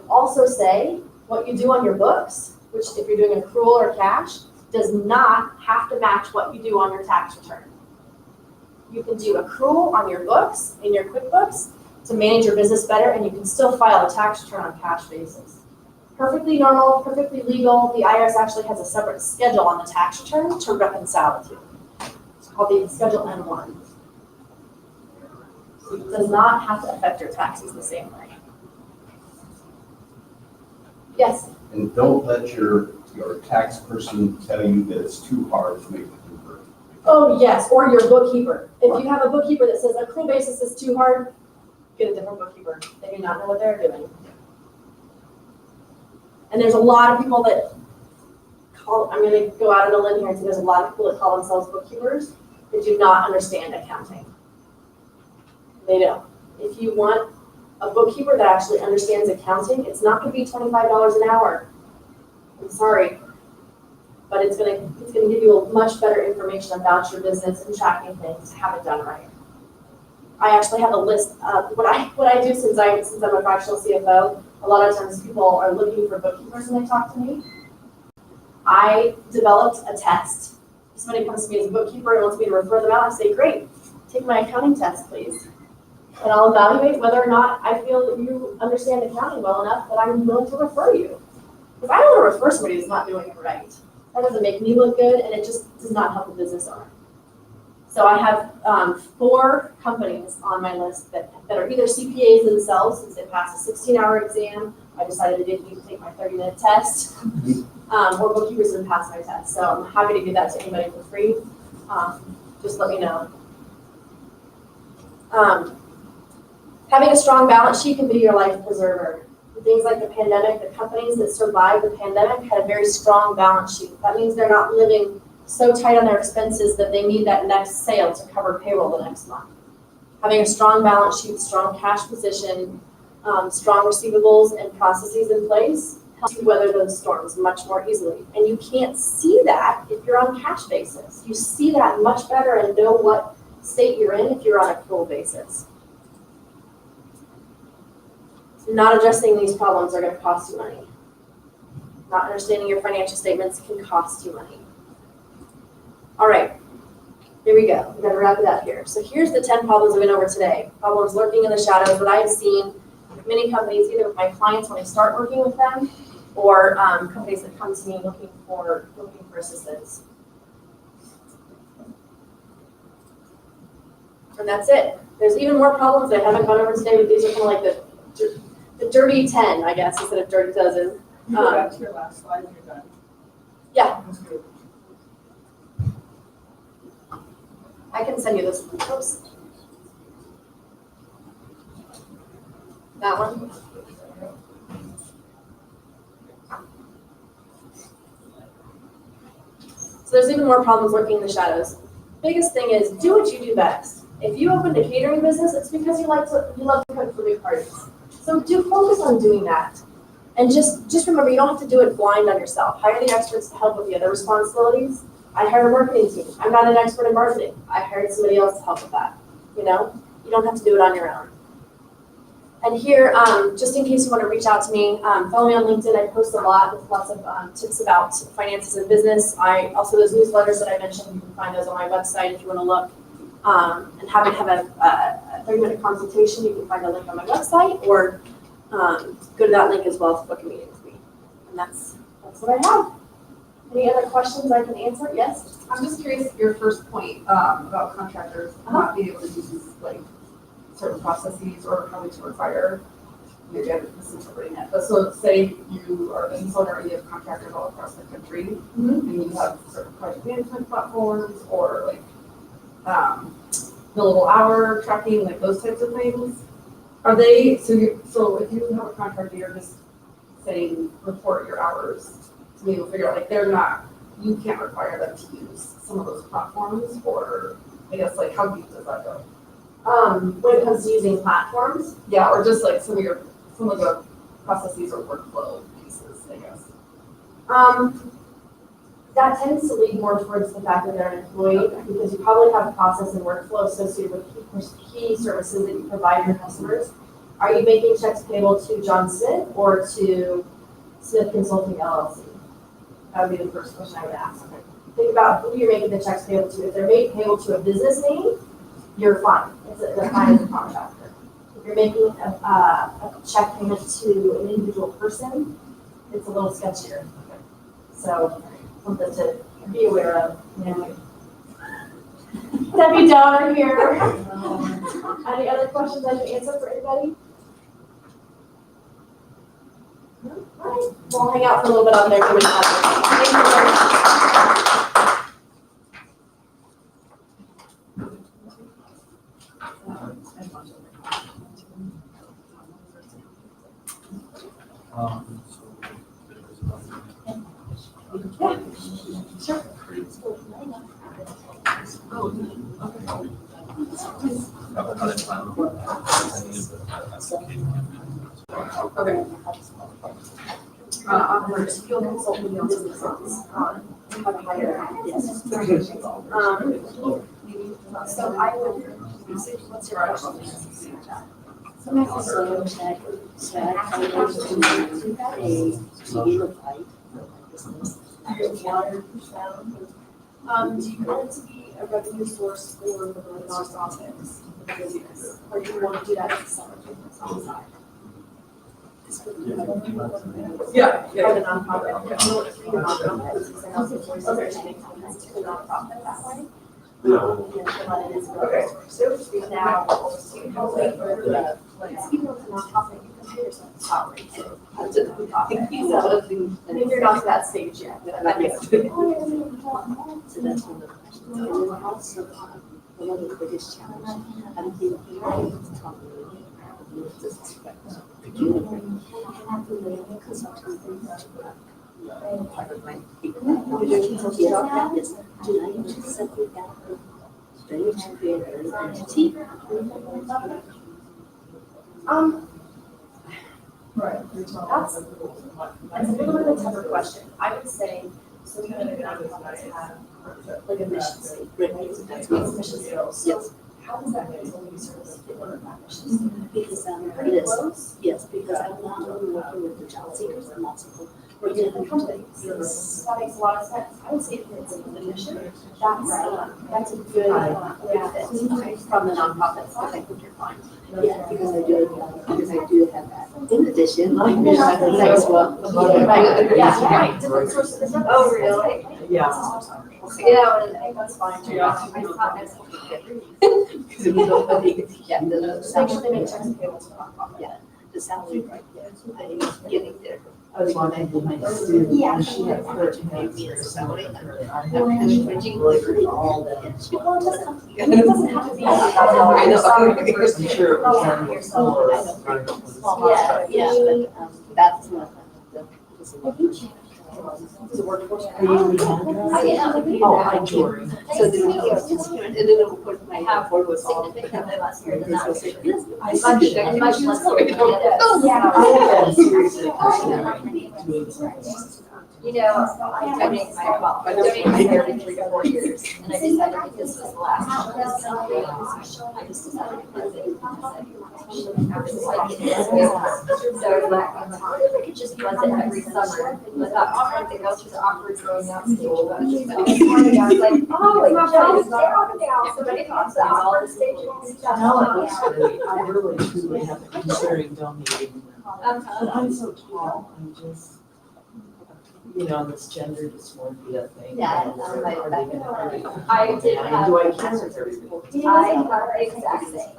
Also say what you do on your books, which if you're doing accrual or cash, does not have to match what you do on your tax return. You can do accrual on your books, in your QuickBooks, to manage your business better, and you can still file a tax return on cash basis. Perfectly normal, perfectly legal. The IRS actually has a separate schedule on the tax return to reconcile the two. It's called the Schedule N1. So it does not have to affect your taxes the same way. Yes? And don't let your tax person tell you that it's too hard to make the conversion. Oh, yes, or your bookkeeper. If you have a bookkeeper that says accrual basis is too hard, get a different bookkeeper. They do not know what they're doing. And there's a lot of people that call, I'm going to go out on a limb here and say there's a lot of people that call themselves bookkeepers that do not understand accounting. They don't. If you want a bookkeeper that actually understands accounting, it's not going to be $25 an hour. I'm sorry, but it's going to give you a much better information about your business and tracking things to have it done right. I actually have a list of what I do since I'm a fractional CFO. A lot of times people are looking for bookkeepers when they talk to me. I developed a test. If somebody comes to me as a bookkeeper and wants me to refer them out, I say, great, take my accounting test, please. And I'll evaluate whether or not I feel that you understand accounting well enough that I'm willing to refer you. If I don't want to refer somebody who's not doing it right, that doesn't make me look good, and it just does not help the business owner. So I have 4 companies on my list that are either CPAs themselves, since they passed a 16-hour exam. I decided they didn't need to take my 30-minute test, or bookkeepers didn't pass my test. So I'm happy to give that to anybody for free. Just let me know. Having a strong balance sheet can be your life preserver. Things like the pandemic, the companies that survived the pandemic had a very strong balance sheet. That means they're not living so tight on their expenses that they need that next sale to cover payroll the next month. Having a strong balance sheet, strong cash position, strong receivables and processes in place helps you weather those storms much more easily. And you can't see that if you're on cash basis. You see that much better and know what state you're in if you're on accrual basis. Not addressing these problems are going to cost you money. Not understanding your financial statements can cost you money. All right, here we go. We're going to wrap it up here. So here's the 10 problems we went over today. Problems lurking in the shadows that I've seen with many companies, either with my clients when I start working with them, or companies that come to me looking for assistance. And that's it. There's even more problems that I haven't gone over today, but these are kind of like the dirty 10, I guess, instead of dirty dozen. You go back to your last slide and you're done. Yeah. I can send you this one. Oops. That one. So there's even more problems lurking in the shadows. Biggest thing is do what you do best. If you opened a catering business, it's because you love to cook for big parties. So do focus on doing that. And just remember, you don't have to do it blind on yourself. Hire the experts to help with the other responsibilities. I hired a marketing team. I'm not an expert in marketing. I hired somebody else to help with that, you know? You don't have to do it on your own. And here, just in case you want to reach out to me, follow me on LinkedIn. I post a lot with lots of tips about finances and business. I also, those newsletters that I mentioned, you can find those on my website if you want to look. And have a 30-minute consultation, you can find a link on my website, or go to that link as well to book a meeting with me. And that's what I have. Any other questions I can answer? Yes? I'm just curious, your first point about contractors not being able to use like certain processes or having to require, maybe I'm misinterpreting it, but so say you are a consultant or you have contractors all across the country, and you have certain project management platforms or like billable hour tracking, like those types of things. Are they, so if you have a contractor, you're just saying report your hours to be able to figure out, like you can't require them to use some of those platforms, or I guess like how deep does that go? When it comes to using platforms, Yeah, or just like some of the processes or workflow pieces, I guess. that tends to lead more towards the fact that they're an employee, because you probably have a process and workflow associated with key services that you provide your customers. Are you making checks payable to John Smith or to Smith Consulting LLC? That would be the first question I would ask. Think about who you're making the checks payable to. If they're made payable to a business name, you're fine. They're fine as a contractor. If you're making a check payment to an individual person, it's a little sketchier. So something to be aware of. Debbie Downer here. Any other questions I can answer for anybody? No? All right. We'll hang out for a little bit on there. Thank you very much. Okay. You'll consult with me on some results. How to hire. Yes. So I would, what's your question? Sometimes soil check, a unified business. Water, sound. Do you want it to be a revenue source for the nonprofits, the business, or do you want to do that as a separate business on the side? Yeah. For the nonprofit. Okay. Nonprofit that way. Okay. So now, even with the nonprofit, you can pay yourself a salary. So you're not to that stage yet. So that's one of the questions. And then also, one of the biggest challenges, I'm thinking, part of my Right. That's a little bit of a tougher question. I would say, so we have like a mission statement. That's what mission statement. Yes. How does that get to service people in that mission statement? Because Pretty close? yes, because I'm not only working with the job seekers, I'm also Working in the companies. That makes a lot of sense. I would say if it's in the mission, that's a good fit from the nonprofit side. I think you're fine. yeah, because I do have that. In addition, like next one. Yeah, right, different sources of revenue. Oh, really? Yeah. Yeah, And that's fine too. yeah. Because we don't have any, yeah, Make sure they make checks payable to the nonprofit. yeah, the salary right there, I'm getting there. I was wondering, my student, Yeah. she had her Salary. all Well, it doesn't have to be. It doesn't have to be. I know. I'm sure it was Yeah. Yeah, but, that's not the. Is it workforce? Are you the manager? Oh, hi, Tori. So the media is transparent, and then of course my board was all. Significantly less here than that. Much less. Oh, Yeah. I had a serious You know, I donate every 3 to 4 years, and I decided that this was the last one. I just decided to put it. So I could just buzz it every summer without having to go through the awkward growing up stage. But this morning I was like, oh, just stay on now. Somebody thought the awkward stage. No, actually, I really truly have been considering donating. I'm so tall, I'm just, you know, this gender dysmorphia thing. Yeah, Are they gonna hurt you? I did have. Do I care if everybody? I got the exact same.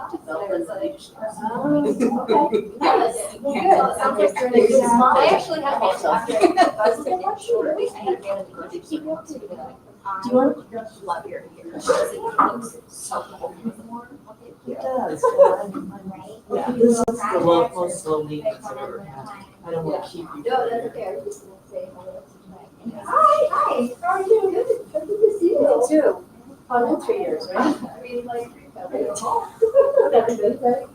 I actually had one after I buzzed it in short. I had a to keep up to it. Do you want to love your hair? It looks so cool. It does, but yeah, this is the most slow maintenance I've ever had. I don't want to keep you. No, that's okay. I was just gonna say hello to my. Hi, how are you? Good. Good to see you. Me too. Oh, 3 years, right? I mean, like. That's good, right?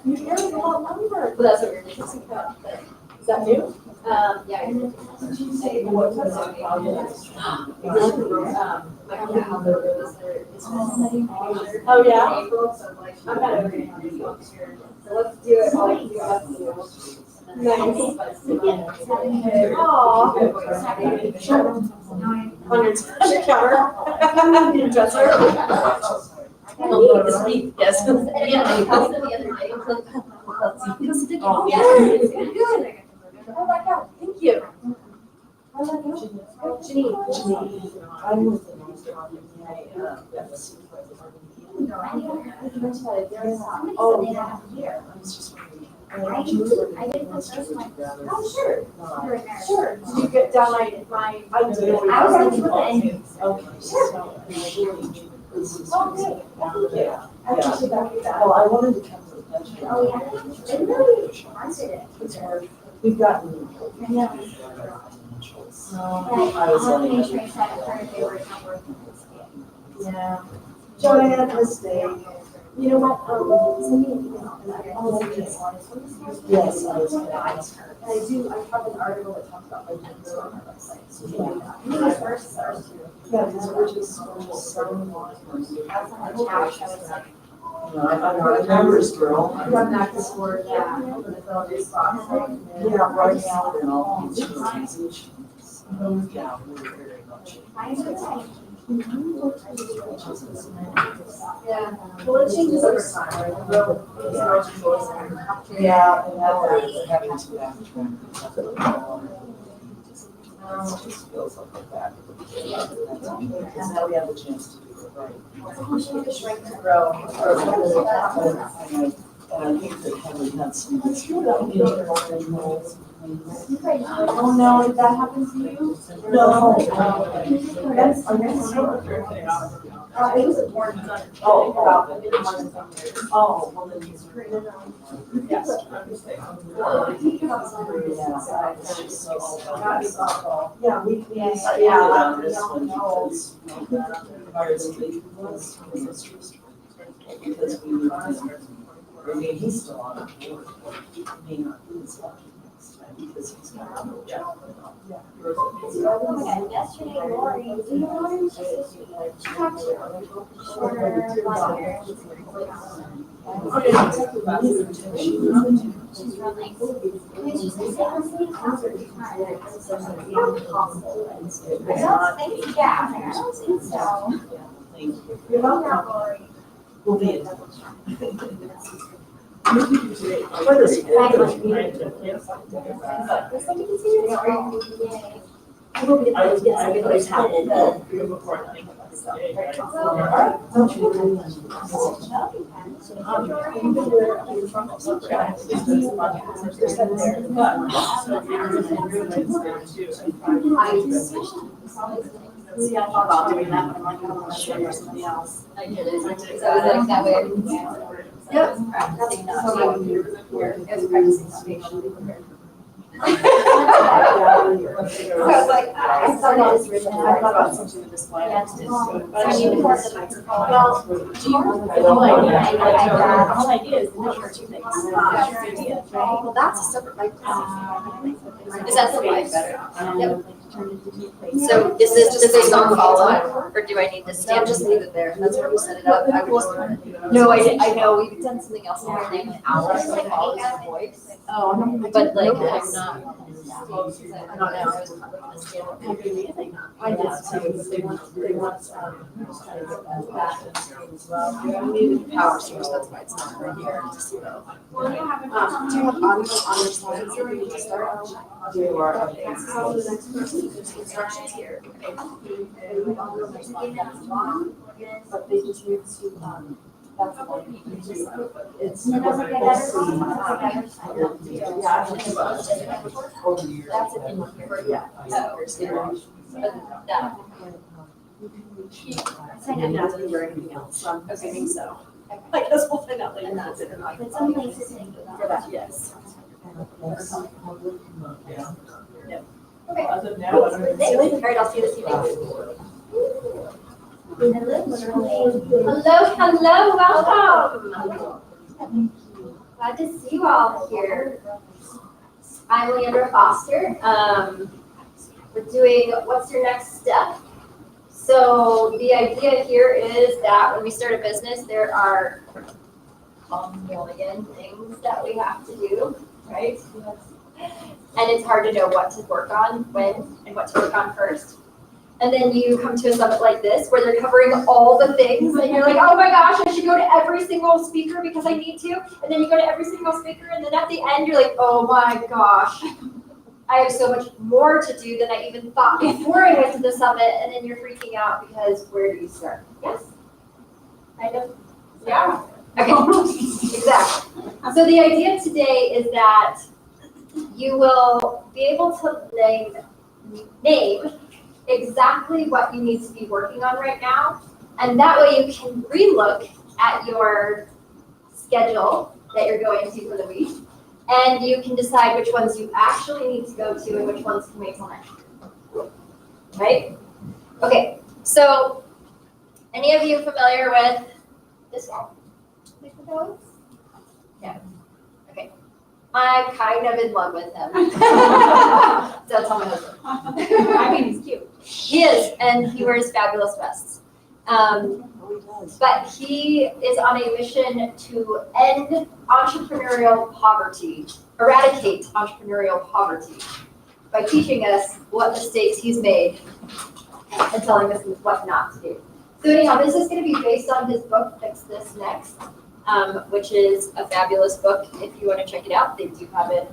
Your hair is a lot longer. Well, that's what you're thinking about. Is that new? Yeah. Oh, yeah? I'm not over here. So let's do it like you have to. Nice. Aww. On your counter. Dresser. Yes. Yeah, how's it the other day? Good. Oh my God, thank you. Janine. I'm with the nonprofit, oh, yeah. I was just wondering. I did the first one. Oh, sure. Sure. Did you get down my I was looking for the end. Okay, so this is. Okay. Yeah. Yeah. Well, I wanted to come to the country. Oh, yeah. It really wanted it. It's hard. We've gotten. Yeah. So I was How many like. trains had occurred, they were not working this day. Yeah. Joanne, mistake. You know what, send me an email, and I will look at it. Yes, I was. And I have an article that talks about like the on our website, so you can do that. You know, first, ours too. Yeah, because we're just so long. That's on the couch, I was like, I'm a numbers girl. run back to sport, yeah. Yeah, right now in all these transitions. Yeah, we're very much. Yeah, well, it changes over time, right? Yeah, and that's having to backtrack. It just feels like that. Because now we have the chance to do it right. To grow. And I think that having had some internal renewals. Oh, no, did that happen to you? No. That's, it was a born son. Oh, well then he's. Yes. Yeah, we. Yeah. This one because ours because we. I mean, he's still on board. He may not be as lucky next time because he's got another job. Yesterday, Lori, she talked shorter, longer. She's real nice. She's I don't think, yeah, I don't think so. Thank you. You're welcome, Lori. We'll be in touch. What is I will be able to get some good talent. Yeah, I thought about doing that, but I'm like, I don't want to share somebody else. I did it, so I was like, that way I can. Yep. Practicing not to. It was practicing station. I was like, I thought it was written. I thought about something with this line. Yes, But I need to work the microphone. Well, Do you? the whole idea is to measure two things. Well, that's a separate microphone. Is that the mic better? Yep. turned into two places. So is this just a non-follow, or do I need to No, stand? just leave it there. That's where we set it up. I would just. No, I know, we've done something else in our name, hours, like hours of voice. Oh, But like, Okay. I'm not. I don't know. I did too, but they want, just trying to get that back in the screen as well. We need a power source, that's why it's not right here, so. Do you have audio on your slides or you just start? Do our updates. So the next person, there's instructions here. But they just need to, that's the one. It's. And does it get better? Yeah. Over the years. That's it in here, yeah. I didn't ask you for anything else, so I'm assuming so. I guess we'll find out later. And that's it. But some places think For that, yes. Okay. As of now, I don't even see All right, I'll see you this evening. Hello, welcome. Glad to see you all here. I'm Leandra Foster. We're doing What's Your Next Step? So the idea here is that when we start a business, there are a million things that we have to do, right? And it's hard to know what to work on when and what to work on first. And then you come to a summit like this where they're covering all the things and you're like, oh my gosh, I should go to every single speaker because I need to. And then you go to every single speaker and then at the end you're like, oh my gosh, I have so much more to do than I even thought before I went to the summit. And then you're freaking out because where do you start? Yes? Kind of? Yeah. Okay, exactly. So the idea today is that you will be able to name exactly what you need to be working on right now. And that way you can relook at your schedule that you're going to for the week. And you can decide which ones you actually need to go to and which ones can wait till next year. Right? Okay, so any of you familiar with this one? Yeah. Okay. I'm kind of in love with him. Don't tell my husband. I mean, he's cute. He is, and he wears fabulous vests. But he is on a mission to end entrepreneurial poverty, eradicate entrepreneurial poverty, by teaching us what mistakes he's made and telling us what not to do. So anyhow, this is going to be based on his book, Fix This Next, which is a fabulous book. If you want to check it out, they do have it.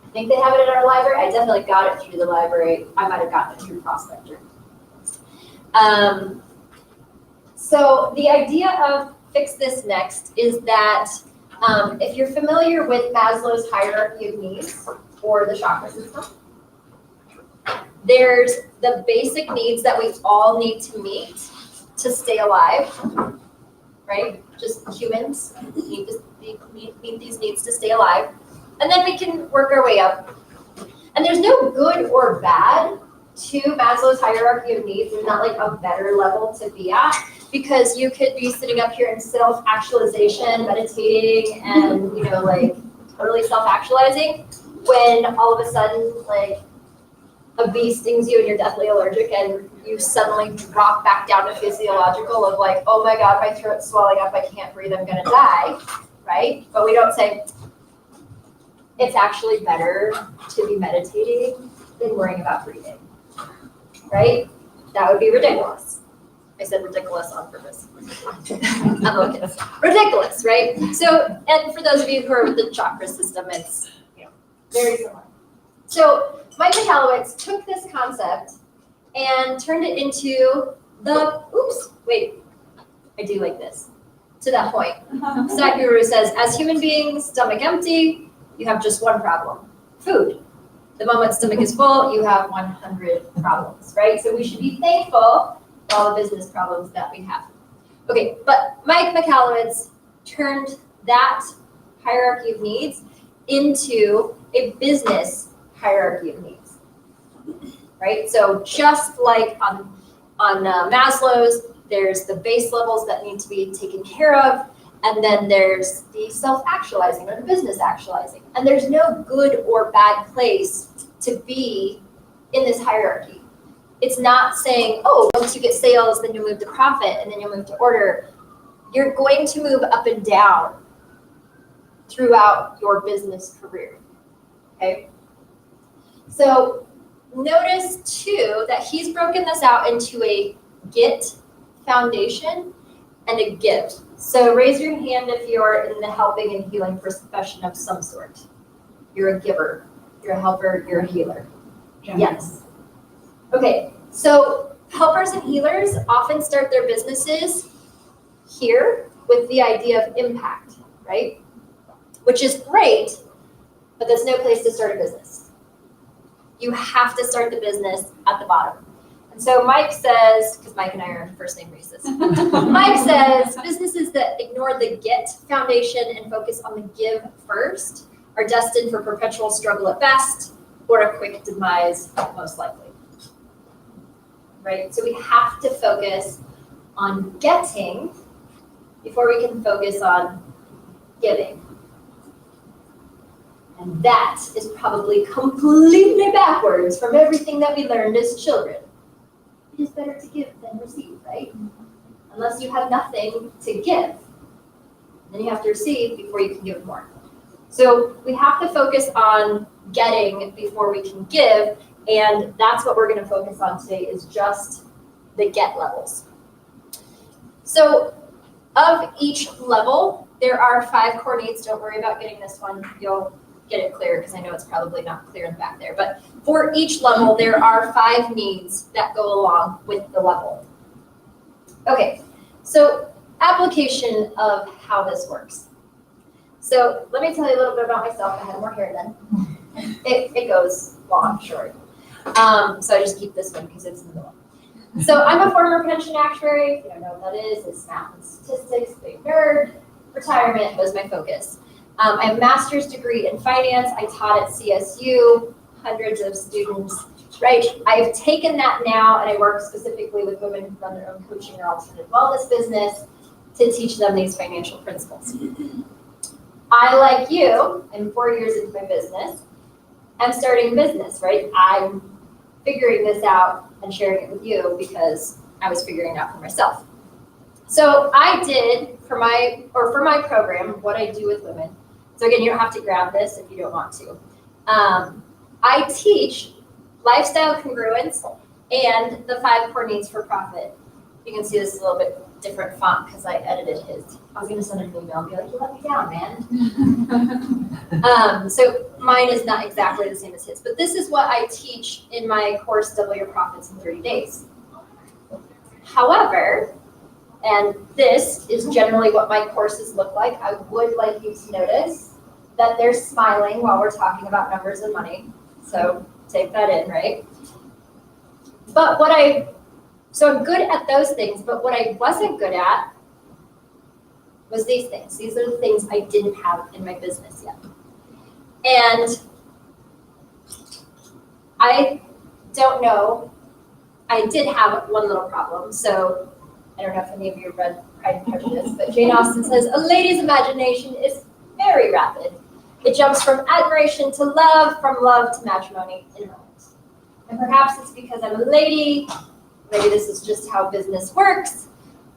I think they have it at our library. I definitely got it through the library. I might have gotten it through Prospector. So the idea of Fix This Next is that if you're familiar with Maslow's hierarchy of needs or the chakra system, there's the basic needs that we all need to meet to stay alive, right? Just humans need to meet these needs to stay alive. And then we can work our way up. And there's no good or bad to Maslow's hierarchy of needs. There's not like a better level to be at, because you could be sitting up here in self-actualization, meditating, and like totally self-actualizing, when all of a sudden like a bee stings you and you're deathly allergic and you suddenly drop back down to physiological of like, oh my God, my throat's swelling up, I can't breathe, I'm gonna die, right? But we don't say, it's actually better to be meditating than worrying about breathing, right? That would be ridiculous. I said ridiculous on purpose. Ridiculous, right? So, and for those of you who are with the chakra system, it's very similar. So Mike Michalowicz took this concept and turned it into the, I do like this, to that point. Sadhguru says, as human beings, stomach empty, you have just one problem, food. The moment stomach is full, you have 100 problems, right? So we should be thankful for all the business problems that we have. Okay, but Mike Michalowicz turned that hierarchy of needs into a business hierarchy of needs, right? So just like on Maslow's, there's the base levels that need to be taken care of, and then there's the self-actualizing or the business actualizing. And there's no good or bad place to be in this hierarchy. It's not saying, oh, once you get sales, then you'll move to profit, and then you'll move to order. You're going to move up and down throughout your business career, okay? So notice too that he's broken this out into a get foundation and a give. So raise your hand if you're in the helping and healing profession of some sort. You're a giver, you're a helper, you're a healer. Yes. Okay, so helpers and healers often start their businesses here with the idea of impact, right? Which is great, but that's no place to start a business. You have to start the business at the bottom. And so Mike says, because Mike and I are first name racist, Mike says businesses that ignore the get foundation and focus on the give first are destined for perpetual struggle at best or a quick demise most likely. Right? So we have to focus on getting before we can focus on giving. And that is probably completely backwards from everything that we learned as children. It is better to give than receive, right? Unless you have nothing to give, then you have to receive before you can give more. So we have to focus on getting before we can give, and that's what we're going to focus on today is just the get levels. So of each level, there are 5 core needs. Don't worry about getting this one. You'll get it clear because I know it's probably not clear in the back there. But for each level, there are 5 needs that go along with the level. Okay, so application of how this works. So let me tell you a little bit about myself. I had more hair then. It goes long, short. So I just keep this one because it's in the middle. So I'm a former pension actuary. If you don't know what that is, it's math and statistics, big nerd. Retirement was my focus. I have a master's degree in finance. I taught at CSU, hundreds of students, right? I've taken that now and I work specifically with women who run their own coaching or alternative wellness business to teach them these financial principles. I, like you, am 4 years into my business. I'm starting a business, right? I'm figuring this out and sharing it with you because I was figuring it out for myself. So I did for my program, what I do with women. So again, you don't have to grab this if you don't want to. I teach lifestyle congruence and the 5 core needs for profit. You can see this is a little bit different font because I edited his. I was going to send an email and be like, you let me down, man. So mine is not exactly the same as his, but this is what I teach in my course, Double Your Profits in 30 Days. However, and this is generally what my courses look like, I would like you to notice that they're smiling while we're talking about numbers and money. So take that in, right? But so I'm good at those things, but what I wasn't good at was these things. These are the things I didn't have in my business yet. And I don't know, I did have one little problem. So I don't know if any of you read Pride and Prejudice, but Jane Austen says, a lady's imagination is very rapid. It jumps from admiration to love, from love to matrimony in a moment. And perhaps it's because I'm a lady, maybe this is just how business works,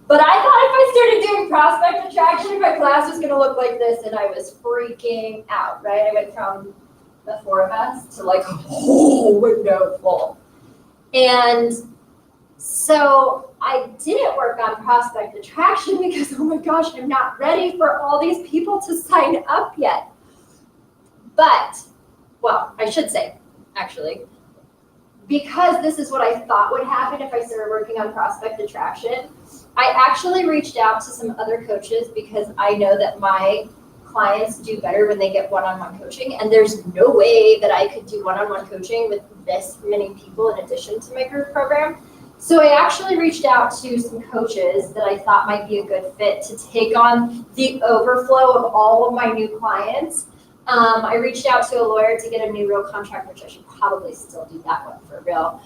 but I thought if I started doing prospect attraction, my class was gonna look like this, and I was freaking out, right? I went from the 4 of us to like a whole window full. And so I didn't work on prospect attraction because, oh my gosh, I'm not ready for all these people to sign up yet. But, well, I should say, actually, because this is what I thought would happen if I started working on prospect attraction, I actually reached out to some other coaches because I know that my clients do better when they get one-on-one coaching, and there's no way that I could do one-on-one coaching with this many people in addition to my group program. So I actually reached out to some coaches that I thought might be a good fit to take on the overflow of all of my new clients. I reached out to a lawyer to get a new real contract, which I should probably still do that one for real.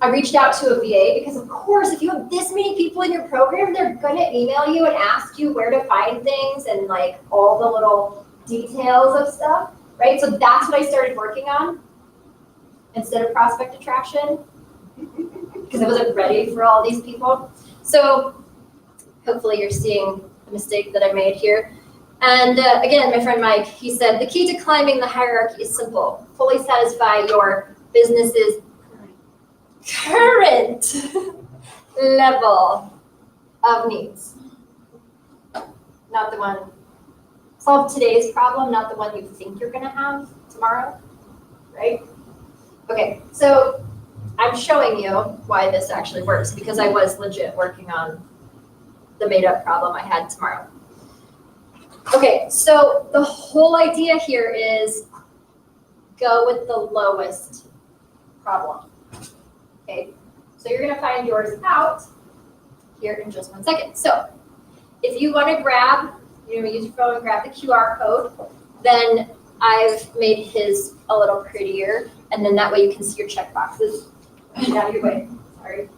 I reached out to a VA because, of course, if you have this many people in your program, they're going to email you and ask you where to find things and like all the little details of stuff, right? So that's what I started working on. instead of prospect attraction because I wasn't ready for all these people. So hopefully you're seeing the mistake that I made here. And again, my friend Mike, he said, the key to climbing the hierarchy is simple. Fully satisfy your business's current level of needs. Not the one, solve today's problem, not the one you think you're gonna have tomorrow, right? Okay, so I'm showing you why this actually works because I was legit working on the made up problem I had tomorrow. Okay, so the whole idea here is go with the lowest problem. Okay, so you're gonna find yours out here in just 1 second. So if you wanna grab, you're gonna use your phone and grab the QR code, then I've made his a little prettier, and then that way you can see your check boxes. Get out of your way, sorry.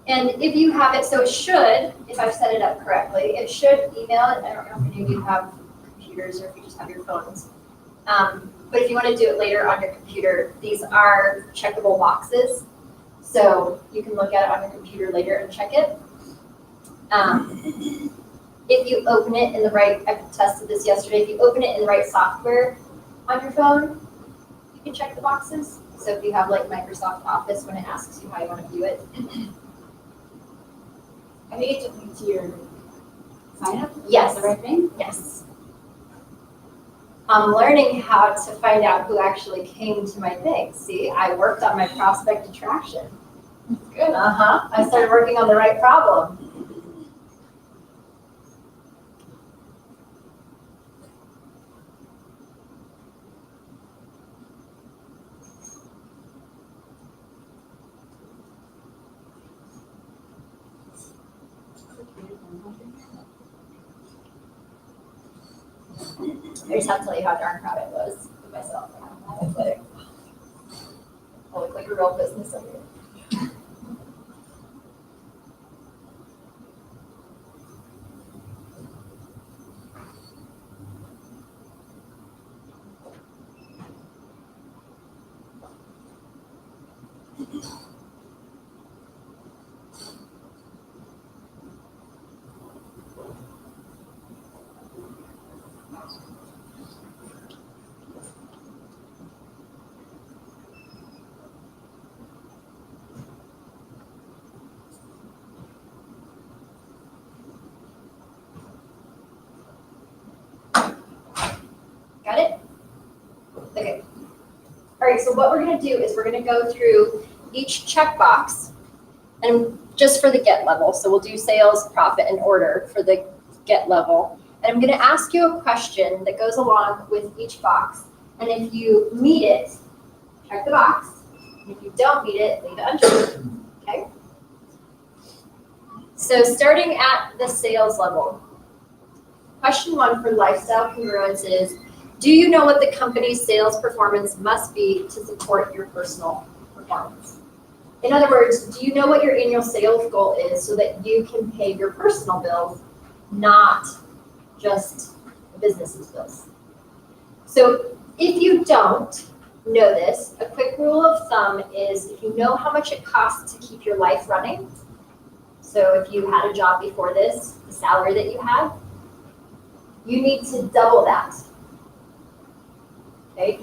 And if you have it, so it should, if I've set it up correctly, it should email it. I don't know if any of you have computers or if you just have your phones. But if you want to do it later on your computer, these are checkable boxes. So you can look at it on your computer later and check it. If you open it in the right, I tested this yesterday, if you open it in the right software on your phone, you can check the boxes. So if you have like Microsoft Office, when it asks you how you want to view it. I think it took me to your sign up. Yes. The right thing? Yes. I'm learning how to find out who actually came to my thing. See, I worked on my prospect attraction. Good. Uh-huh. I started working on the right problem. I just have to tell you how darn proud I was of myself. I was like, I look like a real business owner. Got it? Okay. All right, so what we're gonna do is we're gonna go through each checkbox and just for the get level. So we'll do sales, profit, and order for the get level. And I'm gonna ask you a question that goes along with each box. And if you meet it, check the box. And if you don't meet it, leave it unchecked, okay? So starting at the sales level. Question 1 for lifestyle congruence is, do you know what the company's sales performance must be to support your personal performance? In other words, do you know what your annual sales goal is so that you can pay your personal bills, not just the business's bills? So if you don't know this, a quick rule of thumb is if you know how much it costs to keep your life running, so if you had a job before this, the salary that you had, you need to double that. Okay?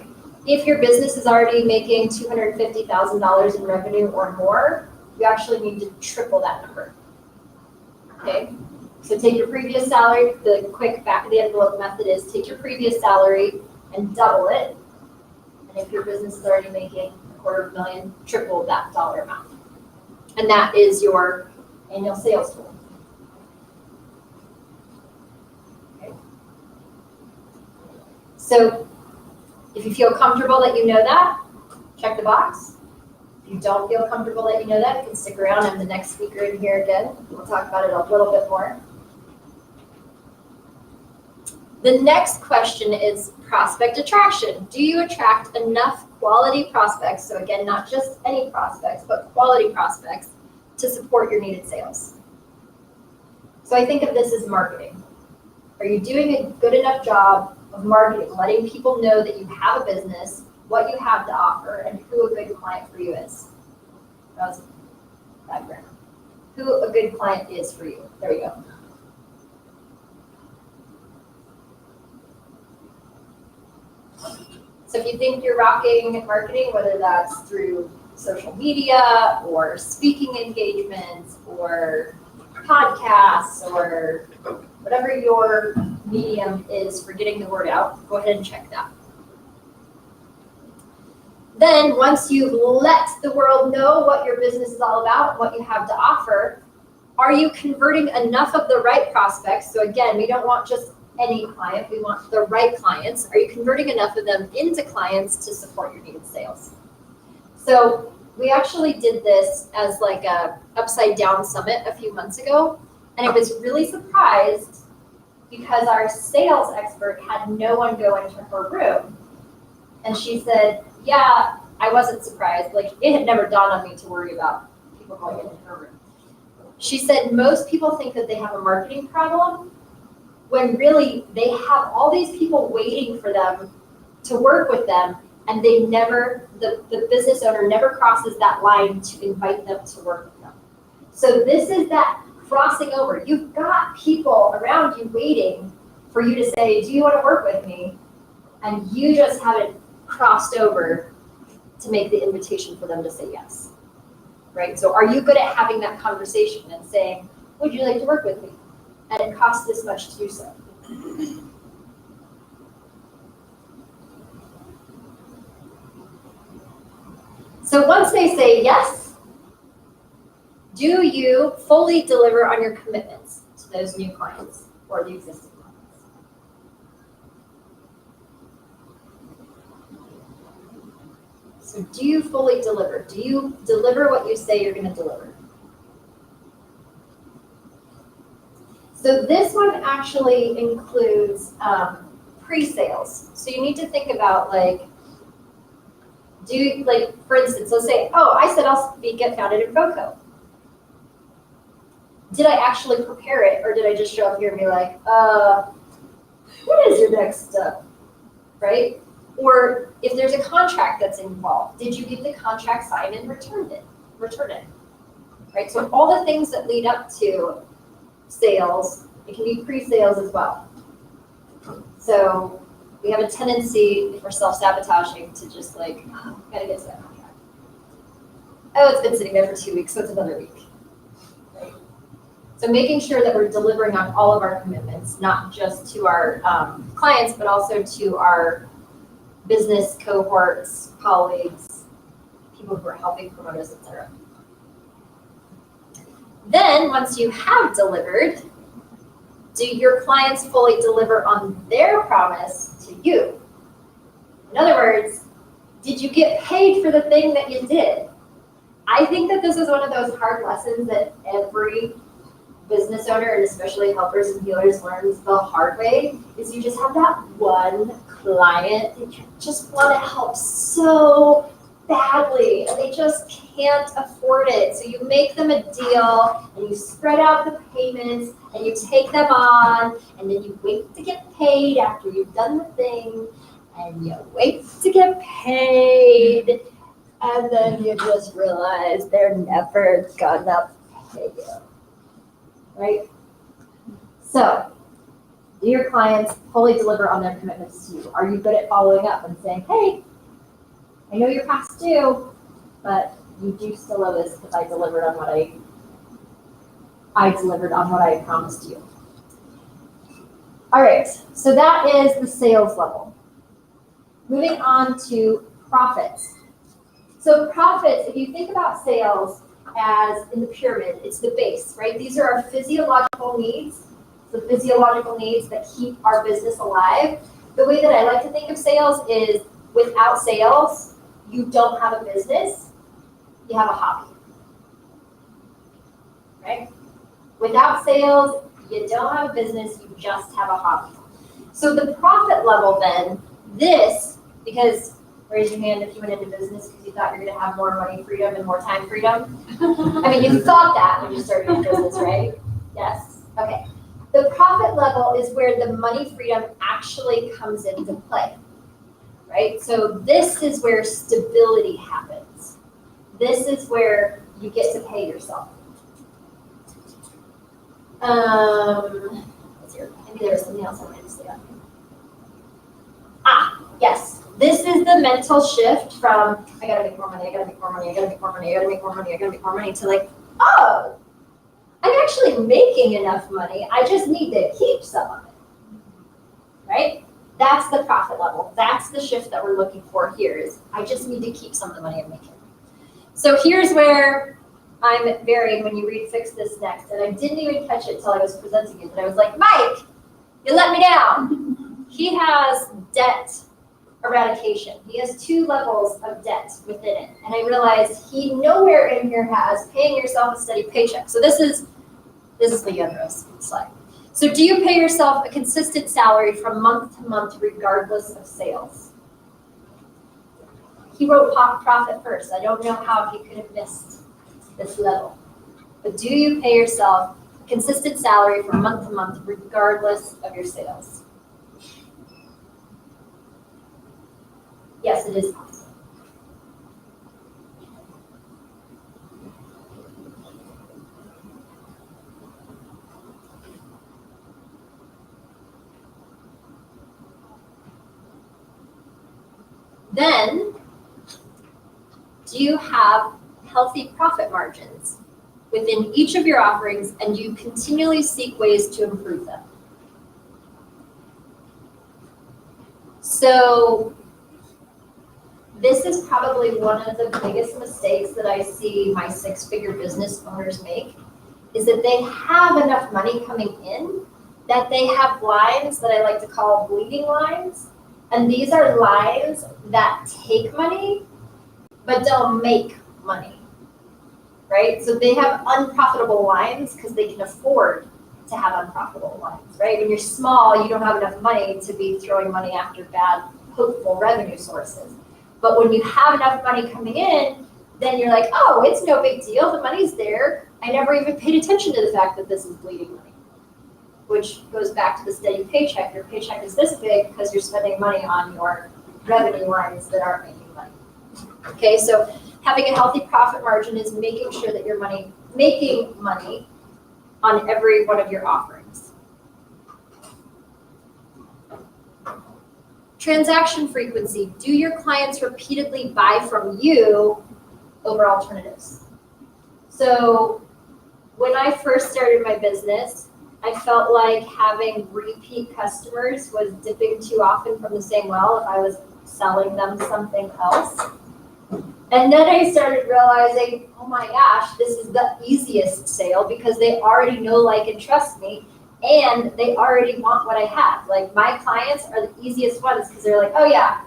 If your business is already making $250,000 in revenue or more, you actually need to triple that number. Okay? So take your previous salary, the quick back of the envelope method is take your previous salary and double it. And if your business is already making $250,000, triple that dollar amount. And that is your annual sales tool. Okay? So if you feel comfortable that you know that, check the box. If you don't feel comfortable that you know that, you can stick around. I'm the next speaker in here again. We'll talk about it a little bit more. The next question is prospect attraction. Do you attract enough quality prospects? So again, not just any prospects, but quality prospects to support your needed sales. So I think of this as marketing. Are you doing a good enough job of marketing, letting people know that you have a business, what you have to offer, and who a good client for you is. That was bad grammar. Who a good client is for you. There we go. So if you think you're rocking marketing, whether that's through social media or speaking engagements or podcasts or whatever your medium is for getting the word out, go ahead and check that. Then once you've let the world know what your business is all about, what you have to offer, are you converting enough of the right prospects? So again, we don't want just any client, we want the right clients. Are you converting enough of them into clients to support your needed sales? So we actually did this as like a upside down summit a few months ago, and I was really surprised because our sales expert had no one go into her room. And she said, yeah, I wasn't surprised. Like, it had never dawned on me to worry about people going into her room. She said most people think that they have a marketing problem when really they have all these people waiting for them to work with them, and they never, the business owner never crosses that line to invite them to work with them. So this is that crossing over. You've got people around you waiting for you to say, do you want to work with me? And you just haven't crossed over to make the invitation for them to say yes, right? So are you good at having that conversation and saying, would you like to work with me? And it costs this much to do so. So once they say yes, do you fully deliver on your commitments to those new clients or the existing clients? So do you fully deliver? Do you deliver what you say you're going to deliver? So this one actually includes pre-sales. So you need to think about like, for instance, let's say, oh, I said I'll get founded in FoCo. Did I actually prepare it, or did I just show up here and be like, what is your next step, right? Or if there's a contract that's involved, did you get the contract signed and return it, right? So all the things that lead up to sales, it can be pre-sales as well. So we have a tendency, if we're self-sabotaging, to just like, gotta get to that contract. Oh, it's been sitting there for 2 weeks, so it's another week. Right? So making sure that we're delivering on all of our commitments, not just to our clients, but also to our business cohorts, colleagues, people who are helping promote us, etc. Then, once you have delivered, do your clients fully deliver on their promise to you? In other words, did you get paid for the thing that you did? I think that this is one of those hard lessons that every business owner, and especially helpers and healers, learns the hard way, is you just have that one client that you just want to help so badly, and they just can't afford it. So you make them a deal, and you spread out the payments, and you take them on, and then you wait to get paid after you've done the thing, and you wait to get paid, and then you just realize they're never gonna pay you, right? So, do your clients fully deliver on their commitments to you? Are you good at following up and saying, hey, I know you're past due, but you do still owe this because I delivered on what I promised you. All right, so that is the sales level. Moving on to profits. So profits, if you think about sales as in the pyramid, it's the base, right? These are our physiological needs, the physiological needs that keep our business alive. The way that I like to think of sales is without sales, you don't have a business, you have a hobby, right? Without sales, you don't have a business, you just have a hobby. So the profit level then, because raise your hand if you went into business because you thought you were going to have more money freedom and more time freedom. I mean, you thought that when you started your business, right? Yes? Okay. The profit level is where the money freedom actually comes into play, right? So this is where stability happens. This is where you get to pay yourself. Let's see, maybe there was something else I wanted to say. Yes, this is the mental shift from I gotta make more money, I gotta make more money, I gotta make more money, I gotta make more money, I gotta make more money to like, oh, I'm actually making enough money. I just need to keep some of it, right? That's the profit level. That's the shift that we're looking for here is I just need to keep some of the money I'm making. So here's where I'm very, when you read Fix This Next, and I didn't even catch it until I was presenting it, but I was like, Mike, you let me down. He has debt eradication. He has 2 levels of debt within it. And I realized he nowhere in here has paying yourself a steady paycheck. So this is the other slide. So do you pay yourself a consistent salary from month to month regardless of sales? He wrote profit first. I don't know how he could have missed this level. But do you pay yourself a consistent salary from month to month regardless of your sales? Yes, it is possible. Then, do you have healthy profit margins within each of your offerings, and do you continually seek ways to improve them? So, this is probably one of the biggest mistakes that I see my 6-figure business owners make, is that they have enough money coming in that they have lines that I like to call bleeding lines. And these are lines that take money, but don't make money, right? So they have unprofitable lines because they can afford to have unprofitable lines, right? When you're small, you don't have enough money to be throwing money after bad, hopeful revenue sources. But when you have enough money coming in, then you're like, oh, it's no big deal. The money's there. I never even paid attention to the fact that this is bleeding money, which goes back to the steady paycheck. Your paycheck is this big because you're spending money on your revenue lines that aren't making money. Okay, so having a healthy profit margin is making sure that you're making money on every one of your offerings. Transaction frequency. Do your clients repeatedly buy from you over alternatives? So when I first started my business, I felt like having repeat customers was dipping too often from the same well if I was selling them something else. And then I started realizing, oh my gosh, this is the easiest sale because they already know, like, and trust me. And they already want what I have. Like, my clients are the easiest ones because they're like, oh yeah,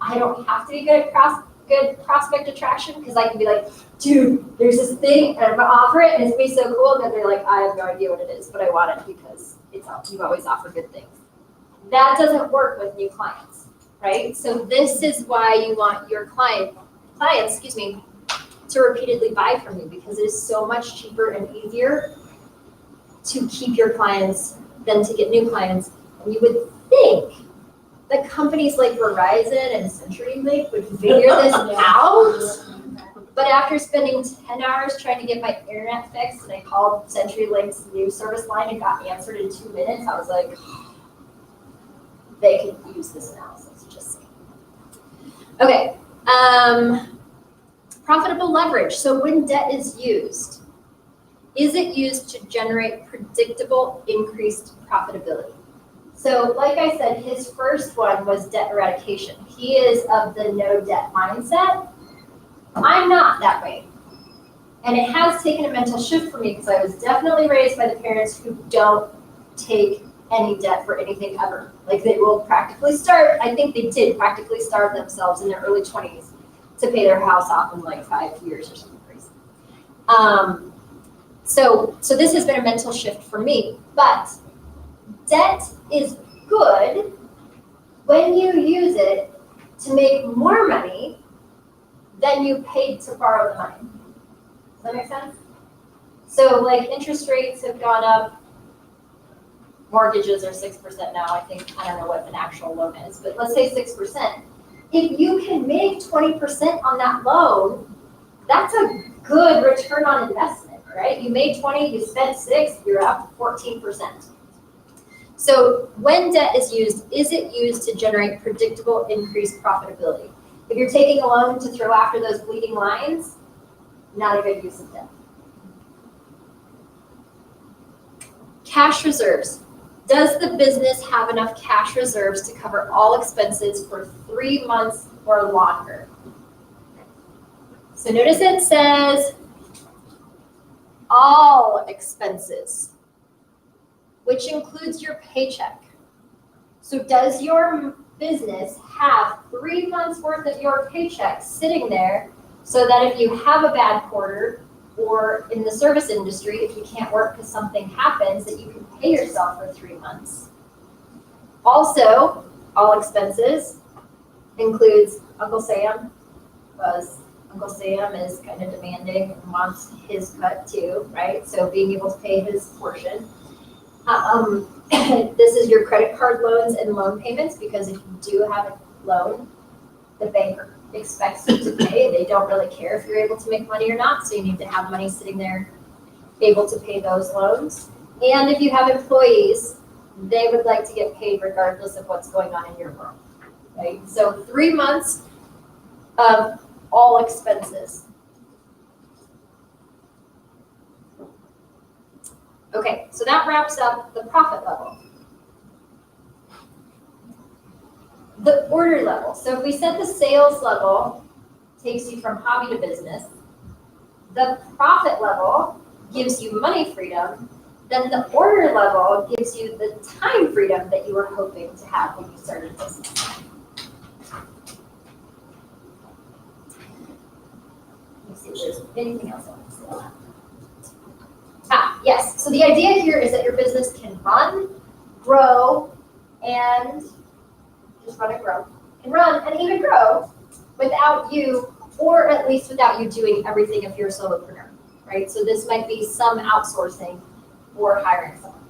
I don't have to be good at good prospect attraction because I can be like, dude, there's this thing and I'm gonna offer it and it's gonna be so cool. And then they're like, I have no idea what it is, but I want it because you always offer good things. That doesn't work with new clients, right? So this is why you want your clients, to repeatedly buy from you because it is so much cheaper and easier to keep your clients than to get new clients. And you would think that companies like Verizon and CenturyLink would figure this out. But after spending 10 hours trying to get my internet fixed, and I called CenturyLink's new service line and got answered in 2 minutes, I was like, they could use this analysis, just saying. Okay, profitable leverage. So when debt is it used to generate predictable increased profitability? So like I said, his first one was debt eradication. He is of the no debt mindset. I'm not that way. And it has taken a mental shift for me because I was definitely raised by the parents who don't take any debt for anything ever. Like, they will practically I think they did practically starve themselves in their early 20s to pay their house off in like 5 years or something crazy. So this has been a mental shift for me, but debt is good when you use it to make more money than you paid to borrow the money. Does that make sense? So like interest rates have gone up mortgages are 6% now, I think, I don't know what an actual loan is, but let's say 6%. If you can make 20% on that loan, that's a good return on investment, right? You made 20, you spent 6, you're up 14%. So when debt is it used to generate predictable increased profitability? If you're taking a loan to throw after those bleeding lines, not a good use of debt. Cash reserves. Does the business have enough cash reserves to cover all expenses for 3 months or longer? So notice it says all expenses, which includes your paycheck. So does your business have 3 months worth of your paycheck sitting there so that if you have a bad quarter, or in the service industry, if you can't work because something happens, that you can pay yourself for 3 months? Also, all expenses includes Uncle Sam, because Uncle Sam is kind of demanding and wants his cut too, right? So being able to pay his portion. This is your credit card loans and loan payments, because if you do have a loan, the banker expects you to pay. They don't really care if you're able to make money or not, so you need to have money sitting there able to pay those loans. And if you have employees, they would like to get paid regardless of what's going on in your world, right? So 3 months of all expenses. Okay, so that wraps up the profit level. The order level. So if we said the sales level takes you from hobby to business, the profit level gives you money freedom, then the order level gives you the time freedom that you were hoping to have when you started business. Let me see if there's anything else I want to say on that. Yes, so the idea here is that your business can run, grow, and just run and grow, and run and even grow without you, or at least without you doing everything if you're a solopreneur, right? So this might be some outsourcing or hiring someone.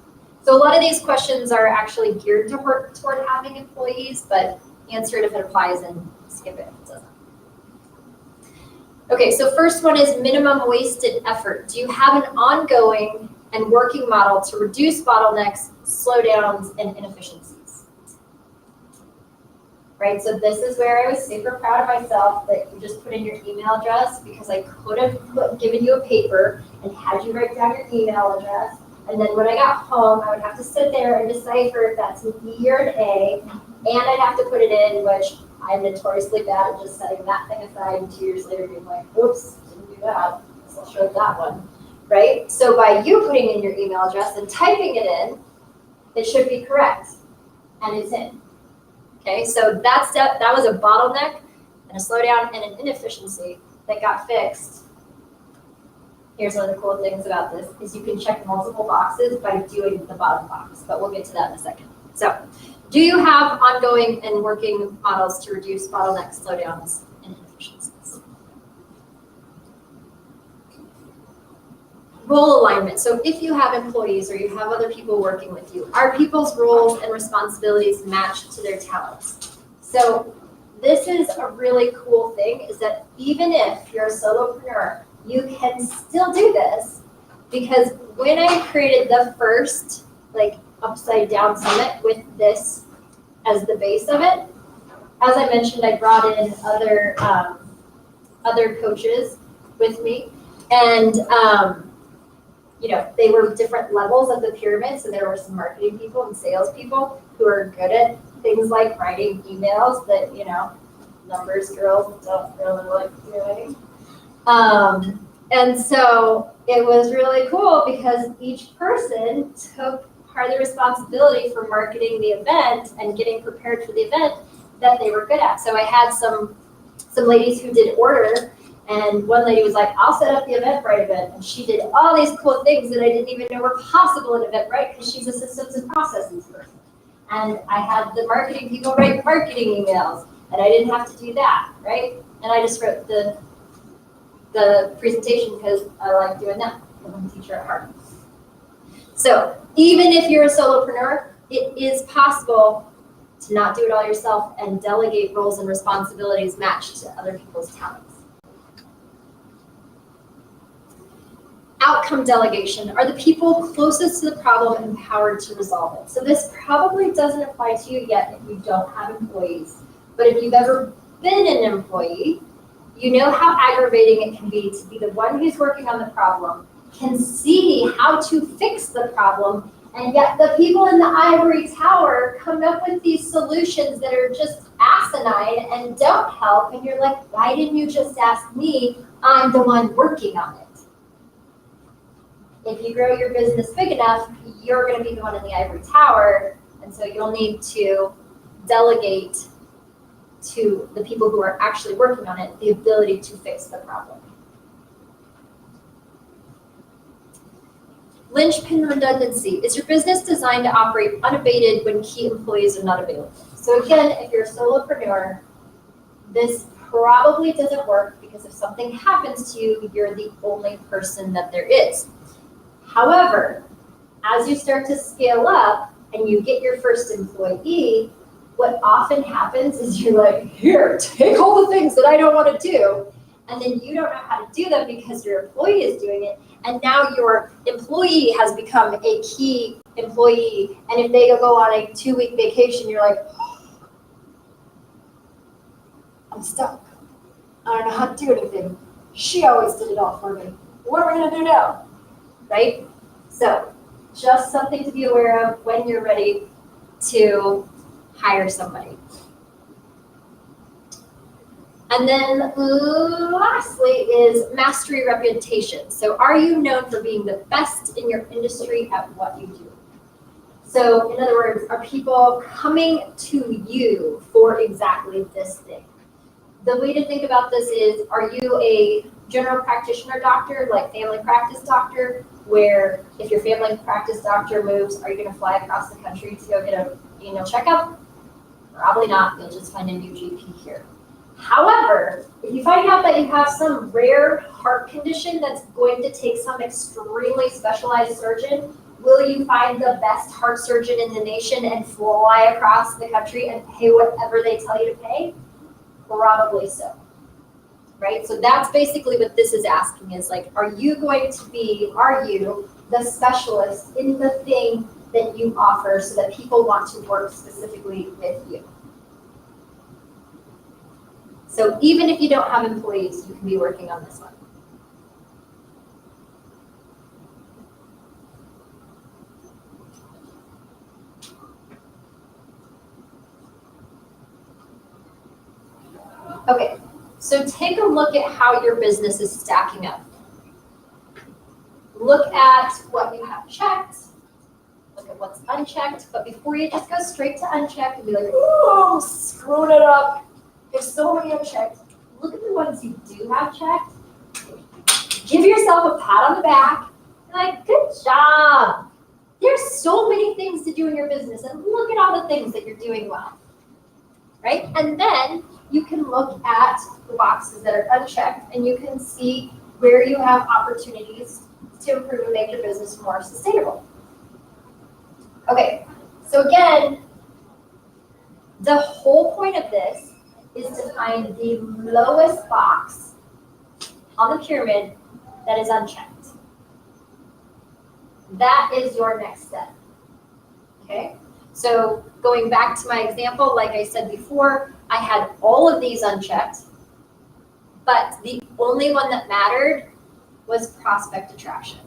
So a lot of these questions are actually geared toward having employees, but answer it if it applies and skip it if it doesn't. Okay, so first one is minimum wasted effort. Do you have an ongoing and working model to reduce bottlenecks, slowdowns, and inefficiencies? Right, so this is where I was super proud of myself that you just put in your email address, because I could have given you a paper and had you write down your email address. And then when I got home, I would have to sit there and decipher if that's an E or an A, and I'd have to put it in, which I'm notoriously bad at just setting that thing aside, and 2 years later being like, oops, didn't do that, so I'll show that one, right? So by you putting in your email address and typing it in, it should be correct, and it's in. Okay, so that was a bottleneck and a slowdown and an inefficiency that got fixed. Here's one of the cool things about this is you can check multiple boxes by doing the bottom box, but we'll get to that in a second. So, do you have ongoing and working models to reduce bottlenecks, slowdowns, and inefficiencies? Role alignment. So if you have employees or you have other people working with you, are people's roles and responsibilities matched to their talents? So this is a really cool thing, is that even if you're a solopreneur, you can still do this, because when I created the first upside down summit with this as the base of it, as I mentioned, I brought in other coaches with me, and they were different levels of the pyramid. So there were some marketing people and sales people who are good at things like writing emails that, numbers girls don't really like doing. And so it was really cool because each person took part of the responsibility for marketing the event and getting prepared for the event that they were good at. So I had some ladies who did order, and one lady was like, I'll set up the Eventbrite event. And she did all these cool things that I didn't even know were possible in Eventbrite, because she's a systems and processes person. And I had the marketing people write marketing emails, and I didn't have to do that, right? And I just wrote the presentation because I like doing that. I'm a teacher at heart. So So even if you're a solopreneur, it is possible to not do it all yourself and delegate roles and responsibilities matched to other people's talents. Outcome delegation. Are the people closest to the problem empowered to resolve it? So this probably doesn't apply to you yet if you don't have employees. But if you've ever been an employee, you know how aggravating it can be to be the one who's working on the problem, can see how to fix the problem, and yet the people in the ivory tower come up with these solutions that are just asinine and don't help, and you're like, why didn't you just ask me? I'm the one working on it. If you grow your business big enough, you're going to be the one in the ivory tower, and so you'll need to delegate to the people who are actually working on it the ability to fix the problem. Linchpin redundancy. Is your business designed to operate unabated when key employees are not available? So again, if you're a solopreneur, this probably doesn't work because if something happens to you, you're the only person that there is. However, as you start to scale up and you get your first employee, what often happens is you're like, here, take all the things that I don't want to do. And then you don't know how to do them because your employee is doing it. And now your employee has become a key employee. And if they go on a 2-week vacation, you're like, I'm stuck. I don't know how to do anything. She always did it all for me. What are we going to do now? Right? So just something to be aware of when you're ready to hire somebody. And then lastly is mastery reputation. So are you known for being the best in your industry at what you do? So in other words, are people coming to you for exactly this thing? The way to think about this is, are you a general practitioner doctor, like family practice doctor, where if your family practice doctor moves, are you going to fly across the country to go get a annual checkup? Probably not. You'll just find a new GP here. However, if you find out that you have some rare heart condition that's going to take some extremely specialized surgeon, will you find the best heart surgeon in the nation and fly across the country and pay whatever they tell you to pay? Probably so. Right? So that's basically what this is asking is like, are you the specialist in the thing that you offer so that people want to work specifically with you? So even if you don't have employees, you can be working on this one. Okay, so take a look at how your business is stacking up. Look at what you have checked, look at what's unchecked, but before you just go straight to unchecked and be like, oh, screwing it up, there's so many unchecked, look at the ones you do have checked, give yourself a pat on the back, and like, good job. There's so many things to do in your business, and look at all the things that you're doing well, right? And then you can look at the boxes that are unchecked, and you can see where you have opportunities to improve and make your business more sustainable. Okay, so again, the whole point of this is to find the lowest box on the pyramid that is unchecked. That is your next step, okay? So going back to my example, like I said before, I had all of these unchecked, but the only one that mattered was prospect attraction.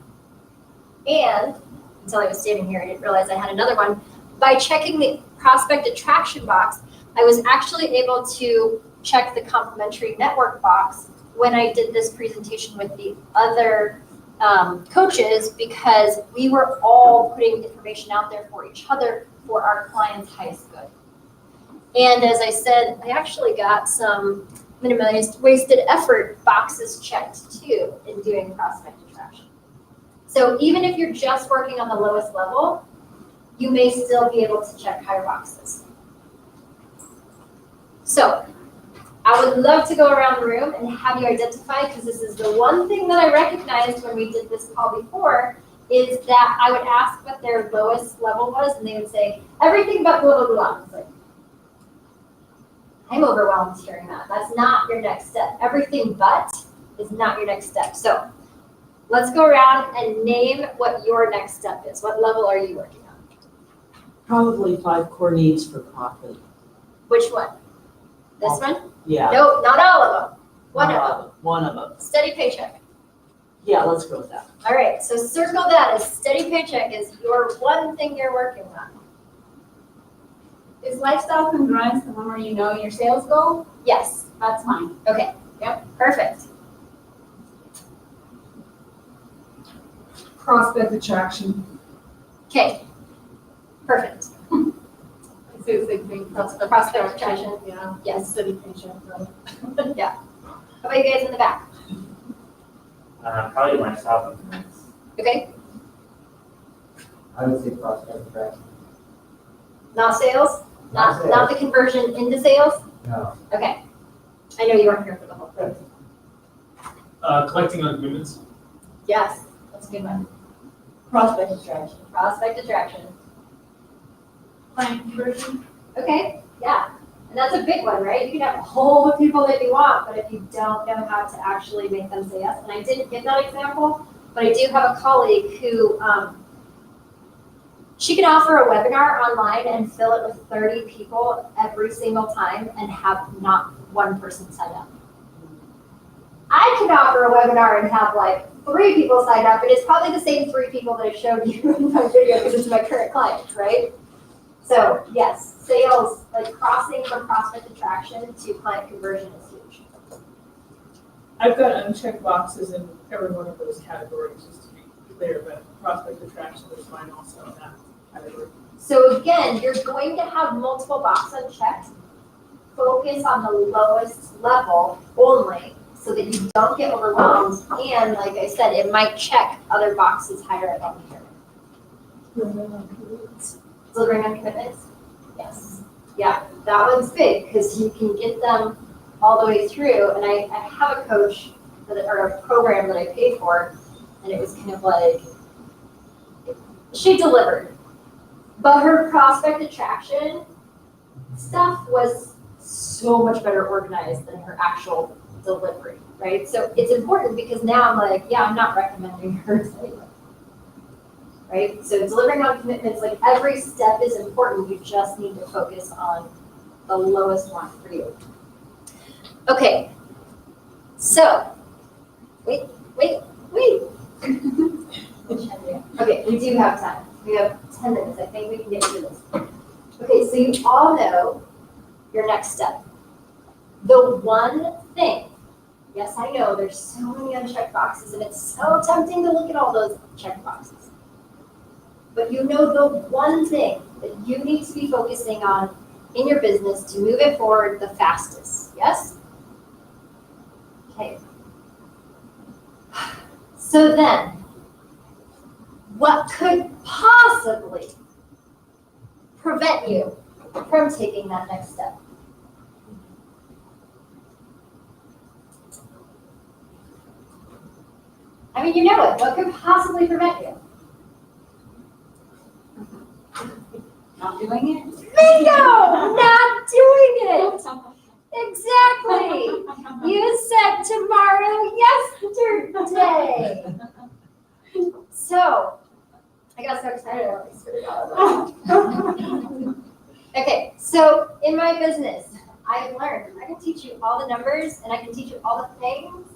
And until I was standing here, I didn't realize I had another one. By checking the prospect attraction box, I was actually able to check the complementary network box when I did this presentation with the other coaches, because we were all putting information out there for each other for our clients' highest good. And as I said, I actually got some minimized wasted effort boxes checked too in doing prospect attraction. So even if you're just working on the lowest level, you may still be able to check higher boxes. So I would love to go around the room and have you identify, because this is the one thing that I recognized when we did this call before, is that I would ask what their lowest level was, and they would say, everything but blah, blah, blah. It's like, I'm overwhelmed hearing that. That's not your next step. Everything but is not your next step. So let's go around and name what your next step is. What level are you working on? Probably 5 core needs for profit. Which one? This one? Yeah. Nope, not all of them. One of them. One of them. Steady paycheck. Yeah, let's go with that. All right, so circle that as steady paycheck is your one thing you're working on. Is lifestyle congruence the one where you know your sales goal? Yes. That's mine. Okay. Yep. Perfect. Prospect attraction. Okay. Perfect. It's the same thing. Prospect attraction. Yeah. Yes. Steady paycheck, though. Yeah. How about you guys in the back? Probably lifestyle improvements. Okay. I would say prospect attraction. Not sales? Not the conversion into sales? No. Okay. I know you weren't here for the whole thing. Collecting on commitments. Yes. That's a good one. Prospect attraction. Prospect attraction. Client conversion? Okay. Yeah. And that's a big one, right? You can have a whole of people that you want, but if you don't know how to actually make them say yes, and I didn't give that example, but I do have a colleague who, she can offer a webinar online and fill it with 30 people every single time and have not one person sign up. I can offer a webinar and have like 3 people sign up, and it's probably the same 3 people that I showed you in my video because it's my current clients, right? So yes, sales, like crossing from prospect attraction to client conversion is huge. I've got unchecked boxes in every one of those categories, just to be clear, but prospect attraction is mine also in that category. So again, you're going to have multiple boxes unchecked. Focus on the lowest level only so that you don't get overwhelmed. And like I said, it might check other boxes higher up on here. Delivering on commitments? Yes. Yeah, that one's big because you can get them all the way through. And I have a coach or a program that I pay for, and it was kind of like, she delivered. But her prospect attraction stuff was so much better organized than her actual delivery, right? So it's important because now I'm like, yeah, I'm not recommending her to anyone. Right? So delivering on commitments, like every step is important. You just need to focus on the lowest one for you. Okay. So, wait. Okay, we do have time. We have 10 minutes. I think we can get through this. Okay, so you all know your next step. The one thing, yes, I know there's so many unchecked boxes and it's so tempting to look at all those checked boxes. But you know the one thing that you need to be focusing on in your business to move it forward the fastest, yes? Okay. So then, what could possibly prevent you from taking that next step? I mean, you know it. What could possibly prevent you? Not doing it? Bingo! Not doing it! Exactly! You said tomorrow yesterday. So, I got so excited I almost spit it out. Okay, so in my business, I've learned I can teach you all the numbers and I can teach you all the things,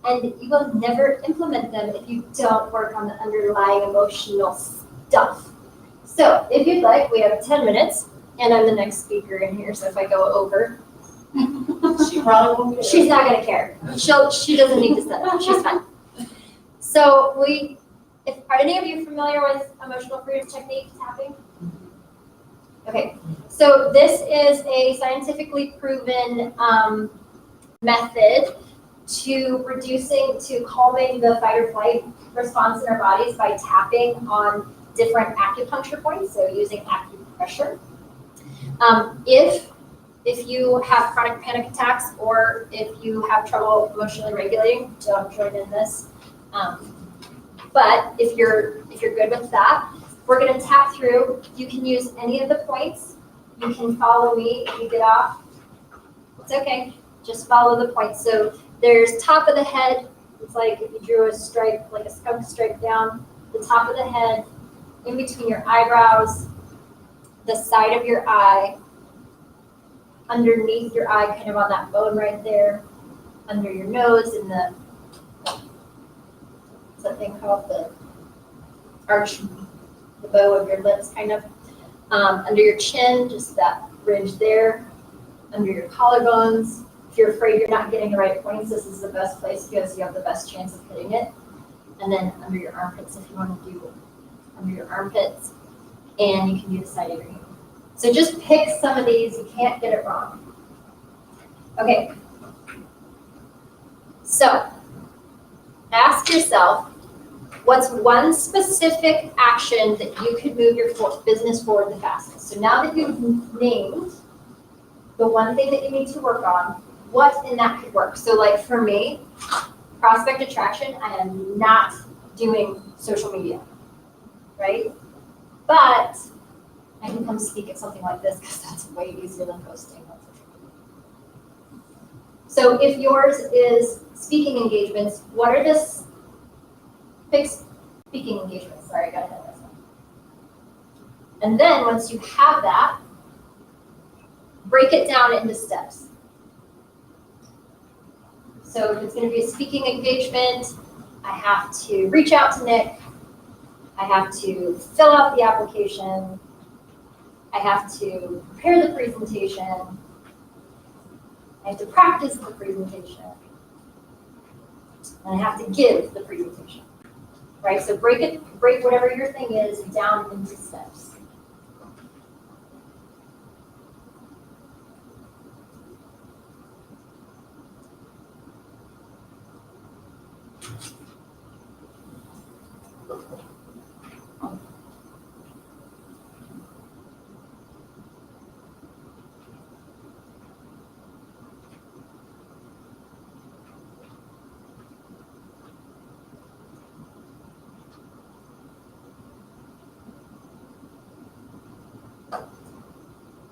and you will never implement them if you don't work on the underlying emotional stuff. So if you'd like, we have 10 minutes, and I'm the next speaker in here, so if I go over, She probably won't care. she's not gonna care. She doesn't need to set up, she's fine. So are any of you familiar with emotional freedom technique tapping? Okay, so this is a scientifically proven method to calming the fight or flight response in our bodies by tapping on different acupuncture points, so using acupressure. If you have chronic panic attacks or if you have trouble emotionally regulating, don't join in this. But if you're good with that, we're gonna tap through. You can use any of the points. You can follow me if you get off. It's okay, just follow the points. So there's top of the head. It's like if you drew a stripe, like a skunk stripe down the top of the head, in between your eyebrows, the side of your eye, underneath your eye, kind of on that bone right there, under your nose, and what's that thing called? The arch, the bow of your lips, kind of. Under your chin, just that ridge there, under your collarbones. If you're afraid you're not getting the right points, this is the best place because you have the best chance of hitting it. And then under your armpits, if you want to do under your armpits, and you can do the side of your knee. So just pick some of these, you can't get it wrong. Okay. So, ask yourself, what's one specific action that you could move your business forward the fastest? So now that you've named the one thing that you need to work on, what in that could work? So like for me, prospect attraction, I am not doing social media, right? But I can come speak at something like this because that's way easier than posting on social media. So if yours is speaking engagements, what are the big speaking engagements? Sorry, I got ahead of myself. And then once you have that, break it down into steps. So if it's going to be a speaking engagement, I have to reach out to Nick. I have to fill out the application. I have to prepare the presentation. I have to practice the presentation. And I have to give the presentation. Right? So break whatever your thing is down into steps.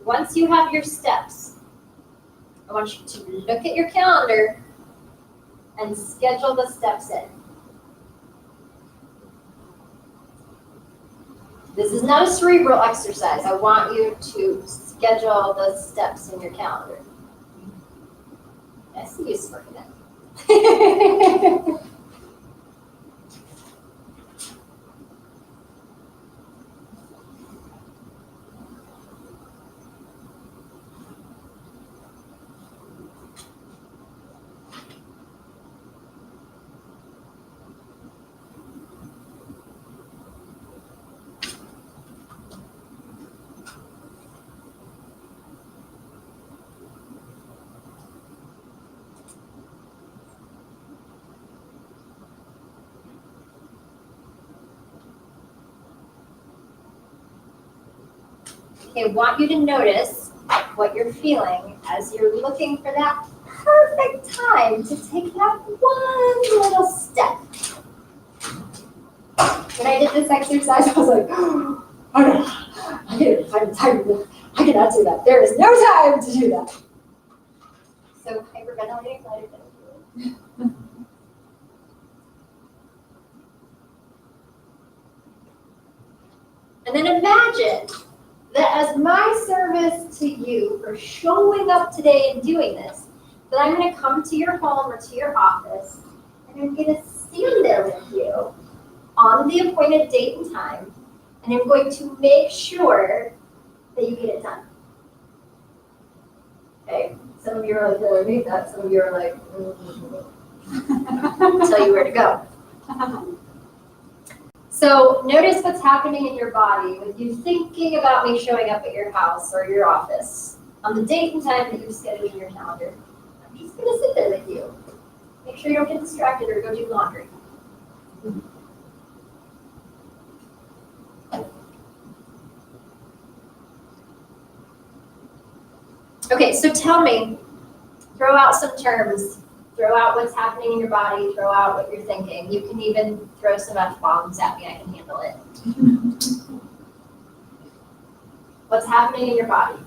Once you have your steps, I want you to look at your calendar and schedule the steps in. This is not a cerebral exercise. I want you to schedule the steps in your calendar. I see you smirking it. Okay, I want you to notice what you're feeling as you're looking for that perfect time to take that one little step. When I did this exercise, I was like, oh no, I didn't find time. I cannot do that. There is no time to do that. So hyperventilating, glad you're going to do it. And then imagine that as my service to you for showing up today and doing this, that I'm going to come to your home or to your office, and I'm going to stand there with you on the appointed date and time, and I'm going to make sure that you get it done. Okay? Some of you are like, oh, I need that. Some of you are like, tell you where to go. So notice what's happening in your body with you thinking about me showing up at your house or your office on the date and time that you've scheduled in your calendar. I'm just going to sit there with you. Make sure you don't get distracted or go do laundry. Okay, so tell me, throw out some terms Throw out what's happening in your body, throw out what you're thinking. You can even throw some F-bombs at me, I can handle it. What's happening in your body?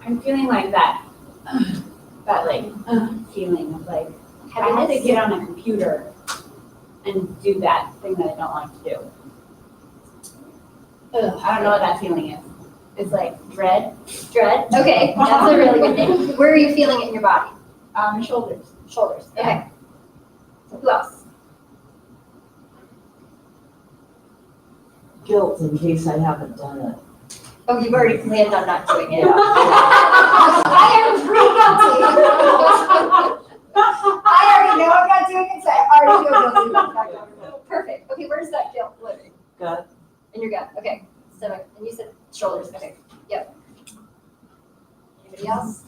I'm feeling like that feeling of like, I have to get on a computer and do that thing that I don't like to do. I don't know what that feeling is. It's like dread. Dread, okay, that's a really good name. Where are you feeling it in your body? Shoulders. Shoulders, okay. Who else? Guilt in case I haven't done it. Oh, you've already planned on not doing it. I am pre-guilty. I already know I'm not doing it, so I already feel guilty. Perfect, okay, where's that guilt living? Gut. In your gut, okay. Stomach, and you said shoulders, okay, yep. Anybody else?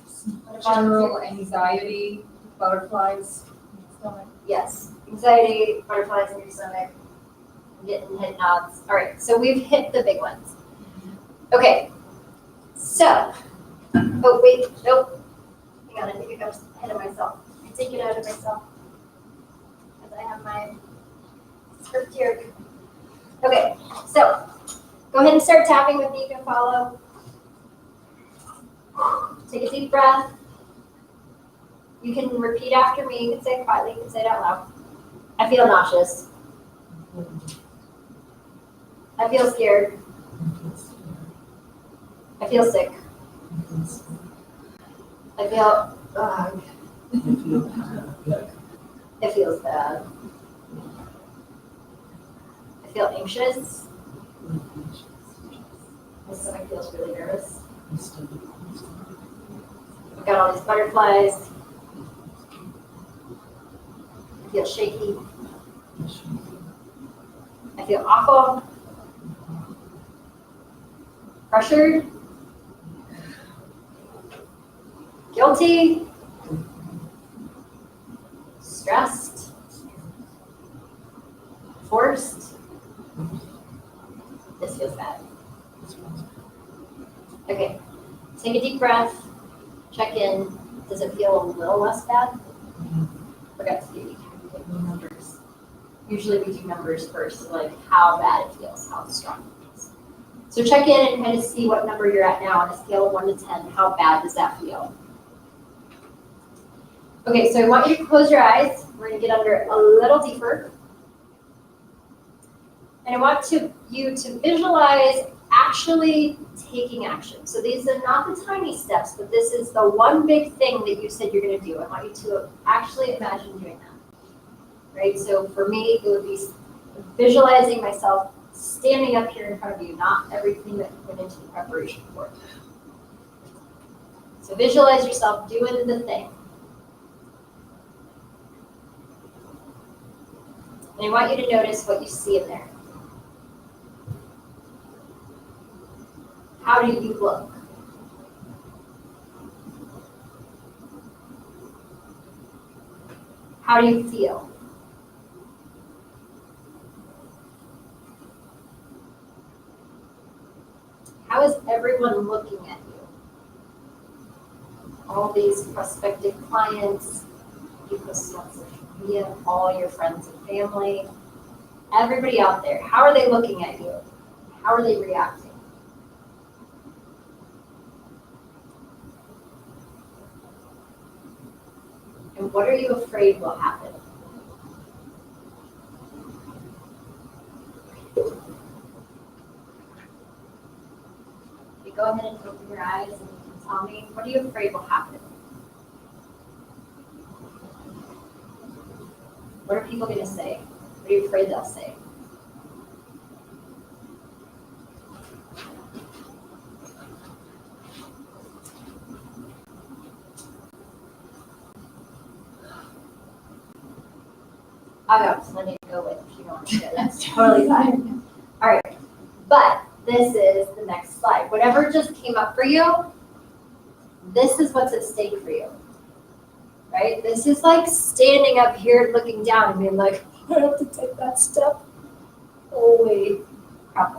General anxiety, butterflies, stomach. Yes, anxiety, butterflies in your stomach, getting head nods. All right, so we've hit the big ones. Okay, so, oh wait, nope. Hang on, I think I got ahead of myself. I take it out of myself. Because I have my script here. Okay, so, go ahead and start tapping with me, you can follow. Take a deep breath. You can repeat after me, you can say it quietly, you can say it out loud. I feel nauseous. I feel scared. I feel sick. I feel, it feels bad. I feel anxious. My stomach feels really nervous. I've got all these butterflies. I feel shaky. I feel awful. Pressured. Guilty. Stressed. Forced. This feels bad. Okay, take a deep breath. Check in. Does it feel a little less bad? Forgot to do numbers. Usually we do numbers first, so like how bad it feels, how strong it feels. So check in and kind of see what number you're at now on a scale of 1 to 10. How bad does that feel? Okay, so I want you to close your eyes. We're going to get under a little deeper. And I want you to visualize actually taking action. So these are not the tiny steps, but this is the one big thing that you said you're going to do. I want you to actually imagine doing that. Right? So for me, it would be visualizing myself standing up here in front of you, not everything that went into the preparation for it. So visualize yourself doing the thing. And I want you to notice what you see in there. How do you look? How do you feel? How is everyone looking at you? All these prospective clients, you post on social media, all your friends and family, everybody out there, how are they looking at you? How are they reacting? And what are you afraid will happen? You go ahead and open your eyes and you can tell me, what are you afraid will happen? What are people going to say? What are you afraid they'll say? I got plenty to go with if you don't want to go. That's totally fine. All right. But this is the next slide. Whatever just came up for you, this is what's at stake for you. Right? This is like standing up here looking down and being like, I have to take that step. Holy crap.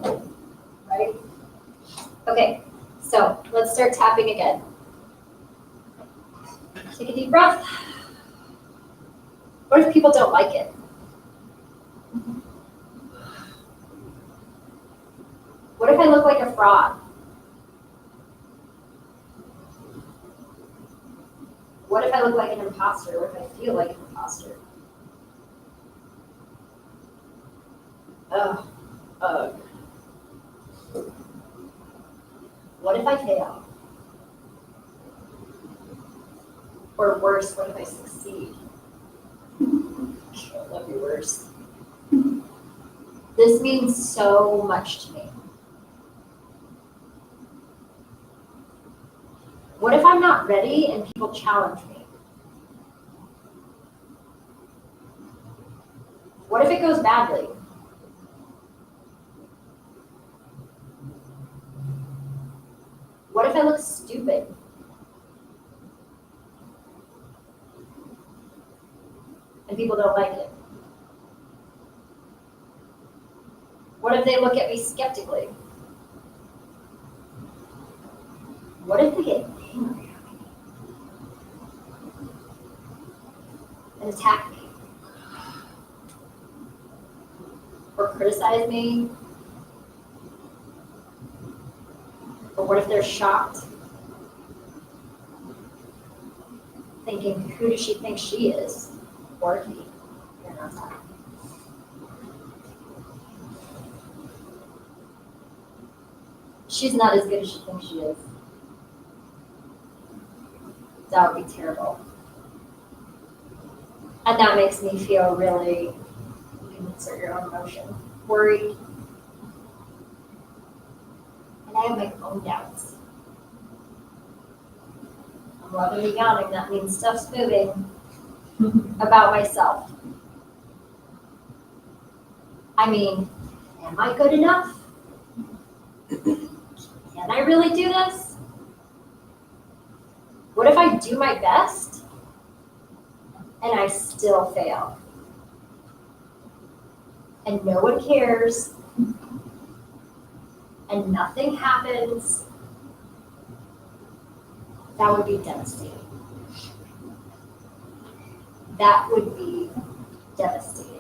Right? Okay. So let's start tapping again. Take a deep breath. What if people don't like it? What if I look like a fraud? What if I look like an imposter? What if I feel like an imposter? Ugh. Ugh. What if I fail? Or worse, what if I succeed? That'd be worse. This means so much to me. What if I'm not ready and people challenge me? What if it goes badly? What if I look stupid? And people don't like it? What if they look at me skeptically? What if they get angry at me and attack me? Or criticize me? Or what if they're shocked? Thinking, who does she think she is? Or he? You're not that. She's not as good as she thinks she is. That would be terrible. And that makes me feel really, you can insert your own emotion, worried. And I have my own doubts. I'm loving and yawning, that means stuff's moving about myself. I mean, am I good enough? Can I really do this? What if I do my best and I still fail? And no one cares and nothing happens? That would be devastating. That would be devastating.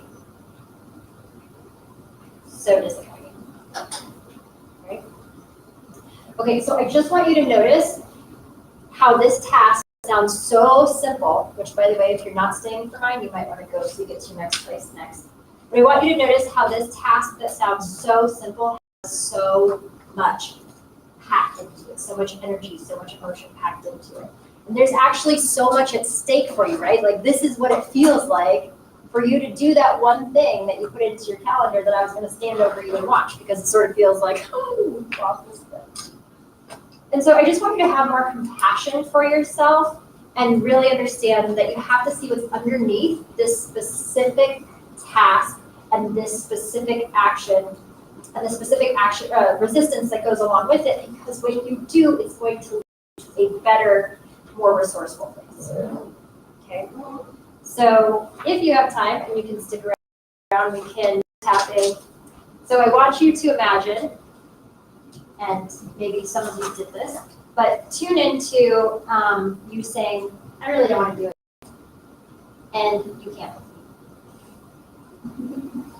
So disappointing. Right? Okay, so I just want you to notice how this task sounds so simple, which by the way, if you're not staying for mine, you might want to go so you get to your next place next. But I want you to notice how this task that sounds so simple has so much packed into it, so much energy, so much emotion packed into it. And there's actually so much at stake for you, right? Like this is what it feels like for you to do that one thing that you put into your calendar that I was going to stand over you and watch, because it sort of feels like, oh, got this thing. And so I just want you to have more compassion for yourself and really understand that you have to see what's underneath this specific task and this specific action and the specific action resistance that goes along with it, because when you do, it's going to lead to a better, more resourceful place. Okay? So if you have time and you can stick around, we can tapping. So I want you to imagine, and maybe some of you did this, but tune into you saying, I really don't want to do it. And you can't.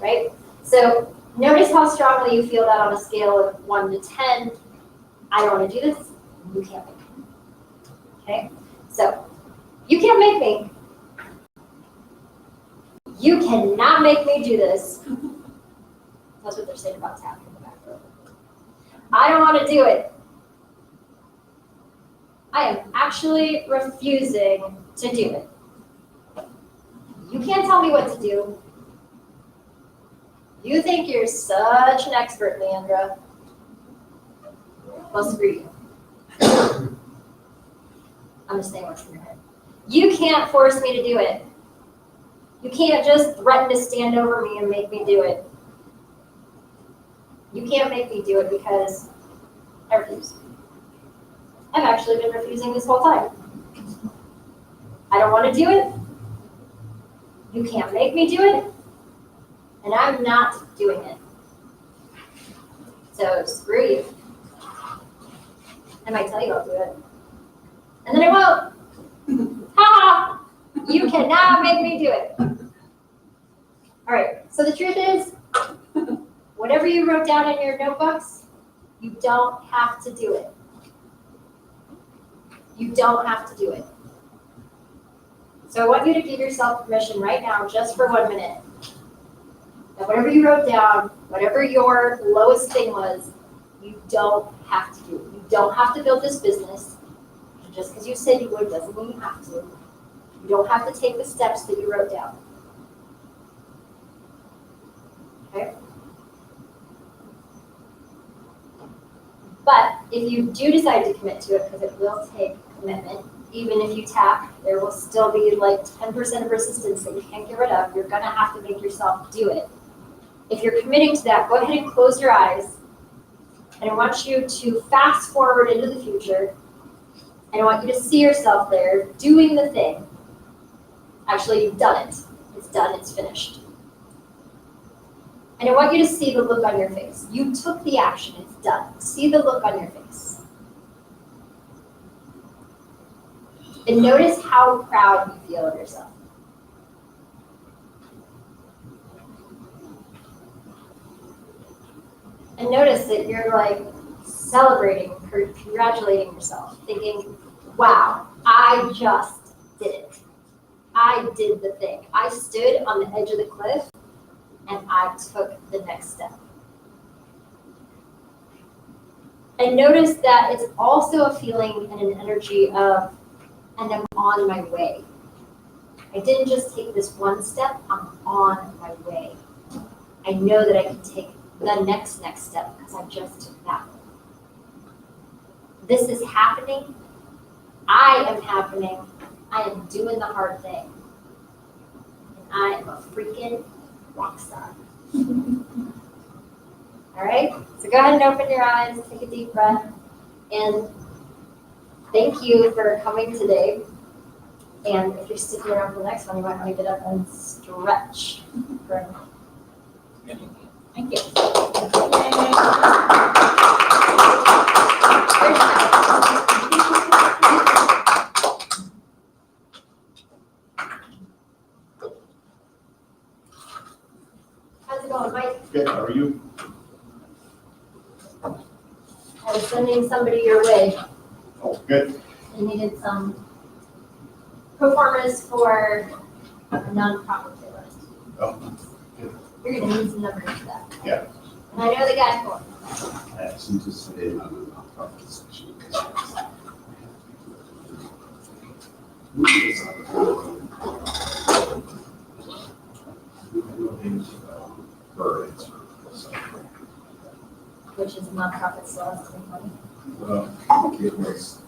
Right? So notice how strongly you feel that on a scale of 1 to 10. I don't want to do this. You can't make me. Okay? So you can't make me. You cannot make me do this. That's what they're saying about tapping in the back row. I don't want to do it. I am actually refusing to do it. You can't tell me what to do. You think you're such an expert, Leandra. Well, screw you. I'm just saying what's in your head. You can't force me to do it. You can't just threaten to stand over me and make me do it. You can't make me do it because I refuse. I've actually been refusing this whole time. I don't want to do it. You can't make me do it. And I'm not doing it. So screw you. I might tell you I'll do it. And then I won't. Ha! You cannot make me do it. All right, so the truth is, whatever you wrote down in your notebooks, you don't have to do it. You don't have to do it. So I want you to give yourself permission right now, just for 1 minute. That whatever you wrote down, whatever your lowest thing was, you don't have to do it. You don't have to build this business. Just because you said you would doesn't mean you have to. You don't have to take the steps that you wrote down. Okay? But if you do decide to commit to it, because it will take commitment, even if you tap, there will still be like 10% of resistance that you can't get rid of. You're gonna have to make yourself do it. If you're committing to that, go ahead and close your eyes. And I want you to fast forward into the future. And I want you to see yourself there doing the thing. Actually, you've done it. It's done, it's finished. And I want you to see the look on your face. You took the action, it's done. See the look on your face. And notice how proud you feel of yourself. And notice that you're like celebrating, congratulating yourself, thinking, wow, I just did it. I did the thing. I stood on the edge of the cliff and I took the next step. And notice that it's also a feeling and an energy of, and I'm on my way. I didn't just take this one step, I'm on my way. I know that I can take the next step because I just took that one. This is happening. I am happening. I am doing the hard thing. And I am a freaking rock star. All right, so go ahead and open your eyes, take a deep breath, and thank you for coming today. And if you're sticking around for the next one, you might want to get up and stretch. Thank you. How's it going, Mike? Good, how are you? I was sending somebody your way. Oh, good. They needed some performers for a nonprofit they wanted to do. Oh, You're gonna need some numbers for that. yeah. And I know the guy for it. I actually just today on the nonprofit section. Which is nonprofit, so that's pretty funny. It was.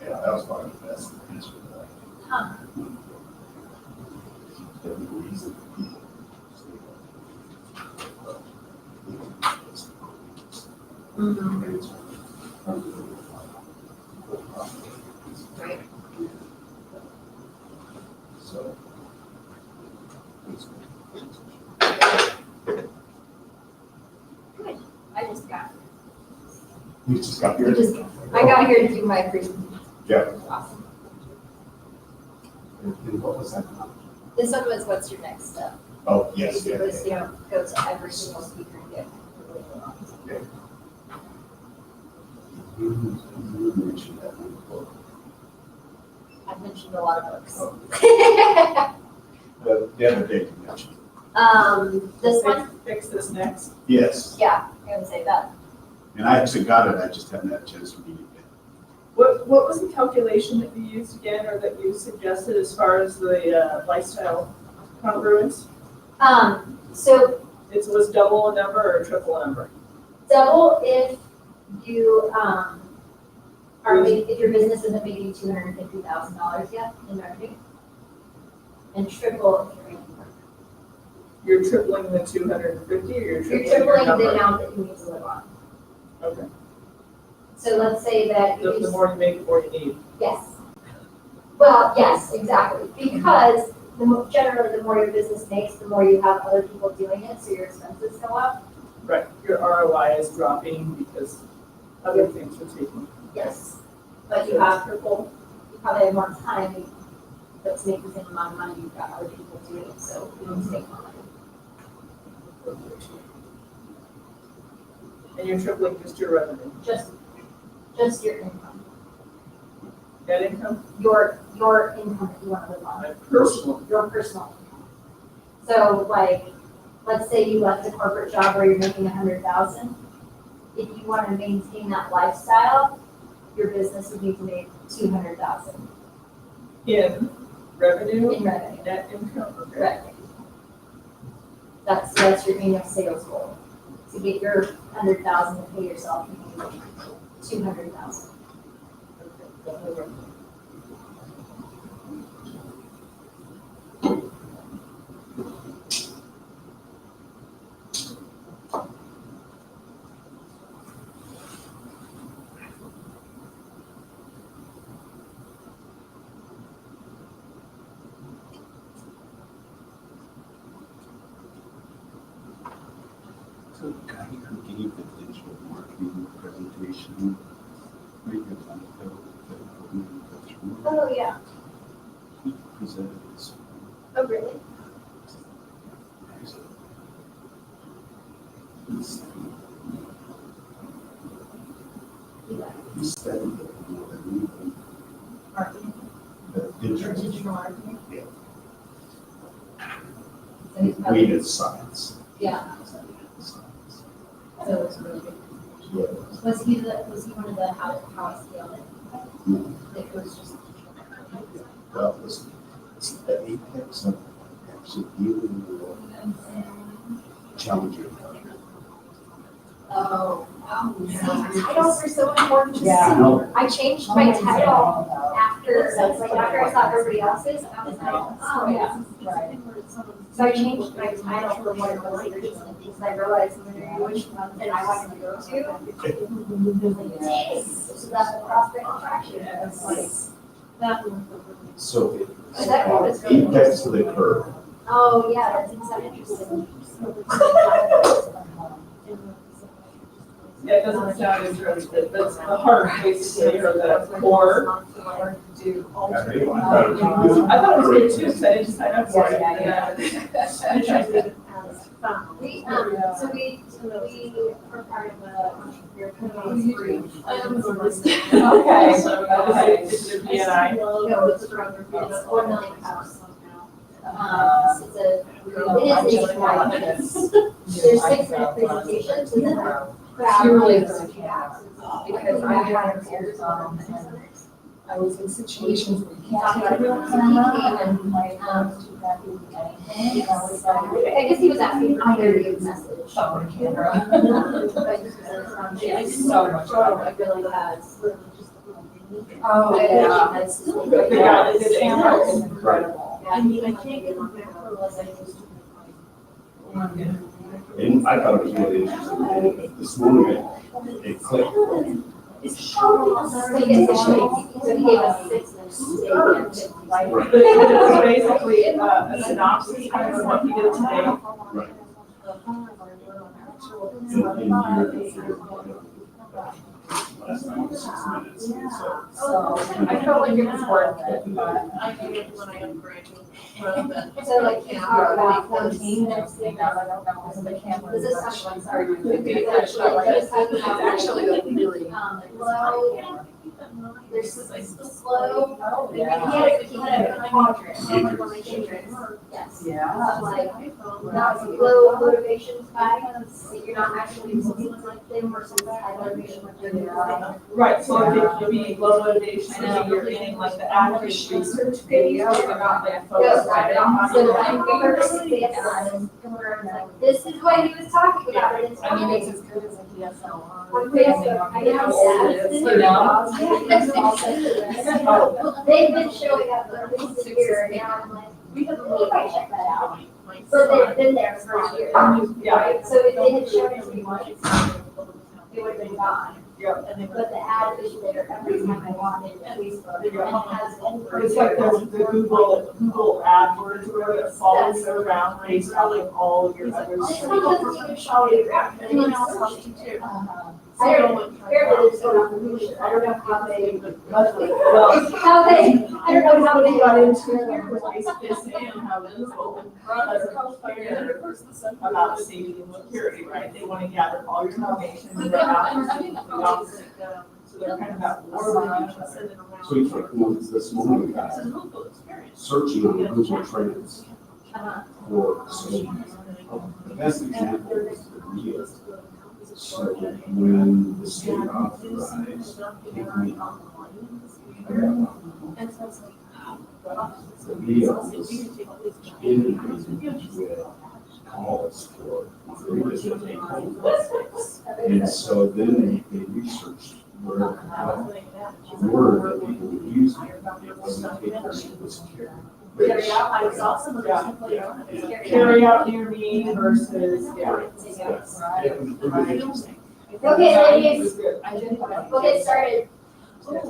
Yeah, that was probably the best answer to that. Huh. Right. So. Good. I just got You just got here. here? I got here to do my presentation. Yeah. Awesome. And what was that? This one was what's your next step? Oh, yes, yeah. Because, you know, go to every single speaker and get. You mentioned that one book. I've mentioned a lot of books. The other day you mentioned. This one? Fix this next. Yes, Yeah, I would say that. and I actually got it, I just haven't had a chance to read it yet. What was the calculation that you used again, or that you suggested as far as the lifestyle congruence? So It was double a number or triple a number? double if you, if your business isn't making $250,000 yet in revenue. And triple if you're making more. You're tripling the 250, or you're You're tripling your tripling the number? amount that you need to live on. Okay. So let's say that you The more you make, the more you need. yes. Well, yes, exactly, because generally, the more your business makes, the more you have other people doing it, so your expenses go up. Right, your ROI is dropping because other things are taking. Yes. But you have people, you probably have more time, but to make the same amount of money, you've got other people doing it, so you need to make more money. And you're tripling just your revenue. Just your income, Net income, your income that you want to live on. my personal. Your personal income. So like, let's say you left a corporate job where you're making 100,000. If you want to maintain that lifestyle, your business would need to make 200,000 In revenue, in revenue. net income, okay. Revenue. That's your annual sales goal. To get your 100,000 to pay yourself, you need 200,000. So the guy who gave the digital marketing presentation, right, you're on the Oh, yeah. he presented this. Oh, really? He studied it more than anything. Marketing. The digital. Digital marketing. Yeah. So he's We probably, did science. yeah, Science. so it's really good. Yeah. Was he one of the how I scaled it? No. It was just. Well, it's the apex of actually dealing with challenging. Oh, wow. Titles are so important to Yeah. see. I changed my title after I saw everybody else's, I was like, oh, yeah. Right. So I changed my title for what it was originally, because I realized which one that I wanted to go to. Dang, so that's the prospect attraction. It's like, that. So Is that what it's really apex of the curve. Oh, yeah, that seems so interesting. Yeah, it doesn't sound interesting, but it's the heart, basically, or the core. I thought it was good. I thought it was good too, so I didn't sign up for it. Yeah. Interested. We were part of a entrepreneur community. Okay, so is it a BNI? No, it's from, it's 4 million house. It's nationwide. There's 6-minute presentations and then Purely because I had years on. I was in situations where you Talk can't about take it. a real camera and my arms too happy with anything. And I was like, I guess he was asking for a very good message. oh, a camera. It's so much fun. It really has. Oh, yeah. That's. The guy that did the camera is camera. incredible. I mean, I can't get back unless I used to. And I thought it was really interesting. But this morning, it clicked. So he gave us 6 minutes to take in. Right. But it was basically a synopsis kind of what he did today. Right. Last time was 6 minutes. So So I felt like it was worth it, but. I did it when I graduated. So like, you talk about 14 minutes. I don't know, because the camera. This is something, sorry. It's actually like really. Low, there's slow. Oh, He yeah. had a quadrant. Yes. Yeah. Like, not low motivation spikes, so you're not actually looking like them versus high motivation when you're doing it. Right, so it could be low motivation, so you're getting like the average research page, you're not like focused on it. So like, we heard some examples, and we're like, this is what he was talking about, and it's. I mean, it's as good as a DSLR. On Facebook, I know, You know? they've been showing up for at least a year, and now I'm like, we have to check that out. So they've been there for a year, Yeah. right? So if they had shown it to me once, it would have been gone. Yep, and they but the ad is there every time I log into Facebook, and it has It's like the Google AdWords where it follows you around based on like all of your other. Anyone else wants to too? I don't, apparently there's going on the I don't know how they, Well, how they, I don't know how they got into it. here was this and how Google runs about safety and security, right? They want to gather all your information and they're out. So they're kind of at war with each other. So you took this morning guy searching on Google Trends for solutions. The best example is the Rio. So when the state authorized the Rio was inundated with calls for agreements to take place. And so then they researched where the word that people were using, it wasn't papers, it was Carry out, I saw some of that. Carry out near me versus, yeah. it was really interesting. Okay, ladies, we'll get started.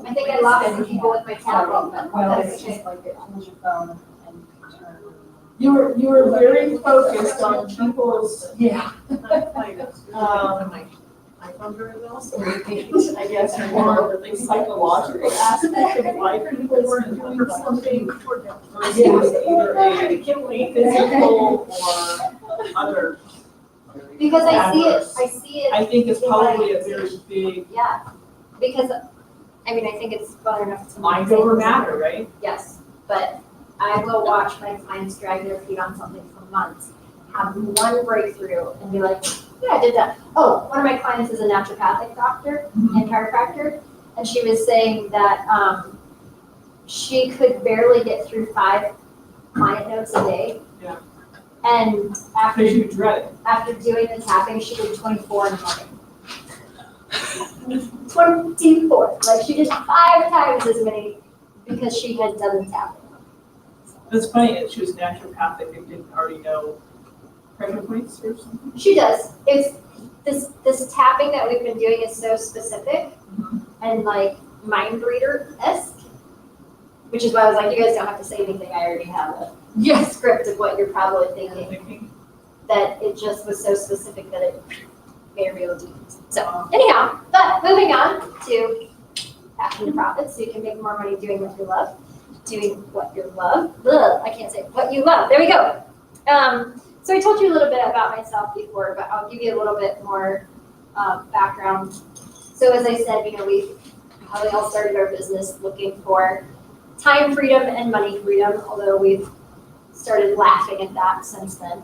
I think I lost some people with my tablet, but Well, that's it's okay. just like it holds your phone and turn. You were very focused on people's, yeah. iPhone very well, so I guess more of the psychological aspect of why people weren't doing something versus either a physical or other. Because I see it. I think it's probably a very big Yeah, because, I mean, I think it's whether or not it's. mind over matter, right? Yes, but I will watch my clients drag their feet on something for months, have one breakthrough and be like, yeah, I did that. Oh, one of my clients is a naturopathic doctor and chiropractor, and she was saying that she could barely get through 5 client notes a day. Yeah. And Because you dread it. after doing the tapping, she did 24 in the morning. 24, like she did 5 times as many because she had done the tapping. That's funny that she was naturopathic and didn't already know pressure points or something. She does. It's this tapping that we've been doing is so specific and like mind reader-esque, which is why I was like, you guys don't have to say anything. I already have a script of what you're probably thinking. That it just was so specific that it made a real difference. So anyhow, but moving on to passion and profits, so you can make more money doing what you love. Doing what you love. Ugh, I can't say it. What you love. There we go. So I told you a little bit about myself before, but I'll give you a little bit more background. So as I said, you know, we probably all started our business looking for time freedom and money freedom, although we've started laughing at that since then.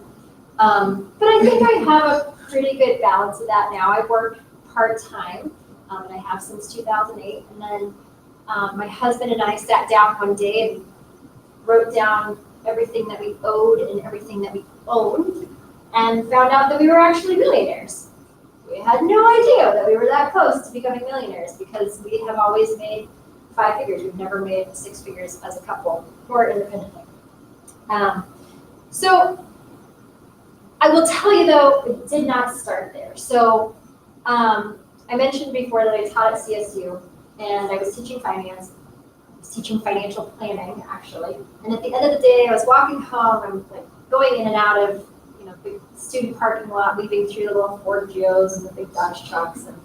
But I think I have a pretty good balance of that now. I work part-time, and I have since 2008. And then my husband and I sat down one day and wrote down everything that we owed and everything that we owned, and found out that we were actually millionaires. We had no idea that we were that close to becoming millionaires because we have always made 5 figures. We've never made 6 figures as a couple or independently. So I will tell you though, it did not start there. So I mentioned before that I taught at CSU and I was teaching finance. I was teaching financial planning actually. And at the end of the day, I was walking home. I'm like going in and out of, you know, big student parking lot, weaving through the little Ford Geos and the big Dodge trucks. And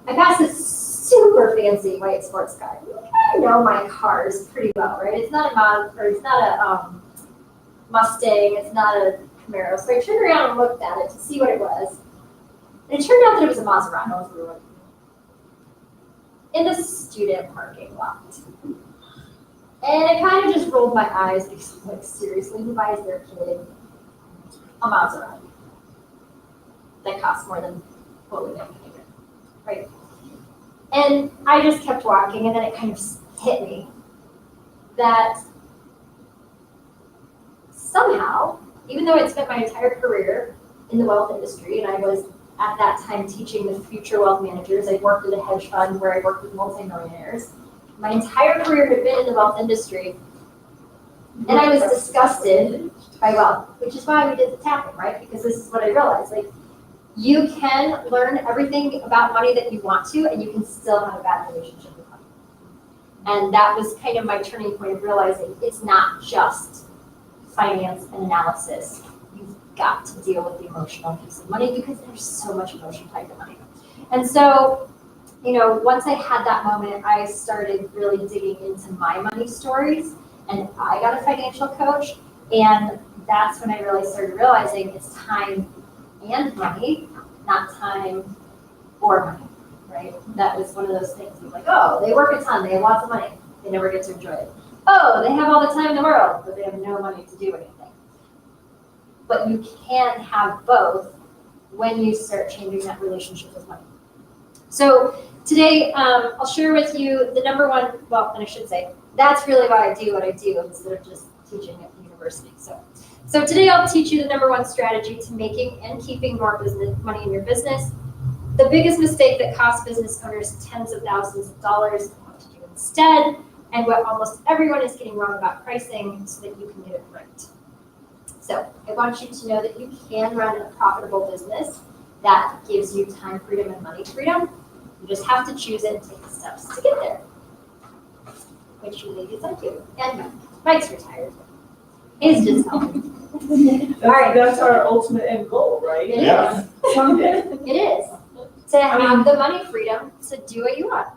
I passed this super fancy white sports car. I know my cars pretty well, right? It's not a Mustang. It's not a Camaro. So I turned around and looked at it to see what it was. And it turned out that it was a Maserati. In the student parking lot. And it kind of just rolled my eyes because I'm like, seriously, who buys their kid a Maserati that costs more than what we make, right? And I just kept walking, and then it kind of hit me that somehow, even though I'd spent my entire career in the wealth industry, and I was at that time teaching the future wealth managers, I worked at a hedge fund where I worked with multimillionaires. My entire career had been in the wealth industry, and I was disgusted by wealth, which is why we did the tapping, right? Because this is what I realized, like, You can learn everything about money that you want to, and you can still have a bad relationship with money. And that was kind of my turning point of realizing it's not just finance and analysis. You've got to deal with the emotional piece of money because there's so much emotion tied to money. And so, you know, once I had that moment, I started really digging into my money stories, and I got a financial coach, and that's when I really started realizing it's time and money, not time or money, right? That was one of those things. It was like, oh, they work a ton, they have lots of money, they never get to enjoy it. Oh, they have all the time in the world, but they have no money to do anything. But you can have both when you start changing that relationship with money. So today, I'll share with you the number one, well, and I should say, that's really why I do what I do instead of just teaching at the university. So today I'll teach you the number one strategy to making and keeping more business money in your business. The biggest mistake that costs business owners tens of thousands of dollars, and what to do instead, and what almost everyone is getting wrong about pricing so that you can get it right. So I want you to know that you can run a profitable business that gives you time freedom and money freedom. You just have to choose it and take the steps to get there. Which you ladies I do. And Mike's retired. He's just helping. All right. That's our ultimate end goal, right? It Yeah. is. Someday. It is. To have the money freedom to do what you want.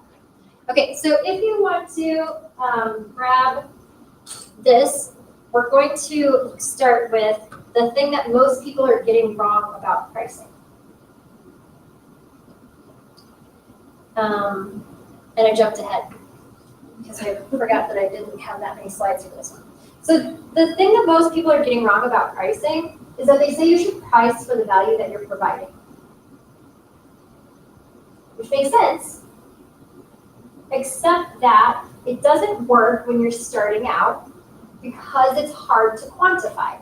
Okay, so if you want to grab this, we're going to start with the thing that most people are getting wrong about pricing. And I jumped ahead because I forgot that I didn't have that many slides for this one. So the thing that most people are getting wrong about pricing is that they say you should price for the value that you're providing. Which makes sense, except that it doesn't work when you're starting out because it's hard to quantify,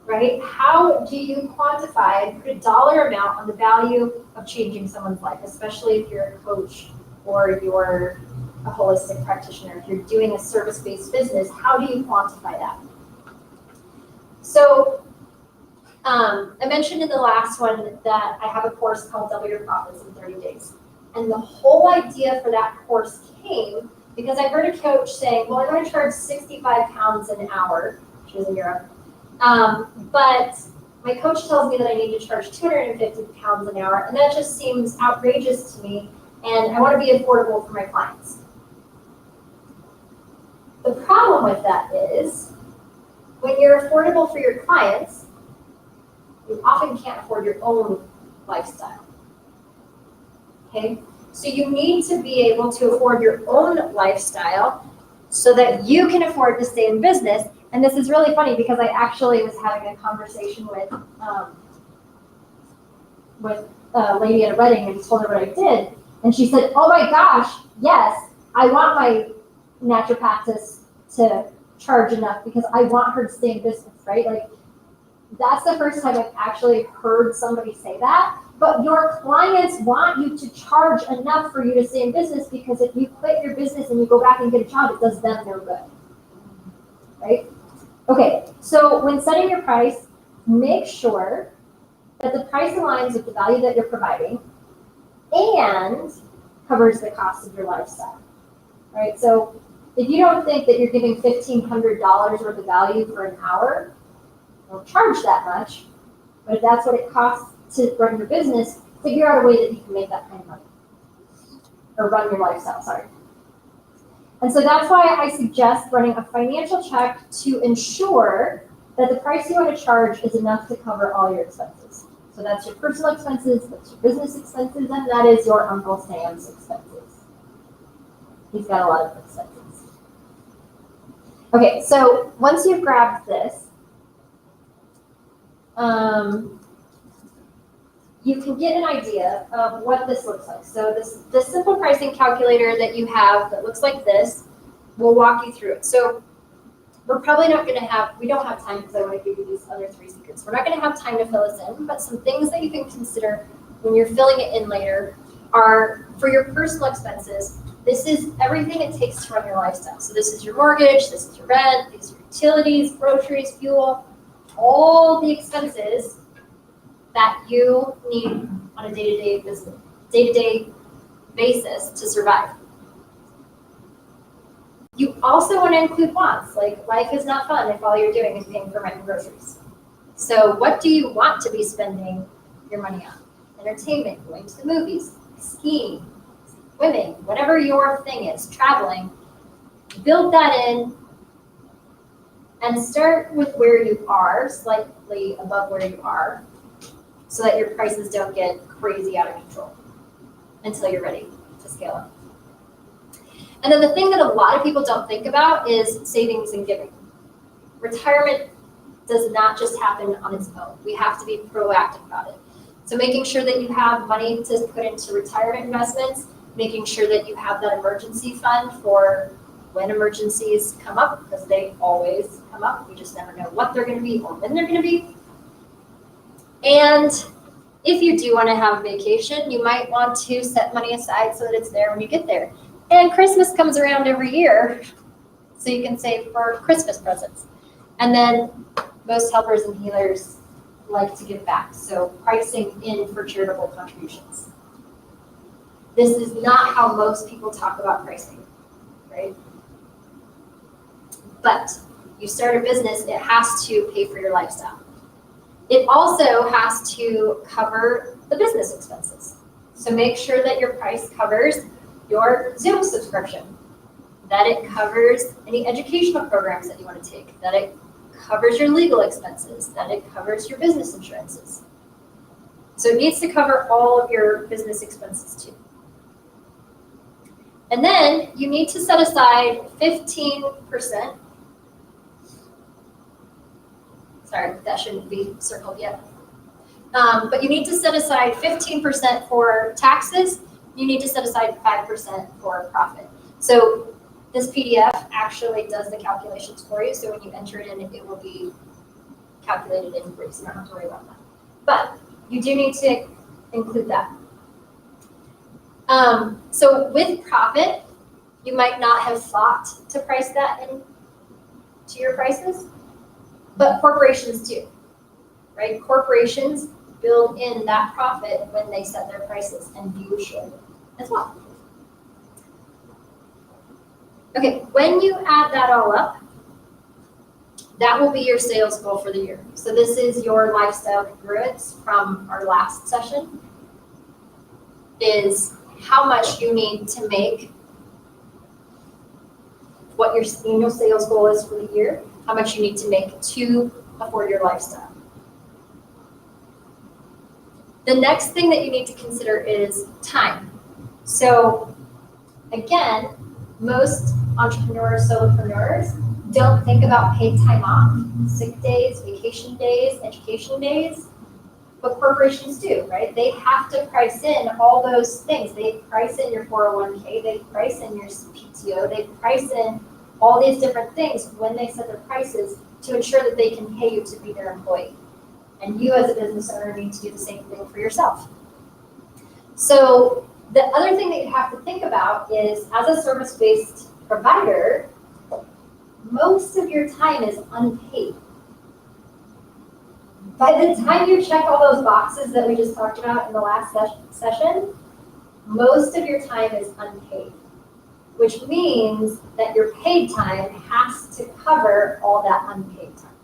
right? How do you quantify and put a dollar amount on the value of changing someone's life, especially if you're a coach or you're a holistic practitioner, if you're doing a service-based business, how do you quantify that? So I mentioned in the last one that I have a course called Double Your Profits in 30 Days. And the whole idea for that course came because I heard a coach saying, well, I'm going to charge 65 pounds an hour, which is in Europe. But my coach tells me that I need to charge 250 pounds an hour, and that just seems outrageous to me, and I want to be affordable for my clients. The problem with that is, when you're affordable for your clients, you often can't afford your own lifestyle. Okay? So you need to be able to afford your own lifestyle so that you can afford to stay in business. And this is really funny because I actually was having a conversation with a lady at a wedding and told her what I did. And she said, oh my gosh, yes, I want my naturopath to charge enough because I want her to stay in business, right? Like, that's the first time I've actually heard somebody say that. But your clients want you to charge enough for you to stay in business because if you quit your business and you go back and get a job, it does them no good, right? Okay, so when setting your price, make sure that the price aligns with the value that you're providing and covers the cost of your lifestyle, right? So if you don't think that you're giving $1,500 worth of value for an hour, don't charge that much. But if that's what it costs to run your business, figure out a way that you can make that kind of money. Or run your lifestyle, sorry. And so that's why I suggest running a financial check to ensure that the price you want to charge is enough to cover all your expenses. So that's your personal expenses, that's your business expenses, and that is your Uncle Sam's expenses. He's got a lot of expenses. Okay, so once you've grabbed this, you can get an idea of what this looks like. So this simple pricing calculator that you have that looks like this, we'll walk you through it. So we're probably not going to have, we don't have time because I want to give you these other three secrets. We're not going to have time to fill this in, but some things that you can consider when you're filling it in later are for your personal expenses. This is everything it takes to run your lifestyle. So this is your mortgage, this is your rent, these are utilities, groceries, fuel, all the expenses that you need on a day-to-day basis to survive. You also want to include wants, like life is not fun if all you're doing is paying for rent and groceries. So what do you want to be spending your money on? Entertainment, going to the movies, skiing, swimming, whatever your thing is, traveling. Build that in and start with where you are, slightly above where you are, so that your prices don't get crazy out of control until you're ready to scale up. And then the thing that a lot of people don't think about is savings and giving. Retirement does not just happen on its own. We have to be proactive about it. So making sure that you have money to put into retirement investments, making sure that you have that emergency fund for when emergencies come up, because they always come up. We just never know what they're going to be or when they're going to be. And if you do want to have a vacation, you might want to set money aside so that it's there when you get there. And Christmas comes around every year, so you can save for Christmas presents. And then most helpers and healers like to give back, so pricing in for charitable contributions. This is not how most people talk about pricing, right? But you start a business, it has to pay for your lifestyle. It also has to cover the business expenses. So make sure that your price covers your Zoom subscription, that it covers any educational programs that you want to take, that it covers your legal expenses, that it covers your business insurances. So it needs to cover all of your business expenses too. And then you need to set aside 15%. Sorry, that shouldn't be circled yet. But you need to set aside 15% for taxes. You need to set aside 5% for profit. So this PDF actually does the calculations for you. So when you enter it in, it will be calculated in for you. So you don't have to worry about that. But you do need to include that. So with profit, you might not have thought to price that into your prices, but corporations do, right? Corporations build in that profit when they set their prices, and you should as well. Okay, when you add that all up, that will be your sales goal for the year. So this is your lifestyle congruence from our last session, is how much you need to make, what your annual sales goal is for the year, how much you need to make to afford your lifestyle. The next thing that you need to consider is time. So again, most entrepreneurs, solopreneurs don't think about paid time off, sick days, vacation days, education days, but corporations do, right? They have to price in all those things. They price in your 401k, they price in your PTO, they price in all these different things when they set their prices to ensure that they can pay you to be their employee. And you as a business owner need to do the same thing for yourself. So the other thing that you have to think about is, as a service-based provider, most of your time is unpaid. By the time you check all those boxes that we just talked about in the last session, most of your time is unpaid, which means that your paid time has to cover all that unpaid time.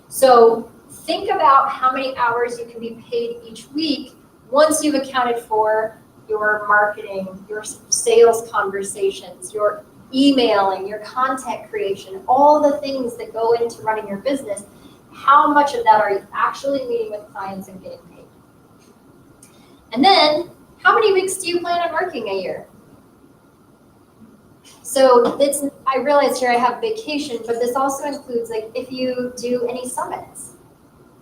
So think about how many hours you can be paid each week once you've accounted for your marketing, your sales conversations, your emailing, your content creation, all the things that go into running your business. How much of that are you actually meeting with clients and getting paid? And then, how many weeks do you plan on working a year? So I realize here I have vacation, but this also includes, like, if you do any summits,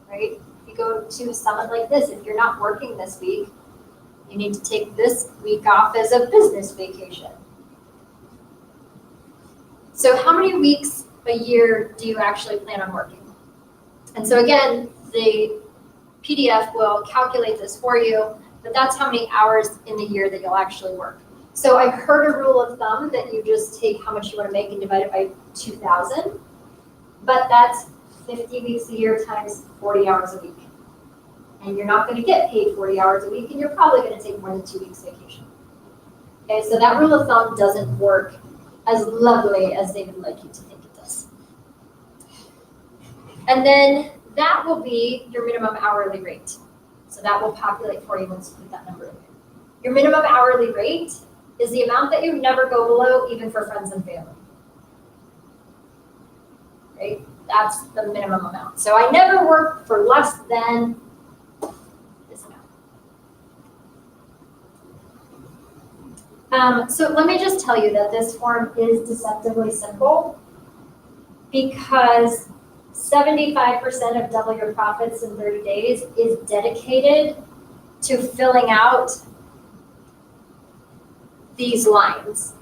right? If you go to a summit like this, if you're not working this week, you need to take this week off as a business vacation. So how many weeks a year do you actually plan on working? And so again, the PDF will calculate this for you, but that's how many hours in the year that you'll actually work. So I've heard a rule of thumb that you just take how much you want to make and divide it by 2,000, but that's 50 weeks a year times 40 hours a week. And you're not gonna get paid 40 hours a week, and you're probably gonna take more than 2 weeks vacation. Okay, so that rule of thumb doesn't work as lovely as they would like you to think it does. And then that will be your minimum hourly rate. So that will populate for you once you put that number in there. Your minimum hourly rate is the amount that you never go below, even for friends and family. Right? That's the minimum amount. So I never work for less than this amount. So let me just tell you that this form is deceptively simple because 75% of double your profits in 30 days is dedicated to filling out these lines,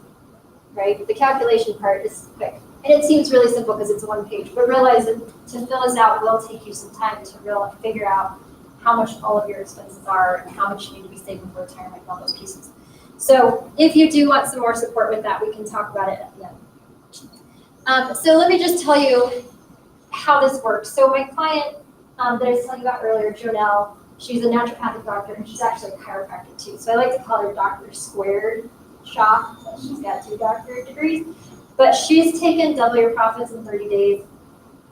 right? The calculation part is quick. And it seems really simple because it's one page, but realize that to fill this out will take you some time to really figure out how much all of your expenses are and how much you need to be saving for retirement and all those pieces. So if you do want some more support with that, we can talk about it at the end. So let me just tell you how this works. So my client that I was telling you about earlier, Jonelle, she's a naturopathic doctor and she's actually a chiropractor too. So I like to call her Dr. Squared Shop. She's got 2 doctorate degrees. But she's taken double your profits in 30 days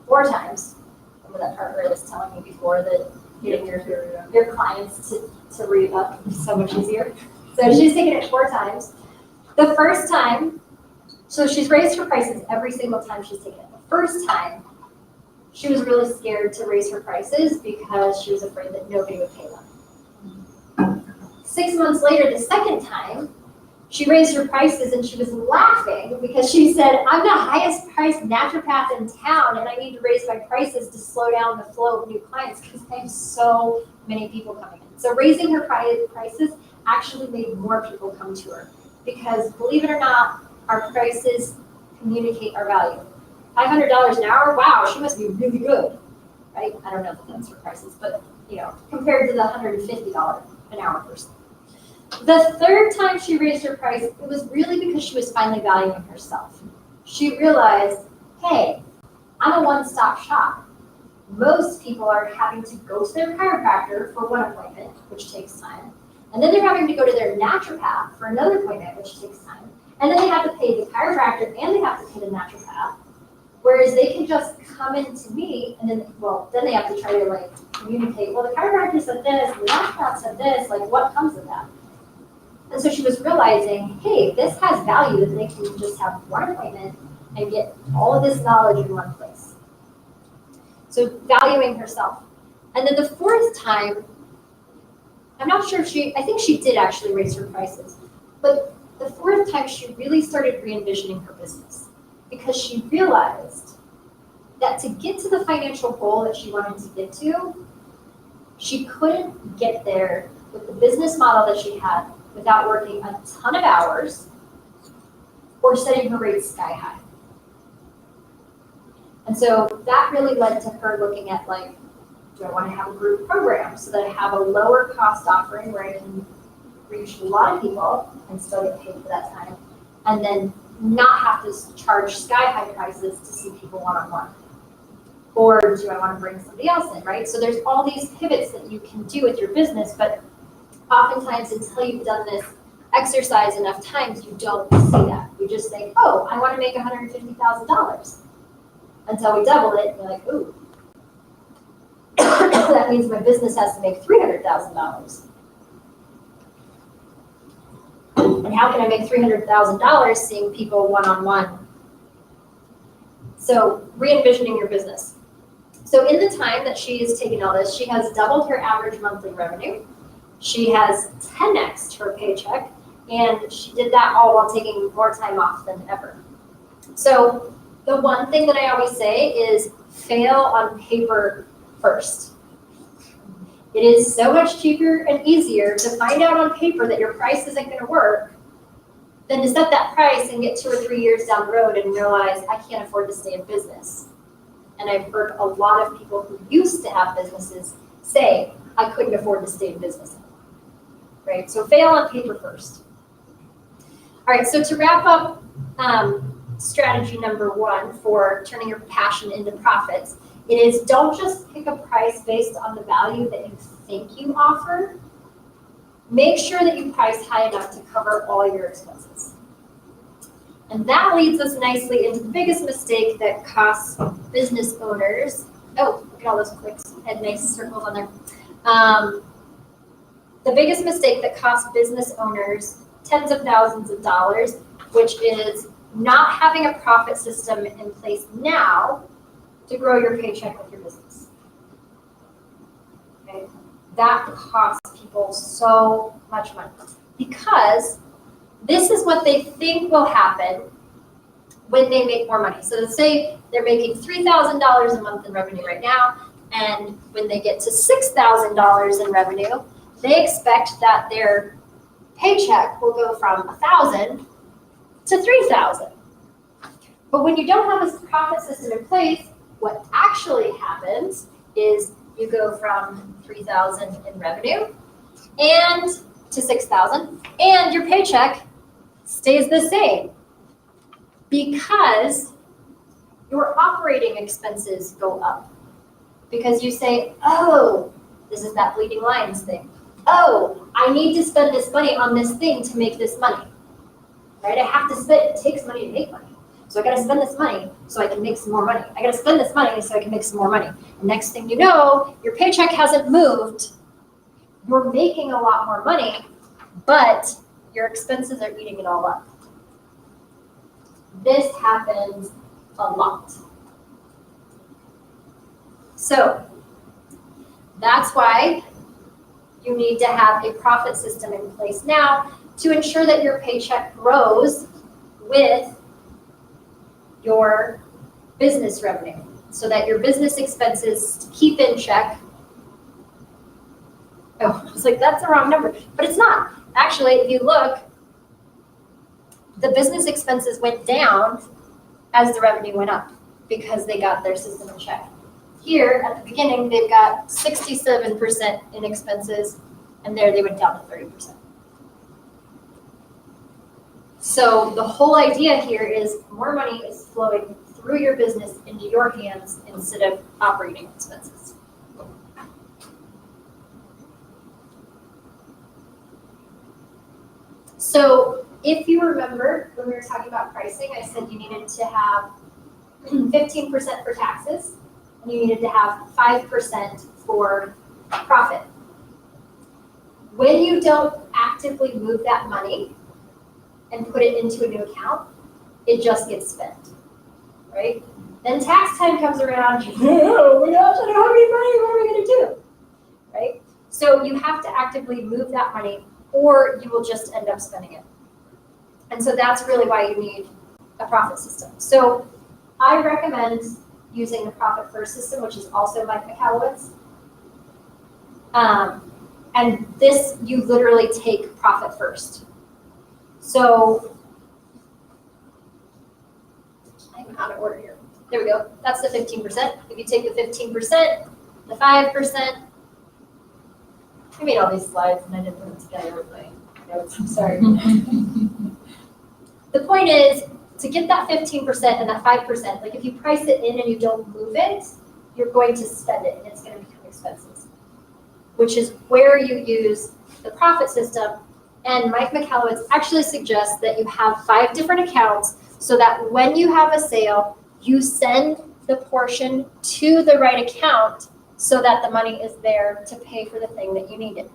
4 times. Remember that part where I was telling you before that getting your clients to read up is so much easier. So she's taken it 4 times. The first time, so she's raised her prices every single time she's taken it. The first time, she was really scared to raise her prices because she was afraid that nobody would pay them. 6 months later, the second time, she raised her prices and she was laughing because she said, I'm the highest priced naturopath in town and I need to raise my prices to slow down the flow of new clients because I have so many people coming in. So raising her prices actually made more people come to her because, believe it or not, our prices communicate our value. $500 an hour, wow, she must be really good, right? I don't know if that's her prices, but compared to the $150 an hour person. The third time she raised her price, it was really because she was finally valuing herself. She realized, hey, I'm a one-stop shop. Most people are having to go to their chiropractor for one appointment, which takes time. And then they're having to go to their naturopath for another appointment, which takes time. And then they have to pay the chiropractor and they have to pay the naturopath. Whereas they can just come into me and then they have to try to communicate, well, the chiropractor said this, the naturopath said this, what comes of that? And so she was realizing, hey, this has value that they can just have one appointment and get all of this knowledge in one place. So valuing herself. And then the 4th time, I'm not sure if I think she did actually raise her prices, but the 4th time she really started re-envisioning her business because she realized that to get to the financial goal that she wanted to get to, she couldn't get there with the business model that she had without working a ton of hours or setting her rates sky high. And so that really led to her looking at do I want to have a group program so that I have a lower cost offering where I can reach a lot of people and still get paid for that time, and then not have to charge sky high prices to see people one-on-one. Or do I want to bring somebody else in, right? So there's all these pivots that you can do with your business, but oftentimes until you've done this exercise enough times, you don't see that. You just think, oh, I want to make $150,000. Until we double it, and you're like, ooh. That means my business has to make $300,000. And how can I make $300,000 seeing people one-on-one? So re-envisioning your business. So in the time that she has taken all this, she has doubled her average monthly revenue. She has 10x'd her paycheck, and she did that all while taking more time off than ever. So the one thing that I always say is fail on paper first. It is so much cheaper and easier to find out on paper that your price isn't going to work than to set that price and get 2 or 3 years down the road and realize I can't afford to stay in business. And I've heard a lot of people who used to have businesses say, I couldn't afford to stay in business. Right? So fail on paper first. All right, so to wrap up strategy number 1 for turning your passion into profits, it is don't just pick a price based on the value that you thank you offer, make sure that you price high enough to cover all your expenses. And that leads us nicely into the biggest mistake that costs business owners. Oh, look at all those clicks, had nice circles on there. The biggest mistake that costs business owners tens of thousands of dollars, which is not having a profit system in place now to grow your paycheck with your business. Okay? That costs people so much money because this is what they think will happen when they make more money. So let's say they're making $3,000 a month in revenue right now, and when they get to $6,000 in revenue, they expect that their paycheck will go from $1,000 to $3,000. But when you don't have a profit system in place, what actually happens is you go from $3,000 in revenue and to $6,000, and your paycheck stays the same because your operating expenses go up. Because you say, oh, this is that bleeding lines thing. Oh, I need to spend this money on this thing to make this money, right? I have to spend, it takes money to make money. So I gotta spend this money so I can make some more money. I gotta spend this money so I can make some more money. And next thing you know, your paycheck hasn't moved. You're making a lot more money, but your expenses are eating it all up. This happens a lot. So that's why you need to have a profit system in place now to ensure that your paycheck grows with your business revenue so that your business expenses keep in check. Oh, I was like, that's the wrong number, but it's not. Actually, if you look, the business expenses went down as the revenue went up because they got their system in check. Here at the beginning, they've got 67% in expenses, and there they went down to 30%. So the whole idea here is more money is flowing through your business into your hands instead of operating expenses. So if you remember when we were talking about pricing, I said you needed to have 15% for taxes, and you needed to have 5% for profit. When you don't actively move that money and put it into a new account, it just gets spent, right? Then tax time comes around, oh my gosh, I don't have any money, what are we gonna do, right? So you have to actively move that money or you will just end up spending it. And so that's really why you need a profit system. So I recommend using the profit first system, which is also Mike McAllowitz. And this, you literally take profit first. So I'm out of order here. There we go. That's the 15%. If you take the 15%, the 5%, I made all these slides and I didn't put them together with my notes. I'm sorry. The point is, to get that 15% and that 5%, like if you price it in and you don't move it, you're going to spend it and it's going to become expenses, which is where you use the profit system. And Mike McAllowitz actually suggests that you have 5 different accounts so that when you have a sale, you send the portion to the right account so that the money is there to pay for the thing that you needed.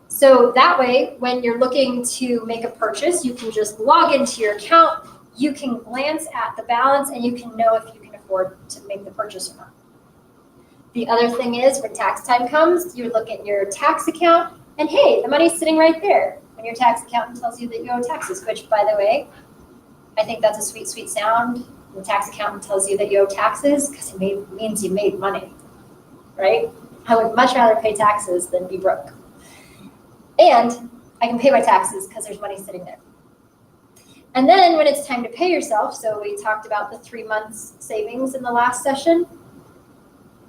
So that way, when you're looking to make a purchase, you can just log into your account, you can glance at the balance, and you can know if you can afford to make the purchase or not. The other thing is, when tax time comes, you look at your tax account, and hey, the money's sitting right there. When your tax accountant tells you that you owe taxes, which, by the way, I think that's a sweet, sweet sound. The tax accountant tells you that you owe taxes because it means you made money, right? I would much rather pay taxes than be broke. And I can pay my taxes because there's money sitting there. And then when it's time to pay yourself, so we talked about the 3 months savings in the last session,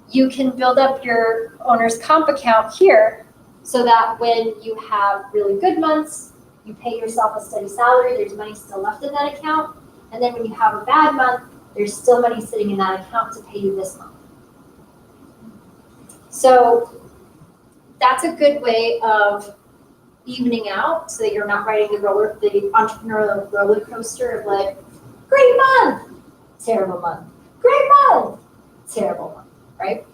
you can build up your owner's comp account here so that when you have really good months, you pay yourself a steady salary, there's money still left in that account. And then when you have a bad month, there's still money sitting in that account to pay you this month. So that's a good way of evening out so that you're not riding the entrepreneurial roller coaster of like, great month, terrible month, great month, terrible month, right?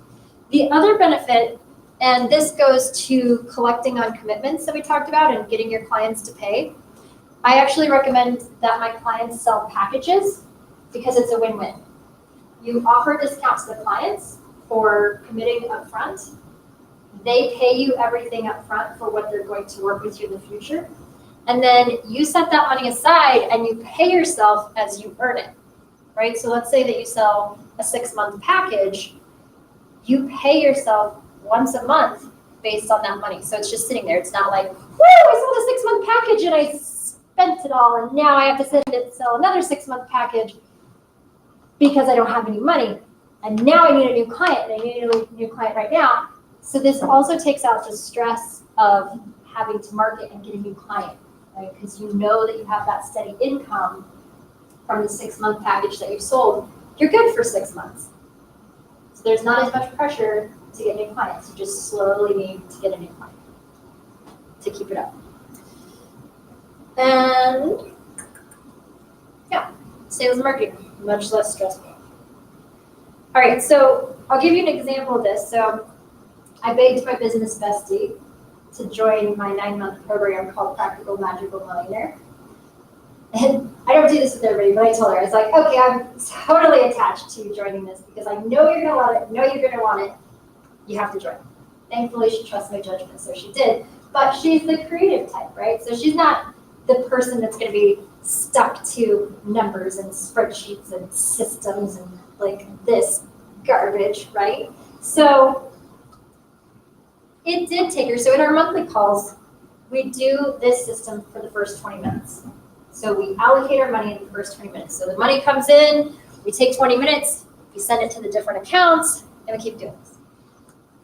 The other benefit, and this goes to collecting on commitments that we talked about and getting your clients to pay. I actually recommend that my clients sell packages because it's a win-win. You offer discounts to the clients for committing upfront. They pay you everything upfront for what they're going to work with you in the future. And then you set that money aside and you pay yourself as you earn it, right? So let's say that you sell a 6-month package, you pay yourself once a month based on that money. So it's just sitting there. It's not like, woo, I sold a 6-month package and I spent it all and now I have to sell another 6-month package because I don't have any money. And now I need a new client and I need a new client right now. So this also takes out the stress of having to market and get a new client, right? Because you know that you have that steady income from the 6-month package that you've sold. You're good for 6 months. So there's not as much pressure to get new clients. You just slowly need to get a new client to keep it up. And yeah, sales and marketing, much less stressful. All right, so I'll give you an example of this. So I begged my business bestie to join my 9-month program called Practical Magical Millionaire. And I don't do this with everybody, but I told her, I was like, okay, I'm totally attached to joining this because I know you're gonna love it, know you're gonna want it. You have to join. Thankfully, she trusts my judgment, so she did. But she's the creative type, right? So she's not the person that's gonna be stuck to numbers and spreadsheets and systems and like this garbage, right? So it did take her. So in our monthly calls, we do this system for the first 20 minutes. So we allocate our money in the first 20 minutes. So the money comes in, we take 20 minutes, we send it to the different accounts, and we keep doing this.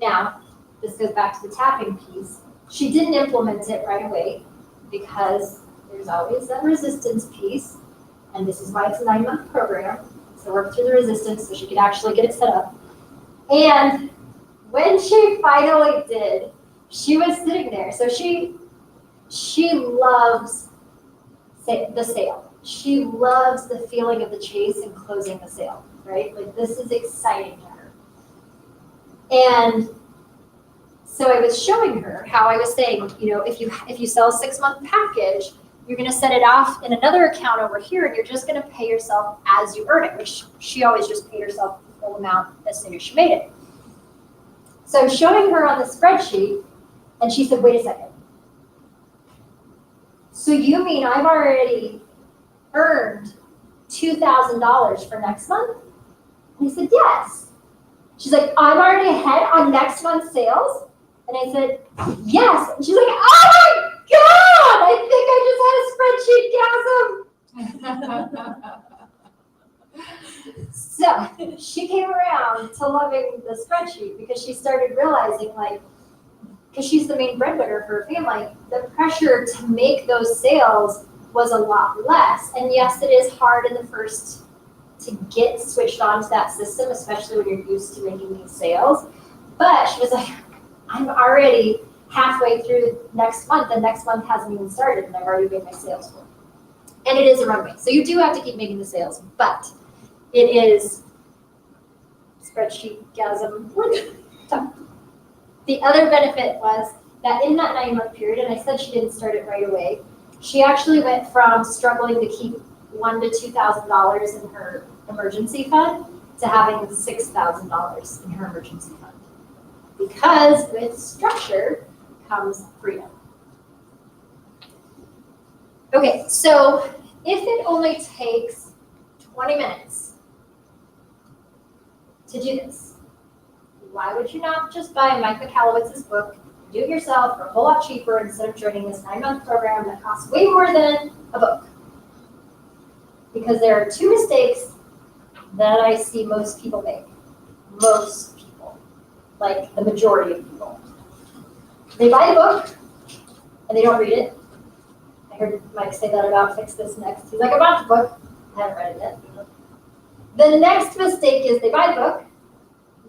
Now, this goes back to the tapping piece. She didn't implement it right away because there's always that resistance piece, and this is why it's a 9-month program. So work through the resistance so she could actually get it set up. And when she finally did, she was sitting there. So she loves the sale. She loves the feeling of the chase and closing the sale, right? Like this is exciting to her. And so I was showing her how I was saying, you know, if you sell a 6-month package, you're going to set it off in another account over here, and you're just going to pay yourself as you earn it, which she always just paid herself the full amount as soon as she made it. So I'm showing her on the spreadsheet, and she said, wait a second. So you mean I've already earned $2,000 for next month? And I said, yes. She's like, I'm already ahead on next month's sales? And I said, yes. And she's like, oh my God, I think I just had a spreadsheet gasm. So she came around to loving the spreadsheet because she started realizing, like, because she's the main breadwinner for her family, the pressure to make those sales was a lot less. And yes, it is hard in the first to get switched on to that system, especially when you're used to making these sales. But she was like, I'm already halfway through next month, and next month hasn't even started, and I've already made my sales for it. And it is a runway. So you do have to keep making the sales, but it is spreadsheet-gasm. The other benefit was that in that 9-month period, and I said she didn't start it right away, she actually went from struggling to keep $1,000 to $2,000 in her emergency fund to having $6,000 in her emergency fund. Because with structure comes freedom. Okay, so if it only takes 20 minutes to do this, why would you not just buy Mike Michalowicz's book, do it yourself for a whole lot cheaper instead of joining this 9-month program that costs way more than a book? Because there are 2 mistakes that I see most people make. Most people, like the majority of people. They buy the book and they don't read it. I heard Mike say that about Fix This Next. He's like, I bought the book, I haven't read it yet. The next mistake is they buy the book,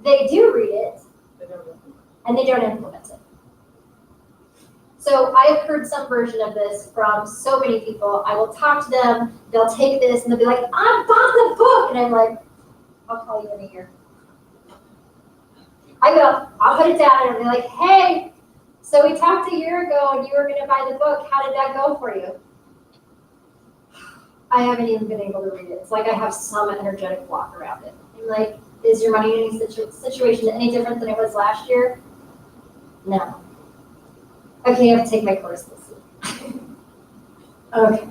they do read it, and they don't implement it. So I have heard some version of this from so many people. I will talk to them, they'll take this and they'll be like, I bought the book. And I'm like, I'll call you in a year. I will, I'll put it down and I'll be like, hey, so we talked a year ago and you were gonna buy the book. How did that go for you? I haven't even been able to read it. It's like I have some energetic block around it. I'm like, is your money in any situation any different than it was last year? No. Okay, I have to take my course this week. Okay.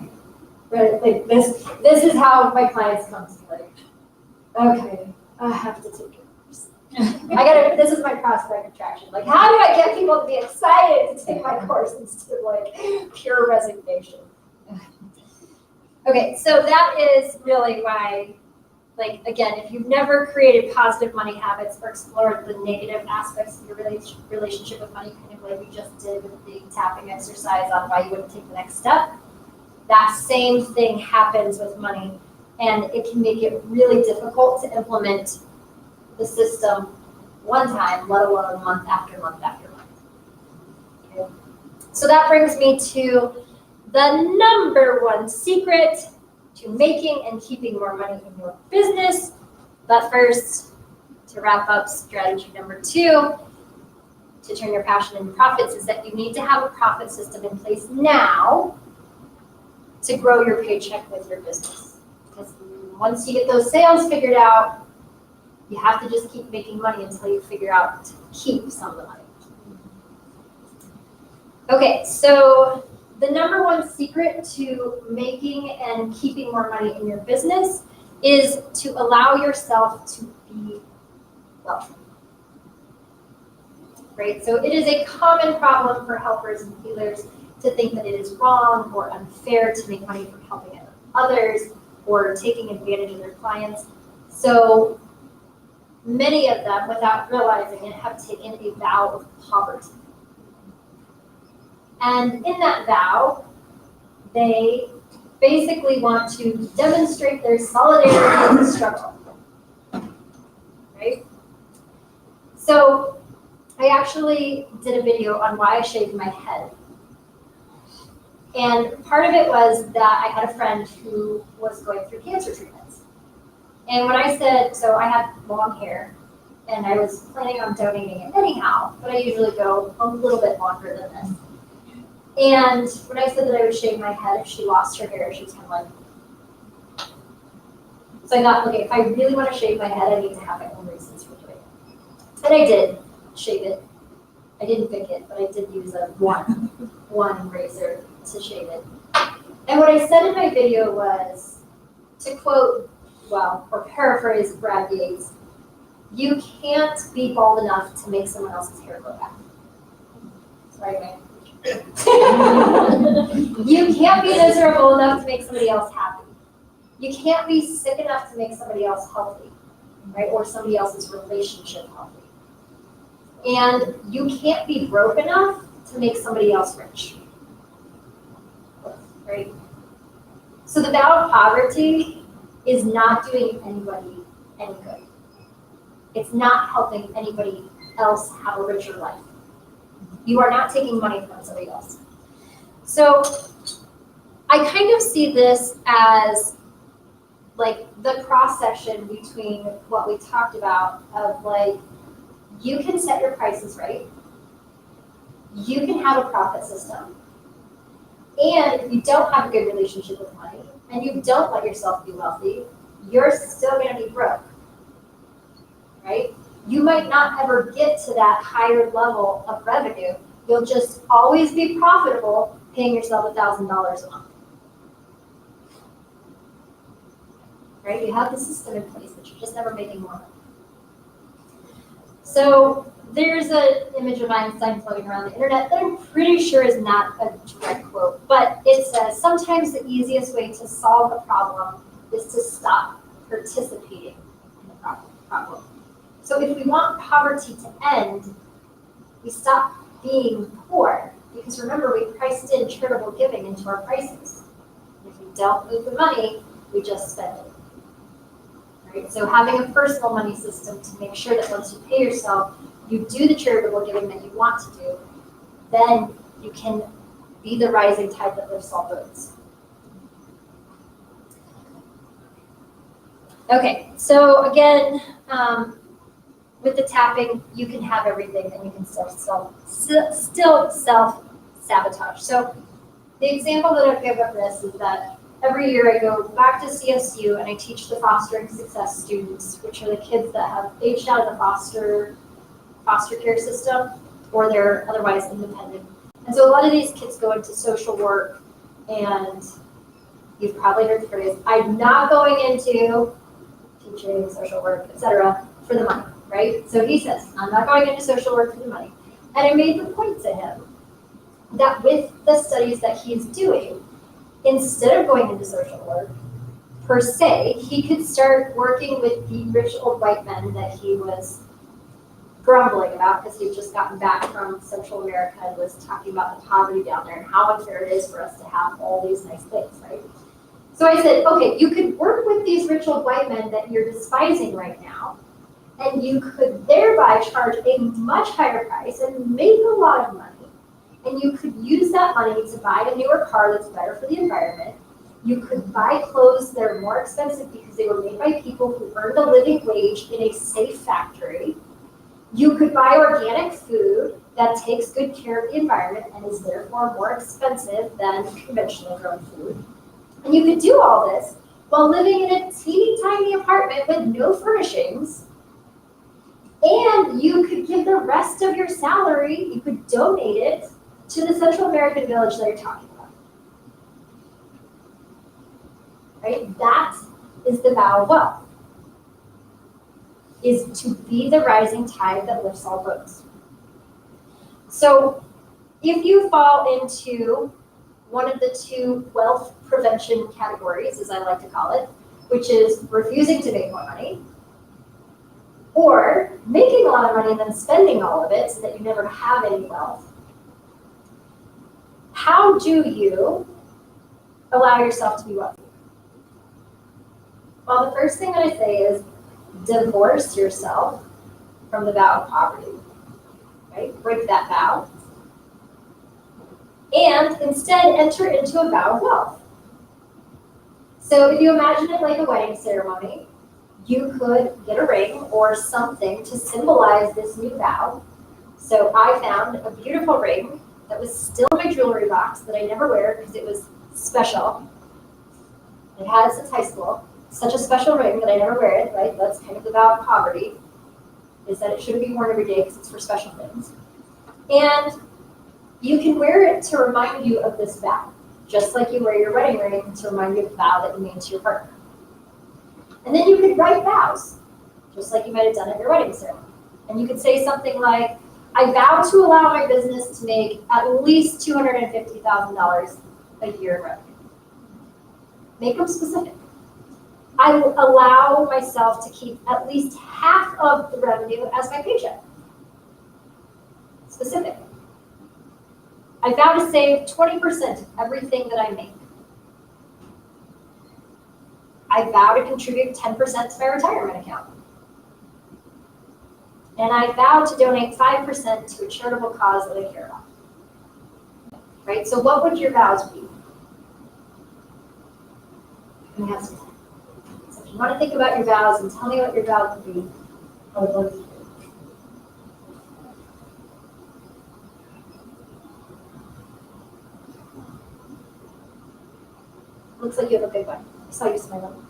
But like this is how my clients come to me. Like, okay, I have to take your course. This is my prospect attraction. Like, how do I get people to be excited to take my course instead of like pure resignation? Okay, so that is really why, like, again, if you've never created positive money habits or explored the negative aspects of your relationship with money, kind of like we just did with the tapping exercise on why you wouldn't take the next step, that same thing happens with money, and it can make it really difficult to implement the system one time, let alone month after month after month. Okay. So that brings me to the number one secret to making and keeping more money in your business. But first, to wrap up, strategy number 2 to turn your passion into profits is that you need to have a profit system in place now to grow your paycheck with your business. Because once you get those sales figured out, you have to just keep making money until you figure out to keep some of the money. Okay, so the number one secret to making and keeping more money in your business is to allow yourself to be wealthy. Right? So it is a common problem for helpers and healers to think that it is wrong or unfair to make money from helping others or taking advantage of their clients. So many of them, without realizing it, have taken a vow of poverty. And in that vow, they basically want to demonstrate their solidarity in the struggle, right? So I actually did a video on why I shaved my head. And part of it was that I had a friend who was going through cancer treatments. And when I said, so I had long hair, and I was planning on donating it anyhow, but I usually go a little bit longer than this. And when I said that I would shave my head if she lost her hair, she was kind of like, so I thought, okay, if I really want to shave my head, I need to have my own reasons for doing it. And I did shave it. I didn't pick it, but I did use a one razor to shave it. And what I said in my video was, to quote, well, or paraphrase Brad Yates, you can't be bald enough to make someone else's hair grow back. Sorry, man. You can't be miserable enough to make somebody else happy. You can't be sick enough to make somebody else healthy, right? Or somebody else's relationship healthy. And you can't be broke enough to make somebody else rich, right? So the vow of poverty is not doing anybody any good. It's not helping anybody else have a richer life. You are not taking money from somebody else. So I kind of see this as like the cross section between what we talked about of like, you can set your prices right, you can have a profit system, and if you don't have a good relationship with money, and you don't let yourself be wealthy, you're still gonna be broke, right? You might not ever get to that higher level of revenue. You'll just always be profitable paying yourself $1,000 a month. Right? You have the system in place, but you're just never making more money. So there's an image of Einstein floating around the internet that I'm pretty sure is not a direct quote, but it says, sometimes the easiest way to solve a problem is to stop participating in the problem. So if we want poverty to end, we stop being poor, because remember, we priced in charitable giving into our prices. If we don't move the money, we just spend it. Right? So having a personal money system to make sure that once you pay yourself, you do the charitable giving that you want to do, then You can be the rising tide that lifts all boats. Okay, so again, with the tapping, you can have everything and you can still self-sabotage. So the example that I give of this is that every year I go back to CSU and I teach the fostering success students, which are the kids that have aged out of the foster care system or they're otherwise independent. And so a lot of these kids go into social work, and you've probably heard the phrase, I'm not going into teaching, social work, etc., for the money, right? So he says, I'm not going into social work for the money. And I made the point to him that with the studies that he's doing, instead of going into social work, per se, he could start working with the rich old white men that he was grumbling about because he'd just gotten back from Central America and was talking about the poverty down there and how unfair it is for us to have all these nice things, right? So I said, okay, you could work with these rich old white men that you're despising right now, and you could thereby charge a much higher price and make a lot of money. And you could use that money to buy a newer car that's better for the environment. You could buy clothes that are more expensive because they were made by people who earned a living wage in a safe factory. You could buy organic food that takes good care of the environment and is therefore more expensive than conventionally grown food. And you could do all this while living in a teeny tiny apartment with no furnishings. And you could give the rest of your salary, you could donate it to the Central American village that you're talking about. Right? That is the vow of wealth, is to be the rising tide that lifts all boats. So if you fall into one of the two wealth prevention categories, as I like to call it, which is refusing to make more money, or making a lot of money and then spending all of it so that you never have any wealth, how do you allow yourself to be wealthy? Well, the first thing that I say is divorce yourself from the vow of poverty, right? Break that vow. And instead enter into a vow of wealth. So if you imagine it like a wedding ceremony, you could get a ring or something to symbolize this new vow. So I found a beautiful ring that was still in my jewelry box that I never wear because it was special. It had since high school. Such a special ring that I never wear it, right? That's kind of the vow of poverty, is that it shouldn't be worn every day because it's for special things. And you can wear it to remind you of this vow, just like you wear your wedding ring to remind you of the vow that you made to your partner. And then you could write vows, just like you might have done at your wedding ceremony. And you could say something like, I vow to allow my business to make at least $250,000 a year in revenue. Make them specific. I allow myself to keep at least half of the revenue as my paycheck. Specific. I vow to save 20% of everything that I make. I vow to contribute 10% to my retirement account. And I vow to donate 5% to a charitable cause that I care about. Right? So what would your vows be? And you have some time. So if you want to think about your vows and tell me what your vows would be, I would love to hear. Looks like you have a big one. I saw you smiling.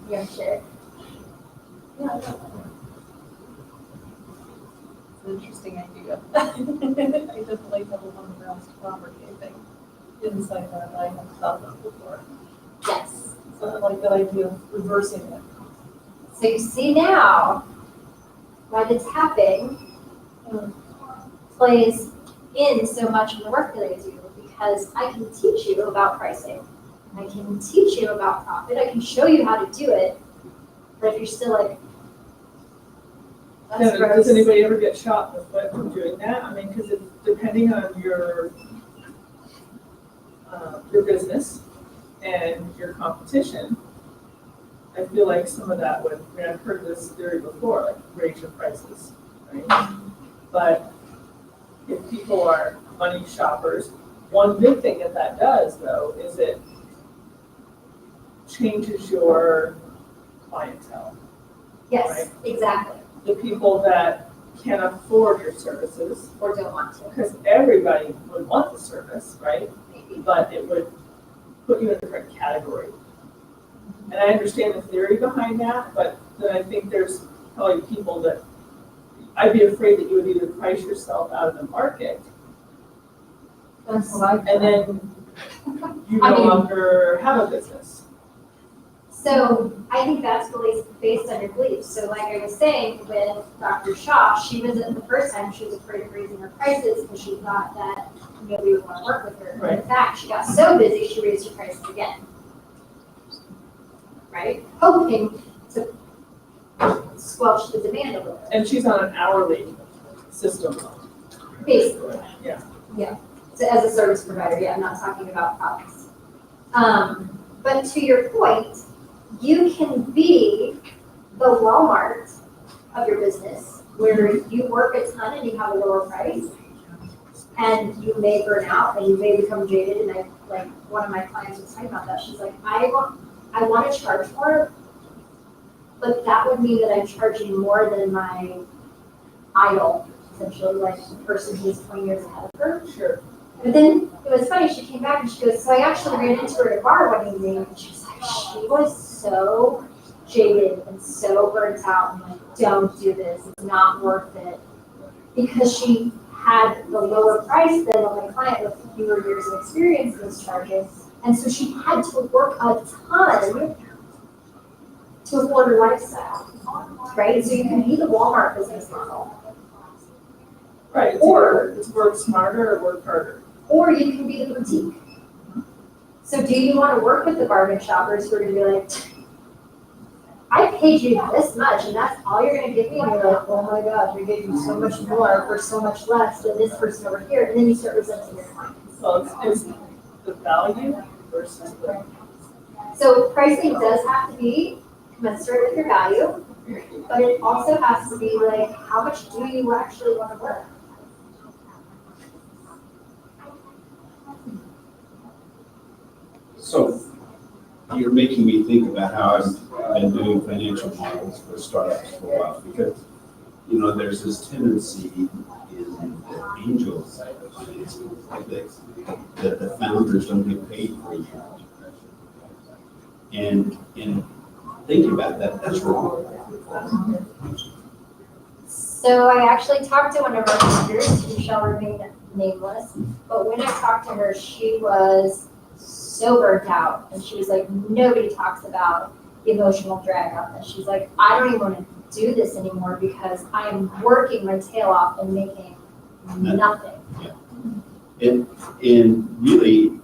Yeah, sure. Yeah, It's an interesting idea. I definitely have a one around property, I think, inside that I have thought of before. yes. So I like that idea of reversing it. So you see now why the tapping plays in so much of the work that I do, because I can teach you about pricing. I can teach you about profit. I can show you how to do it. But if you're still like, that's gross. Does anybody ever get shot with what from doing that? I mean, because depending on your business and your competition, I feel like some of that would, I mean, I've heard this theory before, like raise your prices, right? But if if people are money shoppers, one good thing that does though, is it changes your clientele. Yes, exactly. The people that can afford your services, Or don't want to. because everybody would want the service, right? But it would put you in a different category. And I understand the theory behind that, but then I think there's probably people that, I'd be afraid that you would either price yourself out of the market, That's what I. and then you I no mean- longer have a business. So I think that's really based on your beliefs. So like I was saying with Dr. Shaw, she was the first time she was afraid of raising her prices because she thought that nobody would want to work with her. Right. In fact, she got so busy, she raised her prices again. Right? Hoping to squelch the demand a little bit, And she's on an hourly system. basically. Yeah. Yeah. So as a service provider, yeah, I'm not talking about products. But to your point, you can be the Walmart of your business, where you work a ton and you have a lower price, and you may burn out and you may become jaded. And like one of my clients was talking about that. She's like, I want to charge more, but that would mean that I'm charging more than my idol, essentially, like the person who's 20 years ahead of her. Sure. But then it was funny, she came back and she goes, so I actually ran into her at a bar one evening, and she was like, she was so jaded and so burnt out, and like, don't do this, it's not worth it. Because she had the lower price than my client with fewer years of experience was charging. And so she had to work a ton to afford her lifestyle, right? So you can be the Walmart business model. Right, Or- it's work smarter or work harder. Or you can be the boutique. So do you want to work with the bargain shoppers who are going to be like, I paid you this much and that's all you're going to give me? And you're like, oh my God, you're getting so much more for so much less than this person over here. And then you start resenting your clients. So it's the value versus the. So pricing does have to be commensurate with your value, but it also has to be like, how much do you actually want to work? So you're making me think about how I've been doing financial models for startups for a while, because, you know, there's this tendency in the angel side of financing that the founders don't get paid for a year. And thinking about that, that's wrong. So I actually talked to one of our founders, who shall remain nameless, but when I talked to her, she was so burnt out, and she was like, nobody talks about the emotional drag on this. She's like, I don't even want to do this anymore because I'm working my tail off and making nothing. And really,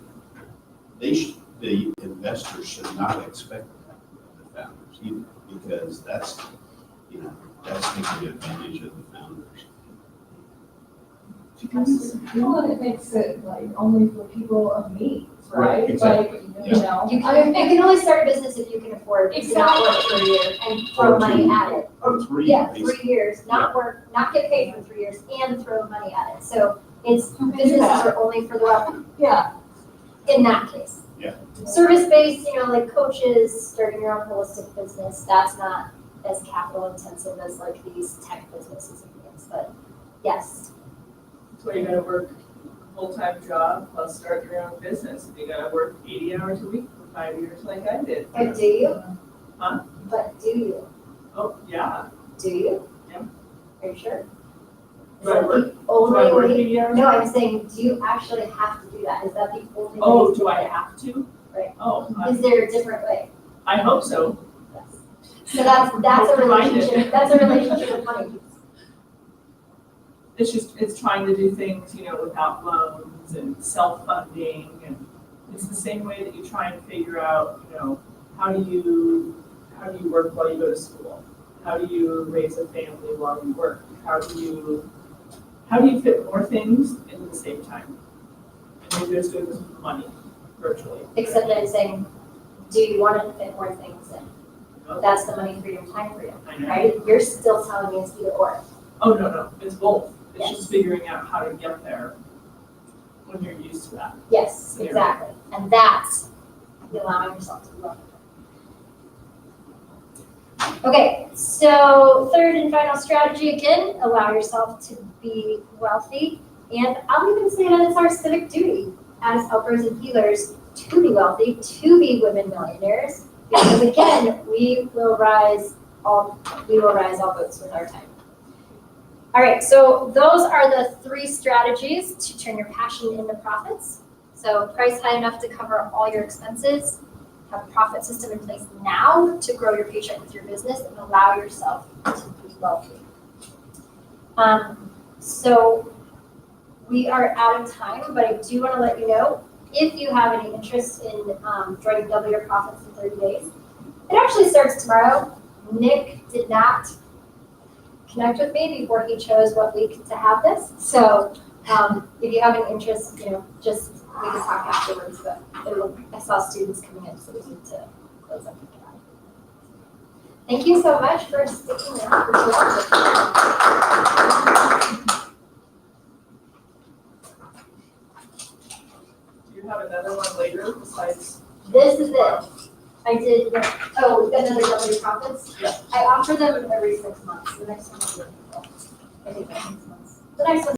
the investors should not expect that of the founders either, because that's, you know, that's taking advantage of the founders. Well, it makes it like only for people of means, Right, exactly. Like, you know. You can only start a business if you can afford to not work for a year and throw money at it. Or three. Yeah, 3 years, not work, not get paid for 3 years and throw money at it. So it's, businesses are only for the wealthy. Yeah. In that case. Yeah. Service-based, you know, like coaches, starting your own holistic business, that's not as capital intensive as like these tech businesses and things, but yes. That's why you gotta work a full-time job plus start your own business. You gotta work 80 hours a week for 5 years like I did. But do you? Huh? But do you? Oh, yeah. Do you? Yeah. Are you sure? Is Do I that work- the Do I work only way? 80 hours? No, I'm saying, do you actually have to do that? Is that the only way? Oh, to do I it? have to? Right. Oh, Is there a different way? I hope so. So that's a Find it. relationship, that's a relationship with money. It's trying to do things, you know, without loans and self-funding, and it's the same way that you try and figure out, you know, how do you work while you go to school? How do you raise a family while you work? How do you fit more things into the same time? And you're just doing this with money, virtually. Except that I'm saying, do you want to fit more things in? That's the money freedom, time freedom, I know. right? You're still telling me it's either or. Oh, no, it's both. It's just figuring out how to get there when you're used to that. Yes, exactly. And that's allowing yourself to be wealthy. Okay, so third and final strategy again, allow yourself to be wealthy. And I'll even say that it's our civic duty as helpers and healers to be wealthy, to be women millionaires. Because again, we will rise all boats with our time. All right, so those are the 3 strategies to turn your passion into profits. So price high enough to cover all your expenses, have a profit system in place now to grow your paycheck with your business and allow yourself to be wealthy. So we are out of time, but I do want to let you know, if you have any interest in joining Double Your Profits in 30 days, it actually starts tomorrow. Nick did not connect with me before he chose what week to have this. So if you have an interest, just we can talk afterwards, but I saw students coming in, so we need to close up. Thank you so much for sticking around for 2 hours. Do you have another one later besides? This is it. I did, another Double Your Profits? Yeah. I offer them every 6 months. The next one is I think that's 6 months. The next one